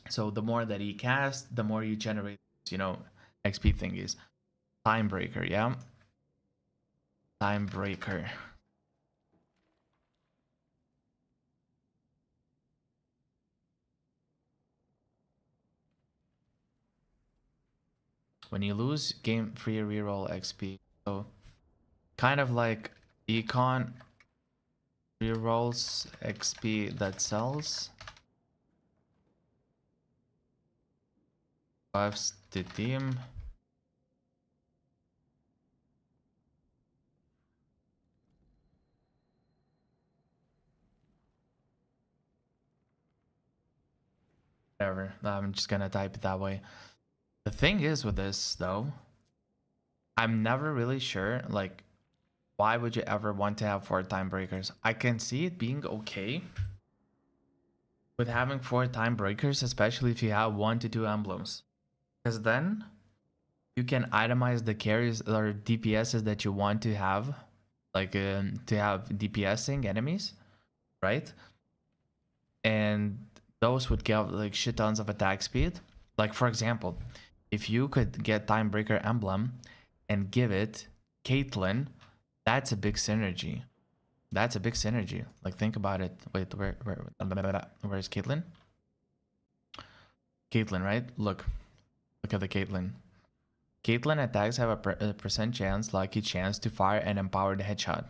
So the more that he casts, the more you generate, you know, XP thingies. Time breaker, yeah. Time breaker. When you lose, game free reroll XP. So kind of like econ. Rerolls XP that sells. Buffs the team. Whatever. I'm just gonna type it that way. The thing is with this though, I'm never really sure, like, why would you ever want to have 4 time breakers? I can see it being okay with having 4 time breakers, especially if you have 1 to 2 emblems. Because then you can itemize the carries or DPSs that you want to have, like to have DPSing enemies, right? And those would give like shit tons of attack speed. Like for example, if you could get Timebreaker emblem and give it Caitlyn, that's a big synergy. That's a big synergy. Like think about it. Wait, where's Caitlyn? Caitlyn, right? Look at the Caitlyn. Caitlyn attacks have a percent chance, lucky chance to fire an empowered headshot.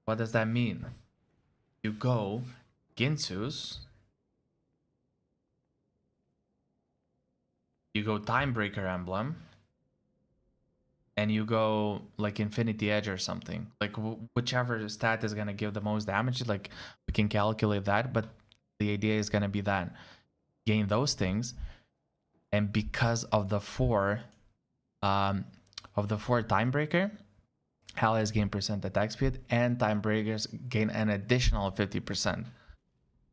What does that mean? You go Ginsu's, you go Timebreaker emblem, and you go like Infinity Edge or something. Like whichever stat is gonna give the most damage, like we can calculate that, but the idea is gonna be that gain those things, and because of the 4 Timebreaker, allies gain percent attack speed, and Timebreakers gain an additional 50%.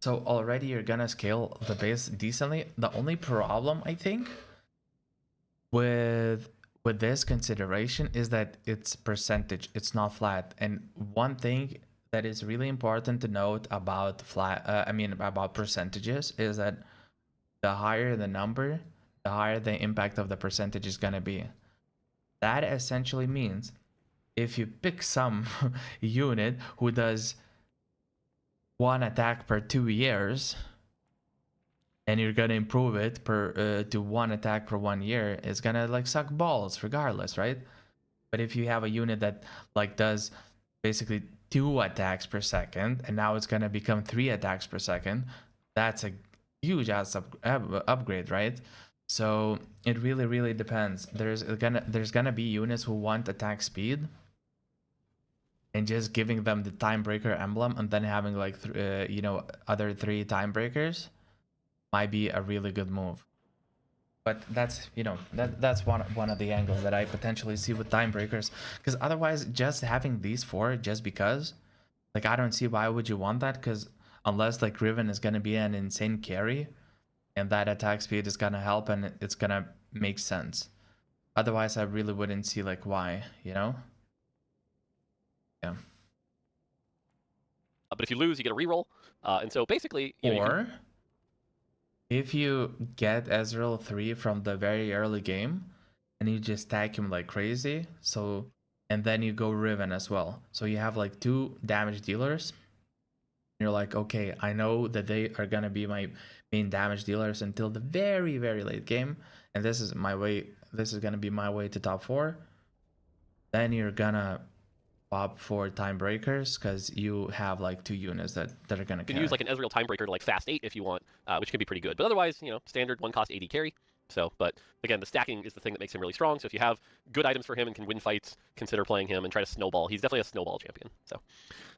So already you're gonna scale the base decently. The only problem I think with this consideration is that it's percentage, it's not flat. And one thing that is really important to note about about percentages is that the higher the number, the higher the impact of the percentage is gonna be. That essentially means if you pick some unit who does 1 attack per 2 years, and you're gonna improve it to 1 attack per 1 year, it's gonna like suck balls regardless, right? But if you have a unit that like does basically 2 attacks per second, and now it's gonna become 3 attacks per second, that's a huge ass upgrade, right? So it really depends. There's gonna be units who want attack speed, and just giving them the Timebreaker emblem and then having like other 3 Timebreakers might be a really good move. But that's that's one of the angles that I potentially see with Timebreakers, because otherwise just having these 4 just because, like, I don't see why would you want that, because unless like Riven is gonna be an insane carry and that attack speed is gonna help and it's gonna make sense. Otherwise I really wouldn't see like why, you know? Yeah. But if you lose, you get a reroll. And so basically, you know, Or if you get Ezreal 3 from the very early game and you just tag him like crazy, so, and then you go Riven as well, so you have like 2 damage dealers. You're like, okay, I know that they are gonna be my main damage dealers until the very late game, and this is gonna be my way to top 4. Then you're gonna pop 4 Timebreakers because you have like 2 units that are gonna you can carry. use like an Ezreal Timebreaker to like fast 8 if you want, which can be pretty good. But otherwise, you know, standard 1 cost AD carry. So, but again, the stacking is the thing that makes him really strong. So if you have good items for him and can win fights, consider playing him and try to snowball. He's definitely a snowball champion. So, all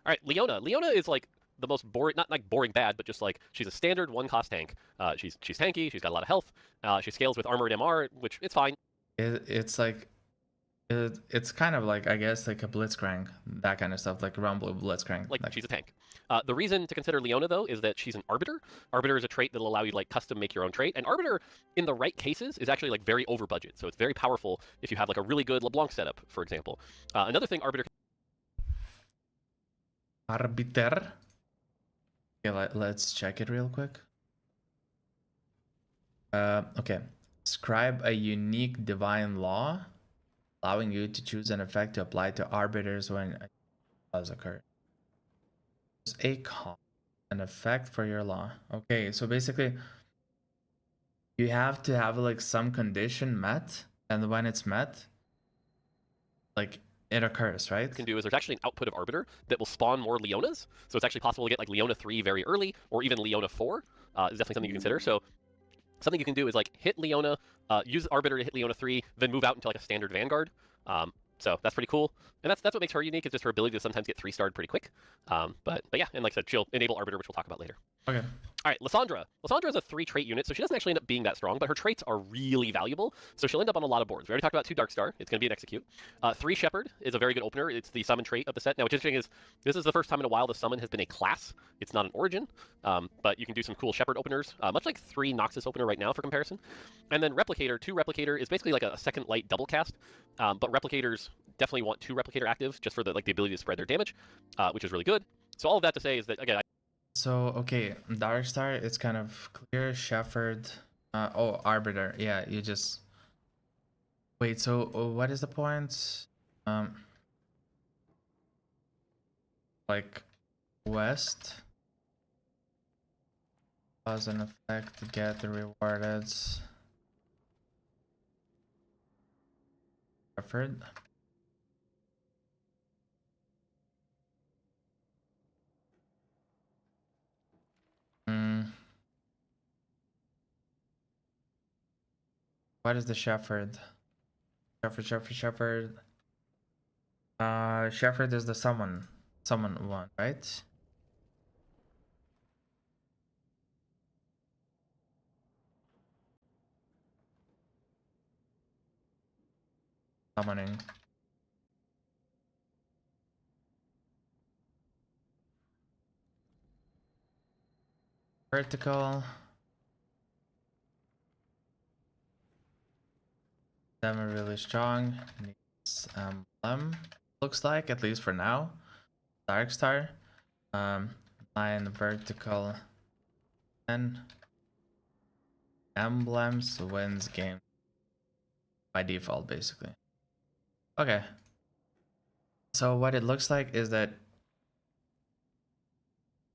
right, Leona. Leona is like the most boring, not like boring bad, but just like she's a standard 1 cost tank. She's tanky. She's got a lot of health. She scales with armored MR, which it's fine. It's like it's kind of like, I guess, like a Blitzcrank, that kind of stuff, like Rumble Blitzcrank. Like she's a tank. The reason to consider Leona though is that she's an Arbiter. Arbiter is a trait that'll allow you to like custom make your own trait, and Arbiter in the right cases is actually like very over budget, so it's very powerful if you have like a really good LeBlanc setup, for example. Another thing Arbiter. Arbiter. Okay, let's check it real quick. Okay. Scribe a unique divine law, allowing you to choose an effect to apply to arbiters when a does occur. An effect for your law. Okay, so basically you have to have like some condition met, and when it's met, like it occurs, right? can do is there's actually an output of Arbiter that will spawn more Leonas. So it's actually possible to get like Leona 3 very early, or even Leona 4 is definitely something you consider. So something you can do is like hit Leona, use Arbiter to hit Leona 3, then move out into like a standard Vanguard. So that's pretty cool. And that's what makes her unique, is just her ability to sometimes get 3-starred pretty quick. But yeah, and like I said, she'll enable Arbiter, which we'll talk about later. Okay. All right, Lysandra. Lysandra is a 3-trait unit, so she doesn't actually end up being that strong, but her traits are really valuable, so she'll end up on a lot of boards. We already talked about 2 Darkstar. It's going to be an Execute. 3 Shepherd is a very good opener. It's the summon trait of the set. Now, what's interesting is this is the first time in a while the summon has been a class. It's not an origin, but you can do some cool Shepherd openers, much like 3 Noxus opener right now for comparison. And then Replicator, 2 Replicator is basically like a second light double cast, but Replicators definitely want 2 Replicator active just for the ability to spread their damage, which is really good. So all of that to say is that, again, So, okay, Darkstar, it's kind of clear. Shepherd. Oh, Arbiter. Yeah, you just... Wait, so what is the point? Like, West. Cause an effect to get the rewarded. Shepherd. What is the Shepherd? Shepherd. Shepherd is the summon one, right? Summoning. Vertical. Them are really strong. Needs emblem. Looks like, at least for now. Darkstar. 9 vertical. 10 emblems wins game. By default, basically. Okay. So what it looks like is that,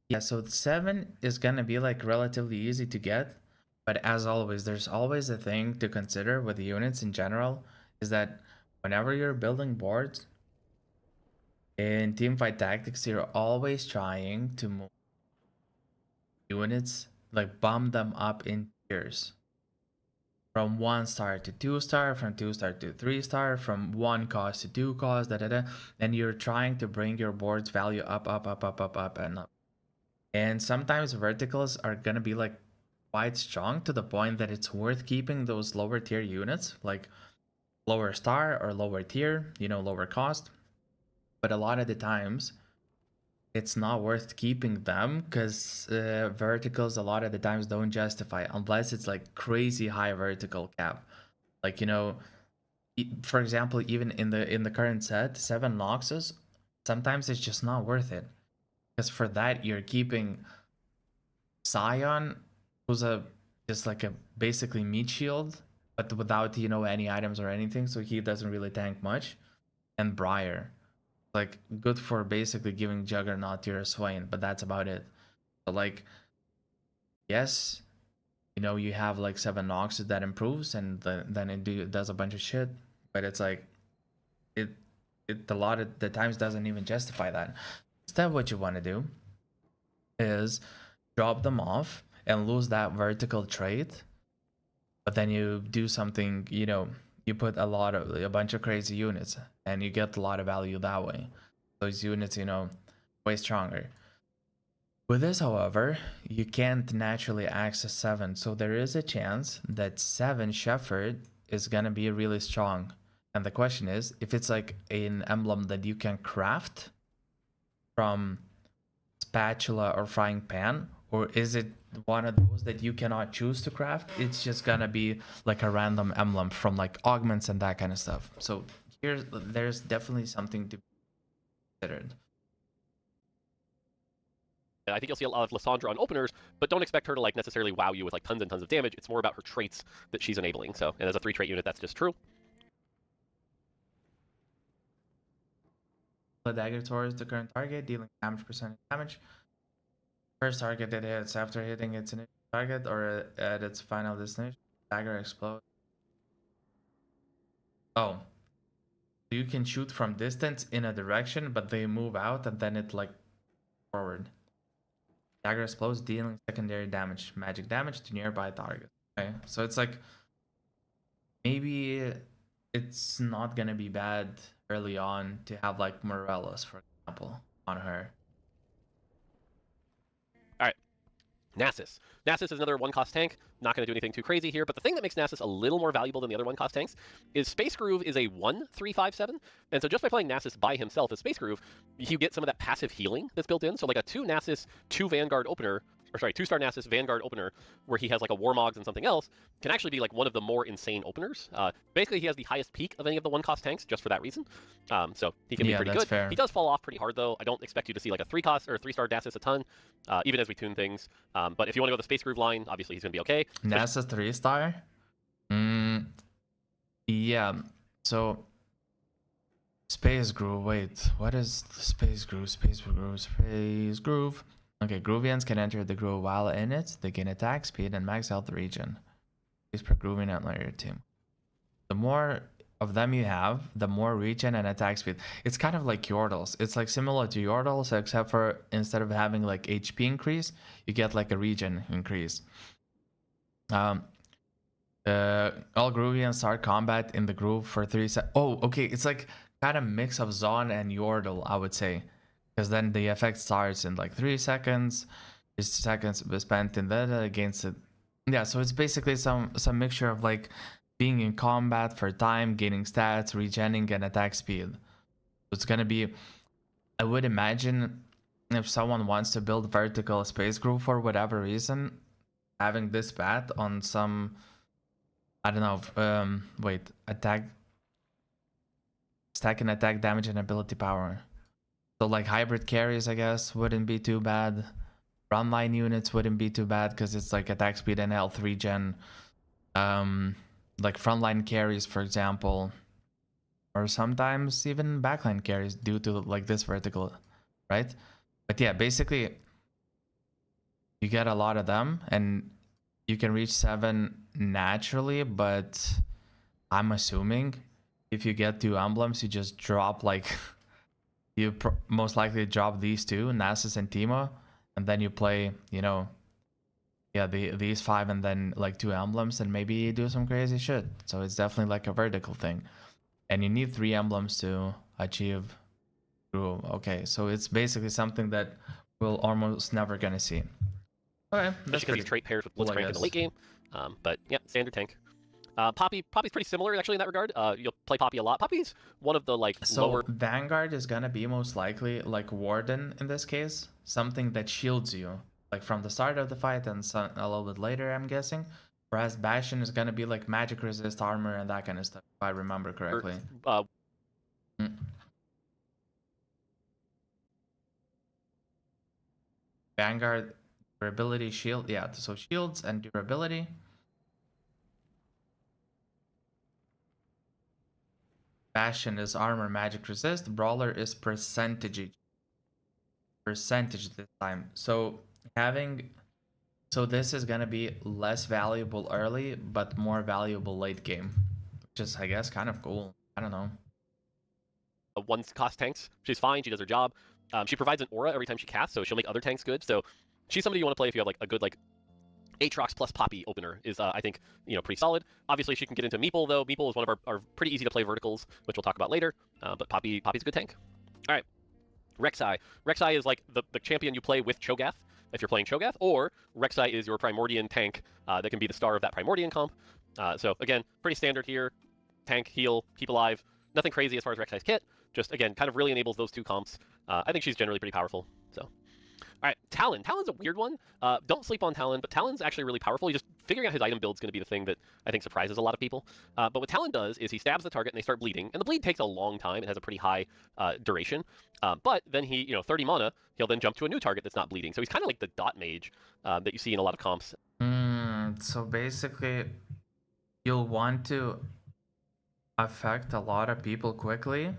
yeah, so 7 is gonna be like relatively easy to get, but as always, there's always a thing to consider with the units in general, is that whenever you're building boards in teamfight tactics, you're always trying to move units, like bump them up in tiers. From 1-star to 2-star, from 2-star to 3-star, from 1 cost to 2 cost, and you're trying to bring your board's value up, and up. And sometimes verticals are gonna be like quite strong to the point that it's worth keeping those lower tier units, like lower star or lower tier, you know, lower cost. But a lot of the times, it's not worth keeping them because verticals a lot of the times don't justify unless it's like crazy high vertical cap. Like, you know, for example, even in the current set, 7 Noxus, sometimes it's just not worth it. Because for that, you're keeping Scion, who's just like a basically meat shield, but without, you know, any items or anything, so he doesn't really tank much. And Briar, like good for basically giving Juggernaut your Swain, but that's about it. But like, yes, you know, you have like 7 Noxus that improves, and then it does a bunch of shit, but it's like it a lot of the times doesn't even justify that. Instead, what you want to do is drop them off and lose that vertical trait, but then you do something, you know, you put a bunch of crazy units and you get a lot of value that way. Those units, you know, way stronger. With this, however, you can't naturally access 7, so there is a chance that 7 Shepherd is gonna be really strong. And the question is, if it's like an emblem that you can craft from spatula or frying pan, or is it one of those that you cannot choose to craft? It's just gonna be like a random emblem from like augments and that kind of stuff. So there's definitely something to be considered. I think you'll see a lot of Lysandra on openers, but don't expect her to like necessarily wow you with like tons and tons of damage. It's more about her traits that she's enabling. So, and as a 3-trait unit, that's just true. The dagger towards the current target, dealing percentage damage. First target that hits after hitting its initial target or at its final destination, dagger explodes. Oh. You can shoot from distance in a direction, but they move out and then it like forward. Dagger explodes, dealing secondary damage, magic damage to nearby targets. Okay, so it's like maybe it's not gonna be bad early on to have like Morellos, for example, on her. Nasus. Nasus is another one-cost tank. Not going to do anything too crazy here, but the thing that makes Nasus a little more valuable than the other one-cost tanks is Space Groove is a 1/3/5/7, and so just by playing Nasus by himself as Space Groove, you get some of that passive healing that's built in. So like a 2 Nasus, 2 Vanguard opener, or sorry, 2-star Nasus Vanguard opener, where he has like a Warmogs and something else, can actually be like one of the more insane openers. Basically, he has the highest peak of any of the one-cost tanks just for that reason. So he can be pretty that's good. fair. He does fall off pretty hard though. I don't expect you to see like a 3-cost or 3-star Nasus a ton, even as we tune things. But if you want to go the Space Groove line, obviously he's going to be okay. NASA 3-star? Yeah, so Space Groove, wait, what is the Space Groove? Space Groove, Space Groove. Okay, Groovians can enter the groove while in it. They gain attack speed and max health regen. Is per Groovian on your team. The more of them you have, the more regen and attack speed. It's kind of like Yordles. It's like similar to Yordles, except for instead of having like HP increase, you get like a regen increase. All Groovians start combat in the groove for 3 seconds. Oh, okay, it's like kind of mix of Zon and Yordle, I would say. Because then the effect starts in like 3 seconds. 3 seconds spent in that against it. Yeah, so it's basically some mixture of like being in combat for time, gaining stats, regenning, and attack speed. So it's gonna be, I would imagine, if someone wants to build vertical Space Groove for whatever reason, having this bat on some, I don't know, wait, attack, stack and attack damage and ability power. So like hybrid carries, I guess, wouldn't be too bad. Frontline units wouldn't be too bad because it's like attack speed and health regen. Like frontline carries, for example, or sometimes even backline carries due to like this vertical, right? But yeah, basically you get a lot of them and you can reach 7 naturally, but I'm assuming if you get 2 emblems, you just drop like you most likely drop these 2, Nasus and Teemo, and then you play, you know, yeah, these 5 and then like 2 emblems and maybe do some crazy shit. So it's definitely like a vertical thing. And you need 3 emblems to achieve groove. Okay, so it's basically something that we're almost never gonna see. Okay, that's because these trait pairs with Blitzcrank in the late game. But yeah, standard tank. Poppy's pretty similar actually in that regard. You'll play Poppy a lot. Poppy's one of the like lower. Vanguard is gonna be most likely like Warden in this case, something that shields you like from the start of the fight and a little bit later, I'm guessing. Whereas Bastion is gonna be like magic resist armor and that kind of stuff, if I remember correctly. Vanguard durability shield, yeah. So shields and durability. Bastion is armor magic resist. Brawler is percentage this time. So this is gonna be less valuable early, but more valuable late game, which is I guess kind of cool. I don't know. One cost tanks. She's fine. She does her job. She provides an aura every time she casts, so she'll make other tanks good. So she's somebody you want to play if you have like a good like Aatrox plus Poppy opener is, I think, you know, pretty solid. Obviously, she can get into Meeple, though. Meeple is one of our pretty easy to play verticals, which we'll talk about later. But Poppy's a good tank. All right. Rek'Sai. Rek'Sai is like the champion you play with Cho'Gath if you're playing Cho'Gath, or Rek'Sai is your Primordian tank that can be the star of that Primordian comp. So, again, pretty standard here. Tank, heal, keep alive. Nothing crazy as far as Rek'Sai's kit. Just, again, kind of really enables those 2 comps. I think she's generally pretty powerful. So. All right, Talon. Talon's a weird one. Don't sleep on Talon, but Talon's actually really powerful. Just figuring out his item build is going to be the thing that I think surprises a lot of people. But what Talon does is he stabs the target and they start bleeding. And the bleed takes a long time. It has a pretty high duration. But then he, 30 mana, he'll then jump to a new target that's not bleeding. So he's kind of like the dot mage that you see in a lot of comps. So basically, you'll want to affect a lot of people quickly.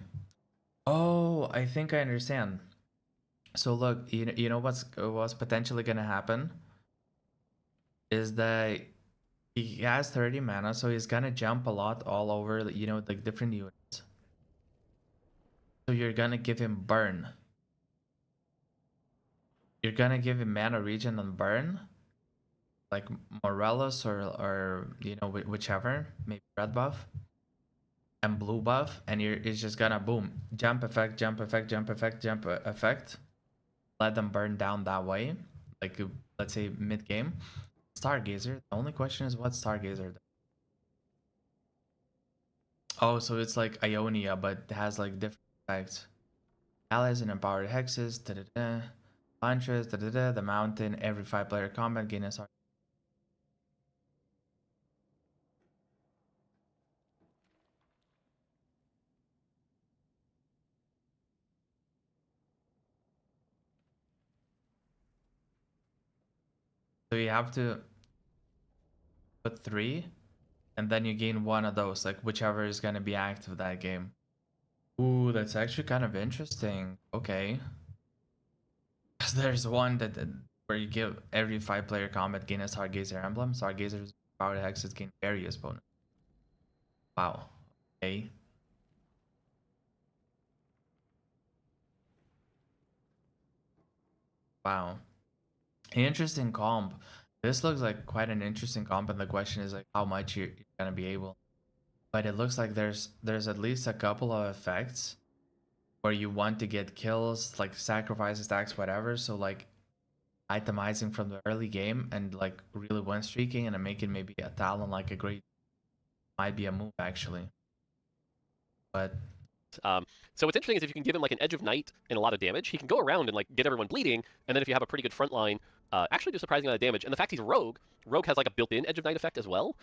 Oh, I think I understand. So look, you know what's potentially gonna happen is that he has 30 mana, so he's gonna jump a lot all over, like different units. So you're gonna give him burn. You're gonna give him mana regen on burn, like Morelos or you know whichever, maybe red buff and blue buff, and it's just gonna boom, jump effect, jump effect, jump effect, jump effect. Let them burn down that way, like let's say mid game. Stargazer. The only question is what Stargazer. Oh, so it's like Ionia, but it has like different effects. Allies and empowered hexes. Da da da. Punches. Da da da. The mountain. Every 5-player combat gain a. So you have to put 3, and then you gain 1 of those, like whichever is gonna be active that game. Ooh, that's actually kind of interesting. Okay. There's one that where you give every 5-player combat gain a Stargazer emblem. Stargazer's power hexes gain various bonus. Wow. Okay. Wow. Interesting comp. This looks like quite an interesting comp, and the question is like how much you're gonna be able. But it looks like there's at least a couple of effects where you want to get kills, like sacrifices, stacks, whatever. So like itemizing from the early game and like really win streaking and making maybe a talent like a great might be a move actually. But so what's interesting is if you can give him like an Edge of Night and a lot of damage, he can go around and like get everyone bleeding, and then if you have a pretty good front line, actually do a surprising amount of damage. And the fact he's Rogue has like a built-in Edge of Night effect as well,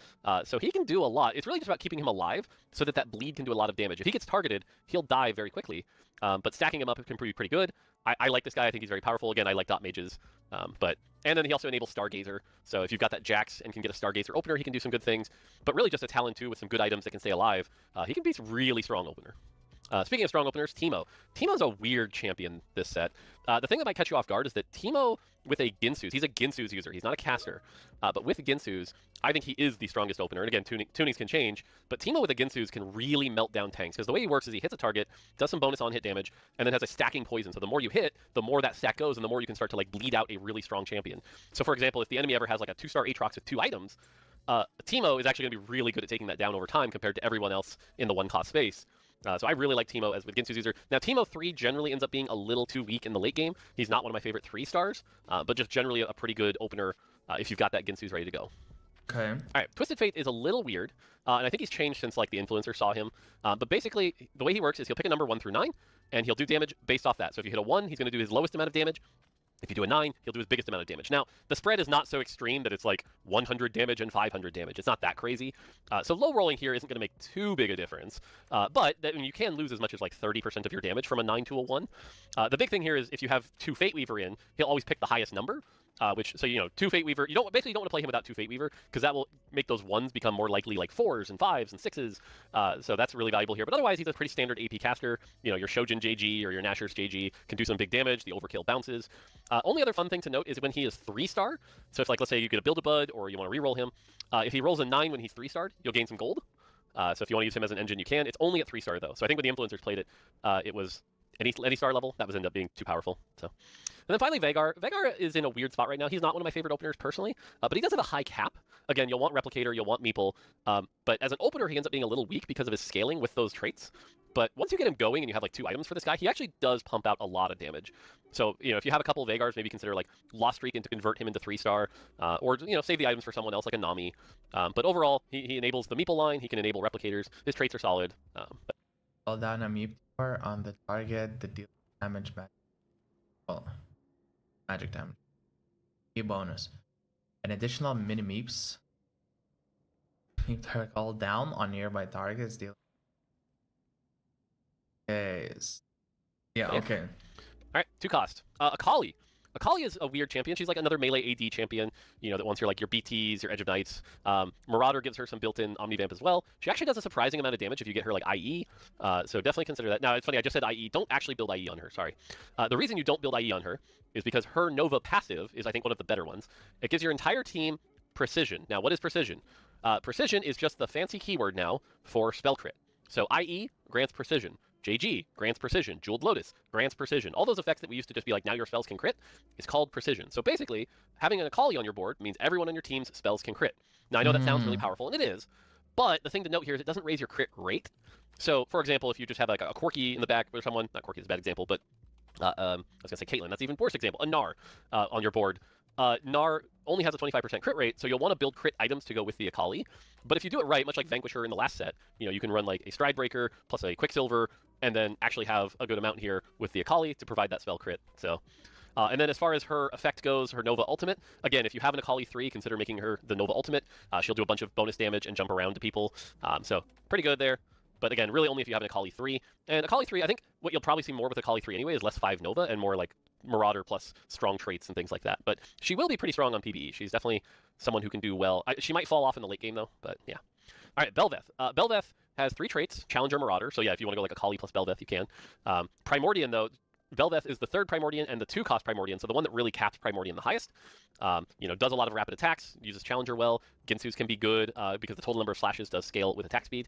so he can do a lot. It's really just about keeping him alive so that that bleed can do a lot of damage. If he gets targeted, he'll die very quickly, but stacking him up can be pretty good. I like this guy. I think he's very powerful. Again, I like dot mages, and then he also enables Stargazer. So if you've got that Jax and can get a Stargazer opener, he can do some good things. But really just a Talon too with some good items that can stay alive. He can be a really strong opener. Speaking of strong openers, Teemo. Teemo's a weird champion this set. The thing that might catch you off guard is that Teemo with a Ginsu's, he's a Ginsu's user. He's not a caster. But with Ginsu's, I think he is the strongest opener. And again, tunings can change. But Teemo with a Ginsu's can really melt down tanks. Because the way he works is he hits a target, does some bonus on-hit damage, and then has a stacking poison. So the more you hit, the more that stack goes, and the more you can start to like bleed out a really strong champion. So for example, if the enemy ever has like a 2-star Aatrox with 2 items, Teemo is actually going to be really good at taking that down over time compared to everyone else in the 1-cost space. So I really like Teemo as with Ginsu's user. Now, Teemo 3 generally ends up being a little too weak in the late game. He's not one of my favorite 3-stars, but just generally a pretty good opener if you've got that Ginsu's ready to go. okay. All right, Twisted Fate is a little weird, and I think he's changed since like the influencer saw him. But basically, the way he works is he'll pick a number 1 through 9, and he'll do damage based off that. So if you hit a 1, he's going to do his lowest amount of damage. If you do a 9, he'll do his biggest amount of damage. Now, the spread is not so extreme that it's like 100 damage and 500 damage. It's not that crazy. So low rolling here isn't going to make too big a difference. But you can lose as much as like 30% of your damage from a 9 to a 1. The big thing here is if you have 2 Fate Weaver in, he'll always pick the highest number. So 2 Fate Weaver, you don't want to play him without 2 Fate Weaver, because that will make those 1s become more likely like 4s and 5s and 6s. So that's really valuable here. But otherwise, he's a pretty standard AP caster. Your Shojin JG or your Nashor's JG can do some big damage. The overkill bounces. Only other fun thing to note is when he is 3-star. So if, like, let's say you get a Build-A-Bud or you want to reroll him, if he rolls a 9 when he's 3-starred, you'll gain some gold. So if you want to use him as an engine, you can. It's only at 3-star, though. So I think when the influencers played it, it was any star level. That was ended up being too powerful. So. And then finally, Veigar. Veigar is in a weird spot right now. He's not one of my favorite openers personally, but he does have a high cap. Again, you'll want Replicator, you'll want Meeple, but as an opener, he ends up being a little weak because of his scaling with those traits. But once you get him going and you have like 2 items for this guy, he actually does pump out a lot of damage. So, if you have a couple of Veigars, maybe consider like Lost Streak to convert him into 3-star, or save the items for someone else like a Nami. But overall, he enables the Meeple line, he can enable Replicators, his traits are solid. Well down a Meeple on the target, the deal damage back. Well, magic damage. Key bonus. An additional mini meeps. Meep her call down on nearby targets. Deal. Yes. Yeah, okay. Alright, 2 cost. Akali. Akali is a weird champion. She's like another melee AD champion, that wants your BTs, your Edge of Nights. Marauder gives her some built-in Omnivamp as well. She actually does a surprising amount of damage if you get her like IE, so definitely consider that. Now, it's funny, I just said IE. Don't actually build IE on her, sorry. The reason you don't build IE on her is because her Nova passive is, I think, one of the better ones. It gives your entire team precision. Now, what is precision? Precision is just the fancy keyword now for spell crit. So IE grants precision. JG grants precision. Jeweled Lotus grants precision. All those effects that we used to just be like, now your spells can crit, is called precision. So basically, having an Akali on your board means everyone on your team's spells can crit. Now I know that sounds really powerful, and it is, but the thing to note here is it doesn't raise your crit rate. So for example, if you just have like a Corki in the back or someone, not Corki is a bad example, but I was gonna say Caitlyn, that's even worse example, a Gnar on your board. Gnar only has a 25% crit rate, so you'll want to build crit items to go with the Akali. But if you do it right, much like Vanquisher in the last set, you can run like a Stride Breaker plus a Quicksilver, and then actually have a good amount here with the Akali to provide that spell crit. So, and then as far as her effect goes, her Nova Ultimate, again, if you have an Akali 3, consider making her the Nova Ultimate. She'll do a bunch of bonus damage and jump around to people, so pretty good there. But again, really only if you have an Akali 3. And Akali 3, I think what you'll probably see more with Akali 3 anyway is less 5 Nova and more like Marauder plus strong traits and things like that. But she will be pretty strong on PvE. She's definitely someone who can do well. She might fall off in the late game though, but yeah. All right, Belveth. Belveth has 3 traits, Challenger, Marauder. So yeah, if you want to go like Akali plus Belveth, you can. Primordian though, Belveth is the 3rd Primordian and the 2-cost Primordian, so the one that really caps Primordian the highest. Does a lot of rapid attacks, uses Challenger well. Ginsu's can be good because the total number of slashes does scale with attack speed.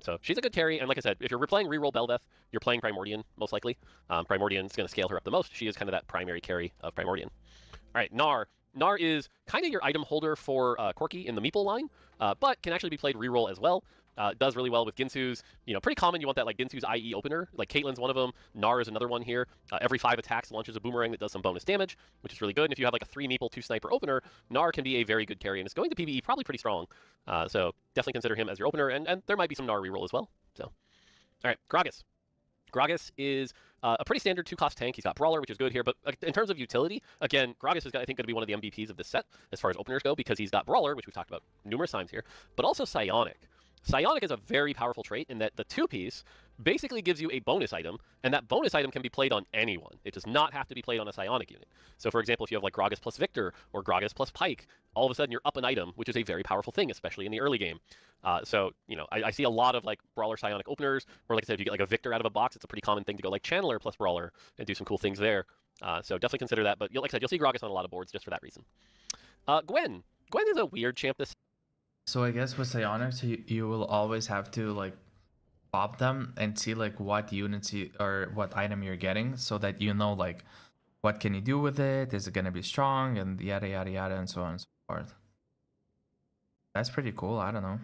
So she's a good carry, and like I said, if you're playing reroll Belveth, you're playing Primordian, most likely. Primordian's going to scale her up the most. She is kind of that primary carry of Primordian. All right, Gnar. Gnar is kind of your item holder for Corki in the Meeple line, but can actually be played reroll as well. Does really well with Ginsu's. Pretty common. You want that like Ginsu's IE opener. Like Caitlyn's one of them. Gnar is another one here. Every 5 attacks launches a boomerang that does some bonus damage, which is really good. And if you have like a 3 Meeple, 2 Sniper opener, Gnar can be a very good carry, and it's going to PvE probably pretty strong. So definitely consider him as your opener, and there might be some Gnar reroll as well. So, all right, Gragas. Gragas is a pretty standard 2-cost tank. He's got Brawler, which is good here, but in terms of utility, again, Gragas is, I think, going to be one of the MVPs of this set as far as openers go, because he's got Brawler, which we've talked about numerous times here, but also Psionic. Psionic is a very powerful trait in that the 2-piece basically gives you a bonus item, and that bonus item can be played on anyone. It does not have to be played on a Psionic unit. So for example, if you have like Gragas plus Victor or Gragas plus Pike, all of a sudden you're up an item, which is a very powerful thing, especially in the early game. I see a lot of like Brawler Psionic openers, where like I said, if you get like a Victor out of a box, it's a pretty common thing to go like Channeler plus Brawler and do some cool things there. So definitely consider that, but like I said, you'll see Gragas on a lot of boards just for that reason. Gwen. Gwen is a weird champ this. So I guess with Psionics, you will always have to like pop them and see like what units or what item you're getting, so that like what can you do with it, is it going to be strong, and yada yada yada, and so on and so forth. That's pretty cool. I don't know.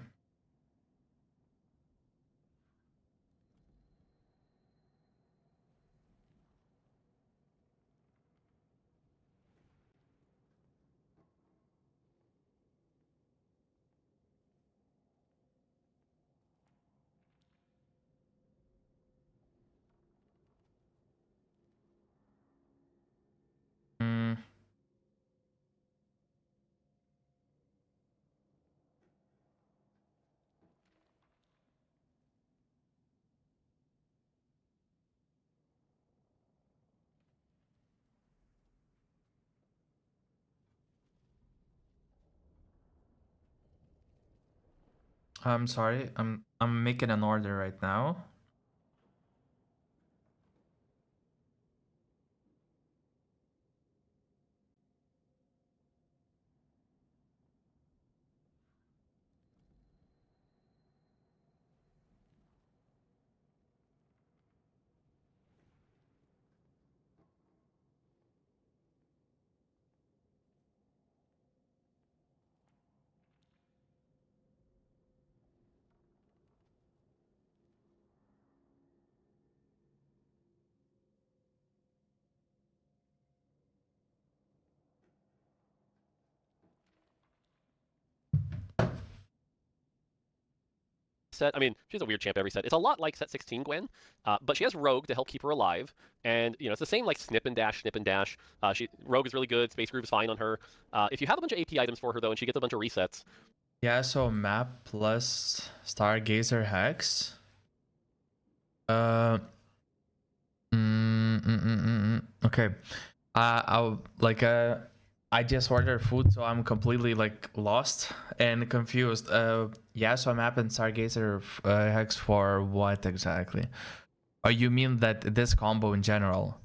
I'm sorry. I'm making an order right now. Set. I mean, she's a weird champ every set. It's a lot like set 16 Gwen, but she has Rogue to help keep her alive, and it's the same like snip and dash, snip and dash. Rogue is really good. Space Groove is fine on her. If you have a bunch of AP items for her though, and she gets a bunch of resets. Yeah. So map plus Stargazer Hex. Okay. I just ordered food, so I'm completely like lost and confused. Yeah, so I'm mapping Stargazer Hex for what exactly? Or you mean that this combo in general?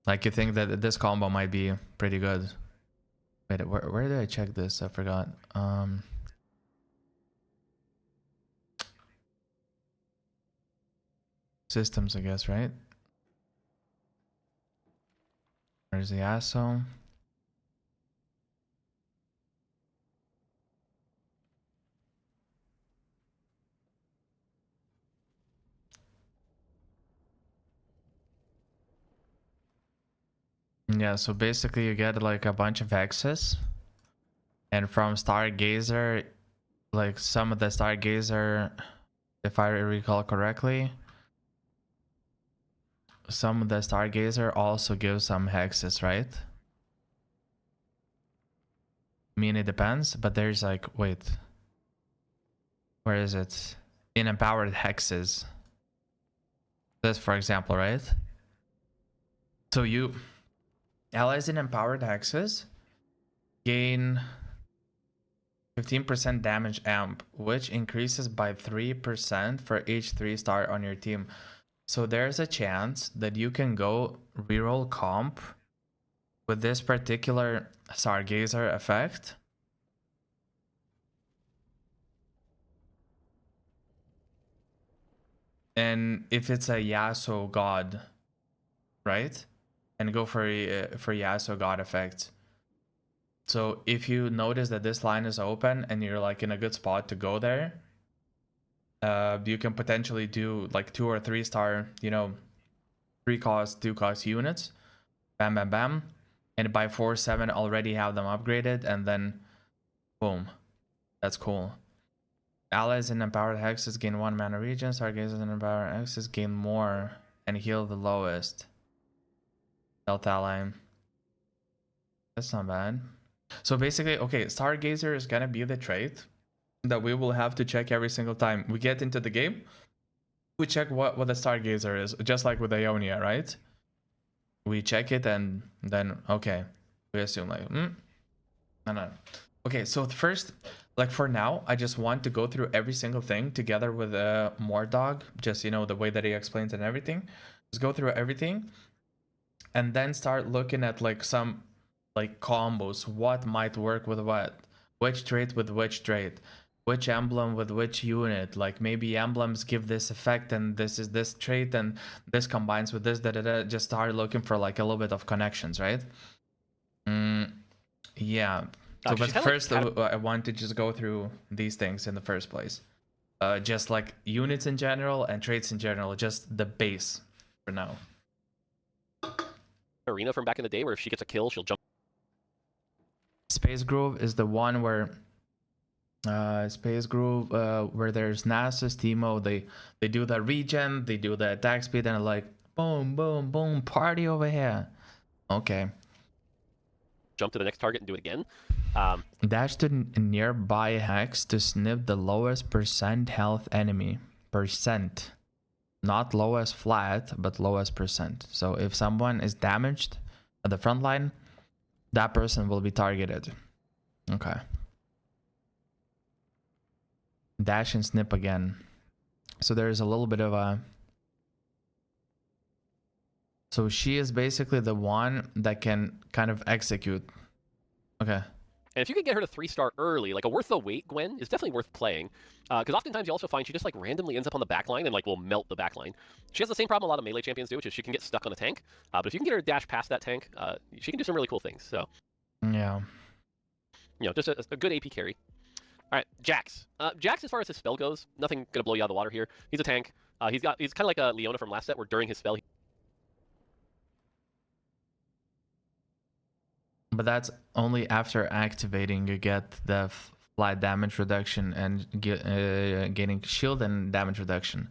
Like you think that this combo might be pretty good? Wait, where did I check this? I forgot. systems, I guess, right? Where's the asshole? Yeah, so basically you get like a bunch of hexes, and from Stargazer, like some of the Stargazer, if I recall correctly, some of the Stargazer also give some hexes, right? I mean, it depends, but there's like, wait, where is it? In empowered hexes. This, for example, right? So you, allies in empowered hexes gain 15% damage amp, which increases by 3% for each 3-star on your team. So there's a chance that you can go reroll comp with this particular Stargazer effect. And if it's a Yasuo god, right? And go for Yasuo god effect. So if you notice that this line is open and you're like in a good spot to go there, you can potentially do like 2 or 3-star, you know, 3-cost, 2-cost units. Bam, bam, bam. And by 4-7 already have them upgraded, and then boom. That's cool. Allies in empowered hexes gain 1 mana regen. Stargazers in empowered hexes gain more and heal the lowest. Health ally. That's not bad. So basically, okay, Stargazer is gonna be the trait that we will have to check every single time we get into the game. We check what the Stargazer is, just like with Ionia, right? We check it and then, okay, we assume like, no. Okay, so first, like for now, I just want to go through every single thing together with Mordog, just, you know, the way that he explains and everything. Just go through everything and then start looking at like some like combos, what might work with what, which trait with which trait, which emblem with which unit. Like maybe emblems give this effect and this is this trait and this combines with this, just start looking for like a little bit of connections, right? Yeah. So but first I want to just go through these things in the first place. Just like units in general and traits in general, just the base for now. Arena from back in the day where if she gets a kill, she'll jump. Space Groove is the one where Space Groove where there's Nasus, Teemo, they do the regen, they do the attack speed, and like boom, boom, boom, party over here. Okay. Jump to the next target and do it again. Dash to nearby hex to snip the lowest percent health enemy. Percent. Not lowest flat, but lowest percent. So if someone is damaged at the front line, that person will be targeted. Okay. Dash and snip again. So there's a little bit of a... So she is basically the one that can kind of execute. Okay. And if you can get her to 3-star early, like a worth the wait Gwen is definitely worth playing. Because oftentimes you also find she just like randomly ends up on the backline and like will melt the backline. She has the same problem a lot of melee champions do, which is she can get stuck on a tank. But if you can get her to dash past that tank, she can do some really cool things. So yeah, you know, just a good AP carry. All right, Jax. Jax, as far as his spell goes, nothing gonna blow you out of the water here. He's a tank. He's kind of like a Leona from last set, where during his spell. But that's only after activating you get the flat damage reduction and gaining shield and damage reduction.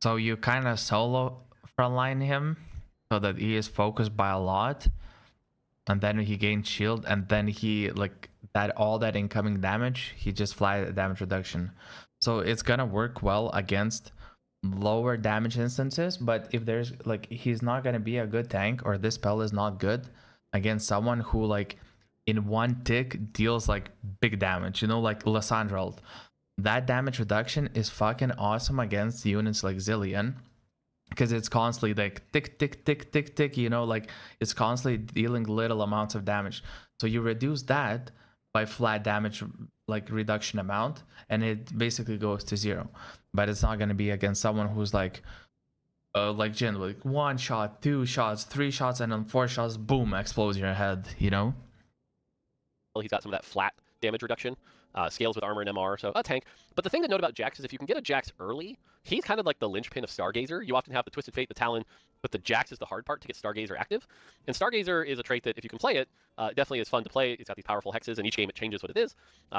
So you kind of solo frontline him so that he is focused by a lot, and then he gains shield, and then he like that all that incoming damage, he just flat damage reduction. So it's gonna work well against lower damage instances, but if there's like he's not gonna be a good tank, or this spell is not good against someone who like in one tick deals like big damage, you know, like Lysandra. That damage reduction is fucking awesome against units like Zillion, because it's constantly like tick tick tick tick tick, you know, like it's constantly dealing little amounts of damage. So you reduce that by flat damage like reduction amount and it basically goes to 0. But it's not going to be against someone who's like like Jin, like 1 shot, 2 shots, 3 shots, and then 4 shots, boom, explodes your head, you know? He's got some of that flat damage reduction, scales with armor and MR, so a tank. But the thing to note about Jax is if you can get a Jax early, he's kind of like the linchpin of Stargazer. You often have the Twisted Fate, the Talon, but the Jax is the hard part to get Stargazer active. And Stargazer is a trait that if you can play it, definitely is fun to play. It's got these powerful hexes, and each game it changes what it is.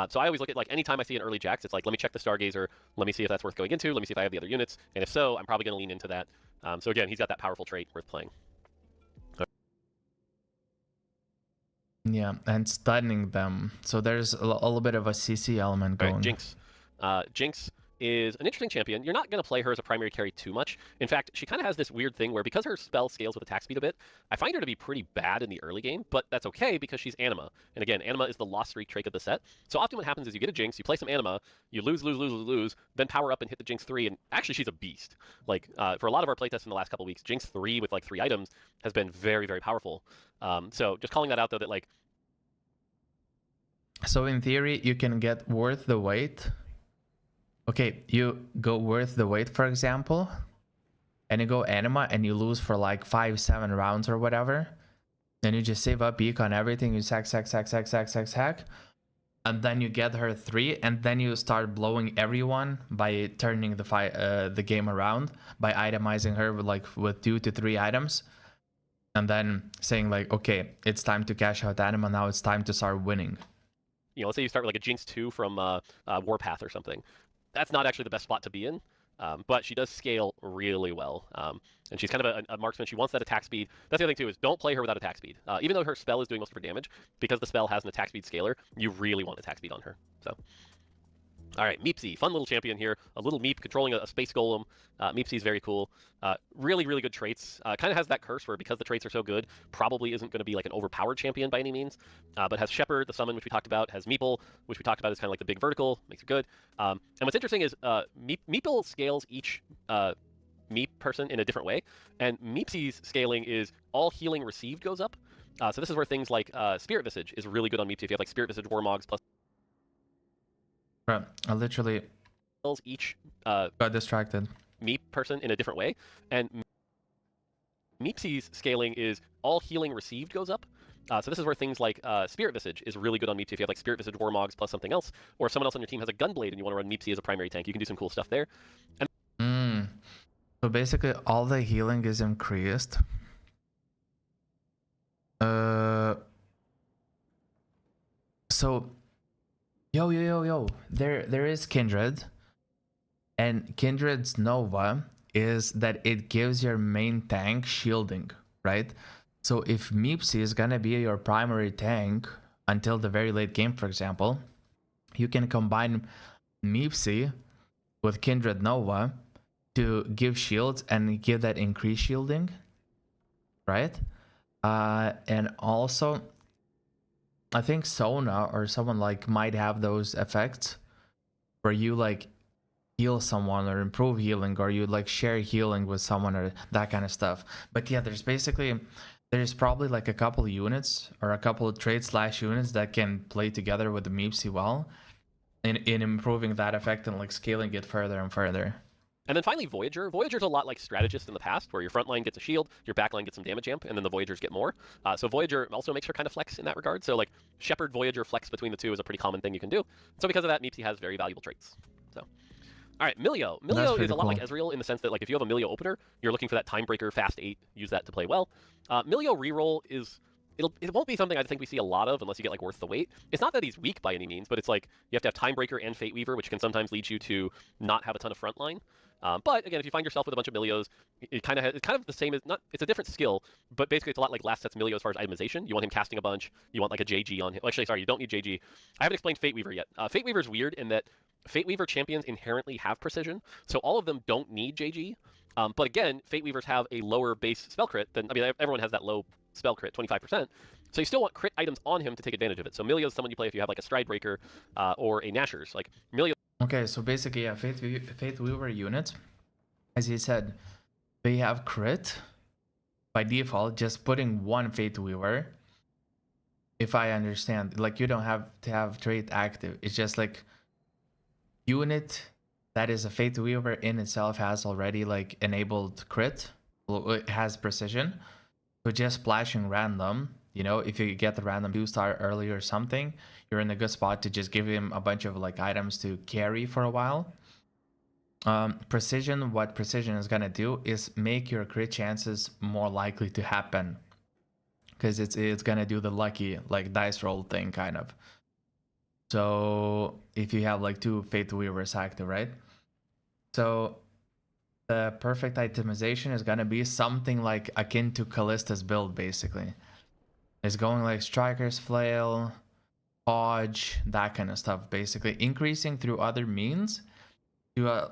So I always look at, like, anytime I see an early Jax, it's like, let me check the Stargazer, let me see if that's worth going into, let me see if I have the other units, and if so, I'm probably going to lean into that. So again, he's got that powerful trait worth playing. Yeah, and stunning them. So there's a little bit of a CC element going. Right, Jinx. Jinx is an interesting champion. You're not going to play her as a primary carry too much. In fact, she kind of has this weird thing where because her spell scales with attack speed a bit, I find her to be pretty bad in the early game, but that's okay because she's Anima. And again, Anima is the lost streak trait of the set. So often what happens is you get a Jinx, you play some Anima, you lose, then power up and hit the Jinx 3, and actually she's a beast. Like, for a lot of our playtests in the last couple weeks, Jinx 3 with like 3 items has been very, very powerful. So just calling that out though, that like... So in theory, you can get worth the wait. Okay, you go worth the wait, for example, and you go Anima and you lose for like 5-7 rounds or whatever. Then you just save up eco on everything, you sack, and then you get her 3, and then you start blowing everyone by turning the game around by itemizing her with 2 to 3 items, and then saying like, okay, it's time to cash out Anima, now it's time to start winning. You know, let's say you start with like a Jinx 2 from Warpath or something. That's not actually the best spot to be in, but she does scale really well. And she's kind of a marksman. She wants that attack speed. That's the other thing too, is don't play her without attack speed. Even though her spell is doing most of her damage, because the spell has an attack speed scaler, you really want attack speed on her. So, all right, Meepsy, fun little champion here. A little Meep controlling a space golem. Meepsy's very cool. Really, really good traits. Kind of has that curse where because the traits are so good, probably isn't going to be like an overpowered champion by any means. But has Shepherd, the summon, which we talked about. Has Meeple, which we talked about is kind of like the big vertical. Makes it good. And what's interesting is Meeple scales each Meep person in a different way. And Meepsy's scaling is all healing received goes up. So this is where things like Spirit Visage is really good on Meepsy. If you have like Spirit Visage, Warmogs, plus... Bro, I literally each got distracted. Meep person in a different way, and Meepsy's scaling is all healing received goes up. So this is where things like Spirit Visage is really good on Meepsy. If you have like Spirit Visage, Warmogs plus something else, or if someone else on your team has a Gunblade and you want to run Meepsy as a primary tank, you can do some cool stuff there. And So basically all the healing is increased. So yo, there is Kindred, and Kindred's Nova is that it gives your main tank shielding, right? So if Meepsy is gonna be your primary tank until the very late game, for example, you can combine Meepsy with Kindred Nova to give shields and give that increased shielding, right? And also, I think Sona or someone like might have those effects where you like heal someone or improve healing, or you like share healing with someone or that kind of stuff. But yeah, there's probably like a couple of units or a couple of traits / units that can play together with the Meepsy well in improving that effect and like scaling it further and further. then finally, Voyager. Voyager's a lot like Strategist in the past, where your front line gets a shield, your back line gets some damage amp, and then the Voyagers get more. So Voyager also makes her kind of flex in that regard. So like Shepherd, Voyager, flex between the two is a pretty common thing you can do. So because of that, Meepsy has very valuable traits. So, all right, Milio. Milio is a lot like Ezreal in the sense that like if you have a Milio opener, you're looking for that Timebreaker, fast 8, use that to play well. Milio reroll is... It won't be something I think we see a lot of unless you get like worth the wait. It's not that he's weak by any means, but it's like you have to have Timebreaker and Fate Weaver, which can sometimes lead you to not have a ton of frontline. But again, if you find yourself with a bunch of Milios, it's kind of the same as it's a different skill, but basically it's a lot like last set's Milio as far as itemization. You want him casting a bunch, you want like a JG on him. Actually, sorry, you don't need JG. I haven't explained Fate Weaver yet. Fate Weaver is weird in that Fate Weaver champions inherently have precision, so all of them don't need JG. But again, Fate Weavers have a lower base spell crit than, I mean, everyone has that low spell crit, 25%. So you still want crit items on him to take advantage of it. So Milio is someone you play if you have like a Stridebreaker or a Nashers. Like Milio. Okay, so basically, yeah, Fate Weaver unit, as you said, they have crit by default. Just putting one Fate Weaver, if I understand, like you don't have to have trait active. It's just like unit that is a Fate Weaver in itself has already like enabled crit. Well, it has precision. So just splashing random, you know, if you get the random 2-star early or something, you're in a good spot to just give him a bunch of like items to carry for a while. Precision, what precision is gonna do is make your crit chances more likely to happen, because it's gonna do the lucky like dice roll thing kind of. So if you have like 2 Fate Weavers active, right? So the perfect itemization is gonna be something like akin to Callista's build, basically. It's going like Striker's Flail, Podge, that kind of stuff, basically. Increasing through other means to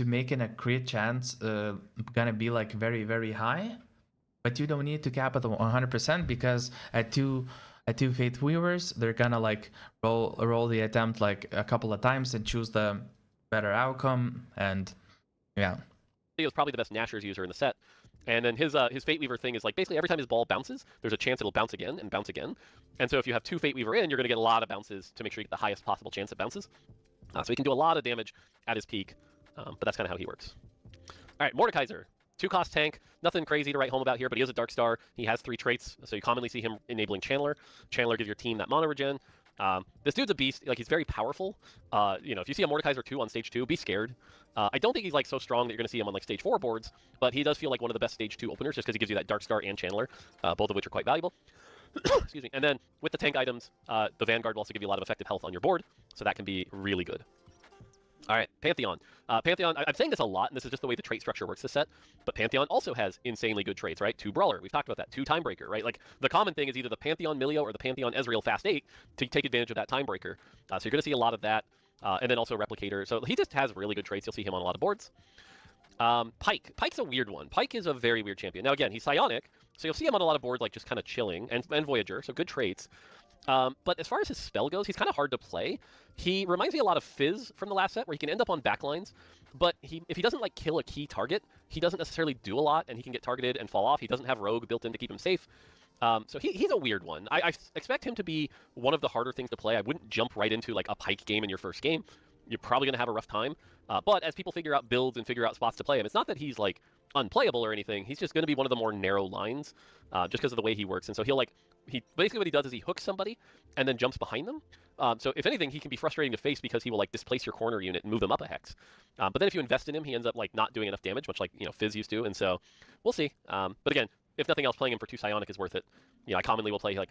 making a crit chance gonna be like very, very high. But you don't need to cap it 100% because at two Fate Weavers, they're gonna like roll the attempt like a couple of times and choose the better outcome, and yeah. He was probably the best Nashor's user in the set. And then his Fate Weaver thing is like basically every time his ball bounces, there's a chance it'll bounce again and bounce again. And so if you have 2 Fate Weaver in, you're going to get a lot of bounces to make sure you get the highest possible chance it bounces. So he can do a lot of damage at his peak, but that's kind of how he works. All right, Mordekaiser. 2-cost tank. Nothing crazy to write home about here, but he is a Dark Star. He has 3 traits, so you commonly see him enabling Channeler. Channeler gives your team that mono regen. This dude's a beast. Like, he's very powerful. You know, if you see a Mordekaiser 2 on stage 2, be scared. I don't think he's like so strong that you're going to see him on like stage 4 boards, but he does feel like one of the best stage 2 openers just because he gives you that Dark Star and Channeler, both of which are quite valuable. Excuse me. And then with the tank items, the Vanguard will also give you a lot of effective health on your board, so that can be really good. All right, Pantheon. Pantheon, I'm saying this a lot, and this is just the way the trait structure works this set, but Pantheon also has insanely good traits, right? 2 Brawler, we've talked about that. 2 Timebreaker, right? Like, the common thing is either the Pantheon Milio or the Pantheon Ezreal Fast 8 to take advantage of that Timebreaker. So you're going to see a lot of that, and then also Replicator. So he just has really good traits. You'll see him on a lot of boards. Pyke. Pyke's a weird one. Pyke is a very weird champion. Now, again, he's Psionic, so you'll see him on a lot of boards, like, just kind of chilling, and Voyager, so good traits. But as far as his spell goes, he's kind of hard to play. He reminds me a lot of Fizz from the last set, where he can end up on backlines, but if he doesn't like kill a key target, he doesn't necessarily do a lot, and he can get targeted and fall off. He doesn't have Rogue built in to keep him safe. So he's a weird one. I expect him to be one of the harder things to play. I wouldn't jump right into like a Pyke game in your first game. You're probably going to have a rough time. But as people figure out builds and figure out spots to play him, it's not that he's like unplayable or anything. He's just going to be one of the more narrow lines, just because of the way he works. And so he basically what he does is he hooks somebody and then jumps behind them. So if anything, he can be frustrating to face because he will like displace your corner unit and move them up a hex. But then if you invest in him, he ends up like not doing enough damage, much like Fizz used to. And so we'll see. But again, if nothing else, playing him for 2 Psionic is worth it. I commonly will play like.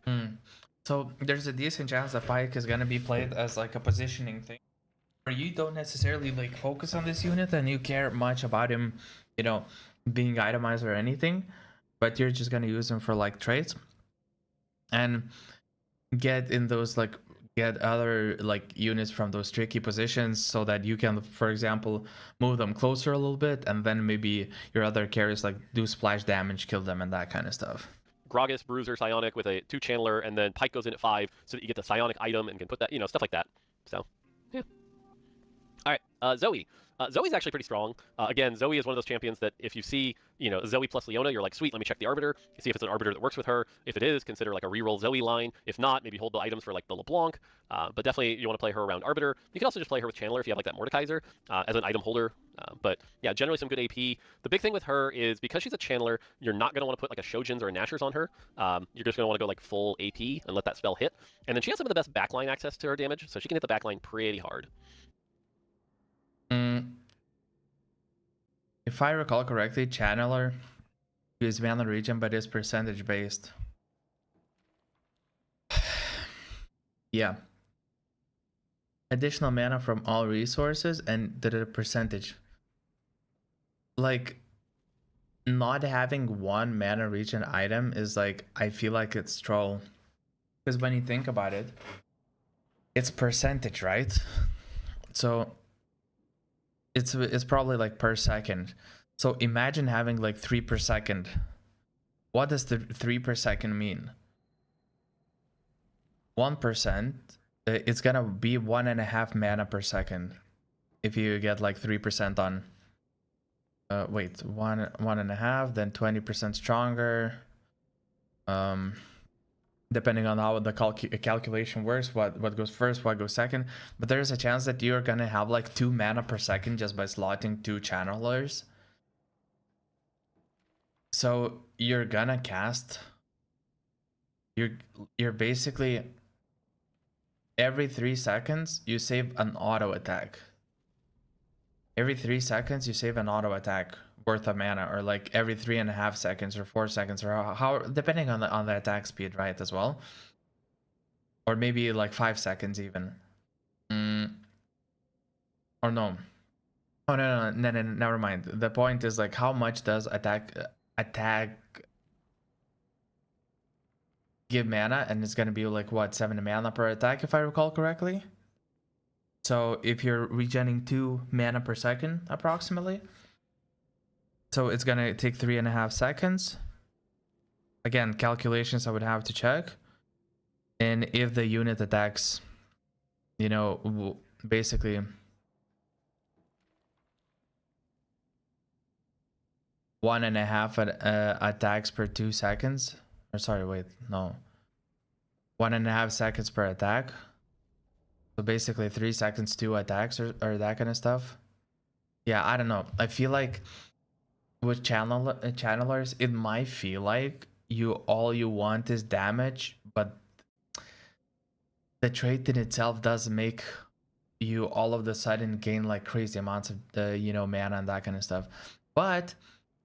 So there's a decent chance that Pyke is gonna be played as like a positioning thing, where you don't necessarily like focus on this unit and you care much about him, being itemized or anything, but you're just gonna use him for like traits and get other like units from those tricky positions so that you can, for example, move them closer a little bit, and then maybe your other carries like do splash damage, kill them, and that kind of stuff. Gragas, Bruiser, Psionic with a 2 Channeler, and then Pyke goes in at 5 so that you get the Psionic item and can put that, stuff like that. So, yeah. All right, Zoe. Zoe's actually pretty strong. Again, Zoe is one of those champions that if you see, Zoe plus Leona, you're like, sweet, let me check the Arbiter, see if it's an Arbiter that works with her. If it is, consider like a reroll Zoe line. If not, maybe hold the items for like the LeBlanc. But definitely you want to play her around Arbiter. You can also just play her with Channeler if you have like that Mordekaiser as an item holder. But yeah, generally some good AP. The big thing with her is because she's a Channeler, you're not going to want to put like a Shojin's or a Nashor's on her. You're just going to want to go like full AP and let that spell hit. And then she has some of the best backline access to her damage, so she can hit the backline pretty hard. If I recall correctly, Channeler is mana regen, but is percentage based. Yeah. Additional mana from all resources and the percentage. Like, not having one mana regen item is like, I feel like it's troll. Because when you think about it, it's percentage, right? So it's probably like per second. So imagine having like 3 per second. What does the 3 per second mean? 1%, it's gonna be 1.5 mana per second. If you get like 3% on, wait, 1.5, then 20% stronger. depending on how the calculation works, what goes first, what goes second. But there's a chance that you're gonna have like 2 mana per second just by slotting 2 channelers. So you're gonna cast, you're basically every 3 seconds you save an auto attack. Every 3 seconds you save an auto attack worth of mana, or like every 3.5 seconds or 4 seconds, or how depending on the attack speed, right, as well. Or maybe like 5 seconds even. Or no. Oh no, never mind. The point is like how much does attack give mana, and it's gonna be like what, 7 mana per attack if I recall correctly. So if you're regenerating 2 mana per second approximately, so it's gonna take 3.5 seconds. Again, calculations I would have to check. And if the unit attacks, you know, basically one and a half attacks per 2 seconds, or sorry, wait, no, 1.5 seconds per attack. So basically 3 seconds 2 attacks, or that kind of stuff. Yeah, I don't know. I feel like with channelers, it might feel like all you want is damage, but the trait in itself does make you all of the sudden gain like crazy amounts of mana and that kind of stuff. But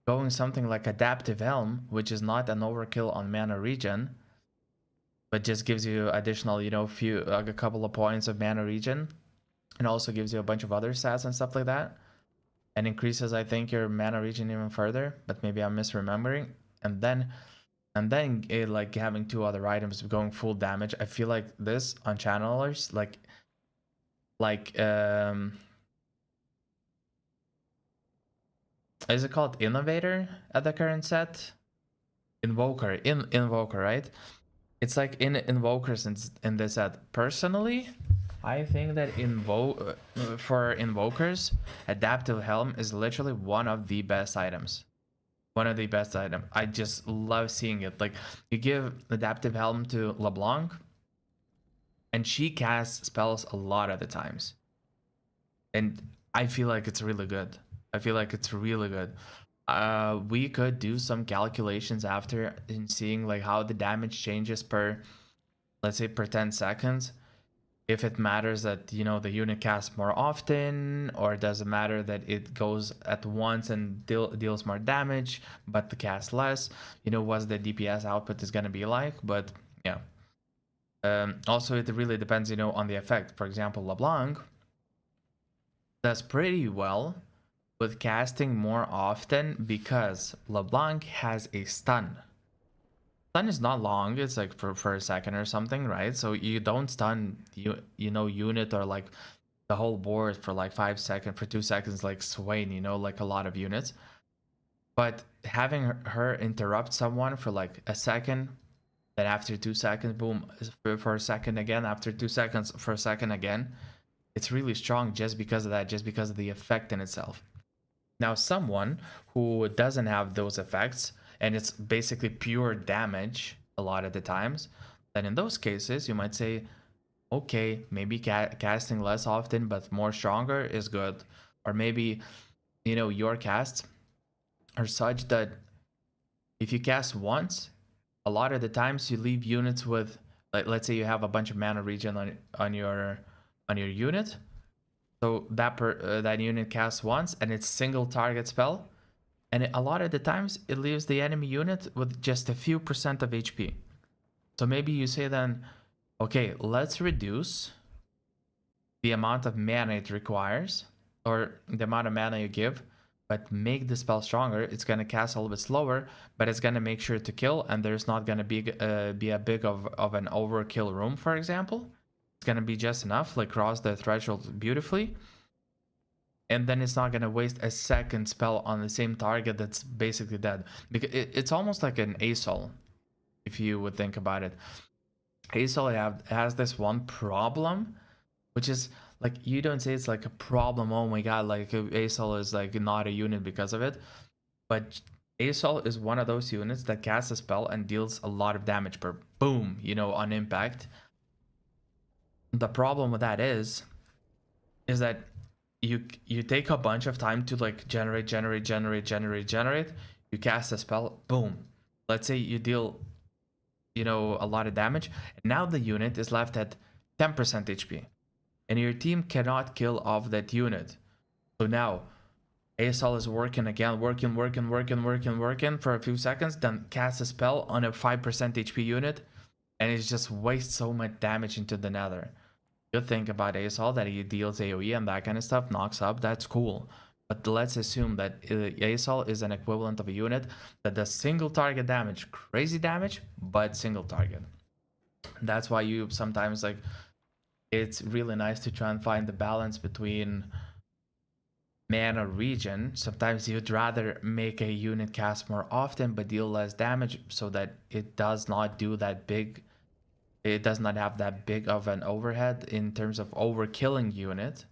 going something like Adaptive Helm, which is not an overkill on mana regen, but just gives you additional, a couple of points of mana regen, and also gives you a bunch of other stats and stuff like that, and increases, I think, your mana regen even further, but maybe I'm misremembering. And then like having 2 other items going full damage. I feel like this on channelers, is it called Innovator at the current set? Invoker, right? It's like in Invokers in this set. Personally, I think that for Invokers, Adaptive Helm is literally one of the best items. I just love seeing it. Like, you give Adaptive Helm to LeBlanc, and she casts spells a lot of the times. And I feel like it's really good. We could do some calculations after in seeing like how the damage changes per, let's say, per 10 seconds. If it matters that, the unit casts more often, or does it matter that it goes at once and deals more damage, but the cast less, what the DPS output is going to be like. But yeah. Also, it really depends, on the effect. For example, LeBlanc does pretty well with casting more often because LeBlanc has a stun. Stun is not long, it's like for a second or something, right? So you don't stun unit or like the whole board for like 5 seconds, for 2 seconds, like Swain, like a lot of units. But having her interrupt someone for like a second, then after 2 seconds, boom, for a second again, after 2 seconds, for a second again, it's really strong just because of that, just because of the effect in itself. Now, someone who doesn't have those effects, and it's basically pure damage a lot of the times, then in those cases, you might say, okay, maybe casting less often but more stronger is good. Or maybe, your casts are such that if you cast once, a lot of the times you leave units with, like, let's say you have a bunch of mana regen on your unit. So that unit casts once, and it's single target spell, and a lot of the times it leaves the enemy unit with just a few % of HP. So maybe you say then, okay, let's reduce the amount of mana it requires, or the amount of mana you give, but make the spell stronger. It's going to cast a little bit slower, but it's going to make sure to kill, and there's not going to be a big of an overkill room, for example. It's going to be just enough, like cross the threshold beautifully. And then it's not going to waste a second spell on the same target that's basically dead. Because it's almost like an ASOL, if you would think about it. ASOL has this one problem, which is, like, you don't say it's like a problem, oh my god, like ASOL is like not a unit because of it. But ASOL is one of those units that casts a spell and deals a lot of damage per boom, you know, on impact. The problem with that is that you take a bunch of time to like generate. You cast a spell, boom. Let's say you deal, you know, a lot of damage, and now the unit is left at 10% HP, and your team cannot kill off that unit. So now ASL is working again, working for a few seconds, then casts a spell on a 5% HP unit, and it just wastes so much damage into the nether. Good thing about ASL that he deals AoE and that kind of stuff, knocks up, that's cool. But let's assume that ASL is an equivalent of a unit that does single target damage, crazy damage, but single target. That's why you sometimes like, it's really nice to try and find the balance between mana regen. Sometimes you'd rather make a unit cast more often but deal less damage so that it does not do that big, it does not have that big of an overhead in terms of overkilling unit,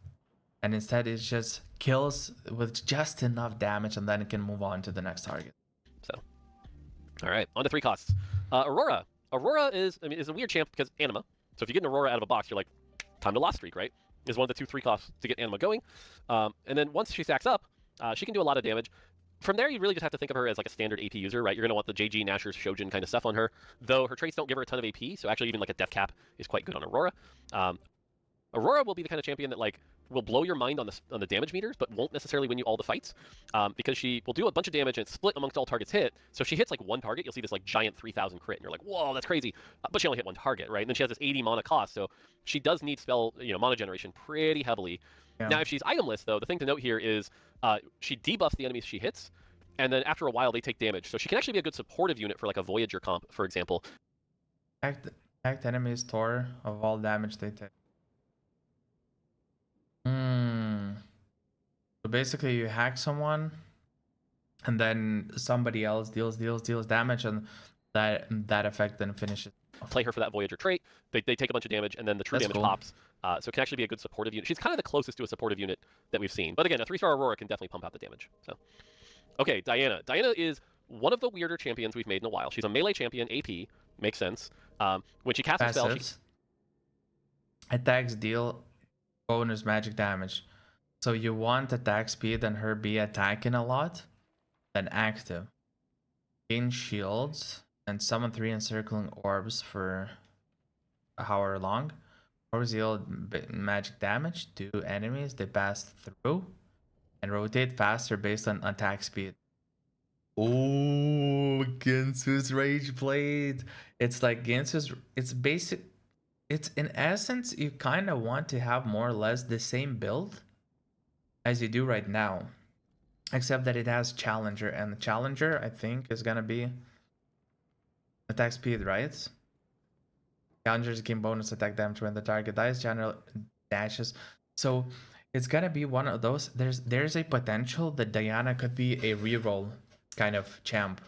and instead it just kills with just enough damage and then it can move on to the next target. So, all right, on to 3 costs. Aurora. Aurora is, I mean, is a weird champ because anima. So if you get an Aurora out of a box, you're like, time to lost streak, right? Is one of the 2 3 costs to get anima going. And then once she stacks up, she can do a lot of damage. From there, you really just have to think of her as like a standard AP user, right? You're going to want the JG, Nashor's, Shojin kind of stuff on her, though her traits don't give her a ton of AP, so actually even like a death cap is quite good on Aurora. Aurora will be the kind of champion that like will blow your mind on the damage meters, but won't necessarily win you all the fights, because she will do a bunch of damage and it's split amongst all targets hit. So if she hits like one target, you'll see this like giant 3,000 crit, and you're like, whoa, that's crazy. But she only hit one target, right? And then she has this 80 mana cost, so she does need spell, you know, mana generation pretty heavily. Yeah. Now, if she's itemless, though, the thing to note here is she debuffs the enemies she hits, and then after a while they take damage. So she can actually be a good supportive unit for like a Voyager comp, for example. Act enemies Tor of all damage they take. So basically you hack someone and then somebody else deals damage, and that effect then finishes. Play her for that Voyager trait. They take a bunch of damage, and then the true damage pops. So it can actually be a good supportive unit. She's kind of the closest to a supportive unit that we've seen. But again, a 3-star Aurora can definitely pump out the damage. So, okay, Diana. Diana is one of the weirder champions we've made in a while. She's a melee champion, AP. Makes sense. When she casts a spell, attacks deal bonus magic damage. So you want attack speed and her be attacking a lot, then active. Gain shields and summon 3 encircling orbs for however long. Orbs deal magic damage to enemies they pass through and rotate faster based on attack speed. Oh, Ginsu's Rage Blade. It's like Ginsu's, it's basic. It's in essence, you kind of want to have more or less the same build as you do right now, except that it has Challenger, and the Challenger, I think, is gonna be attack speed, right? Challengers gain bonus attack damage when the target dies, general dashes. So it's gonna be one of those. There's a potential that Diana could be a reroll kind of champ.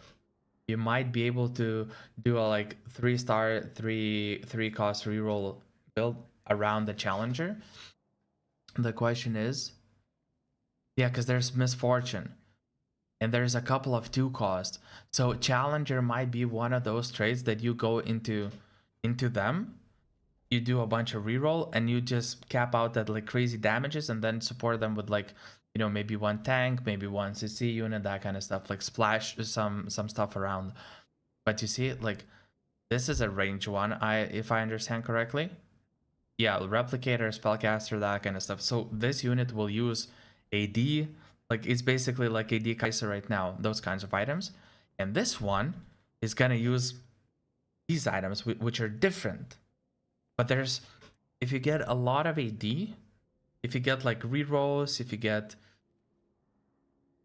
You might be able to do a like 3-star, 3 cost reroll build around the Challenger. The question is, yeah, because there's Misfortune and there's a couple of 2 cost. So Challenger might be one of those traits that you go into them, you do a bunch of reroll and you just cap out that like crazy damages and then support them with like, you know, maybe 1 tank, maybe 1 CC unit, that kind of stuff, like splash some stuff around. But you see, like, this is a range one, if I understand correctly. Yeah, replicator, spellcaster, that kind of stuff. So this unit will use AD, like it's basically like AD Kaiser right now, those kinds of items. And this one is gonna use these items, which are different. But there's, if you get a lot of AD, if you get like rerolls, if you get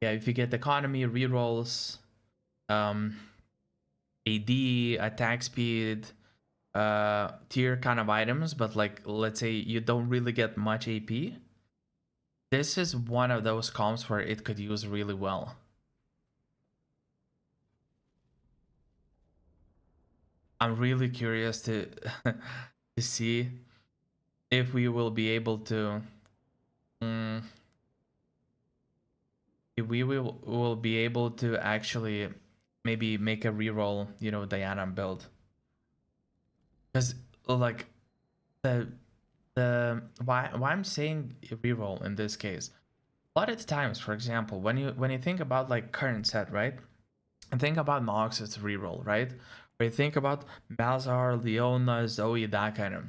economy rerolls, AD, attack speed, tier kind of items, but like let's say you don't really get much AP, this is one of those comps where it could use really well. I'm really curious to to see if we will be able to we will be able to actually maybe make a reroll, you know, Diana build. Because like the why I'm saying reroll in this case, a lot of the times, for example, when you think about like current set, right? And think about Nox's reroll, right? Or you think about Malzahar, Leona, Zoe, that kind of.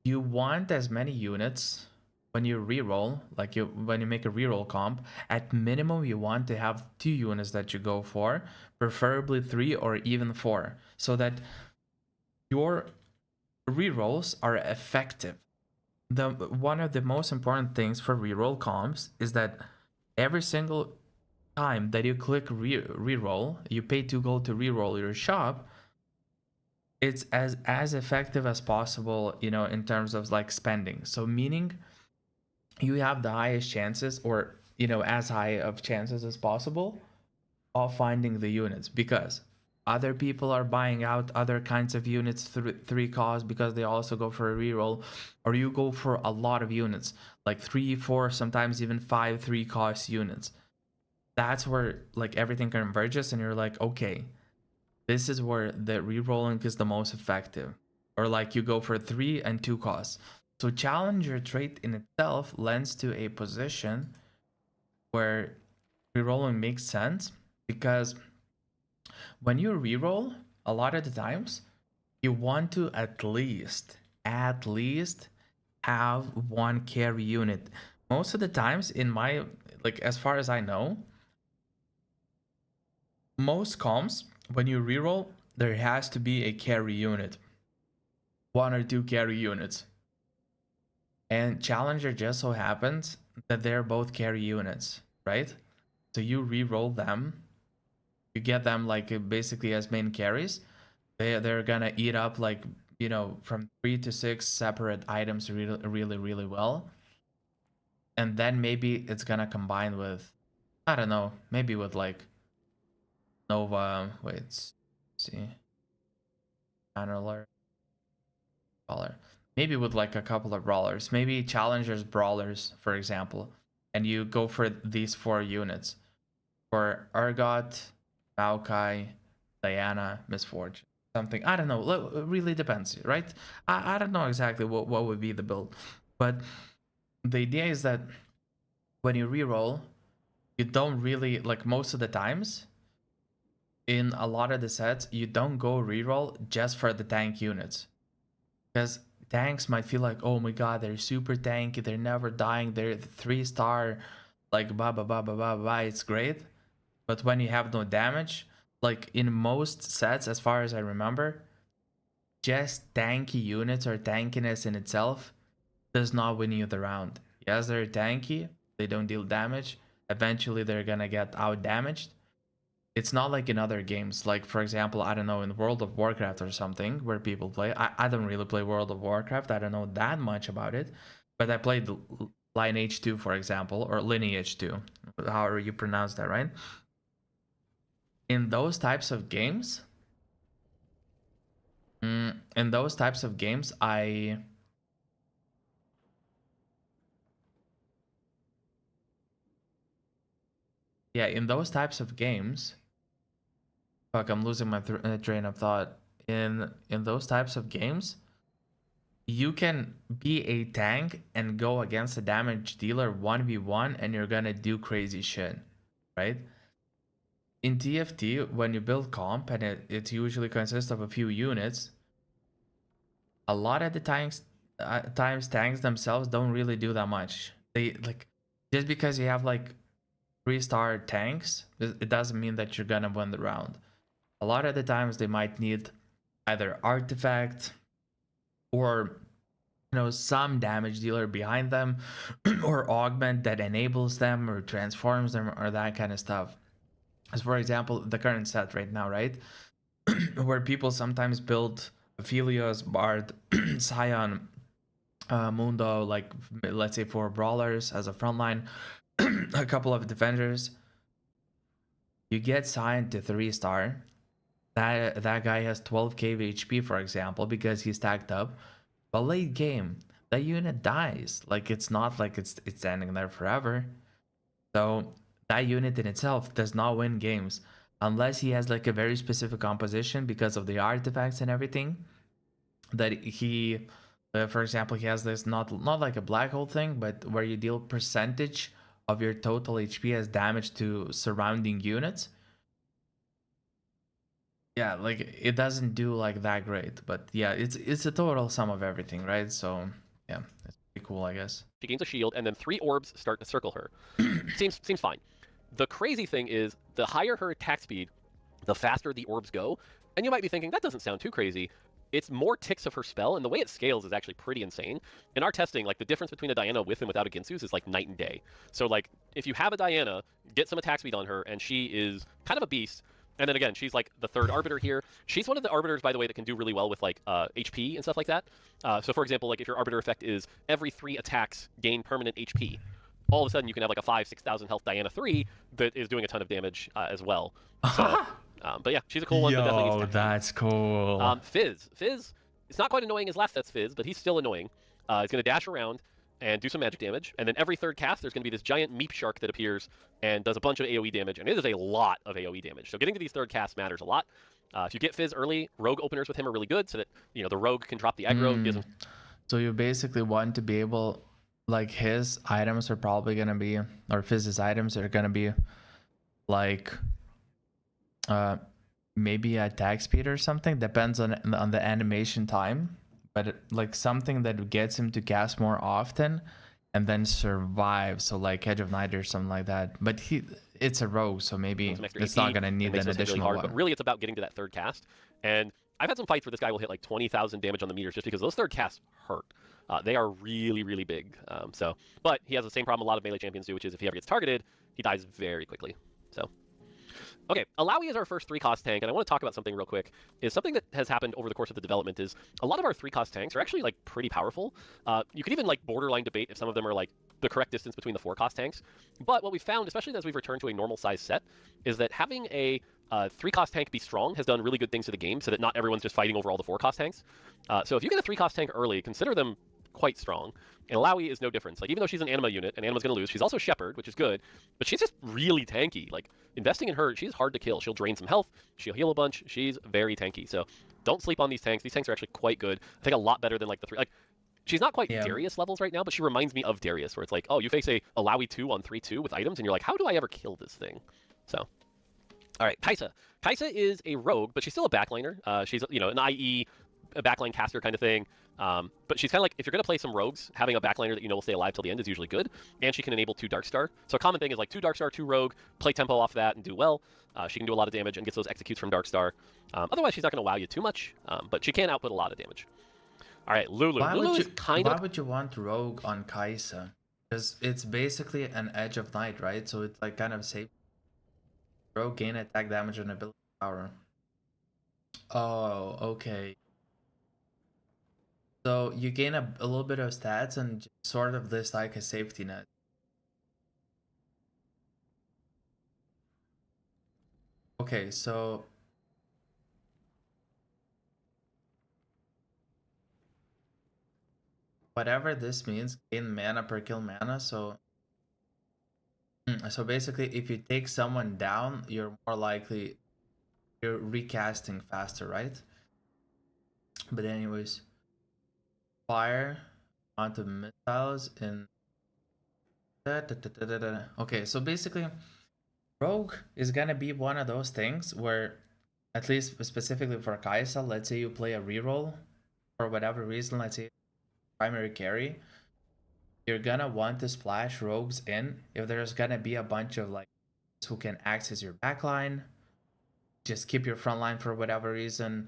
You want as many units when you reroll, like when you make a reroll comp. At minimum, you want to have 2 units that you go for, preferably 3 or even 4, so that your rerolls are effective. The one of the most important things for reroll comps is that every single time that you click reroll, you pay 2 gold to reroll your shop. It's as effective as possible, you know, in terms of like spending. So meaning you have the highest chances, or you know, as high of chances as possible of finding the units, because other people are buying out other kinds of units through 3 cost because they also go for a reroll, or you go for a lot of units like 3, 4, sometimes even 5 3 cost units. That's where like everything converges and you're like, okay, this is where the rerolling is the most effective. Or like you go for 3 and 2 costs. So challenger trait in itself lends to a position where rerolling makes sense, because when you reroll, a lot of the times you want to at least have 1 carry unit. Most of the times in my, like as far as I know, most comps, when you reroll, there has to be a carry unit, 1 or 2 carry units. And challenger just so happens that they're both carry units, right? So you reroll them, you get them like basically as main carries. They're gonna eat up like, you know, from 3 to 6 separate items really well. And then maybe it's gonna combine with, I don't know, maybe with like Nova. Wait, let's see, Channeler, Brawler. Maybe with like a couple of brawlers, maybe challengers, brawlers, for example, and you go for these 4 units for Urgot, Maokai, Diana, Misfortune, something. I don't know. It really depends, right? I don't know exactly what would be the build, but the idea is that when you reroll, you don't really, like most of the times in a lot of the sets, you don't go reroll just for the tank units, because tanks might feel like, oh my god, they're super tanky, they're never dying, they're 3-star, like blah blah blah blah blah blah, it's great. But when you have no damage, like in most sets, as far as I remember, just tanky units or tankiness in itself does not win you the round. Yes, they're tanky, they don't deal damage, eventually they're gonna get out damaged. It's not like in other games, like for example, I don't know, in World of Warcraft or something where people play. I don't really play World of Warcraft, I don't know that much about it, but I played Lineage 2, for example, or Lineage 2, however you pronounce that, right? In those types of games, I yeah, in those types of games, fuck, I'm losing my train of thought. In those types of games, you can be a tank and go against a damage dealer 1v1 and you're gonna do crazy shit, right? In TFT, when you build comp and it usually consists of a few units, a lot of the times tanks themselves don't really do that much. They like, just because you have like 3-star tanks, it doesn't mean that you're gonna win the round. A lot of the times they might need either artifact or, you know, some damage dealer behind them or augment that enables them or transforms them or that kind of stuff. As for example, the current set right now, right? Where people sometimes build Aphelios, Bard, Scion, Mundo, like let's say 4 brawlers as a frontline, a couple of defenders. You get Scion to 3-star. That guy has 12k of HP, for example, because he's stacked up. But late game, that unit dies. Like it's not like it's standing there forever. So that unit in itself does not win games unless he has like a very specific composition because of the artifacts and everything that he for example, he has this not like a black hole thing, but where you deal percentage of your total HP as damage to surrounding units. Yeah, like it doesn't do like that great, but yeah, it's a total sum of everything, right? So yeah, it's pretty cool, I guess. She gains a shield, and then 3 orbs start to circle her. Seems fine. The crazy thing is, the higher her attack speed, the faster the orbs go. And you might be thinking, that doesn't sound too crazy. It's more ticks of her spell, and the way it scales is actually pretty insane. In our testing, like the difference between a Diana with and without a Ginsu's is like night and day. So like, if you have a Diana, get some attack speed on her, and she is kind of a beast. And then again, she's like the third Arbiter here. She's one of the Arbiters, by the way, that can do really well with like HP and stuff like that. So for example, like if your Arbiter effect is every 3 attacks gain permanent HP, all of a sudden you can have like a 5,000-6,000 health Diana 3 that is doing a ton of damage as well. So, but yeah, she's a cool one. But definitely needs That's cool. Fizz, it's not quite annoying as last set's Fizz, but he's still annoying. He's going to dash around and do some magic damage, and then every third cast there's going to be this giant meep shark that appears and does a bunch of AoE damage, and it is a lot of AoE damage. So getting to these third casts matters a lot. If you get Fizz early, rogue openers with him are really good, so that the rogue can drop the aggro. Gives him... So you basically want to be able, like his items are probably gonna be, or Fizz's items are gonna be, like, maybe attack speed or something. Depends on the animation time, but like something that gets him to cast more often, and then survive. So like Edge of Night or something like that. But it's a rogue, so maybe it's not gonna need an additional really one. But really, it's about getting to that third cast. And I've had some fights where this guy will hit like 20,000 damage on the meters just because those third casts hurt. They are really, really big. But he has the same problem a lot of melee champions do, which is if he ever gets targeted, he dies very quickly. So, okay, Alawi is our first 3-cost tank, and I want to talk about something real quick. Is something that has happened over the course of the development is a lot of our 3-cost tanks are actually like pretty powerful. You could even like borderline debate if some of them are like the correct distance between the 4-cost tanks. But what we found, especially as we've returned to a normal size set, is that having a 3-cost tank be strong has done really good things to the game, so that not everyone's just fighting over all the 4-cost tanks. So if you get a 3-cost tank early, consider them quite strong. And Alawi is no difference. Like, even though she's an anima unit, and anima's going to lose, she's also Shepherd, which is good, but she's just really tanky. Like, investing in her, she's hard to kill. She'll drain some health, she'll heal a bunch, she's very tanky. So don't sleep on these tanks. These tanks are actually quite good. I think a lot better than like the 3. Like, she's not quite Darius levels right now, but she reminds me of Darius, where it's like, oh, you face a Alawi 2 on 3/2 with items, and you're like, how do I ever kill this thing? So, all right, Kaisa. Kaisa is a rogue, but she's still a backliner. She's, an IE, a backline caster kind of thing. But she's kind of like, if you're going to play some rogues, having a backliner that will stay alive till the end is usually good. And she can enable 2 Darkstar. So a common thing is like 2 Darkstar, 2 Rogue, play tempo off that and do well. She can do a lot of damage and gets those executes from Darkstar. Otherwise, she's not going to wow you too much, but she can output a lot of damage. All right, Lulu. Why would you want Rogue on Kaisa? Because it's basically an Edge of Night, right? So it's like kind of safe. Rogue gain attack damage and ability power. Oh, okay. So you gain a little bit of stats and sort of this like a safety net. Okay, so whatever this means, gain mana per kill mana. So basically, if you take someone down, you're recasting faster, right? But anyways, fire onto missiles and okay, so basically Rogue is gonna be one of those things where, at least specifically for Kaisa, let's say you play a reroll for whatever reason, let's say primary carry, you're gonna want to splash rogues in if there's gonna be a bunch of like who can access your backline, just keep your front line for whatever reason,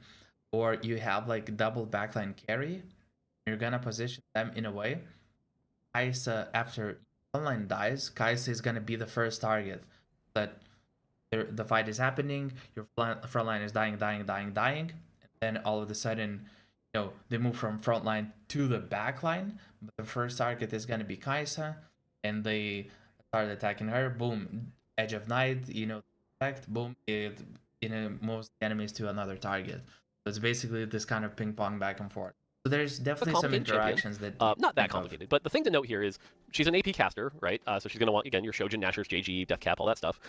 or you have like double backline carry. You're gonna position them in a way. Kaisa, after frontline dies, Kaisa is gonna be the first target. That the fight is happening, your frontline is dying, and then all of a sudden, they move from frontline to the backline. But the first target is gonna be Kaisa, and they start attacking her. Boom, Edge of Night. Effect. Boom, it moves the enemies to another target. So it's basically this kind of ping pong back and forth. So there's a definitely some complicated champion. interactions that Not that complicated, but the thing to note here is she's an AP caster, right? So she's going to want, again, your Shojin, Nashor's, JG, Deathcap, all that stuff.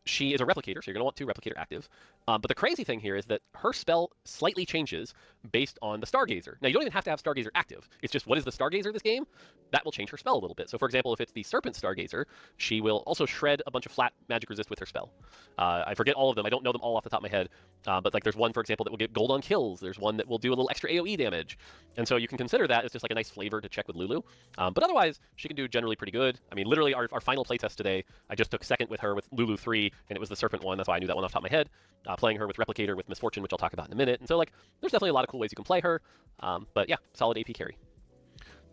She is a replicator, so you're going to want 2 replicator active. But the crazy thing here is that her spell slightly changes based on the Stargazer. Now, you don't even have to have Stargazer active. It's just, what is the Stargazer this game? That will change her spell a little bit. So, for example, if it's the Serpent Stargazer, she will also shred a bunch of flat magic resist with her spell. I forget all of them. I don't know them all off the top of my head. But like, there's one, for example, that will get gold on kills. There's one that will do a little extra AoE damage. And so you can consider that as just like a nice flavor to check with Lulu. But otherwise, she can do generally pretty good. I mean, literally, our final playtest today, I just took second with her with Lulu 3, and it was the Serpent one. That's why I knew that one off the top of my head. Playing her with Replicator with Misfortune, which I'll talk about in a minute. And so, like, there's definitely a lot of cool ways you can play her. But yeah, solid AP carry.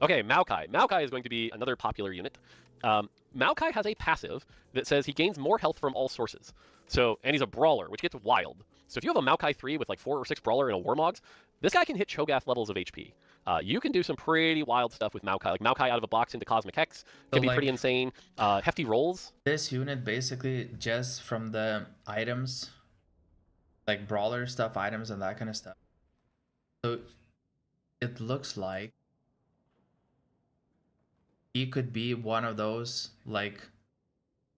Okay, Maokai. Maokai is going to be another popular unit. Maokai has a passive that says he gains more health from all sources. So, and he's a brawler, which gets wild. So if you have a Maokai 3 with like 4 or 6 brawler and a Warmogs, this guy can hit Cho'Gath levels of HP. You can do some pretty wild stuff with Maokai. Like Maokai out of a box into Cosmic Hex can be pretty insane. Hefty rolls. This unit basically just from the items, like brawler stuff, items and that kind of stuff. So it looks like he could be one of those like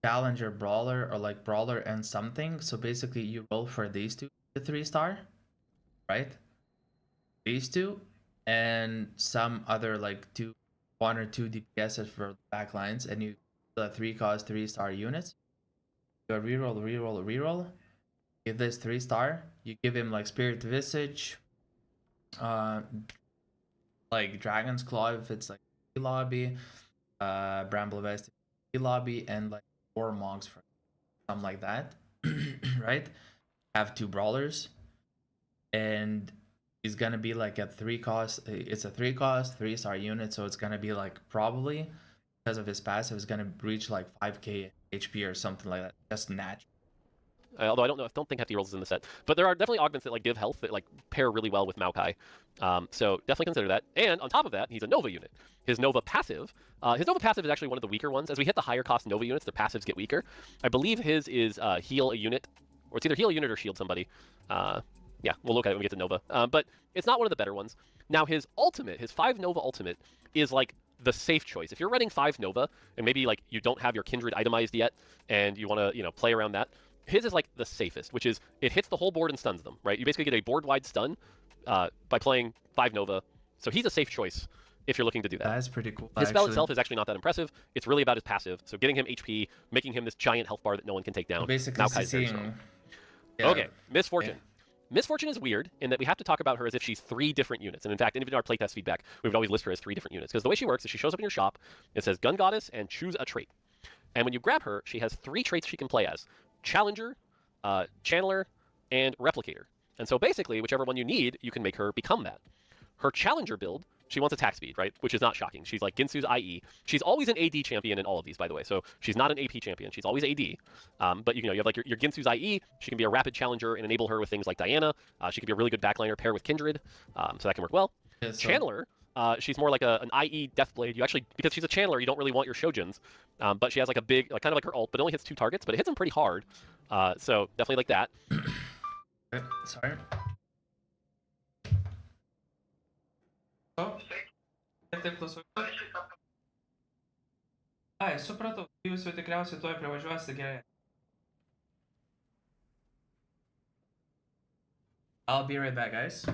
challenger brawler or like brawler and something. So basically you roll for these two, the 3-star, right? These two and some other like 1 or 2 DPSs for backlines, and you the 3-cost 3-star units. You reroll. Give this 3-star. You give him like Spirit Visage, like Dragon's Claw if it's like lobby, Bramble Vest lobby, and like 4 Monks for something like that, right? Have 2 brawlers, and he's gonna be like a 3-cost. It's a 3-cost 3-star unit, so it's gonna be like probably because of his passive, is gonna reach like 5k HP or something like that. Just natural. Although I don't think Hefty Rolls is in the set. But there are definitely augments that like give health that like pair really well with Maokai. So definitely consider that. And on top of that, he's a Nova unit. His Nova passive is actually one of the weaker ones. As we hit the higher cost Nova units, their passives get weaker. I believe his is heal a unit, or it's either heal a unit or shield somebody. Yeah, we'll look at it when we get to Nova. But it's not one of the better ones. Now his ultimate, his 5 Nova ultimate, is like the safe choice. If you're running 5 Nova and maybe like you don't have your Kindred itemized yet and you want to, play around that, his is like the safest, which is it hits the whole board and stuns them, right? You basically get a board-wide stun by playing 5 Nova. So he's a safe choice if you're looking to do that. That's pretty cool. His spell itself is actually not that impressive. It's really about his passive. So getting him HP, making him this giant health bar that no one can take down. Basically, Maokai's very strong. Yeah. Okay, Misfortune. Yeah. Misfortune is weird in that we have to talk about her as if she's 3 different units. And in fact, even in our playtest feedback, we would always list her as 3 different units. Because the way she works is she shows up in your shop, it says Gun Goddess, and choose a trait. And when you grab her, she has 3 traits she can play as. Challenger, Channeler, and Replicator. And so basically, whichever one you need, you can make her become that. Her Challenger build, she wants attack speed, right? Which is not shocking. She's like Ginsu's IE. She's always an AD champion in all of these, by the way. So she's not an AP champion. She's always AD. But you have like your Ginsu's IE. She can be a rapid challenger and enable her with things like Diana. She can be a really good backliner pair with Kindred. So that can work well. Yeah, so... Channeler, she's more like an IE Deathblade. You actually, because she's a Channeler, you don't really want your Shojins. But she has like a big, like kind of like her ult, but it only hits 2 targets, but it hits them pretty hard. So definitely like that. Sorry. Ai, supratau, jūs jau tikriausiai tuoj privažiuosite, gerai. I'll be right back, guys.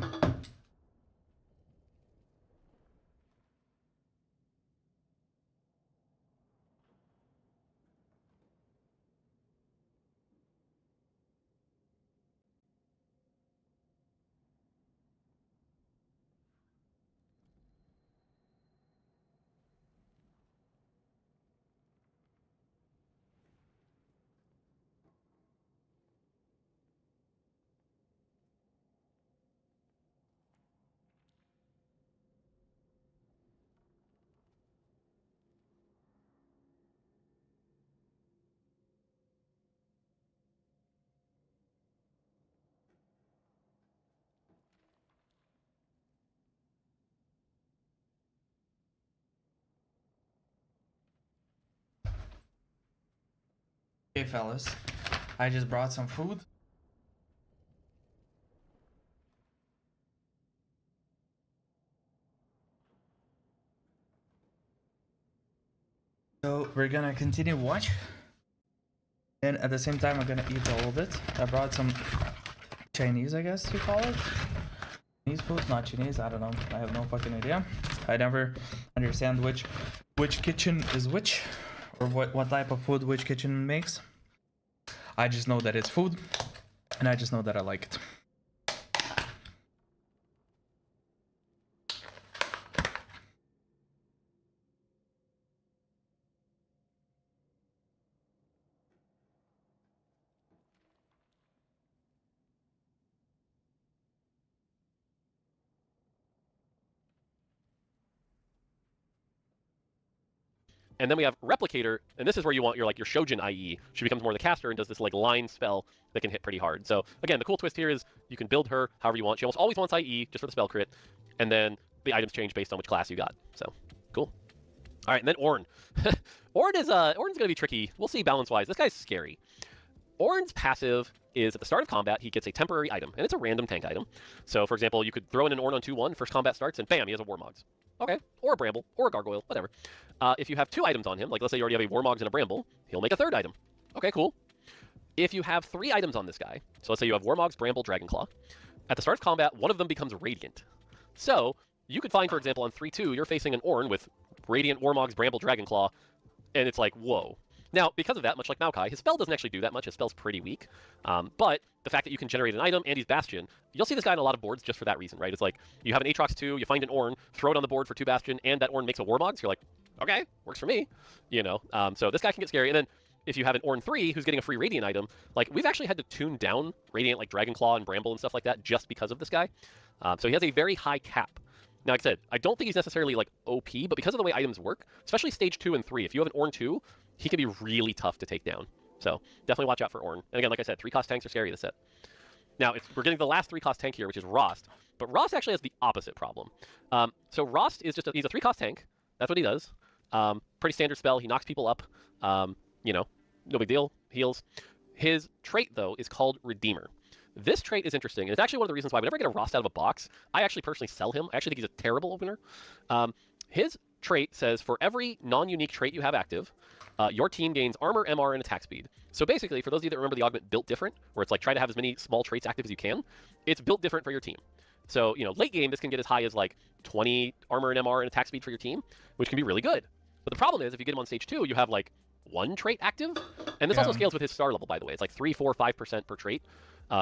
Okay, fellas, I just brought some food. So we're gonna continue watch. And at the same time, I'm gonna eat a little bit. I brought some Chinese, I guess you call it. Chinese food, not Chinese, I don't know. I have no fucking idea. I never understand which kitchen is which, or what type of food which kitchen makes. I just know that it's food, and I just know that I like it. And then we have Replicator, and this is where you want your Shojin IE. She becomes more the caster and does this like line spell that can hit pretty hard. So again, the cool twist here is you can build her however you want. She almost always wants IE just for the spell crit, and then the items change based on which class you got. So cool. All right, and then Ornn. Ornn's gonna be tricky. We'll see balance-wise. This guy's scary. Ornn's passive is at the start of combat, he gets a temporary item, and it's a random tank item. So, for example, you could throw in an Ornn on 2-1, first combat starts, and bam, he has a Warmogs. Okay, or a Bramble, or a Gargoyle, whatever. If you have 2 items on him, like let's say you already have a Warmogs and a Bramble, he'll make a 3rd item. Okay, cool. If you have 3 items on this guy, so let's say you have Warmogs, Bramble, Dragonclaw, at the start of combat, one of them becomes Radiant. So, you could find, for example, on 3-2, you're facing an Ornn with Radiant, Warmogs, Bramble, Dragonclaw, and it's like, whoa. Now, because of that, much like Maokai, his spell doesn't actually do that much. His spell's pretty weak. But the fact that you can generate an item and he's Bastion, you'll see this guy on a lot of boards just for that reason, right? It's like, you have an Aatrox 2, you find an Ornn, throw it on the board for 2 Bastion, and that Ornn makes a Warmogs. You're like, okay, works for me. You know, so this guy can get scary. And then if you have an Ornn 3 who's getting a free Radiant item, like, we've actually had to tune down Radiant, like Dragonclaw and Bramble and stuff like that just because of this guy. So he has a very high cap. Now, like I said, I don't think he's necessarily, like, OP, but because of the way items work, especially stage 2 and 3, if you have an Ornn 2, he can be really tough to take down. So definitely watch out for Ornn. And again, like I said, 3-cost tanks are scary this set. Now, we're getting the last 3-cost tank here, which is Rost. But Rost actually has the opposite problem. So Rost is just he's a 3-cost tank. That's what he does. Pretty standard spell. He knocks people up. You know, no big deal. Heals. His trait, though, is called Redeemer. This trait is interesting, and it's actually one of the reasons why whenever I get a Rost out of a box, I actually personally sell him. I actually think he's a terrible opener. His trait says, for every non-unique trait you have active, your team gains armor, MR, and attack speed. So basically, for those of you that remember the augment built different, where it's like try to have as many small traits active as you can, it's built different for your team. So, you know, late game, this can get as high as like 20 armor and MR and attack speed for your team, which can be really good. But the problem is, if you get him on stage 2, you have like 1 trait active. And this also scales with his star level, by the way. It's like 3, 4, 5% per trait.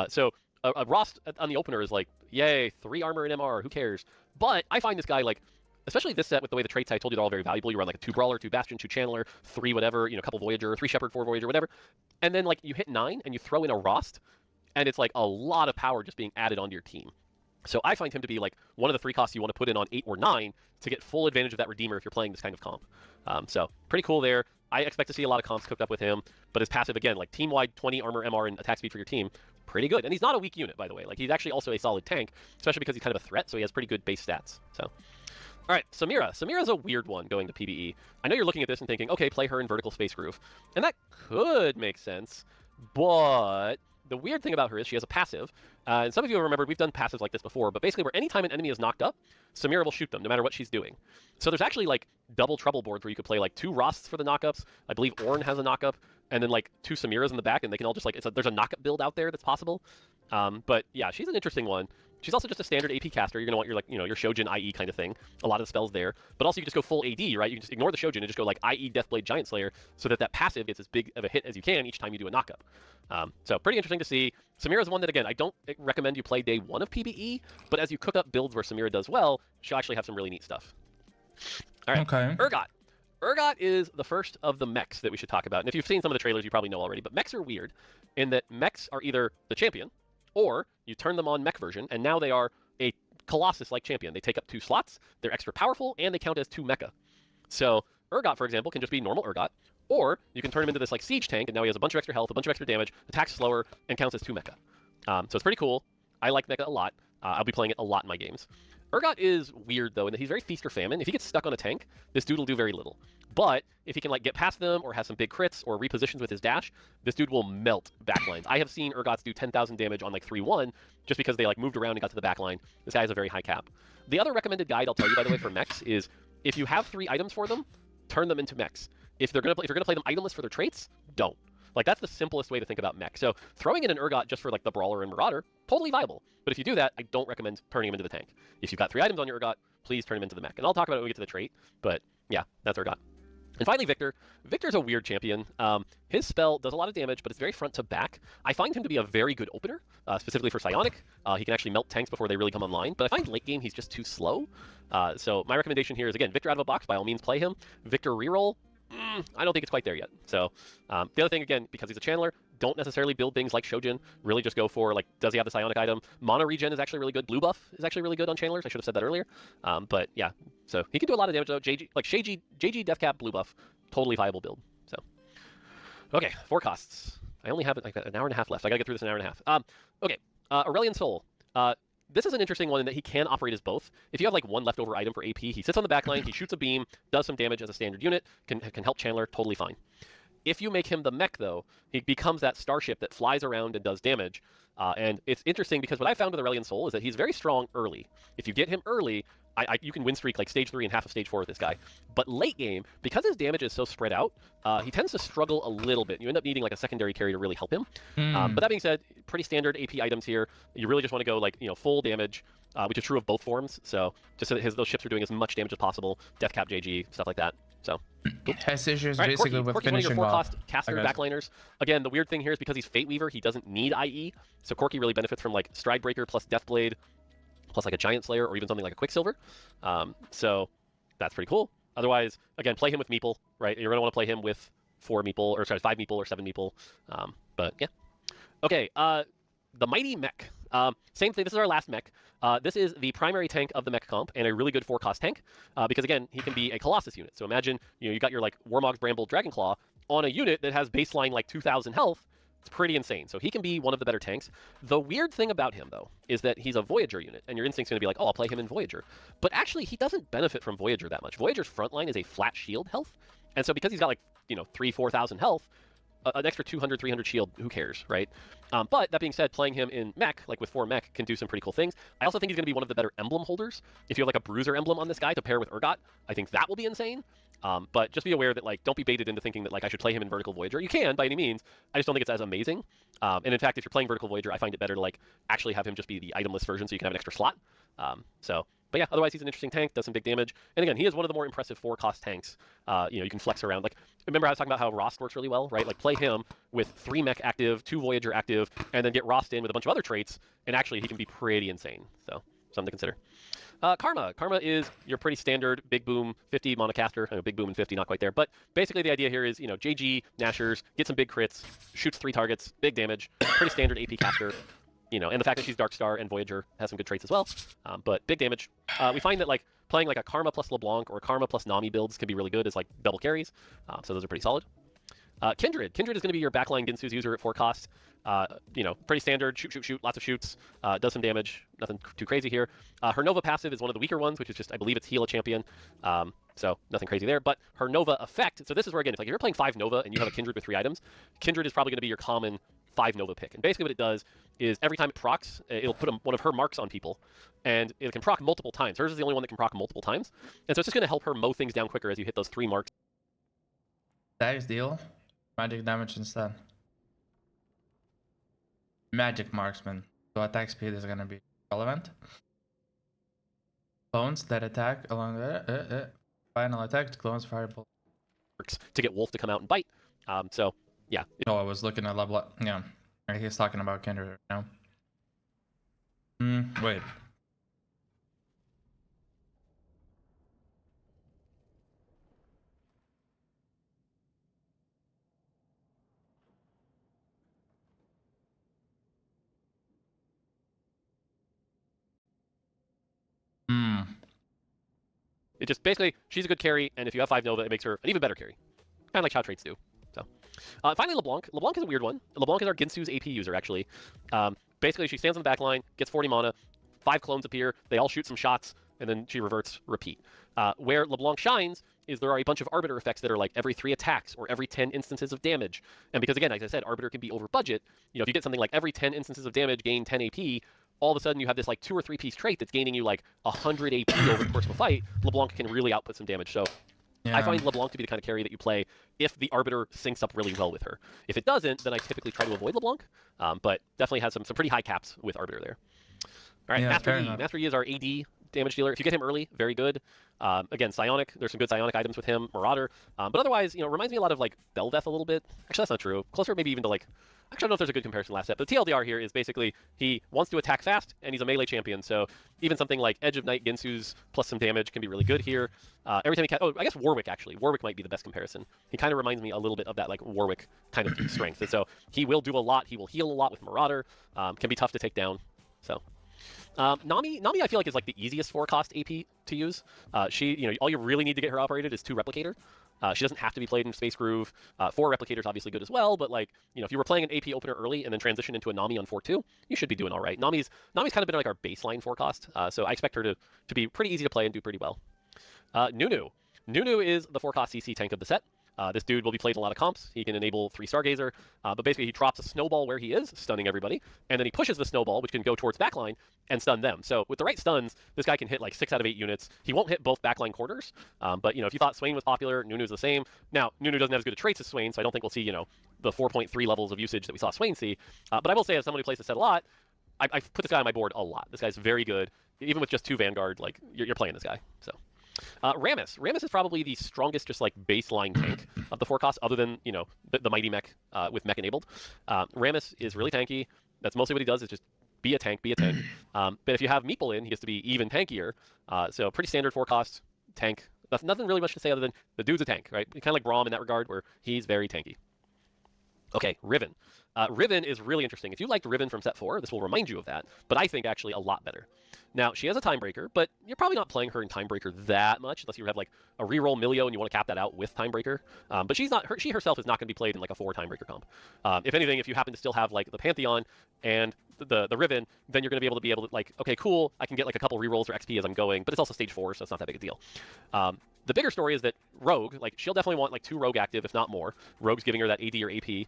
So a Rost on the opener is like, yay, 3 armor and MR, who cares? But I find this guy like, especially this set with the way the traits I told you they're all very valuable. You run like a 2 Brawler, 2 Bastion, 2 Channeler, 3 whatever, you know, a couple Voyager, 3 Shepherd, 4 Voyager, whatever. And then like you hit 9 and you throw in a Rost, and it's like a lot of power just being added onto your team. So I find him to be like one of the 3 costs you want to put in on 8 or 9 to get full advantage of that Redeemer if you're playing this kind of comp. So pretty cool there. I expect to see a lot of comps cooked up with him, but his passive, again, like team-wide 20 armor, MR, and attack speed for your team, pretty good. And he's not a weak unit, by the way. Like, he's actually also a solid tank, especially because he's kind of a threat, so he has pretty good base stats. So, all right, Samira. Samira's a weird one going to PvE. I know you're looking at this and thinking, okay, play her in Vertical Space Groove. And that could make sense, but the weird thing about her is she has a passive. And some of you remember we've done passives like this before, but basically where anytime an enemy is knocked up, Samira will shoot them no matter what she's doing. So there's actually like double trouble boards where you could play like 2 Rosts for the knockups. I believe Ornn has a knockup, and then like 2 Samiras in the back, and they can all just like, there's a knockup build out there that's possible. But yeah, she's an interesting one. She's also just a standard AP caster. You're gonna want your like, you know, your Shojin IE kind of thing. A lot of the spells there, but also you can just go full AD, right? You can just ignore the Shojin and just go like IE Deathblade Giant Slayer, so that passive gets as big of a hit as you can each time you do a knockup. So pretty interesting to see. Samira's one that, again, I don't recommend you play day 1 of PvE, but as you cook up builds where Samira does well, she'll actually have some really neat stuff. All right, okay. Urgot. Urgot is the first of the mechs that we should talk about. And if you've seen some of the trailers, you probably know already, but mechs are weird in that mechs are either the champion, or you turn them on mech version, and now they are a Colossus-like champion. They take up 2 slots, they're extra powerful, and they count as 2 mecha. So Urgot, for example, can just be normal Urgot, or you can turn him into this like siege tank, and now he has a bunch of extra health, a bunch of extra damage, attacks slower, and counts as 2 mecha. So it's pretty cool. I like mecha a lot. I'll be playing it a lot in my games. Urgot is weird, though, in that he's very feast or famine. If he gets stuck on a tank, this dude will do very little. But if he can like get past them or have some big crits or repositions with his dash, this dude will melt backlines. I have seen Urgots do 10,000 damage on like 3-1 just because they like moved around and got to the backline. This guy has a very high cap. The other recommended guide I'll tell you, by the way, for mechs is if you have 3 items for them, turn them into mechs. if you're gonna play them itemless for their traits, don't. Like that's the simplest way to think about mech. So throwing in an Urgot just for like the Brawler and Marauder, totally viable. But if you do that, I don't recommend turning him into the tank. If you've got 3 items on your Urgot, please turn him into the mech. And I'll talk about it when we get to the trait. But yeah, that's Urgot. And finally, Victor. Victor's a weird champion. His spell does a lot of damage, but it's very front to back. I find him to be a very good opener, specifically for Psionic. He can actually melt tanks before they really come online, but I find late game he's just too slow. So my recommendation here is, again, Victor out of a box, by all means play him. Victor reroll, I don't think it's quite there yet. So the other thing, again, because he's a channeler, don't necessarily build things like Shojin. Really just go for, like, does he have the Psionic item? Mono regen is actually really good. Blue buff is actually really good on channelers. I should have said that earlier. But yeah, so he can do a lot of damage though. JG Deathcap blue buff, totally viable build. So okay, forecasts. I only have like an hour and a half left. I gotta get through this in an hour and a half. Okay, Aurelion Soul. This is an interesting one in that he can operate as both. If you have like one leftover item for AP, he sits on the back line, he shoots a beam, does some damage as a standard unit, can help Chandler, totally fine. If you make him the mech, though, he becomes that starship that flies around and does damage. And it's interesting because what I found with Aurelion Soul is that he's very strong early. If you get him early, you can win streak like stage 3 and half of stage 4 with this guy. But late game, because his damage is so spread out, he tends to struggle a little bit. You end up needing like a secondary carry to really help him. But that being said, pretty standard AP items here. You really just want to go like, full damage, which is true of both forms. So just so that those ships are doing as much damage as possible. Deathcap JG, stuff like that. So Has issues right, basically Corki's with one of your finishing off. 4-cost caster backliners. Again, the weird thing here is because he's Fate Weaver, he doesn't need IE. So Corki really benefits from like Stride Breaker plus Deathblade, plus like a Giant Slayer or even something like a Quicksilver. So that's pretty cool. Otherwise, again, play him with Meeple, right? You're going to want to play him with 5 Meeple or 7 Meeple. But yeah. Okay, the Mighty Mech. Same thing, this is our last mech. This is the primary tank of the mech comp and a really good 4-cost tank because again, he can be a Colossus unit. So imagine, you got your like Warmog's Bramble Dragonclaw on a unit that has baseline like 2,000 health. It's pretty insane. So he can be one of the better tanks. The weird thing about him, though, is that he's a Voyager unit, and your instinct's going to be like, oh, I'll play him in Voyager. But actually, he doesn't benefit from Voyager that much. Voyager's frontline is a flat shield health, and so because he's got like, 3,000-4,000 health, an extra 200, 300 shield, who cares, right? But that being said, playing him in mech, like with 4 mech, can do some pretty cool things. I also think he's going to be one of the better emblem holders. If you have like a Bruiser emblem on this guy to pair with Urgot, I think that will be insane. But just be aware that like don't be baited into thinking that like I should play him in Vertical Voyager. You can by any means. I just don't think it's as amazing. And in fact, if you're playing Vertical Voyager, I find it better to like actually have him just be the itemless version, so you can have an extra slot. But yeah, otherwise he's an interesting tank, does some big damage. And again, he is one of the more impressive 4-cost tanks. You can flex around. Like, remember I was talking about how Rost works really well, right? Like play him with 3 mech active, 2 Voyager active, and then get Rost in with a bunch of other traits, and actually he can be pretty insane. So something to consider. Karma. Karma is your pretty standard Big Boom 50 monocaster. I know Big Boom and 50 not quite there, but basically the idea here is, JG, Nashers, get some big crits, shoots 3 targets, big damage, pretty standard AP caster. And the fact that she's Dark Star and Voyager has some good traits as well. But big damage. We find that like playing like a Karma plus LeBlanc or a Karma plus Nami builds can be really good as like double carries. So those are pretty solid. Kindred. Kindred is going to be your backline Ginsu's user at 4 cost. Pretty standard, shoot, lots of shoots, does some damage, nothing too crazy here. Her Nova passive is one of the weaker ones, which is just, I believe it's heal a champion. So nothing crazy there, but her Nova effect, so this is where again, if you're playing 5 Nova and you have a Kindred with 3 items, Kindred is probably going to be your common 5 Nova pick. And basically what it does is every time it procs, it'll put one of her marks on people, and it can proc multiple times. Hers is the only one that can proc multiple times, and so it's just going to help her mow things down quicker as you hit those 3 marks. That is deal. Magic damage instead. Magic marksman. So attack speed is gonna be relevant. Clones that attack along the final attack. Clones fireball. To get Wolf to come out and bite. So yeah. Oh, I was looking at level up. Yeah, he's talking about Kindred right now. Wait. It just basically, she's a good carry, and if you have 5 Nova, it makes her an even better carry. Kind of like how traits do. So, finally, LeBlanc. LeBlanc is a weird one. LeBlanc is our Ginsu's AP user, actually. Basically, she stands on the back line, gets 40 mana, 5 clones appear, they all shoot some shots, and then she reverts, repeat. Where LeBlanc shines is there are a bunch of Arbiter effects that are like every 3 attacks or every 10 instances of damage. And because, again, as I said, Arbiter can be over budget. If you get something like every 10 instances of damage, gain 10 AP, all of a sudden you have this like 2 or 3 piece trait that's gaining you like 100 AP over the course of a fight. LeBlanc can really output some damage. So I find LeBlanc to be the kind of carry that you play if the Arbiter syncs up really well with her. If it doesn't, then I typically try to avoid LeBlanc, but definitely has some pretty high caps with Arbiter there. All right, Yeah, Master fair Yi. enough. Master Yi is our AD damage dealer. If you get him early, very good. Again, Psionic. There's some good Psionic items with him. Marauder. But otherwise, reminds me a lot of like Belveth a little bit. Actually, that's not true. Closer maybe even to like... Actually, I don't know if there's a good comparison last set, but the TLDR here is basically he wants to attack fast, and he's a melee champion, so even something like Edge of Night Ginsu's plus some damage can be really good here. Every time he can... Oh, I guess Warwick, actually. Warwick might be the best comparison. He kind of reminds me a little bit of that like Warwick kind of strength. And so he will do a lot. He will heal a lot with Marauder. Can be tough to take down. So... Nami, I feel like is like the easiest 4-cost AP to use. She, all you really need to get her operated is 2 Replicator. She doesn't have to be played in Space Groove. 4 Replicator is obviously good as well, but like, if you were playing an AP opener early and then transition into a Nami on 4-2, you should be doing all right. Nami's kind of been like our baseline 4-cost, so I expect her to be pretty easy to play and do pretty well. Nunu. Nunu is the 4-cost CC tank of the set. This dude will be played in a lot of comps. He can enable 3 Stargazer, but basically he drops a snowball where he is, stunning everybody, and then he pushes the snowball, which can go towards backline, and stun them. So with the right stuns, this guy can hit like 6 out of 8 units. He won't hit both backline corners, but if you thought Swain was popular, Nunu's the same. Now, Nunu doesn't have as good a traits as Swain, so I don't think we'll see, the 4.3 levels of usage that we saw Swain see. But I will say, as someone who plays the set a lot, I've put this guy on my board a lot. This guy's very good. Even with just 2 Vanguard, like, you're playing this guy, so... Rammus. Rammus is probably the strongest, just like baseline tank of the 4-cost, other than the Mighty Mech with Mech enabled. Rammus is really tanky. That's mostly what he does. Is just be a tank, be a tank. But if you have Meeple in, he gets to be even tankier. So pretty standard 4-cost tank. That's nothing really much to say other than the dude's a tank, right? Kind of like Braum in that regard, where he's very tanky. Okay, Riven. Riven is really interesting. If you liked Riven from set 4, this will remind you of that, but I think actually a lot better. Now, she has a Timebreaker, but you're probably not playing her in Timebreaker that much, unless you have like a reroll Milio and you want to cap that out with Timebreaker. But she herself is not going to be played in like a 4 Timebreaker comp. If anything, if you happen to still have like the Pantheon and the Riven, then you're going to be able to like, okay, cool, I can get like a couple rerolls or XP as I'm going, but it's also stage 4, so it's not that big a deal. The bigger story is that Rogue, like, she'll definitely want like 2 Rogue active, if not more. Rogue's giving her that AD or AP,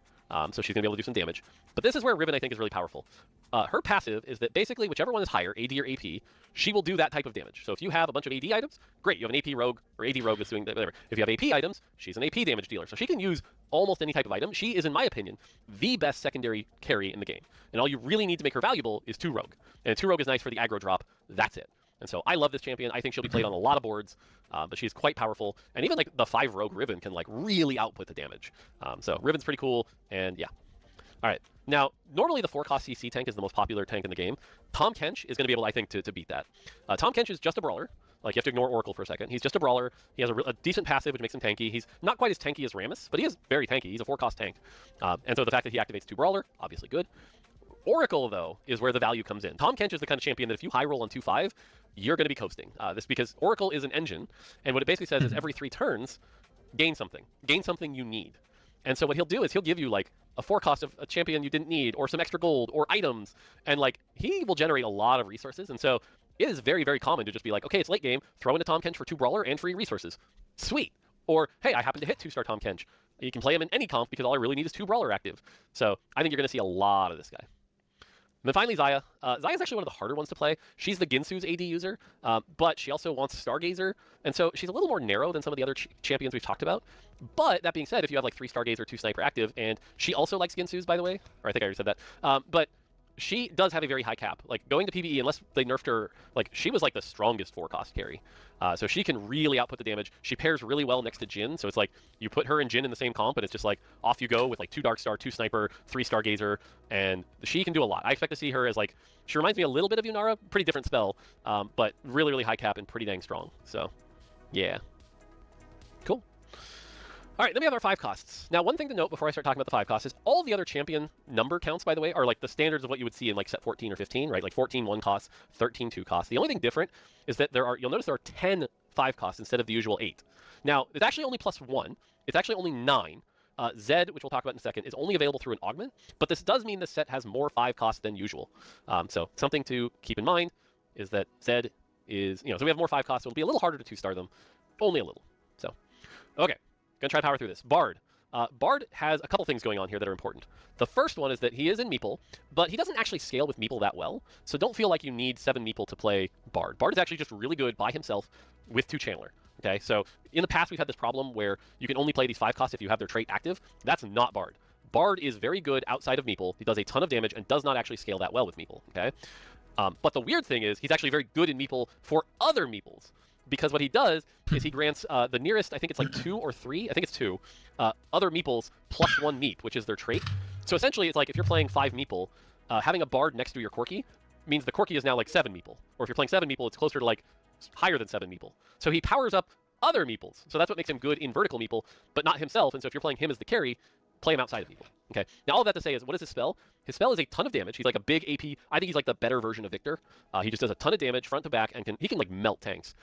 so she's going to be able to do some damage. But this is where Riven, I think, is really powerful. Her passive is that basically whichever one is higher, AD or AP, she will do that type of damage. So if you have a bunch of AD items, great, you have an AP Rogue, or AD Rogue that's doing whatever. If you have AP items, she's an AP damage dealer. So she can use almost any type of item. She is, in my opinion, the best secondary carry in the game. And all you really need to make her valuable is 2 Rogue. And 2 Rogue is nice for the aggro drop. That's it. And so I love this champion. I think she'll be played on a lot of boards, but she's quite powerful. And even like the 5 Rogue Riven can like really output the damage. So Riven's pretty cool, and yeah. All right. Now, normally the 4-cost CC tank is the most popular tank in the game. Tahm Kench is going to be able, I think, to beat that. Tahm Kench is just a brawler. Like, you have to ignore Oracle for a second. He's just a brawler. He has a decent passive, which makes him tanky. He's not quite as tanky as Rammus, but he is very tanky. He's a 4-cost tank. And so the fact that he activates 2 brawler, obviously good. Oracle, though, is where the value comes in. Tahm Kench is the kind of champion that if you high roll on 2-5, you're going to be coasting. This because Oracle is an engine, and what it basically says is every 3 turns, gain something. Gain something you need. And so what he'll do is he'll give you like a 4-cost of a champion you didn't need, or some extra gold, or items, and like he will generate a lot of resources. And so it is very, very common to just be like, okay, it's late game, throw in a Tahm Kench for 2 brawler and free resources. Sweet. Or hey, I happen to hit 2-star Tahm Kench. You can play him in any comp because all I really need is 2 brawler active. So I think you're going to see a lot of this guy. And then finally, Xayah. Xayah is actually one of the harder ones to play. She's the Ginsu's AD user, but she also wants Stargazer, and so she's a little more narrow than some of the other champions we've talked about. But that being said, if you have like 3 Stargazer, 2 Sniper active, and she also likes Ginsu's, by the way, or I think I already said that, but she does have a very high cap. Like, going to PvE, unless they nerfed her, like, she was like the strongest 4-cost carry. So she can really output the damage. She pairs really well next to Jhin, so it's like you put her and Jhin in the same comp, and it's just like off you go with like 2 Darkstar, 2 Sniper, 3 Stargazer, and she can do a lot. I expect to see her as like, she reminds me a little bit of Yunara, pretty different spell, but really, really high cap and pretty dang strong. So, yeah. Cool. All right, then we have our 5 costs. Now, one thing to note before I start talking about the 5 costs is all the other champion number counts, by the way, are like the standards of what you would see in like set 14 or 15, right? Like 14 1 costs, 13 2 costs. The only thing different is that you'll notice there are 10 5 costs instead of the usual 8. Now, it's actually only +1. It's actually only 9. Zed, which we'll talk about in a second, is only available through an augment, but this does mean the set has more 5 costs than usual. So something to keep in mind is that Zed is, so we have more 5 costs, so it'll be a little harder to 2-star them, only a little. So, okay. Gonna try to power through this. Bard. Bard has a couple things going on here that are important. The first one is that he is in Meeple, but he doesn't actually scale with Meeple that well, so don't feel like you need 7 Meeple to play Bard. Bard is actually just really good by himself with 2 Channeler. Okay, so in the past we've had this problem where you can only play these 5 costs if you have their trait active. That's not Bard. Bard is very good outside of Meeple. He does a ton of damage and does not actually scale that well with Meeple. Okay, but the weird thing is he's actually very good in Meeple for other Meeples. Because what he does is he grants the nearest, I think it's like 2 or 3, I think it's 2, other Meeples plus 1 Meep, which is their trait. So essentially, it's like if you're playing 5 Meeple, having a Bard next to your Corki means the Corki is now like 7 Meeple. Or if you're playing 7 Meeple, it's closer to like higher than 7 Meeple. So he powers up other Meeples. So that's what makes him good in vertical Meeple, but not himself. And so if you're playing him as the carry, play him outside of Meeple. Okay. Now all of that to say is, what is his spell? His spell is a ton of damage. He's like a big AP. I think he's like the better version of Victor. He just does a ton of damage front to back, and he can like melt tanks.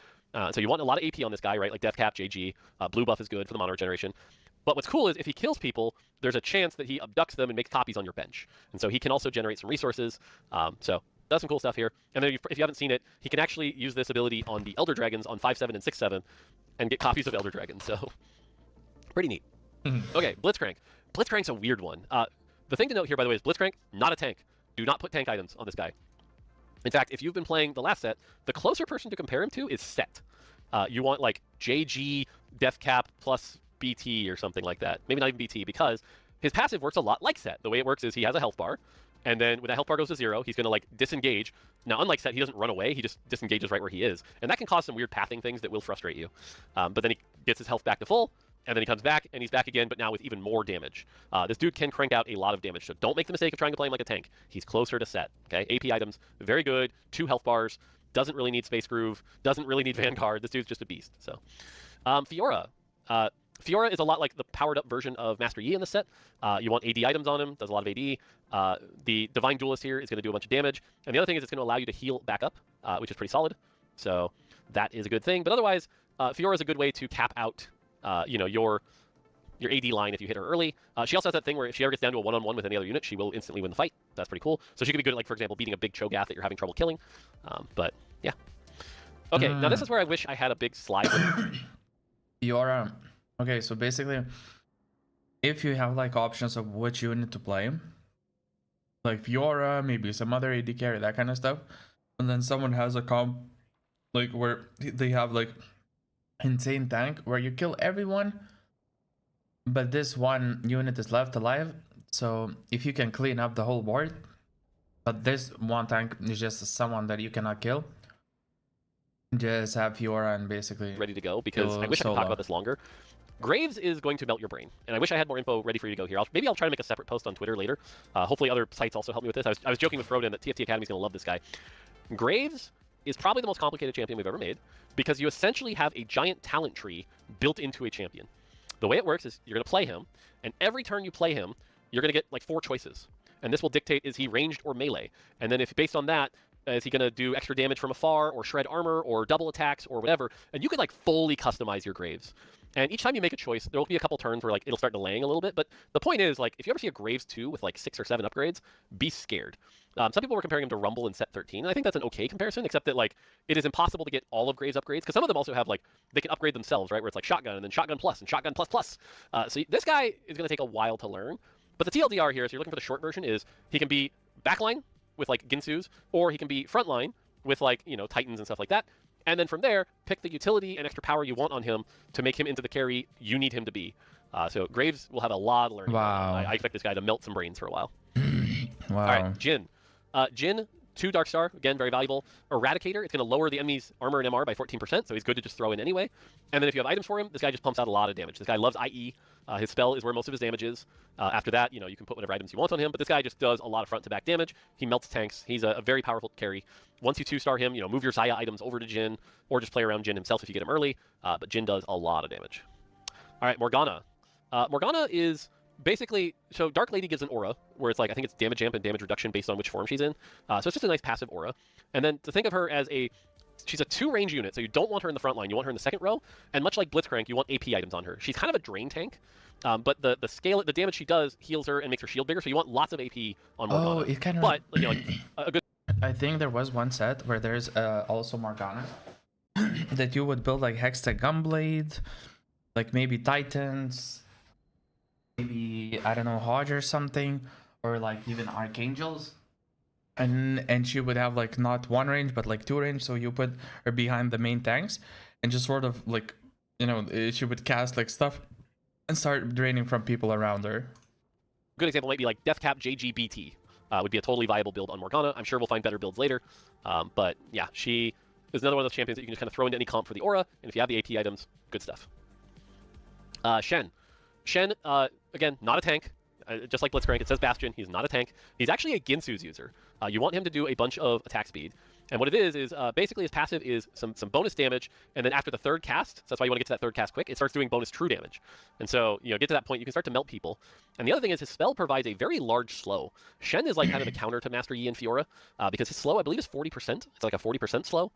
So you want a lot of AP on this guy, right? Like Death Cap, JG. Blue buff is good for the mono regeneration. But what's cool is if he kills people, there's a chance that he abducts them and makes copies on your bench. And so he can also generate some resources. So does some cool stuff here. And then if you haven't seen it, he can actually use this ability on the Elder Dragons on 5/7 and 6/7 and get copies of Elder Dragons. So pretty neat. Okay, Blitzcrank. Blitzcrank's a weird one. The thing to note here, by the way, is Blitzcrank, not a tank. Do not put tank items on this guy. In fact, if you've been playing the last set, the closer person to compare him to is Set. You want like JG, Death Cap plus BT or something like that. Maybe not even BT, because his passive works a lot like Set. The way it works is he has a health bar, and then when that health bar goes to 0, he's going to like disengage. Now, unlike Set, he doesn't run away. He just disengages right where he is. And that can cause some weird pathing things that will frustrate you. But then he gets his health back to full, and then he comes back, and he's back again, but now with even more damage. This dude can crank out a lot of damage, so don't make the mistake of trying to play him like a tank. He's closer to Set, okay? AP items, very good, 2 health bars, doesn't really need Space Groove, doesn't really need Vanguard. This dude's just a beast, so. Fiora. Fiora is a lot like the powered-up version of Master Yi in the set. You want AD items on him, does a lot of AD. The Divine Duelist here is going to do a bunch of damage, and the other thing is it's going to allow you to heal back up, which is pretty solid, so that is a good thing. But otherwise, Fiora is a good way to cap out your AD line if you hit her early. She also has that thing where if she ever gets down to a one-on-one with any other unit, she will instantly win the fight. That's pretty cool. So she could be good at, like, for example, beating a big Cho'Gath that you're having trouble killing. But, yeah. Okay, now this is where I wish I had a big slide. Fiora. Okay, so basically, if you have, like, options of which unit to play, like Fiora, maybe some other AD carry, that kind of stuff, and then someone has a comp, like, where they have, like, insane tank where you kill everyone, but this one unit is left alive. So if you can clean up the whole board, but this one tank is just someone that you cannot kill, just have Fiora and basically ready to go, because I wish I could talk about this longer. Graves is going to melt your brain, and I wish I had more info ready for you to go here. Maybe I'll try to make a separate post on Twitter later. Hopefully other sites also help me with this. I was joking with Froden that TFT Academy is going to love this guy. Graves is probably the most complicated champion we've ever made, because you essentially have a giant talent tree built into a champion. The way it works is you're going to play him, and every turn you play him, you're going to get like 4 choices. And this will dictate, is he ranged or melee? And then if based on that, is he going to do extra damage from afar, or shred armor, or double attacks, or whatever? And you can like fully customize your Graves. And each time you make a choice, there will be a couple turns where like it'll start delaying a little bit. But the point is, like, if you ever see a Graves 2 with like 6 or 7 upgrades, be scared. Some people were comparing him to Rumble in set 13, and I think that's an okay comparison, except that like it is impossible to get all of Graves upgrades, because some of them also have like, they can upgrade themselves, right? Where it's like Shotgun, and then Shotgun Plus, and Shotgun Plus Plus. So this guy is going to take a while to learn. But the TLDR here, so you're looking for the short version, is he can be backline with like Ginsu's, or he can be frontline with like, you know, Titans and stuff like that. And then from there, pick the utility and extra power you want on him to make him into the carry you need him to be. So Graves will have a lot of learning. Wow. I expect this guy to melt some brains for a while. Wow. All right, Jhin. Jhin, 2 Dark Star, again, very valuable. Eradicator, it's going to lower the enemy's armor and MR by 14%, so he's good to just throw in anyway. And then if you have items for him, this guy just pumps out a lot of damage. This guy loves IE. His spell is where most of his damage is. After that, you know, you can put whatever items you want on him, but this guy just does a lot of front-to-back damage. He melts tanks. He's a very powerful carry. Once you 2-star him, you know, move your Xayah items over to Jhin, or just play around Jhin himself if you get him early. But Jhin does a lot of damage. All right, Morgana. Morgana is basically, so Dark Lady gives an aura, where it's like, I think it's damage amp and damage reduction based on which form she's in. So it's just a nice passive aura. And then to think of her as she's a 2-range unit, so you don't want her in the front line, you want her in the second row. And much like Blitzcrank, you want AP items on her. She's kind of a drain tank, but the damage she does heals her and makes her shield bigger, so you want lots of AP on Morgana. Oh, it kind of... But, you know, like, a good... I think there was one set where there's also Morgana that you would build like Hextech Gunblade, like maybe Titans, maybe I don't know Hodge or something, or like even Archangels, and she would have like not one range but like two range. So you put her behind the main tanks, and just sort of like she would cast like stuff and start draining from people around her. Good example might be like Deathcap JGBT. Would be a totally viable build on Morgana. I'm sure we'll find better builds later. But yeah, she is another one of those champions that you can just kind of throw into any comp for the aura, and if you have the AP items, good stuff. Shen. Shen, again, not a tank. Just like Blitzcrank, it says Bastion. He's not a tank. He's actually a Ginsu's user. You want him to do a bunch of attack speed. And what it is basically his passive is some bonus damage, and then after the third cast, so that's why you want to get to that third cast quick, it starts doing bonus true damage. And so, get to that point, you can start to melt people. And the other thing is his spell provides a very large slow. Shen is like kind of a counter to Master Yi and Fiora, because his slow, I believe, is 40%. It's like a 40% slow.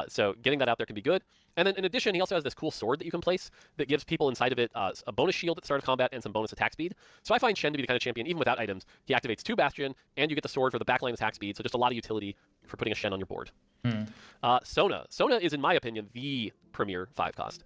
So getting that out there can be good. And then in addition, he also has this cool sword that you can place that gives people inside of it a bonus shield at the start of combat and some bonus attack speed. So I find Shen to be the kind of champion, even without items, he activates 2 Bastion, and you get the sword for the backline attack speed, so just a lot of utility for putting a Shen on your board. Sona. Sona is, in my opinion, the premier 5-cost.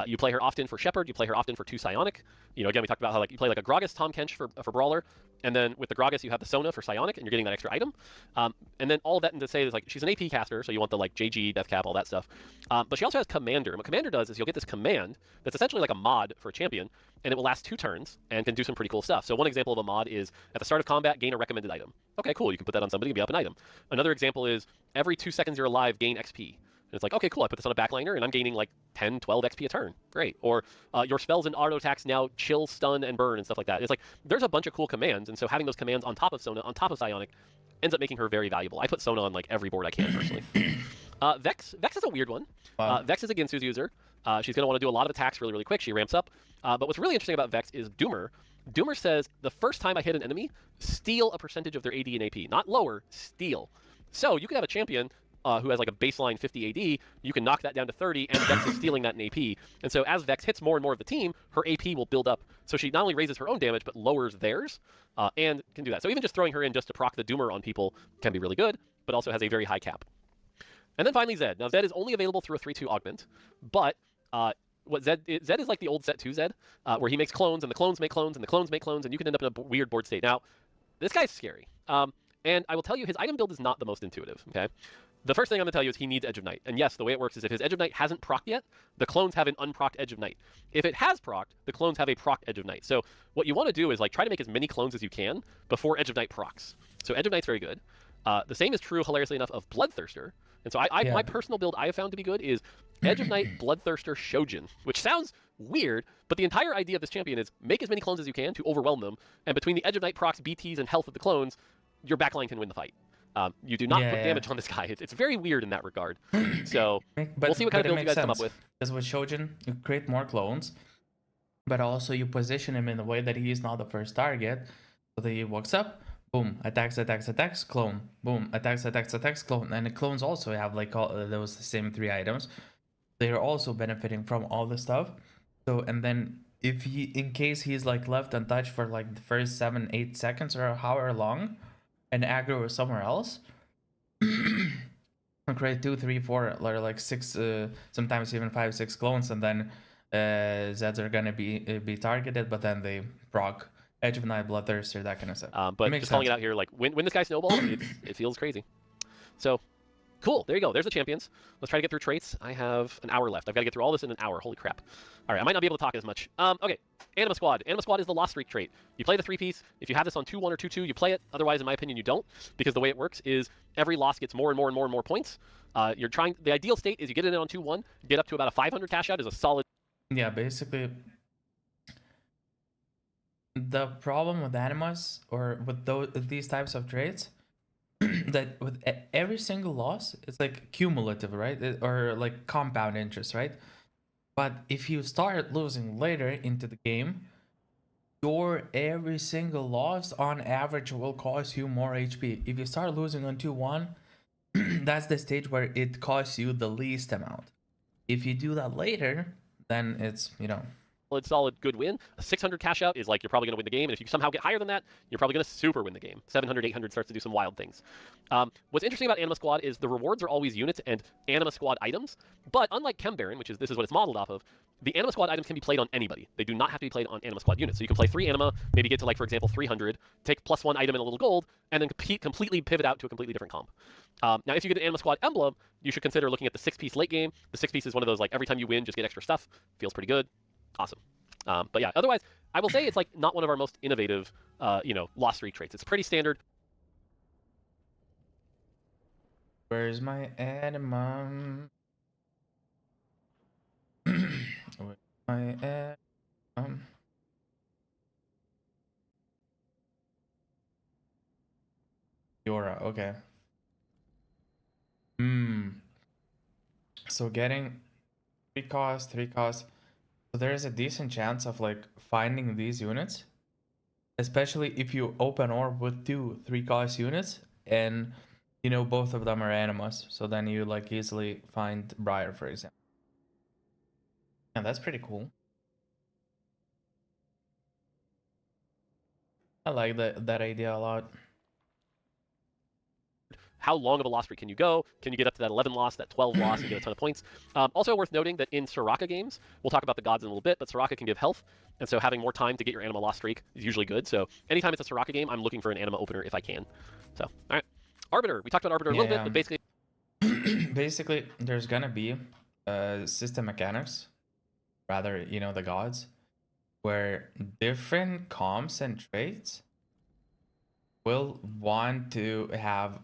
You play her often for Shepherd, you play her often for 2 Psionic. Again, we talked about how like you play like a Gragas Tahm Kench for Brawler, and then with the Gragas you have the Sona for Psionic, and you're getting that extra item. And then all of that to say is like she's an AP caster, so you want the like JG, Deathcap, all that stuff. But she also has Commander, and what Commander does is you'll get this command that's essentially like a mod for a champion, and it will last 2 turns and can do some pretty cool stuff. So one example of a mod is at the start of combat, gain a recommended item. Okay, cool, you can put that on somebody and be up an item. Another example is every 2 seconds you're alive, gain XP. And it's like, okay, cool, I put this on a backliner, and I'm gaining like 10, 12 XP a turn. Great. Or your spells and auto attacks now chill, stun, and burn, and stuff like that. It's like, there's a bunch of cool commands, and so having those commands on top of Sona, on top of Psionic, ends up making her very valuable. I put Sona on like every board I can, personally. Vex is a weird one. Wow. Vex is a Ginsu's user. She's going to want to do a lot of attacks really, really quick. She ramps up. But what's really interesting about Vex is Doomer. Doomer says, the first time I hit an enemy, steal a percentage of their AD and AP. Not lower, steal. So you could have a champion who has like a baseline 50 AD, you can knock that down to 30, and Vex is stealing that in AP. And so as Vex hits more and more of the team, her AP will build up. So she not only raises her own damage, but lowers theirs, and can do that. So even just throwing her in just to proc the Doomer on people can be really good, but also has a very high cap. And then finally Zed. Now Zed is only available through a 3-2 augment, but what Zed is like the old Set 2 Zed, where he makes clones, and the clones make clones, and the clones make clones, and you can end up in a weird board state. Now, this guy's scary. And I will tell you, his item build is not the most intuitive, okay? The first thing I'm going to tell you is he needs Edge of Night. And yes, the way it works is if his Edge of Night hasn't procced yet, the clones have an unprocced Edge of Night. If it has procced, the clones have a procced Edge of Night. So what you want to do is like try to make as many clones as you can before Edge of Night procs. So Edge of Night's very good. The same is true, hilariously enough, of Bloodthirster. And so my personal build I have found to be good is Edge of Night, Bloodthirster, Shojin, which sounds weird, but the entire idea of this champion is make as many clones as you can to overwhelm them, and between the Edge of Night procs, BTs, and health of the clones, your backline can win the fight. You do not put damage on this guy. It's very weird in that regard. So we'll see what kind of build you guys come up with. Because with Shojin, you create more clones, but also you position him in a way that he is not the first target. So that he walks up, boom, attacks, clone, boom, attacks, clone. And the clones also have like all those same 3 items. They're also benefiting from all the stuff. So, and then if he, in case he's like left untouched for like the first 7-8 seconds or however long, and aggro is somewhere else, create 2, 3, 4, or like 6, sometimes even 5, 6 clones, and then Zeds are gonna be targeted, but then they proc Edge of Night, Bloodthirster, that kind of stuff. But just calling it out here, like when this guy snowballs, it feels crazy. So cool, there you go. There's the champions. Let's try to get through traits. I have an hour left. I've got to get through all this in an hour. Holy crap. All right, I might not be able to talk as much. Okay, Anima Squad. Anima Squad is the Lost Streak trait. You play the 3-piece. If you have this on 2-1 or 2-2, you play it. Otherwise, in my opinion, you don't, because the way it works is every loss gets more and more and more and more points. The ideal state is you get it in on 2-1, get up to about a 500 cash out is a solid. Yeah, basically, the problem with animas or with these types of traits that with every single loss, it's like cumulative, right? Or like compound interest, right? But if you start losing later into the game, your every single loss on average will cost you more HP. If you start losing on 2-1, that's the stage where it costs you the least amount. If you do that later, then it's, solid good win. A 600 cash out is like you're probably going to win the game, and if you somehow get higher than that, you're probably going to super win the game. 700, 800 starts to do some wild things. What's interesting about Anima Squad is the rewards are always units and Anima Squad items, but unlike Chem Baron, which is this is what it's modeled off of, the Anima Squad items can be played on anybody. They do not have to be played on Anima Squad units. So you can play 3 Anima, maybe get to, like, for example, 300, take +1 item and a little gold, and then completely pivot out to a completely different comp. Now, if you get an Anima Squad emblem, you should consider looking at the 6-piece late game. The 6-piece is one of those, like, every time you win, just get extra stuff. Feels pretty good. Awesome. But yeah, otherwise, I will say it's, like, not one of our most innovative, lost streak traits. It's pretty standard. Where's my anima? Where's my anima? Yora, okay. So getting 3 cost. So there is a decent chance of like finding these units, especially if you open orb with 2 3-cost units and you know both of them are animas. So then you like easily find Briar, for example. Yeah, that's pretty cool. I like that idea a lot. How long of a loss streak can you go? Can you get up to that 11 loss, that 12 loss, and get a ton of points? Also worth noting that in Soraka games, we'll talk about the gods in a little bit, but Soraka can give health, and so having more time to get your anima loss streak is usually good. So anytime it's a Soraka game, I'm looking for an anima opener if I can. So, all right. Arbiter. We talked about Arbiter a little bit, but basically... Basically, there's gonna be system mechanics, rather, you know, the gods, where different comps and traits will want to have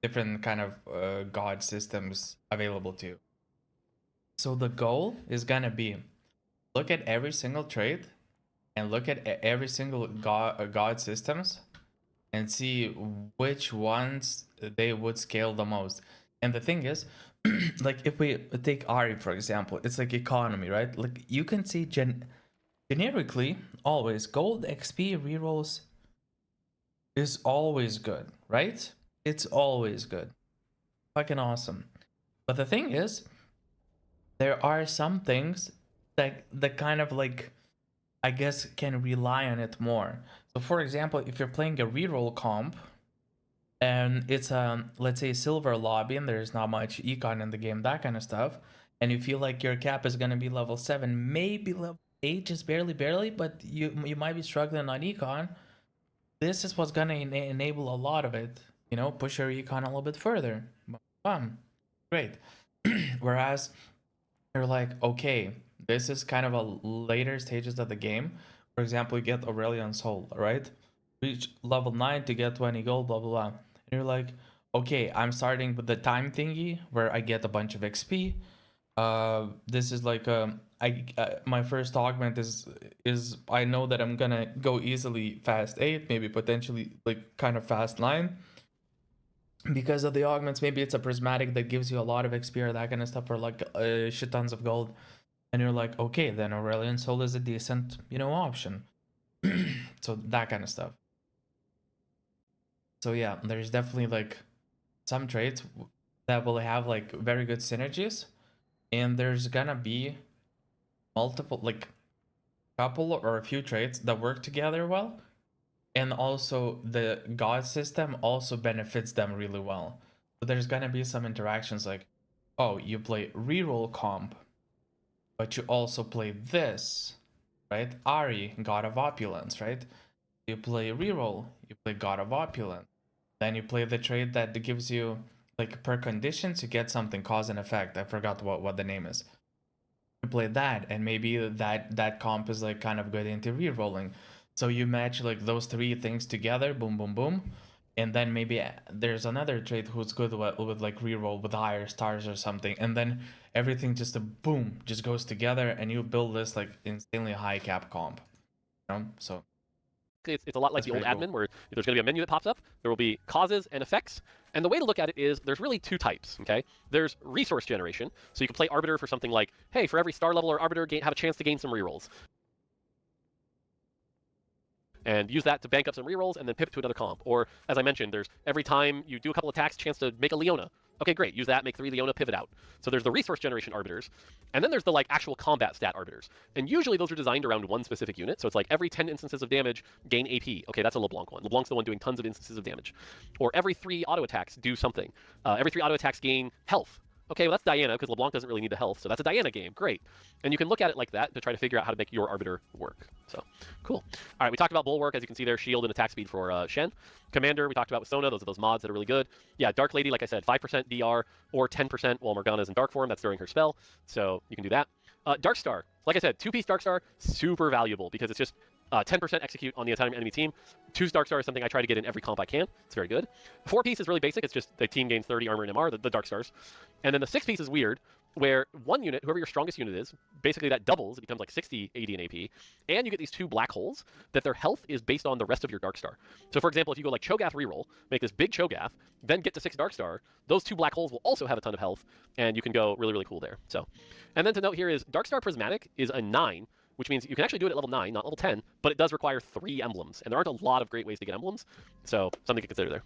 different kind of god systems available to you. So the goal is gonna be look at every single trait and look at every single god systems and see which ones they would scale the most. And the thing is, like if we take Ari for example, it's like economy, right? Like you can see generically always gold XP rerolls is always good, right? It's always good. Fucking awesome. But the thing is, there are some things that kind of like, I guess, can rely on it more. So for example, if you're playing a reroll comp and it's let's say silver lobby and there's not much econ in the game, that kind of stuff, and you feel like your cap is gonna be level 7, maybe level 8, just barely, but you might be struggling on econ. This is what's gonna enable a lot of it, you know, push your econ a little bit further. Great. Whereas you're like, okay, this is kind of a later stages of the game. For example, you get Aurelian Soul, right? Reach level 9 to get 20 gold, blah blah blah. And you're like, okay, I'm starting with the time thingy where I get a bunch of XP. This is like my first augment is I know that I'm gonna go easily fast 8, maybe potentially like kind of fast 9 because of the augments. Maybe it's a prismatic that gives you a lot of XP or that kind of stuff, or like shit tons of gold, and you're like, okay, then Aurelian Soul is a decent, you know, option. So that kind of stuff. So yeah, there's definitely like some traits that will have like very good synergies, and there's gonna be multiple, like couple or a few traits that work together well, and also the god system also benefits them really well. So there's gonna be some interactions like, oh, you play reroll comp, but you also play this, right? Ari, god of opulence, right? You play reroll, you play god of opulence, then you play the trait that gives you like per conditions you get something, cause and effect. I forgot what the name is. You play that, and maybe that comp is like kind of good into rerolling. So you match like those 3 things together, boom boom boom, and then maybe there's another trait who's good with like reroll with higher stars or something, and then everything just boom just goes together and you build this like insanely high cap comp, you know? So it's a lot like the old admin where there's going to be a menu that pops up. There will be causes and effects. And the way to look at it is there's really 2 types, okay? There's resource generation. So you can play Arbiter for something like, hey, for every star level or Arbiter, have a chance to gain some rerolls. And use that to bank up some rerolls and then pivot to another comp. Or, as I mentioned, there's every time you do a couple attacks, chance to make a Leona. Okay, great. Use that, make 3 Leona, pivot out. So there's the resource generation arbiters, and then there's the like actual combat stat arbiters. And usually those are designed around one specific unit. So it's like every 10 instances of damage, gain AP. Okay, that's a LeBlanc one. LeBlanc's the one doing tons of instances of damage. Or every 3 auto attacks do something. Every 3 auto attacks gain health. Okay, well that's Diana, because LeBlanc doesn't really need the health, so that's a Diana game. Great. And you can look at it like that to try to figure out how to make your Arbiter work. So, cool. All right, we talked about Bulwark, as you can see there, shield and attack speed for Shen. Commander, we talked about with Sona, those are those mods that are really good. Yeah, Dark Lady, like I said, 5% DR or 10% while Morgana's in Dark form, that's during her spell, so you can do that. Dark Star, like I said, 2-piece Dark Star, super valuable, because it's just 10% execute on the entire enemy team. 2 Dark Star is something I try to get in every comp I can. It's very good. 4-piece is really basic. It's just the team gains 30 armor and MR, the Dark Stars. And then the 6-piece is weird, where one unit, whoever your strongest unit is, basically that doubles. It becomes like 60 AD and AP. And you get these 2 black holes that their health is based on the rest of your Dark Star. So for example, if you go like Cho'Gath reroll, make this big Cho'Gath, then get to 6 Dark Star, those 2 black holes will also have a ton of health, and you can go really, really cool there. So, and then to note here is Dark Star Prismatic is a 9, which means you can actually do it at level 9, not level 10, but it does require 3 emblems, and there aren't a lot of great ways to get emblems, so something to consider there.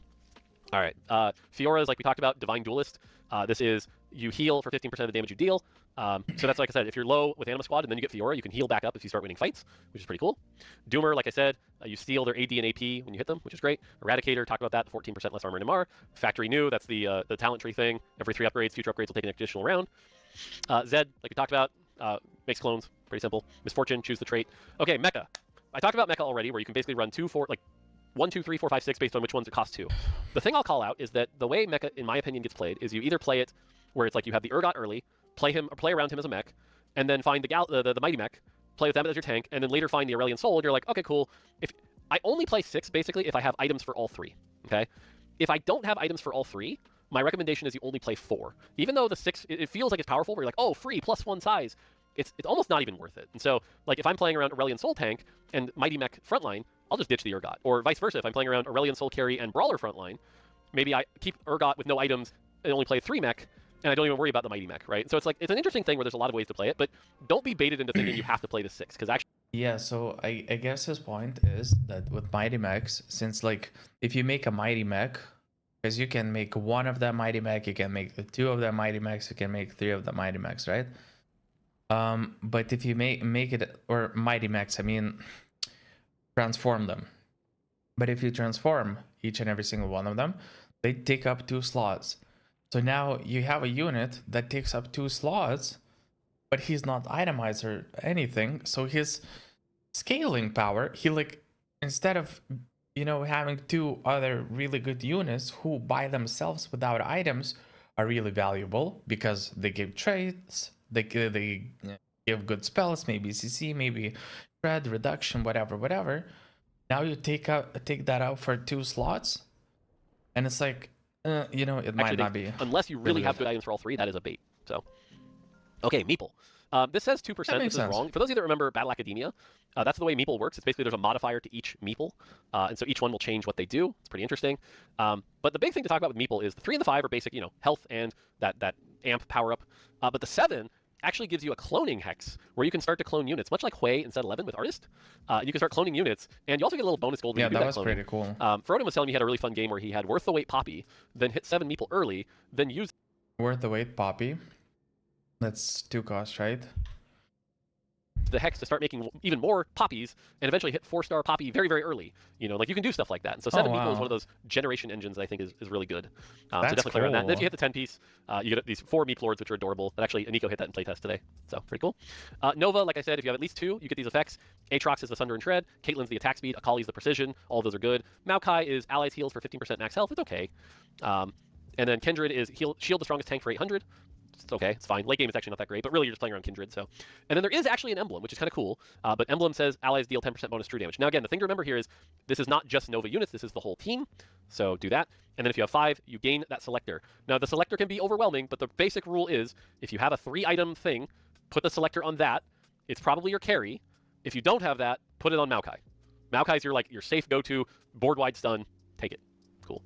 All right, Fiora is like we talked about, Divine Duelist. This is you heal for 15% of the damage you deal. So that's like I said, if you're low with Anima Squad and then you get Fiora, you can heal back up if you start winning fights, which is pretty cool. Doomer, like I said, you steal their AD and AP when you hit them, which is great. Eradicator, talked about that, 14% less armor and MR. Factory New, that's the talent tree thing. Every 3 upgrades, future upgrades will take an additional round. Zed, like we talked about, makes clones, pretty simple. Misfortune, choose the trait. Okay, Mecha. I talked about Mecha already, where you can basically run 1, 2, 3, 4, 5, 6 based on which ones it costs 2. The thing I'll call out is that the way Mecha, in my opinion, gets played is you either play it where it's like you have the Urgot early, play him or play around him as a mech, and then find the Mighty Mech, play with them as your tank, and then later find the Aurelian Soul, and you're like, okay, cool. If I only play 6 basically if I have items for all 3. Okay? If I don't have items for all 3, my recommendation is you only play 4. Even though the 6, it feels like it's powerful, where you're like, oh, free, +1 size. It's almost not even worth it. And so, like, if I'm playing around Aurelian Soul tank and Mighty Mech frontline, I'll just ditch the Urgot. Or vice versa, if I'm playing around Aurelian Soul carry and Brawler frontline, maybe I keep Urgot with no items and only play 3 mech, and I don't even worry about the Mighty Mech, right? So it's like, it's an interesting thing where there's a lot of ways to play it, but don't be baited into thinking you have to play the 6, because actually... Yeah, so I guess his point is that with Mighty Mechs, since like, if you make a Mighty Mech, because you can make 1 of them Mighty Mech, you can make the 2 of them Mighty Mechs, you can make 3 of the Mighty Mechs, right? But if you make it, or Mighty Mechs, I mean, transform them. But if you transform each and every single one of them, they take up 2 slots. So now you have a unit that takes up 2 slots, but he's not itemized or anything. So his scaling power, he like, instead of, you know, having 2 other really good units who by themselves without items are really valuable because they give traits, they give good spells, maybe CC, maybe shred, reduction, whatever. Now you take that out for 2 slots, and it's like, you know, it might not be. Unless you really have good items for all 3, that is a bait. So, okay, Meeple. This says 2%. This is wrong. For those of you that remember Battle Academia, that's the way Meeple works. It's basically there's a modifier to each Meeple, and so each one will change what they do. It's pretty interesting. But the big thing to talk about with Meeple is the 3 and the 5 are basic, you know, health and that amp power up. But the 7 actually gives you a cloning hex where you can start to clone units, much like Hui in set 11 with Artist. You can start cloning units, and you also get a little bonus gold when you do that cloning. Yeah, that was pretty cool. Froden was telling me he had a really fun game where he had Worth the Wait Poppy, then hit 7 Meeple early, then use... Worth the Wait Poppy? That's 2 costs, right? The hex to start making even more poppies and eventually hit 4-star poppy very, very early. You know, like you can do stuff like that. And so 7 Meeple is one of those generation engines that I think is really good. So definitely play around that. And if you hit the 10 piece, you get these 4 Meep Lords, which are adorable. And actually, Aniko hit that in playtest today. So pretty cool. Nova, like I said, if you have at least 2, you get these effects. Aatrox is the Thunder and Shred. Caitlyn's the attack speed. Akali's the precision. All of those are good. Maokai is allies heals for 15% max health. It's okay. And then Kindred is shield the strongest tank for 800. It's okay, it's fine. Late game is actually not that great, but really you're just playing around Kindred, so. And then there is actually an emblem, which is kind of cool, but emblem says allies deal 10% bonus true damage. Now again, the thing to remember here is this is not just Nova units, this is the whole team, so do that. And then if you have 5, you gain that selector. Now the selector can be overwhelming, but the basic rule is if you have a 3-item thing, put the selector on that. It's probably your carry. If you don't have that, put it on Maokai. Maokai's your safe go-to, board-wide stun, take it. Cool.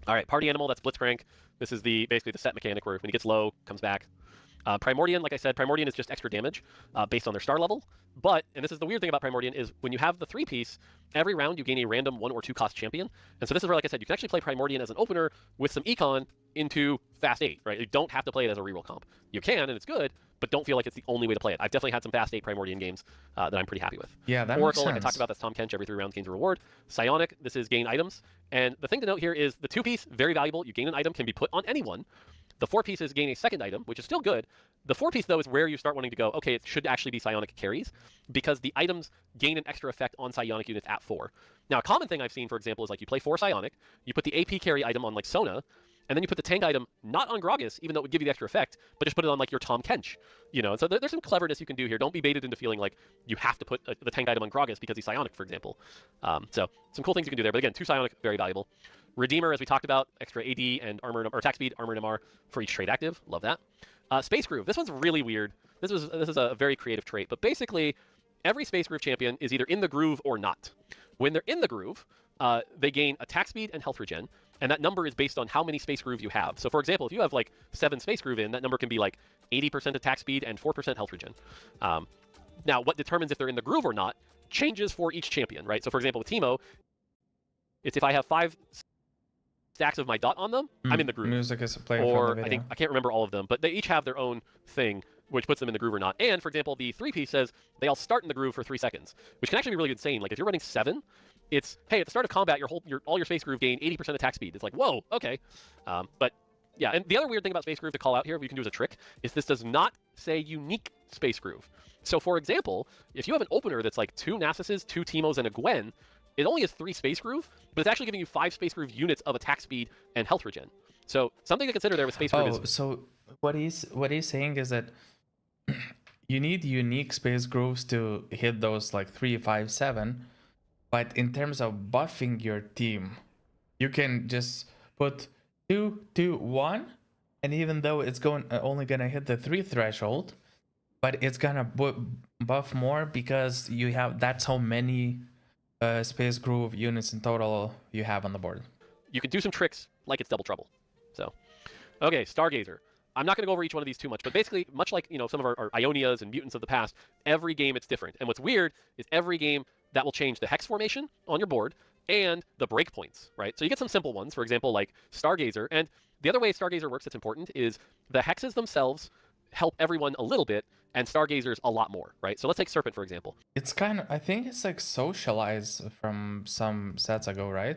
All right, party animal, that's Blitzcrank. This is basically the set mechanic where when he gets low, comes back. Primordian, like I said, Primordian is just extra damage based on their star level. But, and this is the weird thing about Primordian, is when you have the 3-piece, every round you gain a random 1 or 2 cost champion. And so this is where, like I said, you can actually play Primordian as an opener with some econ into Fast 8, right? You don't have to play it as a reroll comp. You can, and it's good, but don't feel like it's the only way to play it. I've definitely had some Fast 8 Primordian games that I'm pretty happy with. Yeah, that Oracle, makes like I sense. talked about, that's Tom Kench, every 3 rounds gains a reward. Psionic, this is gain items. And the thing to note here is the 2-piece, very valuable. You gain an item, can be put on anyone. The 4-piece is gain a second item, which is still good. The 4-piece, though, is where you start wanting to go, okay, it should actually be Psionic carries, because the items gain an extra effect on Psionic units at 4. Now, a common thing I've seen, for example, is like you play 4 Psionic, you put the AP carry item on like Sona, and then you put the tank item not on Gragas, even though it would give you the extra effect, but just put it on like your Tom Kench. You know, and so there's some cleverness you can do here. Don't be baited into feeling like you have to put the tank item on Gragas because he's Psionic, for example. So some cool things you can do there. But again, 2 Psionic, very valuable. Redeemer, as we talked about, extra AD and armor or attack speed, armor and MR for each trait active. Love that. Space Groove. This one's really weird. This is a very creative trait, but basically every Space Groove champion is either in the groove or not. When they're in the groove, they gain attack speed and health regen, and that number is based on how many Space Groove you have. So for example, if you have like 7 Space Groove in, that number can be like 80% attack speed and 4% health regen. Now, what determines if they're in the groove or not changes for each champion, right? So for example, with Teemo, it's if I have 5 stacks of my dot on them, I'm in the groove. Music is playing or from the video. I can't remember all of them, but they each have their own thing which puts them in the groove or not. And for example, the 3-piece says they all start in the groove for 3 seconds, which can actually be really insane. Like if you're running 7, it's hey, at the start of combat, all your Space Groove gain 80% attack speed. It's like, whoa, okay. But yeah, and the other weird thing about Space Groove to call out here, we can do as a trick, is this does not say unique Space Groove. So for example, if you have an opener that's like 2 Nassuses, 2 Teemos, and a Gwen, it only has 3 Space Groove, but it's actually giving you 5 Space Groove units of attack speed and health regen. So something to consider there with Space Groove is... So what he's saying is that you need unique Space Grooves to hit those like 3, 5, 7, but in terms of buffing your team, you can just put 2, 2, 1, and even though it's only gonna hit the 3 threshold, but it's gonna buff more because you have that's how many Space Groove units in total you have on the board. You can do some tricks like it's Double Trouble. So, okay, Stargazer. I'm not going to go over each one of these too much, but basically, much like some of our Ionias and Mutants of the past, every game it's different. And what's weird is every game that will change the hex formation on your board and the breakpoints, right? So you get some simple ones, for example, like Stargazer. And the other way Stargazer works that's important is the hexes themselves help everyone a little bit, and Stargazers a lot more, right? So let's take Serpent, for example. It's kind of, I think it's like socialized from some sets ago, right?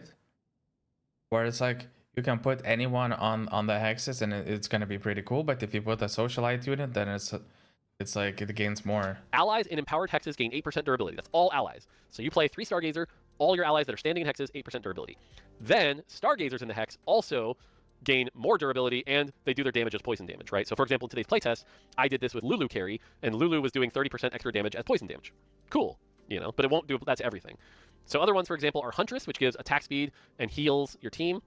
Where it's like you can put anyone on the hexes and it's gonna be pretty cool, but if you put a socialite unit, then it's like it gains more. Allies in empowered hexes gain 8% durability. That's all allies. So you play 3 Stargazer, all your allies that are standing in hexes, 8% durability. Then Stargazers in the hex also gain more durability, and they do their damage as poison damage, right? So for example, in today's playtest, I did this with Lulu carry, and Lulu was doing 30% extra damage as poison damage. Cool, you know, but it won't do that to everything. So other ones, for example, are Huntress, which gives attack speed and heals your team.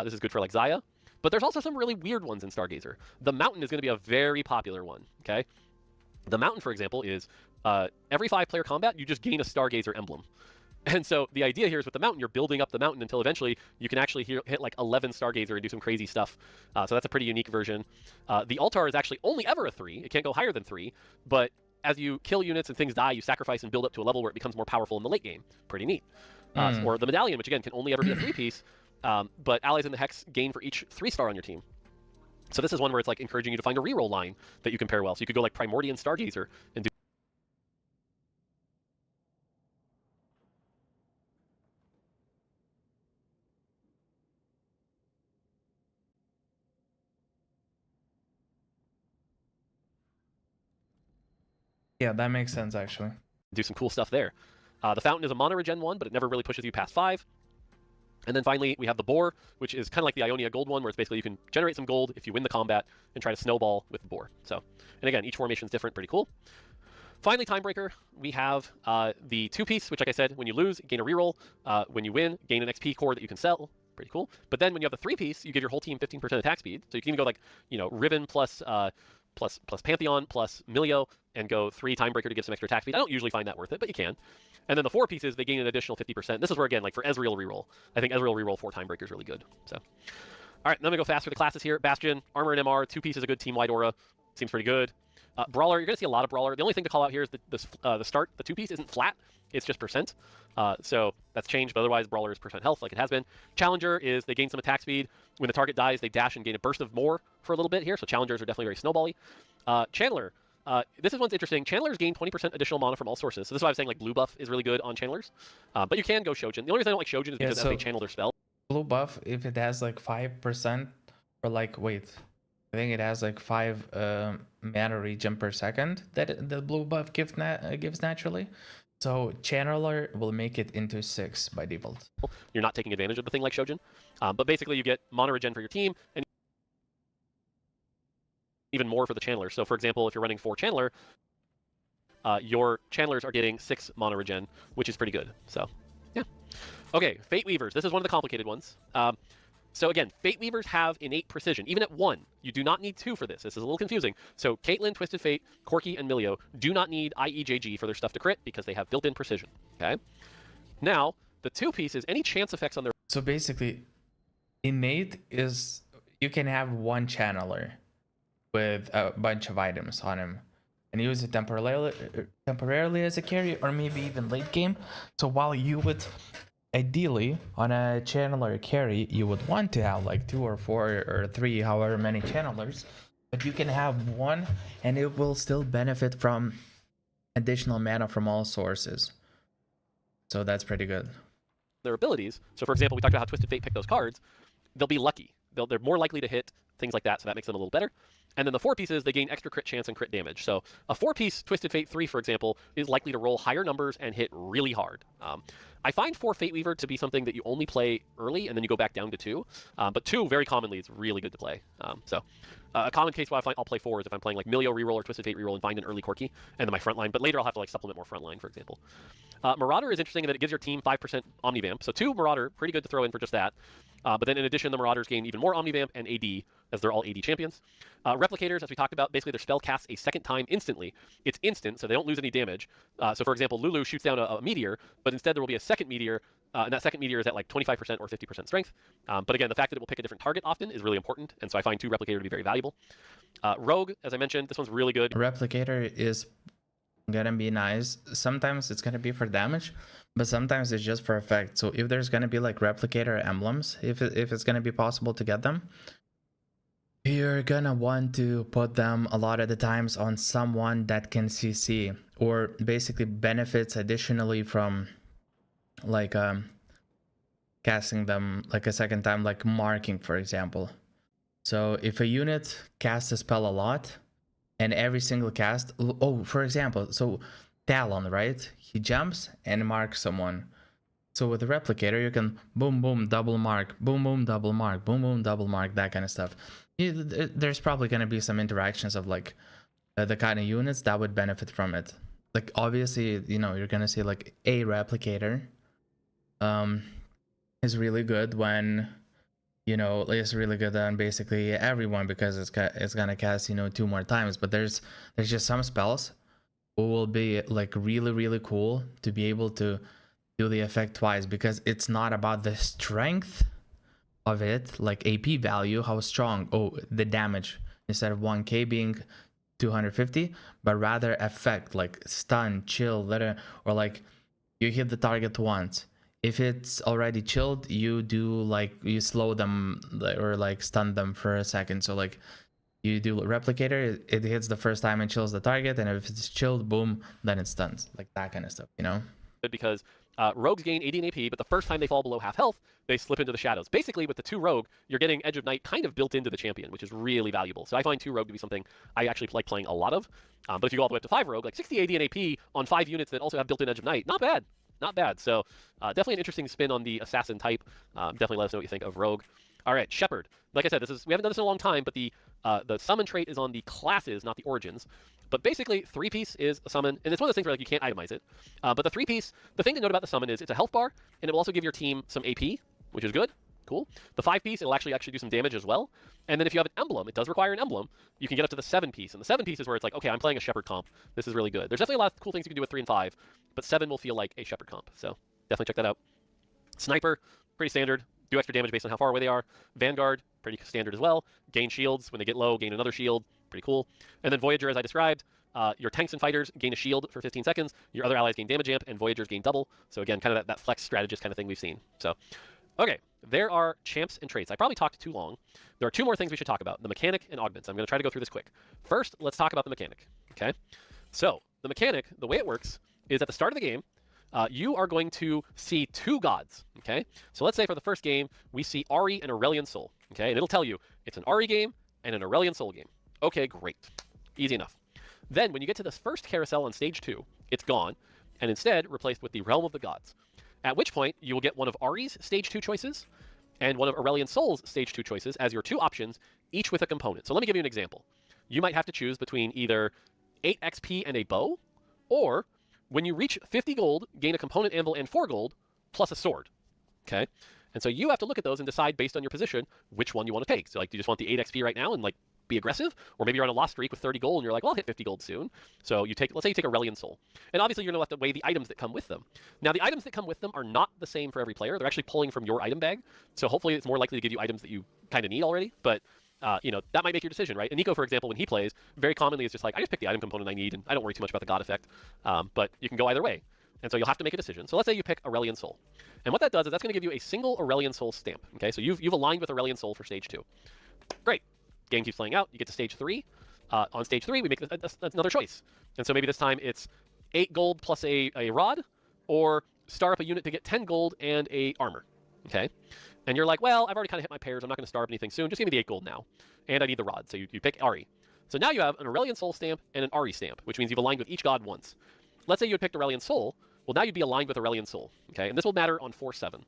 This is good for like Xayah. But there's also some really weird ones in Stargazer. The Mountain is going to be a very popular one, okay? The Mountain, for example, is every 5-player combat, you just gain a Stargazer emblem. And so the idea here is with the Mountain, you're building up the Mountain until eventually you can actually hit like 11 Stargazer and do some crazy stuff. So that's a pretty unique version. The Altar is actually only ever a 3. It can't go higher than 3. But as you kill units and things die, you sacrifice and build up to a level where it becomes more powerful in the late game. Pretty neat. Or the Medallion, which again can only ever be a 3-piece. But allies in the hex gain for each 3-star on your team. So this is one where it's like encouraging you to find a reroll line that you can pair well. So you could go like Primordian Stargazer and do... Yeah, that makes sense actually. do some cool stuff there. The Fountain is a mono regen one, but it never really pushes you past 5. And then finally, we have the Boar, which is kind of like the Ionia Gold one, where it's basically you can generate some gold if you win the combat and try to snowball with the Boar. So, and again, each formation is different, pretty cool. Finally, Timebreaker, we have the 2-piece, which, like I said, when you lose, gain a reroll. When you win, gain an XP core that you can sell. Pretty cool. But then when you have the 3-piece, you give your whole team 15% attack speed. So you can even go like, you know, Riven plus Pantheon plus Milio and go 3 Timebreaker to give some extra attack speed. I don't usually find that worth it, but you can. And then the 4 pieces, they gain an additional 50%. This is where, again, like for Ezreal reroll, I think Ezreal reroll 4 Timebreaker is really good. So, all right, then we go fast for the classes here. Bastion, Armor and MR, 2 pieces, a good team-wide aura. seems pretty good. Brawler, you're going to see a lot of Brawler. The only thing to call out here is the start. The 2-piece isn't flat. It's just percent. So that's changed, but otherwise Brawler is percent health like it has been. Challenger is they gain some attack speed. When the target dies, they dash and gain a burst of more for a little bit here. So Challengers are definitely very snowbally. Chandler, this is one's interesting. Channelers gain 20% additional mana from all sources. So this is why I was saying like blue buff is really good on Channelers. But you can go Shojin. The only reason I don't like Shojin is because of how they channel their spell. Blue buff, if it has like 5% or like, wait, I think it has like 5 mana regen per second that the blue buff gives naturally. So Channeler will make it into 6 by default. You're not taking advantage of the thing like Shojin. But basically you get mana regen for your team and even more for the Channeler. So for example, if you're running 4 Channeler, your Channelers are getting 6 mana regen, which is pretty good. So, yeah. Okay, Fate Weavers. This is one of the complicated ones. So again, Fate Weavers have innate precision. Even at 1, you do not need 2 for this. This is a little confusing. So Caitlyn, Twisted Fate, Corki, and Milio do not need IEJG for their stuff to crit because they have built-in precision. Okay. Now, the 2-piece is any chance effects on their... So basically, innate is you can have one channeler with a bunch of items on him and use it temporarily as a carry or maybe even late game. So while you would ideally on a channeler carry you would want to have like 2 or 4 or 3 however many channelers, but you can have one and it will still benefit from additional mana from all sources. So that's pretty good. Their abilities. So for example, we talked about how Twisted Fate pick those cards. They'll be lucky. They're more likely to hit, things like that, so that makes them a little better. And then the 4 pieces, they gain extra crit chance and crit damage. So a 4-piece Twisted Fate 3, for example, is likely to roll higher numbers and hit really hard. I find 4 Fate Weaver to be something that you only play early and then you go back down to 2. But 2, very commonly, is really good to play. A common case where I'll play 4 is if I'm playing like Milio reroll or Twisted Fate reroll and find an early Corki, and then my front line. But later I'll have to like supplement more front line, for example. Marauder is interesting in that it gives your team 5% Omnivamp. So 2 Marauder, pretty good to throw in for just that. But then in addition, the Marauders gain even more Omnivamp and AD, as they're all AD champions. Replicators, as we talked about, basically their spell casts a second time instantly. It's instant, so they don't lose any damage. So for example, Lulu shoots down a meteor, but instead there will be a second meteor, and that second meteor is at like 25% or 50% strength. But again, the fact that it will pick a different target often is really important, and so I find 2 Replicator to be very valuable. Rogue, as I mentioned, this one's really good. Replicator is gonna be nice. Sometimes it's gonna be for damage, but sometimes it's just for effect. So if there's gonna be like replicator emblems, if it's gonna be possible to get them, you're gonna want to put them a lot of the times on someone that can CC or basically benefits additionally from like casting them like a second time, like marking, for example. So if a unit casts a spell a lot and every single cast, oh, for example, so Talon, right? He jumps and marks someone. So with the replicator, you can boom, boom, double mark, boom, boom, double mark, boom, boom, double mark, that kind of stuff. There's probably going to be some interactions of like the kind of units that would benefit from it. Like obviously, you know, you're going to see like a replicator is really good when, you know, it's really good on basically everyone because it's going to cast, you know, 2 more times. But there's just some spells who will be like really cool to be able to do the effect twice, because it's not about the strength of it, like AP value, how strong, oh, the damage instead of 1k being 250, but rather effect like stun, chill, or like you hit the target once. If it's already chilled, you do like you slow them or like stun them for a second. So like you do replicator, it hits the first time and chills the target, and if it's chilled, boom, then it stuns, like that kind of stuff, you know. Because rogues gain AD and AP, but the first time they fall below half health, they slip into the shadows. Basically, with the 2 rogue, you're getting Edge of Night kind of built into the champion, which is really valuable. So I find 2 rogue to be something I actually like playing a lot of. But if you go all the way up to 5 rogue, like 60 AD and AP on 5 units that also have built-in Edge of Night, not bad. Not bad. So definitely an interesting spin on the assassin type. Definitely let us know what you think of rogue. All right, Shepherd. Like I said, we haven't done this in a long time, but the summon trait is on the classes, not the origins. But basically, 3-piece is a summon, and it's one of those things where like you can't itemize it. But the 3-piece, the thing to note about the summon is it's a health bar, and it will also give your team some AP, which is good. Cool. The 5-piece, it'll actually do some damage as well. And then if you have an emblem, it does require an emblem, you can get up to the 7-piece. And the 7-piece is where it's like, okay, I'm playing a Shepherd comp. This is really good. There's definitely a lot of cool things you can do with 3 and 5, but 7 will feel like a Shepherd comp. So definitely check that out. Sniper, pretty standard. Do extra damage based on how far away they are. Vanguard, pretty standard as well. Gain shields. When they get low, gain another shield. Pretty cool. And then Voyager, as I described, your tanks and fighters gain a shield for 15 seconds. Your other allies gain damage amp, and Voyagers gain double. So again, kind of that flex strategist kind of thing we've seen. So, okay, there are champs and traits. I probably talked too long. There are two more things we should talk about: the mechanic and augments. I'm going to try to go through this quick. First, let's talk about the mechanic. Okay, so the mechanic, the way it works is at the start of the game, you are going to see two gods. Okay, so let's say for the first game we see Ari and Aurelian Soul. Okay, and it'll tell you it's an Ari game and an Aurelian Soul game. Okay, great, easy enough. Then when you get to this first carousel on stage 2, it's gone, and instead replaced with the Realm of the Gods. At which point, you will get one of Ari's stage 2 choices, and one of Aurelian Soul's stage 2 choices as your two options, each with a component. So let me give you an example. You might have to choose between either 8 XP and a bow, or when you reach 50 gold, gain a component anvil and 4 gold, plus a sword. Okay? And so you have to look at those and decide based on your position which one you want to take. So like, do you just want the 8 XP right now and like be aggressive, or maybe you're on a lost streak with 30 gold and you're like, well, I'll hit 50 gold soon. So you take, let's say you take Aurelian Soul, and obviously you're going to have to weigh the items that come with them. Now the items that come with them are not the same for every player. They're actually pulling from your item bag, so hopefully it's more likely to give you items that you kind of need already. But you know, that might make your decision, right? And Nico, for example, when he plays, very commonly is just like, I just pick the item component I need, and I don't worry too much about the god effect. But you can go either way, and so you'll have to make a decision. So let's say you pick Aurelian Soul, and what that does is that's going to give you a single Aurelian Soul stamp. Okay, so you've aligned with Aurelian Soul for stage 2. Great. Game keeps playing out. You get to stage 3. On stage 3, we make another choice. And so maybe this time it's 8 gold plus a rod, or star up a unit to get 10 gold and a armor. Okay? And you're like, well, I've already kind of hit my pairs. I'm not going to star up anything soon. Just give me the 8 gold now. And I need the rod. So you pick Ari. So now you have an Aurelian Soul stamp and an Ari stamp, which means you've aligned with each god once. Let's say you had picked Aurelian Soul. Well, now you'd be aligned with Aurelian Soul. Okay? And this will matter on 4-7.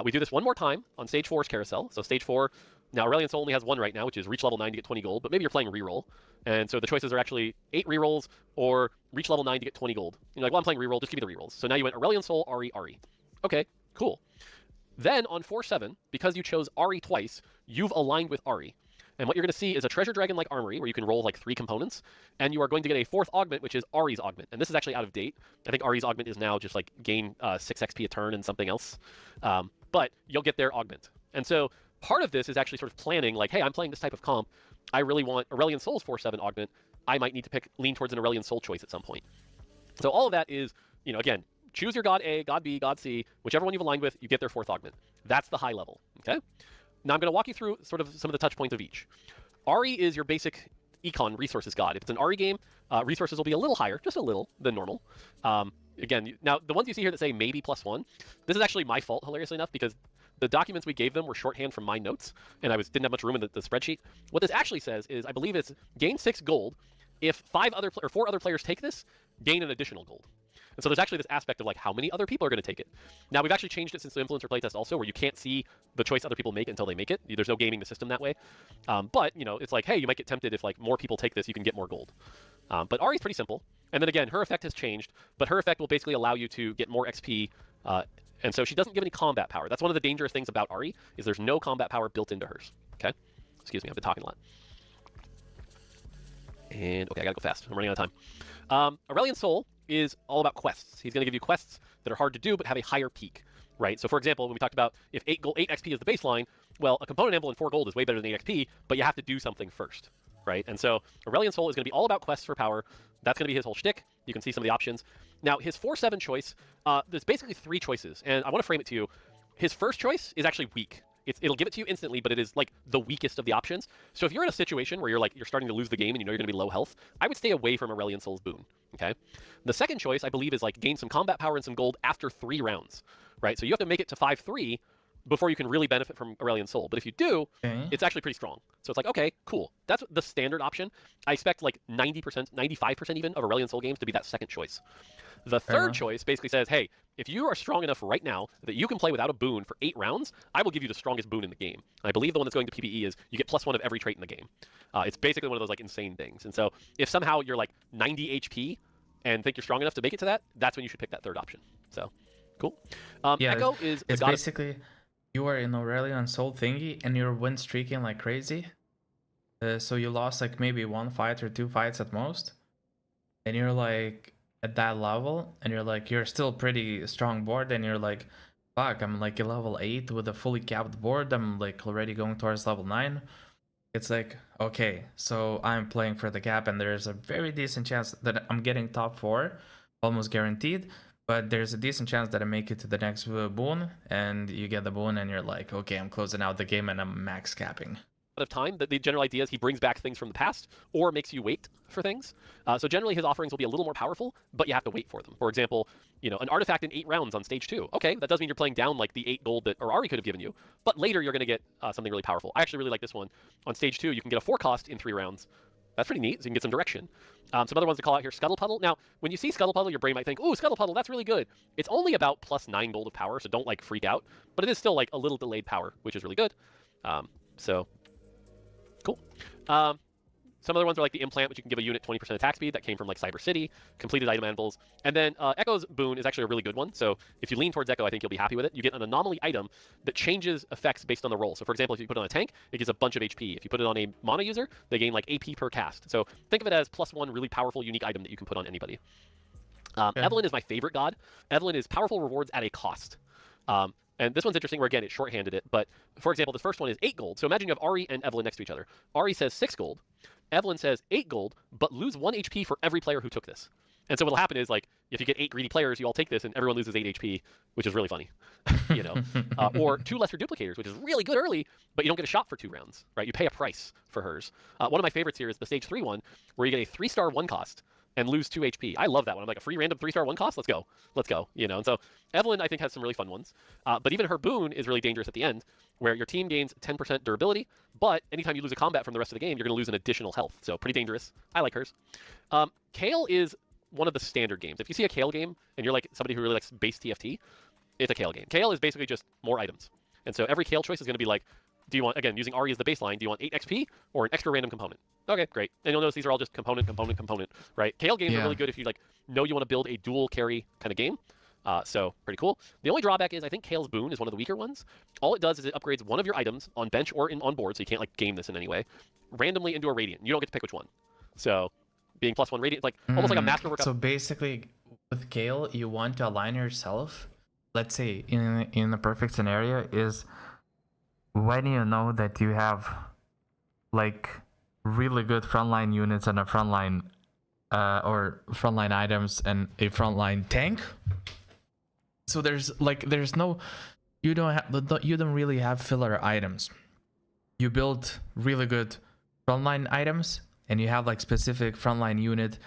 We do this one more time on stage 4's carousel. So stage 4, now Aurelian Soul only has 1 right now, which is reach level 9 to get 20 gold, but maybe you're playing reroll. And so the choices are actually 8 rerolls or reach level 9 to get 20 gold. You're like, well, I'm playing reroll, just give me the rerolls. So now you went Aurelian Soul, Ari, Ari. Okay, cool. Then on 4-7, because you chose Ari twice, you've aligned with Ari. And what you're going to see is a treasure dragon-like armory where you can roll like 3 components, and you are going to get a 4th augment, which is Ari's augment. And this is actually out of date. I think Ari's augment is now just like gain 6 XP a turn and something else. But you'll get their augment. And so part of this is actually sort of planning, like, hey, I'm playing this type of comp. I really want Aurelian Soul's 4-7 augment. I might need to lean towards an Aurelian Soul choice at some point. So all of that is, you know, again, choose your god A, god B, god C, whichever one you've aligned with, you get their 4th augment. That's the high level, okay? Now I'm going to walk you through sort of some of the touch points of each. Ari is your basic econ resources god. If it's an Ari game, resources will be a little higher, just a little, than normal. Again, now the ones you see here that say maybe +1, this is actually my fault, hilariously enough, because the documents we gave them were shorthand from my notes, and I didn't have much room in the spreadsheet. What this actually says is, I believe it's gain 6 gold. If 4 other players take this, gain an additional gold. And so there's actually this aspect of like how many other people are going to take it. Now we've actually changed it since the influencer playtest also, where you can't see the choice other people make until they make it. There's no gaming the system that way. But you know, it's like, hey, you might get tempted if like more people take this, you can get more gold. But Ari's pretty simple. And then again, her effect has changed, but her effect will basically allow you to get more XP. And so she doesn't give any combat power. That's one of the dangerous things about Ari, is there's no combat power built into hers. Okay? Excuse me, I've been talking a lot. And okay, I gotta go fast. I'm running out of time. Aurelian Soul is all about quests. He's going to give you quests that are hard to do but have a higher peak, right? So for example, when we talked about if 8 XP is the baseline, well, a component anvil and 4 gold is way better than 8 XP, but you have to do something first, right? And so Aurelian Soul is going to be all about quests for power. That's going to be his whole shtick. You can see some of the options. Now, his 4-7 choice, there's basically 3 choices, and I want to frame it to you. His first choice is actually weak. It'll give it to you instantly, but it is like the weakest of the options. So if you're in a situation where you're starting to lose the game and you know you're going to be low health, I would stay away from Aurelian Soul's boon. Okay. The second choice, I believe, is like gain some combat power and some gold after 3 rounds, right? So you have to make it to 5-3 before you can really benefit from Aurelian Soul. But if you do, it's actually pretty strong. So it's like, okay, cool. That's the standard option. I expect like 90%, 95% even of Aurelian Soul games to be that second choice. The third choice basically says, hey, if you are strong enough right now that you can play without a boon for 8 rounds, I will give you the strongest boon in the game. I believe the one that's going to PvE is you get +1 of every trait in the game. It's basically one of those like insane things. And so if somehow you're like 90 HP and think you're strong enough to make it to that, that's when you should pick that third option. So, cool. Yeah, Echo is it's basically you are in Aurelian Soul thingy and you're win streaking like crazy. So you lost like maybe 1 fight or 2 fights at most, and you're like at that level, and you're like, you're still pretty strong board, and you're like, fuck, I'm like a level 8 with a fully capped board, I'm like already going towards level 9. it's like, okay, so I'm playing for the cap, and there's a very decent chance that I'm getting top 4, almost guaranteed. But there's a decent chance that I make it to the next boon, and you get the boon, and you're like, okay, I'm closing out the game, and I'm max capping. Of time. The general idea is he brings back things from the past or makes you wait for things. So generally his offerings will be a little more powerful, but you have to wait for them. For example, you know, an artifact in 8 rounds on stage 2. Okay, that does mean you're playing down like the 8 gold that Ari could have given you, but later you're going to get something really powerful. I actually really like this one. On stage 2, you can get a 4 cost in 3 rounds. That's pretty neat, so you can get some direction. Some other ones to call out here, Scuttle Puddle. Now, when you see Scuttle Puddle, your brain might think, ooh, Scuttle Puddle, that's really good. It's only about plus 9 gold of power, so don't like freak out, but it is still like a little delayed power, which is really good. So cool. Some other ones are like the implant, which you can give a unit 20% attack speed. That came from like Cyber City, completed item anvils. And then Echo's boon is actually a really good one. So if you lean towards Echo, I think you'll be happy with it. You get an anomaly item that changes effects based on the roll. So for example, if you put it on a tank, it gives a bunch of HP. If you put it on a mono user, they gain like AP per cast. So think of it as +1 really powerful, unique item that you can put on anybody. Evelyn is my favorite god. Evelyn is powerful rewards at a cost. And this one's interesting where, again, it shorthanded it. But, for example, the first one is 8 gold. So imagine you have Ari and Evelyn next to each other. Ari says 6 gold. Evelyn says 8 gold, but lose 1 HP for every player who took this. And so what'll happen is, like, if you get 8 greedy players, you all take this, and everyone loses 8 HP, which is really funny, you know. Or 2 lesser duplicators, which is really good early, but you don't get a shot for 2 rounds, right? You pay a price for hers. One of my favorites here is the stage 3 one, where you get a 3-star 1 cost and lose 2 HP. I love that one. I'm like, a free random 3-star 1 cost? Let's go. Let's go. You know, and so Evelyn, I think, has some really fun ones. But even her boon is really dangerous at the end, where your team gains 10% durability, but anytime you lose a combat from the rest of the game, you're going to lose an additional health. So pretty dangerous. I like hers. Kale is one of the standard games. If you see a Kale game, and you're like somebody who really likes base TFT, it's a Kale game. Kale is basically just more items. And so every Kale choice is going to be like, do you want, again, using Ari as the baseline, do you want 8 XP or an extra random component? Okay, great. And you'll notice these are all just component, right? Kale games are really good if you like know you want to build a dual carry kind of game. So pretty cool. The only drawback is I think Kale's boon is one of the weaker ones. All it does is it upgrades one of your items on bench or on board, so you can't like game this in any way, randomly into a radiant. You don't get to pick which one. So being +1 radiant, like almost like a masterwork. So basically, with Kale, you want to align yourself. Let's say in a perfect scenario is when you know that you have like really good frontline units and a frontline or frontline items and a frontline tank. So there's no, you don't really have filler items. You build really good frontline items and you have like specific frontline unit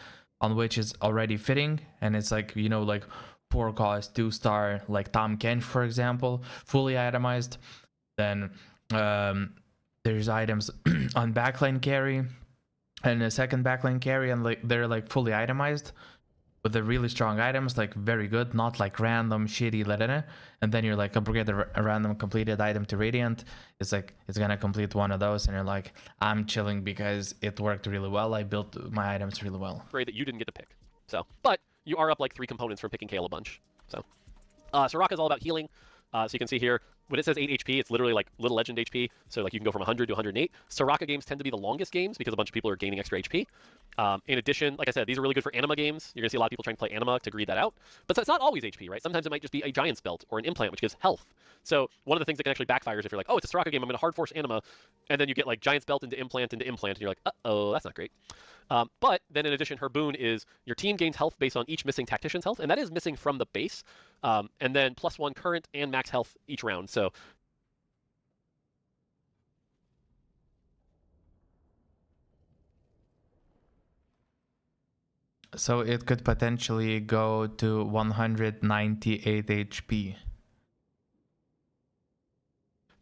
on which is already fitting, and it's like, you know, like 4 cost 2-star, like Tom Kench for example, fully itemized. Then there's items on backline carry and a second backline carry, and like they're like fully itemized with the really strong items, like very good, not like random shitty ladder. And then you're like upgrade a random completed item to radiant. It's like it's gonna complete one of those, and you're like, I'm chilling because it worked really well. I built my items really well. Great that you didn't get to pick. So, but you are up like 3 components from picking Kale a bunch. So, Soraka is all about healing. So you can see here, when it says 8 HP, it's literally like little legend HP. So like you can go from 100 to 108. Soraka games tend to be the longest games because a bunch of people are gaining extra HP. In addition, like I said, these are really good for anima games. You're going to see a lot of people trying to play anima to greed that out. But it's not always HP, right? Sometimes it might just be a giant's belt or an implant, which gives health. So one of the things that can actually backfire is if you're like, oh, it's a Soraka game, I'm going to hard force anima. And then you get like giant's belt into implant, and you're like, uh-oh, that's not great. But then in addition, her boon is your team gains health based on each missing tactician's health, and that is missing from the base. And then +1 current and max health each round. So it could potentially go to 198 HP.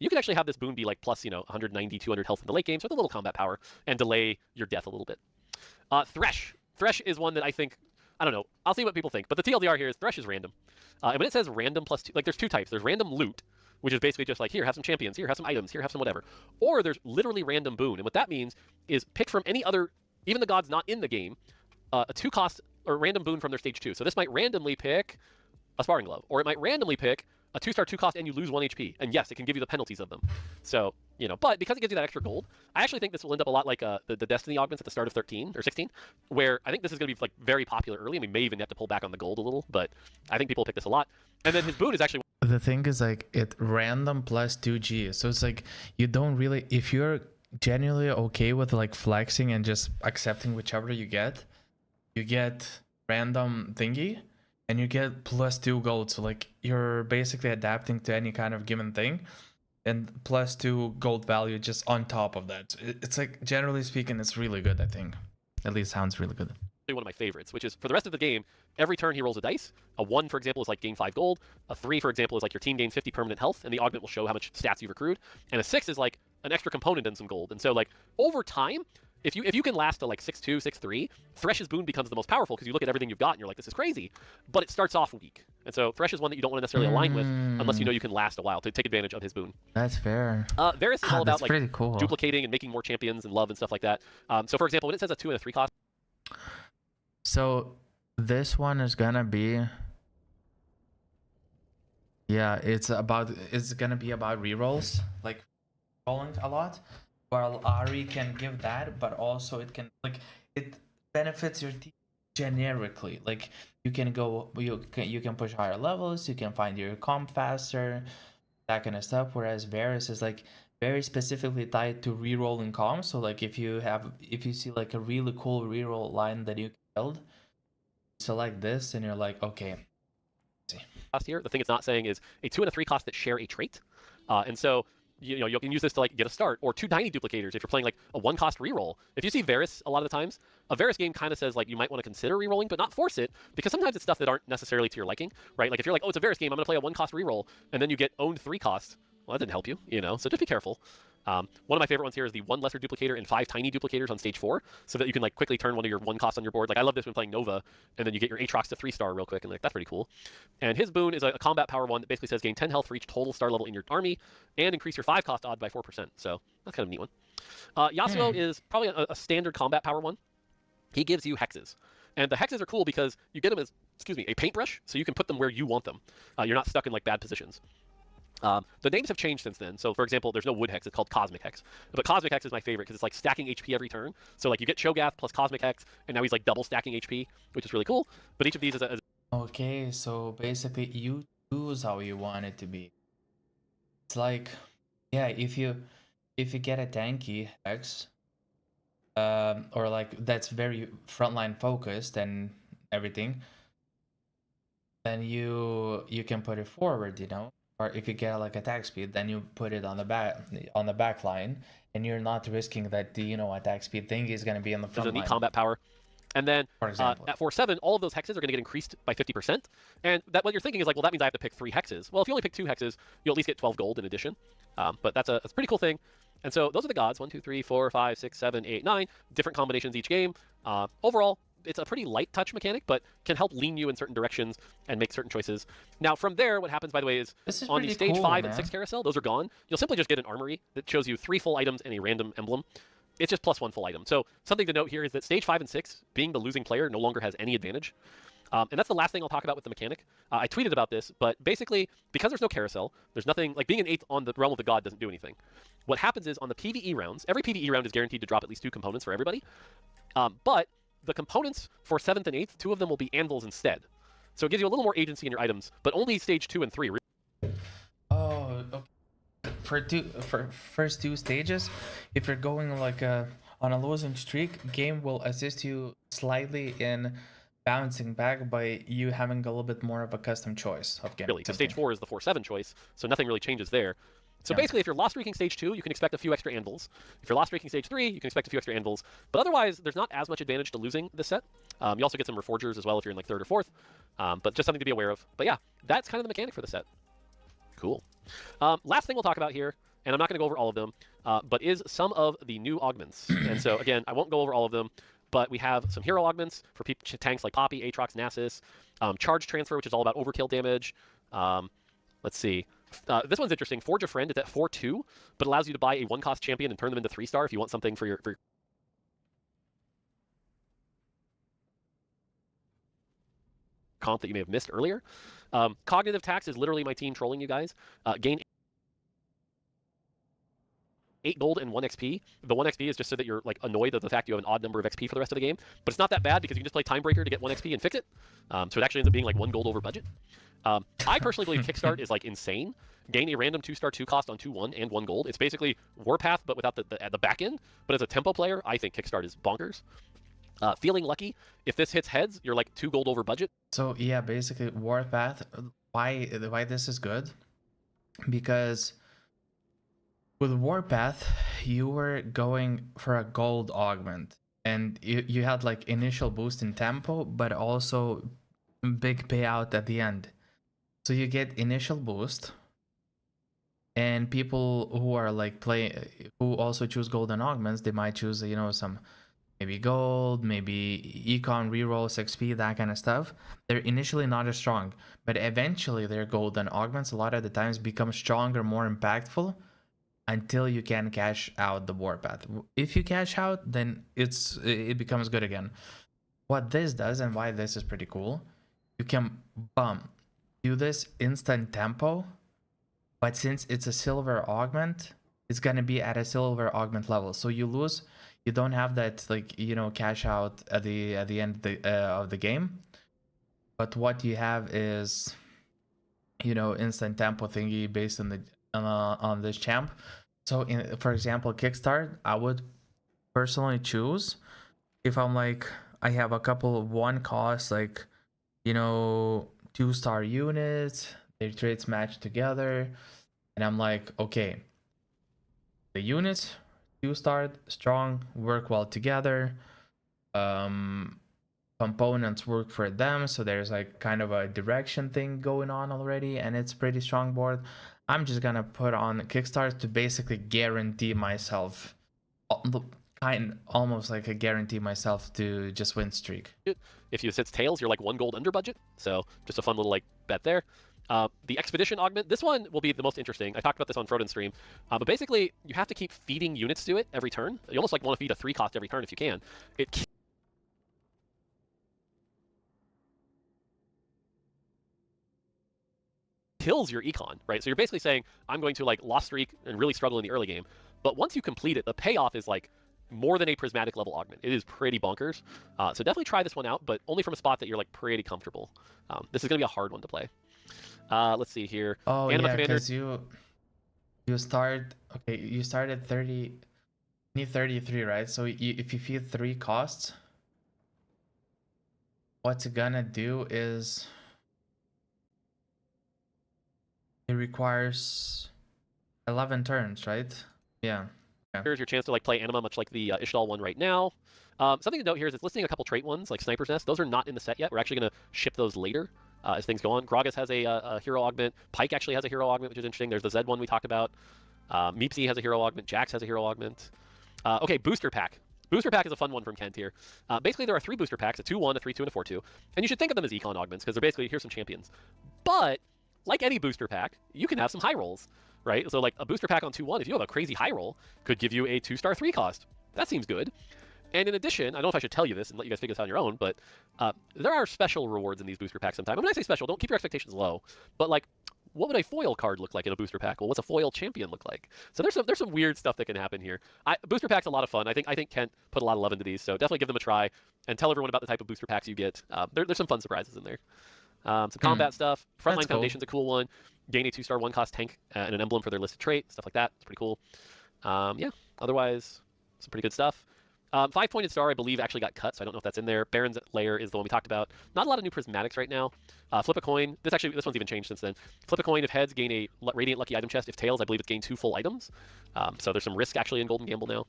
You could actually have this boon be like plus, 190, 200 health in the late game, so with a little combat power, and delay your death a little bit. Thresh. Thresh is one that I think, I don't know, I'll see what people think, but the TLDR here is Thresh is random. And when it says random +2, like there's 2 types. There's random loot, which is basically just like, here, have some champions, here, have some items, here, have some whatever. Or there's literally random boon, and what that means is pick from any other, even the gods not in the game, a 2-cost or random boon from their stage 2. So this might randomly pick a sparring glove, or it might randomly pick a 2-star 2-cost and you lose 1 HP. And yes, it can give you the penalties of them. So, but because it gives you that extra gold, I actually think this will end up a lot like the Destiny augments at the start of 13 or 16, where I think this is going to be like very popular early, and we may even have to pull back on the gold a little, but I think people pick this a lot. And then his boon is actually... The thing is like it random +2G. So it's like you don't really, if you're genuinely okay with like flexing and just accepting whichever you get. You get random thingy and you get +2 gold. So like you're basically adapting to any kind of given thing, and +2 gold value just on top of that. It's like, generally speaking, it's really good, I think. At least sounds really good. One of my favorites, which is for the rest of the game, every turn he rolls a dice. A 1, for example, is like gain 5 gold. A 3, for example, is like your team gains 50 permanent health, and the augment will show how much stats you've accrued. And a 6 is like an extra component and some gold. And so like over time, if you can last to like 6-2, 6-3, Thresh's boon becomes the most powerful because you look at everything you've got and you're like, this is crazy. But it starts off weak. And so Thresh is one that you don't want to necessarily align with unless you know you can last a while to take advantage of his boon. That's fair. Varus is all about like pretty cool. duplicating and making more champions and love and stuff like that. So for example, when it says a 2 and a 3 cost, So this one is gonna be, yeah, it's gonna be about rerolls, like rolling a lot. While Ari can give that, but also it can, like, it benefits your team generically. Like you can push higher levels, you can find your comp faster, that kind of stuff. Whereas Varus is like very specifically tied to rerolling comps. So like if you see like a really cool reroll line that you can build, select this and you're like, okay. cost here. The thing it's not saying is a 2 and a 3 cost that share a trait. And so you can use this to like get a start, or 2 tiny duplicators if you're playing like a 1 cost reroll. If you see Varus a lot of the times, a Varus game kind of says like you might want to consider rerolling, but not force it, because sometimes it's stuff that aren't necessarily to your liking, right? Like if you're like, oh, it's a Varus game, I'm going to play a 1 cost reroll, and then you get owned 3 costs. Well, that didn't help you, so just be careful. One of my favorite ones here is the 1 lesser duplicator and 5 tiny duplicators on stage 4, so that you can like quickly turn one of your 1 costs on your board. Like I love this when playing Nova, and then you get your Aatrox to 3-star real quick, and like that's pretty cool. And his boon is a combat power one that basically says gain 10 health for each total star level in your army, and increase your 5 cost odd by 4%. So that's kind of a neat one. Yasuo is probably a standard combat power one. He gives you hexes. And the hexes are cool because you get them as, a paintbrush, so you can put them where you want them. You're not stuck in like bad positions. The names have changed since then. So, for example, there's no Wood Hex. It's called Cosmic Hex. But Cosmic Hex is my favorite because it's like stacking HP every turn. So, like, you get Cho'Gath plus Cosmic Hex, and now he's like double stacking HP, which is really cool. But each of these is a... Okay, so basically you choose how you want it to be. It's like, yeah, if you get a tanky Hex, or like that's very frontline focused and everything, then you can put it forward, Or if you get like attack speed, then you put it on the back line, and you're not risking that the attack speed thing is going to be in the front line. There's a neat combat power. And then For example. at 4/7, all of those hexes are going to get increased by 50%. And that what you're thinking is like, well, that means I have to pick 3 hexes. Well, if you only pick 2 hexes, you'll at least get 12 gold in addition. But that's a pretty cool thing. And so those are the gods: 1, 2, 3, 4, 5, 6, 7, 8, 9. Different combinations each game. Overall, it's a pretty light touch mechanic, but can help lean you in certain directions and make certain choices. Now, from there, what happens, by the way, is on the stage 5 and 6 carousel, those are gone. You'll simply just get an armory that shows you 3 full items and a random emblem. It's just +1 full item. So something to note here is that stage 5 and 6, being the losing player, no longer has any advantage. And that's the last thing I'll talk about with the mechanic. I tweeted about this, but basically, because there's no carousel, there's nothing, like being an 8th on the Realm of the God doesn't do anything. What happens is on the PvE rounds, every PvE round is guaranteed to drop at least 2 components for everybody. But the components for 7th and 8th, 2 of them will be anvils instead. So it gives you a little more agency in your items, but only stage 2 and 3. Oh, okay. For first 2 stages, if you're going like on a losing streak, game will assist you slightly in bouncing back by you having a little bit more of a custom choice of game. Really, because stage 4 is the 4/7 choice, so nothing really changes there. So basically, if you're lost streaking stage 2, you can expect a few extra anvils. If you're lost streaking stage 3, you can expect a few extra anvils. But otherwise, there's not as much advantage to losing this set. You also get some reforgers as well if you're in like 3rd or 4th. But just something to be aware of. But yeah, that's kind of the mechanic for the set. Cool. Last thing we'll talk about here, and I'm not going to go over all of them, but is some of the new augments. And so again, I won't go over all of them, but we have some hero augments for tanks like Poppy, Aatrox, Nasus, charge transfer, which is all about overkill damage. Let's see. This one's interesting. Forge a Friend, it's at 4/2, but allows you to buy a 1-cost champion and turn them into 3-star if you want something for your comp that you may have missed earlier. Cognitive Tax is literally my team trolling you guys. Gain 8 gold and 1 XP. The 1 XP is just so that you're like annoyed at the fact you have an odd number of XP for the rest of the game. But it's not that bad because you can just play Timebreaker to get 1 XP and fix it. So it actually ends up being like 1 gold over budget. I personally believe Kickstart is like insane. Gain a random 2-star 2 cost on 2-1 and 1 gold. It's basically Warpath but without the back end. But as a tempo player, I think Kickstart is bonkers. Feeling lucky, if this hits heads, you're like 2 gold over budget. So yeah, basically Warpath, why this is good? Because with Warpath, you were going for a gold augment, and you had like initial boost in tempo, but also big payout at the end. So you get initial boost, and people who are like who also choose golden augments, they might choose, you know, some maybe gold, maybe econ rerolls, XP, that kind of stuff. They're initially not as strong, but eventually their golden augments a lot of the times become stronger, more impactful, until you can cash out the Warpath. If you cash out, then it becomes good again. What this does and why this is pretty cool, you can do this instant tempo, but since it's a silver augment, it's gonna be at a silver augment level. So you don't have that, like, you know, cash out at the end of the game. But what you have is, you know, instant tempo thingy based on this champ. So for example, Kickstart, I would personally choose if I'm like, I have a couple of 1 cost, like, you know, 2-star units, their traits match together, and I'm like, okay, the units 2-star strong, work well together, components work for them, so there's like kind of a direction thing going on already, and it's pretty strong board. I'm just gonna put on Kickstart to basically guarantee myself, almost like a guarantee myself to just win streak. If you sits tails, you're like 1 gold under budget. So just a fun little like bet there. The Expedition Augment, this one will be the most interesting. I talked about this on Froden stream, but basically you have to keep feeding units to it every turn. You almost like want to feed a 3 cost every turn if you can. It kills your econ, right? So you're basically saying, I'm going to like lost streak and really struggle in the early game. But once you complete it, the payoff is like more than a prismatic level augment. It is pretty bonkers. So definitely try this one out, but only from a spot that you're like pretty comfortable. This is going to be a hard one to play. Let's see here. Oh Anima yeah, Commander. because you start, okay, you started 30, you need 33, right? So if you feed 3 costs, what's it gonna do is it requires 11 turns, right? Yeah. Here's your chance to like play Anima, much like the Ishtal one right now. Something to note here is it's listing a couple trait ones, like Sniper's Nest. Those are not in the set yet. We're actually going to ship those later as things go on. Gragas has a hero augment. Pike actually has a hero augment, which is interesting. There's the Zed one we talked about. Meepsy has a hero augment. Jax has a hero augment. Okay, Booster Pack. Booster Pack is a fun one from Kent here. Basically, there are 3 booster packs, a 2-1, a 3-2, and a 4-2. And you should think of them as econ augments, because they're basically, here's some champions. But, like any booster pack, you can have some high rolls, right? So like a booster pack on 2-1, if you have a crazy high roll, could give you a 2-star 3 cost. That seems good. And in addition, I don't know if I should tell you this and let you guys figure this out on your own, but there are special rewards in these booster packs sometimes. When I say special, don't keep your expectations low, but like, what would a foil card look like in a booster pack? Well, what's a foil champion look like? So there's some weird stuff that can happen here. Booster packs a lot of fun. I think Kent put a lot of love into these, so definitely give them a try and tell everyone about the type of booster packs you get. There's some fun surprises in there. Some combat stuff. Frontline Foundation's a cool one. Gain a 2-star 1-cost tank and an emblem for their listed trait. Stuff like that. It's pretty cool. Yeah. Otherwise, some pretty good stuff. 5-pointed star, I believe, actually got cut, so I don't know if that's in there. Baron's Lair is the one we talked about. Not a lot of new prismatics right now. Flip a coin. This one's even changed since then. Flip a coin if heads, gain a Radiant Lucky Item Chest. If tails, I believe it's gained 2 full items. So there's some risk actually in Golden Gamble now.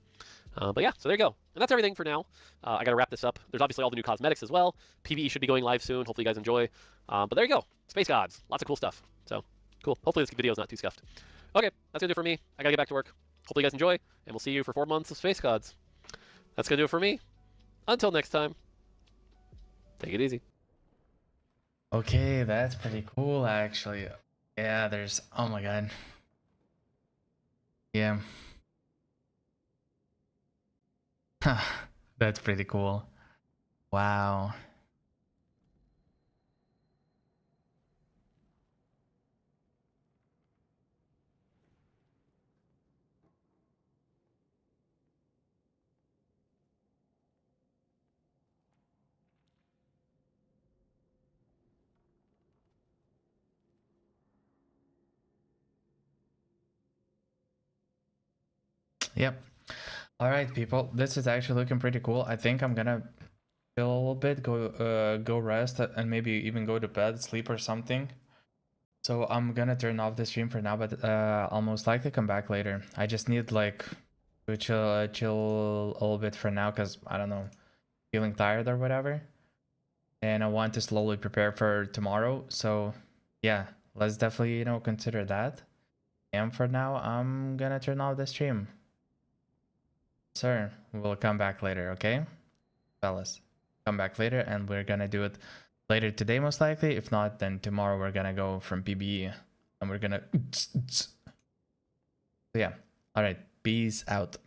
But yeah, so there you go. And that's everything for now. I got to wrap this up. There's obviously all the new cosmetics as well. PvE should be going live soon. Hopefully you guys enjoy. But there you go. Space Gods. Lots of cool stuff. So cool. Hopefully this video is not too scuffed. Okay, that's going to do it for me. I got to get back to work. Hopefully you guys enjoy, and we'll see you for 4 months of Space Gods. That's going to do it for me. Until next time, take it easy. Okay, that's pretty cool, actually. Yeah, there's, oh my god. Yeah. That's pretty cool. Wow. Yep. All right, people. This is actually looking pretty cool. I think I'm gonna chill a little bit, go rest, and maybe even go to bed, sleep or something. So I'm gonna turn off the stream for now, but I'll most likely come back later. I just need like to chill a little bit for now, cause I don't know, feeling tired or whatever. And I want to slowly prepare for tomorrow. So yeah, let's definitely, you know, consider that. And for now, I'm gonna turn off the stream. Sir, we'll come back later, okay? Fellas, come back later and we're gonna do it later today most likely. If not, then tomorrow we're gonna go from PBE and we're gonna... So yeah, alright, peace out.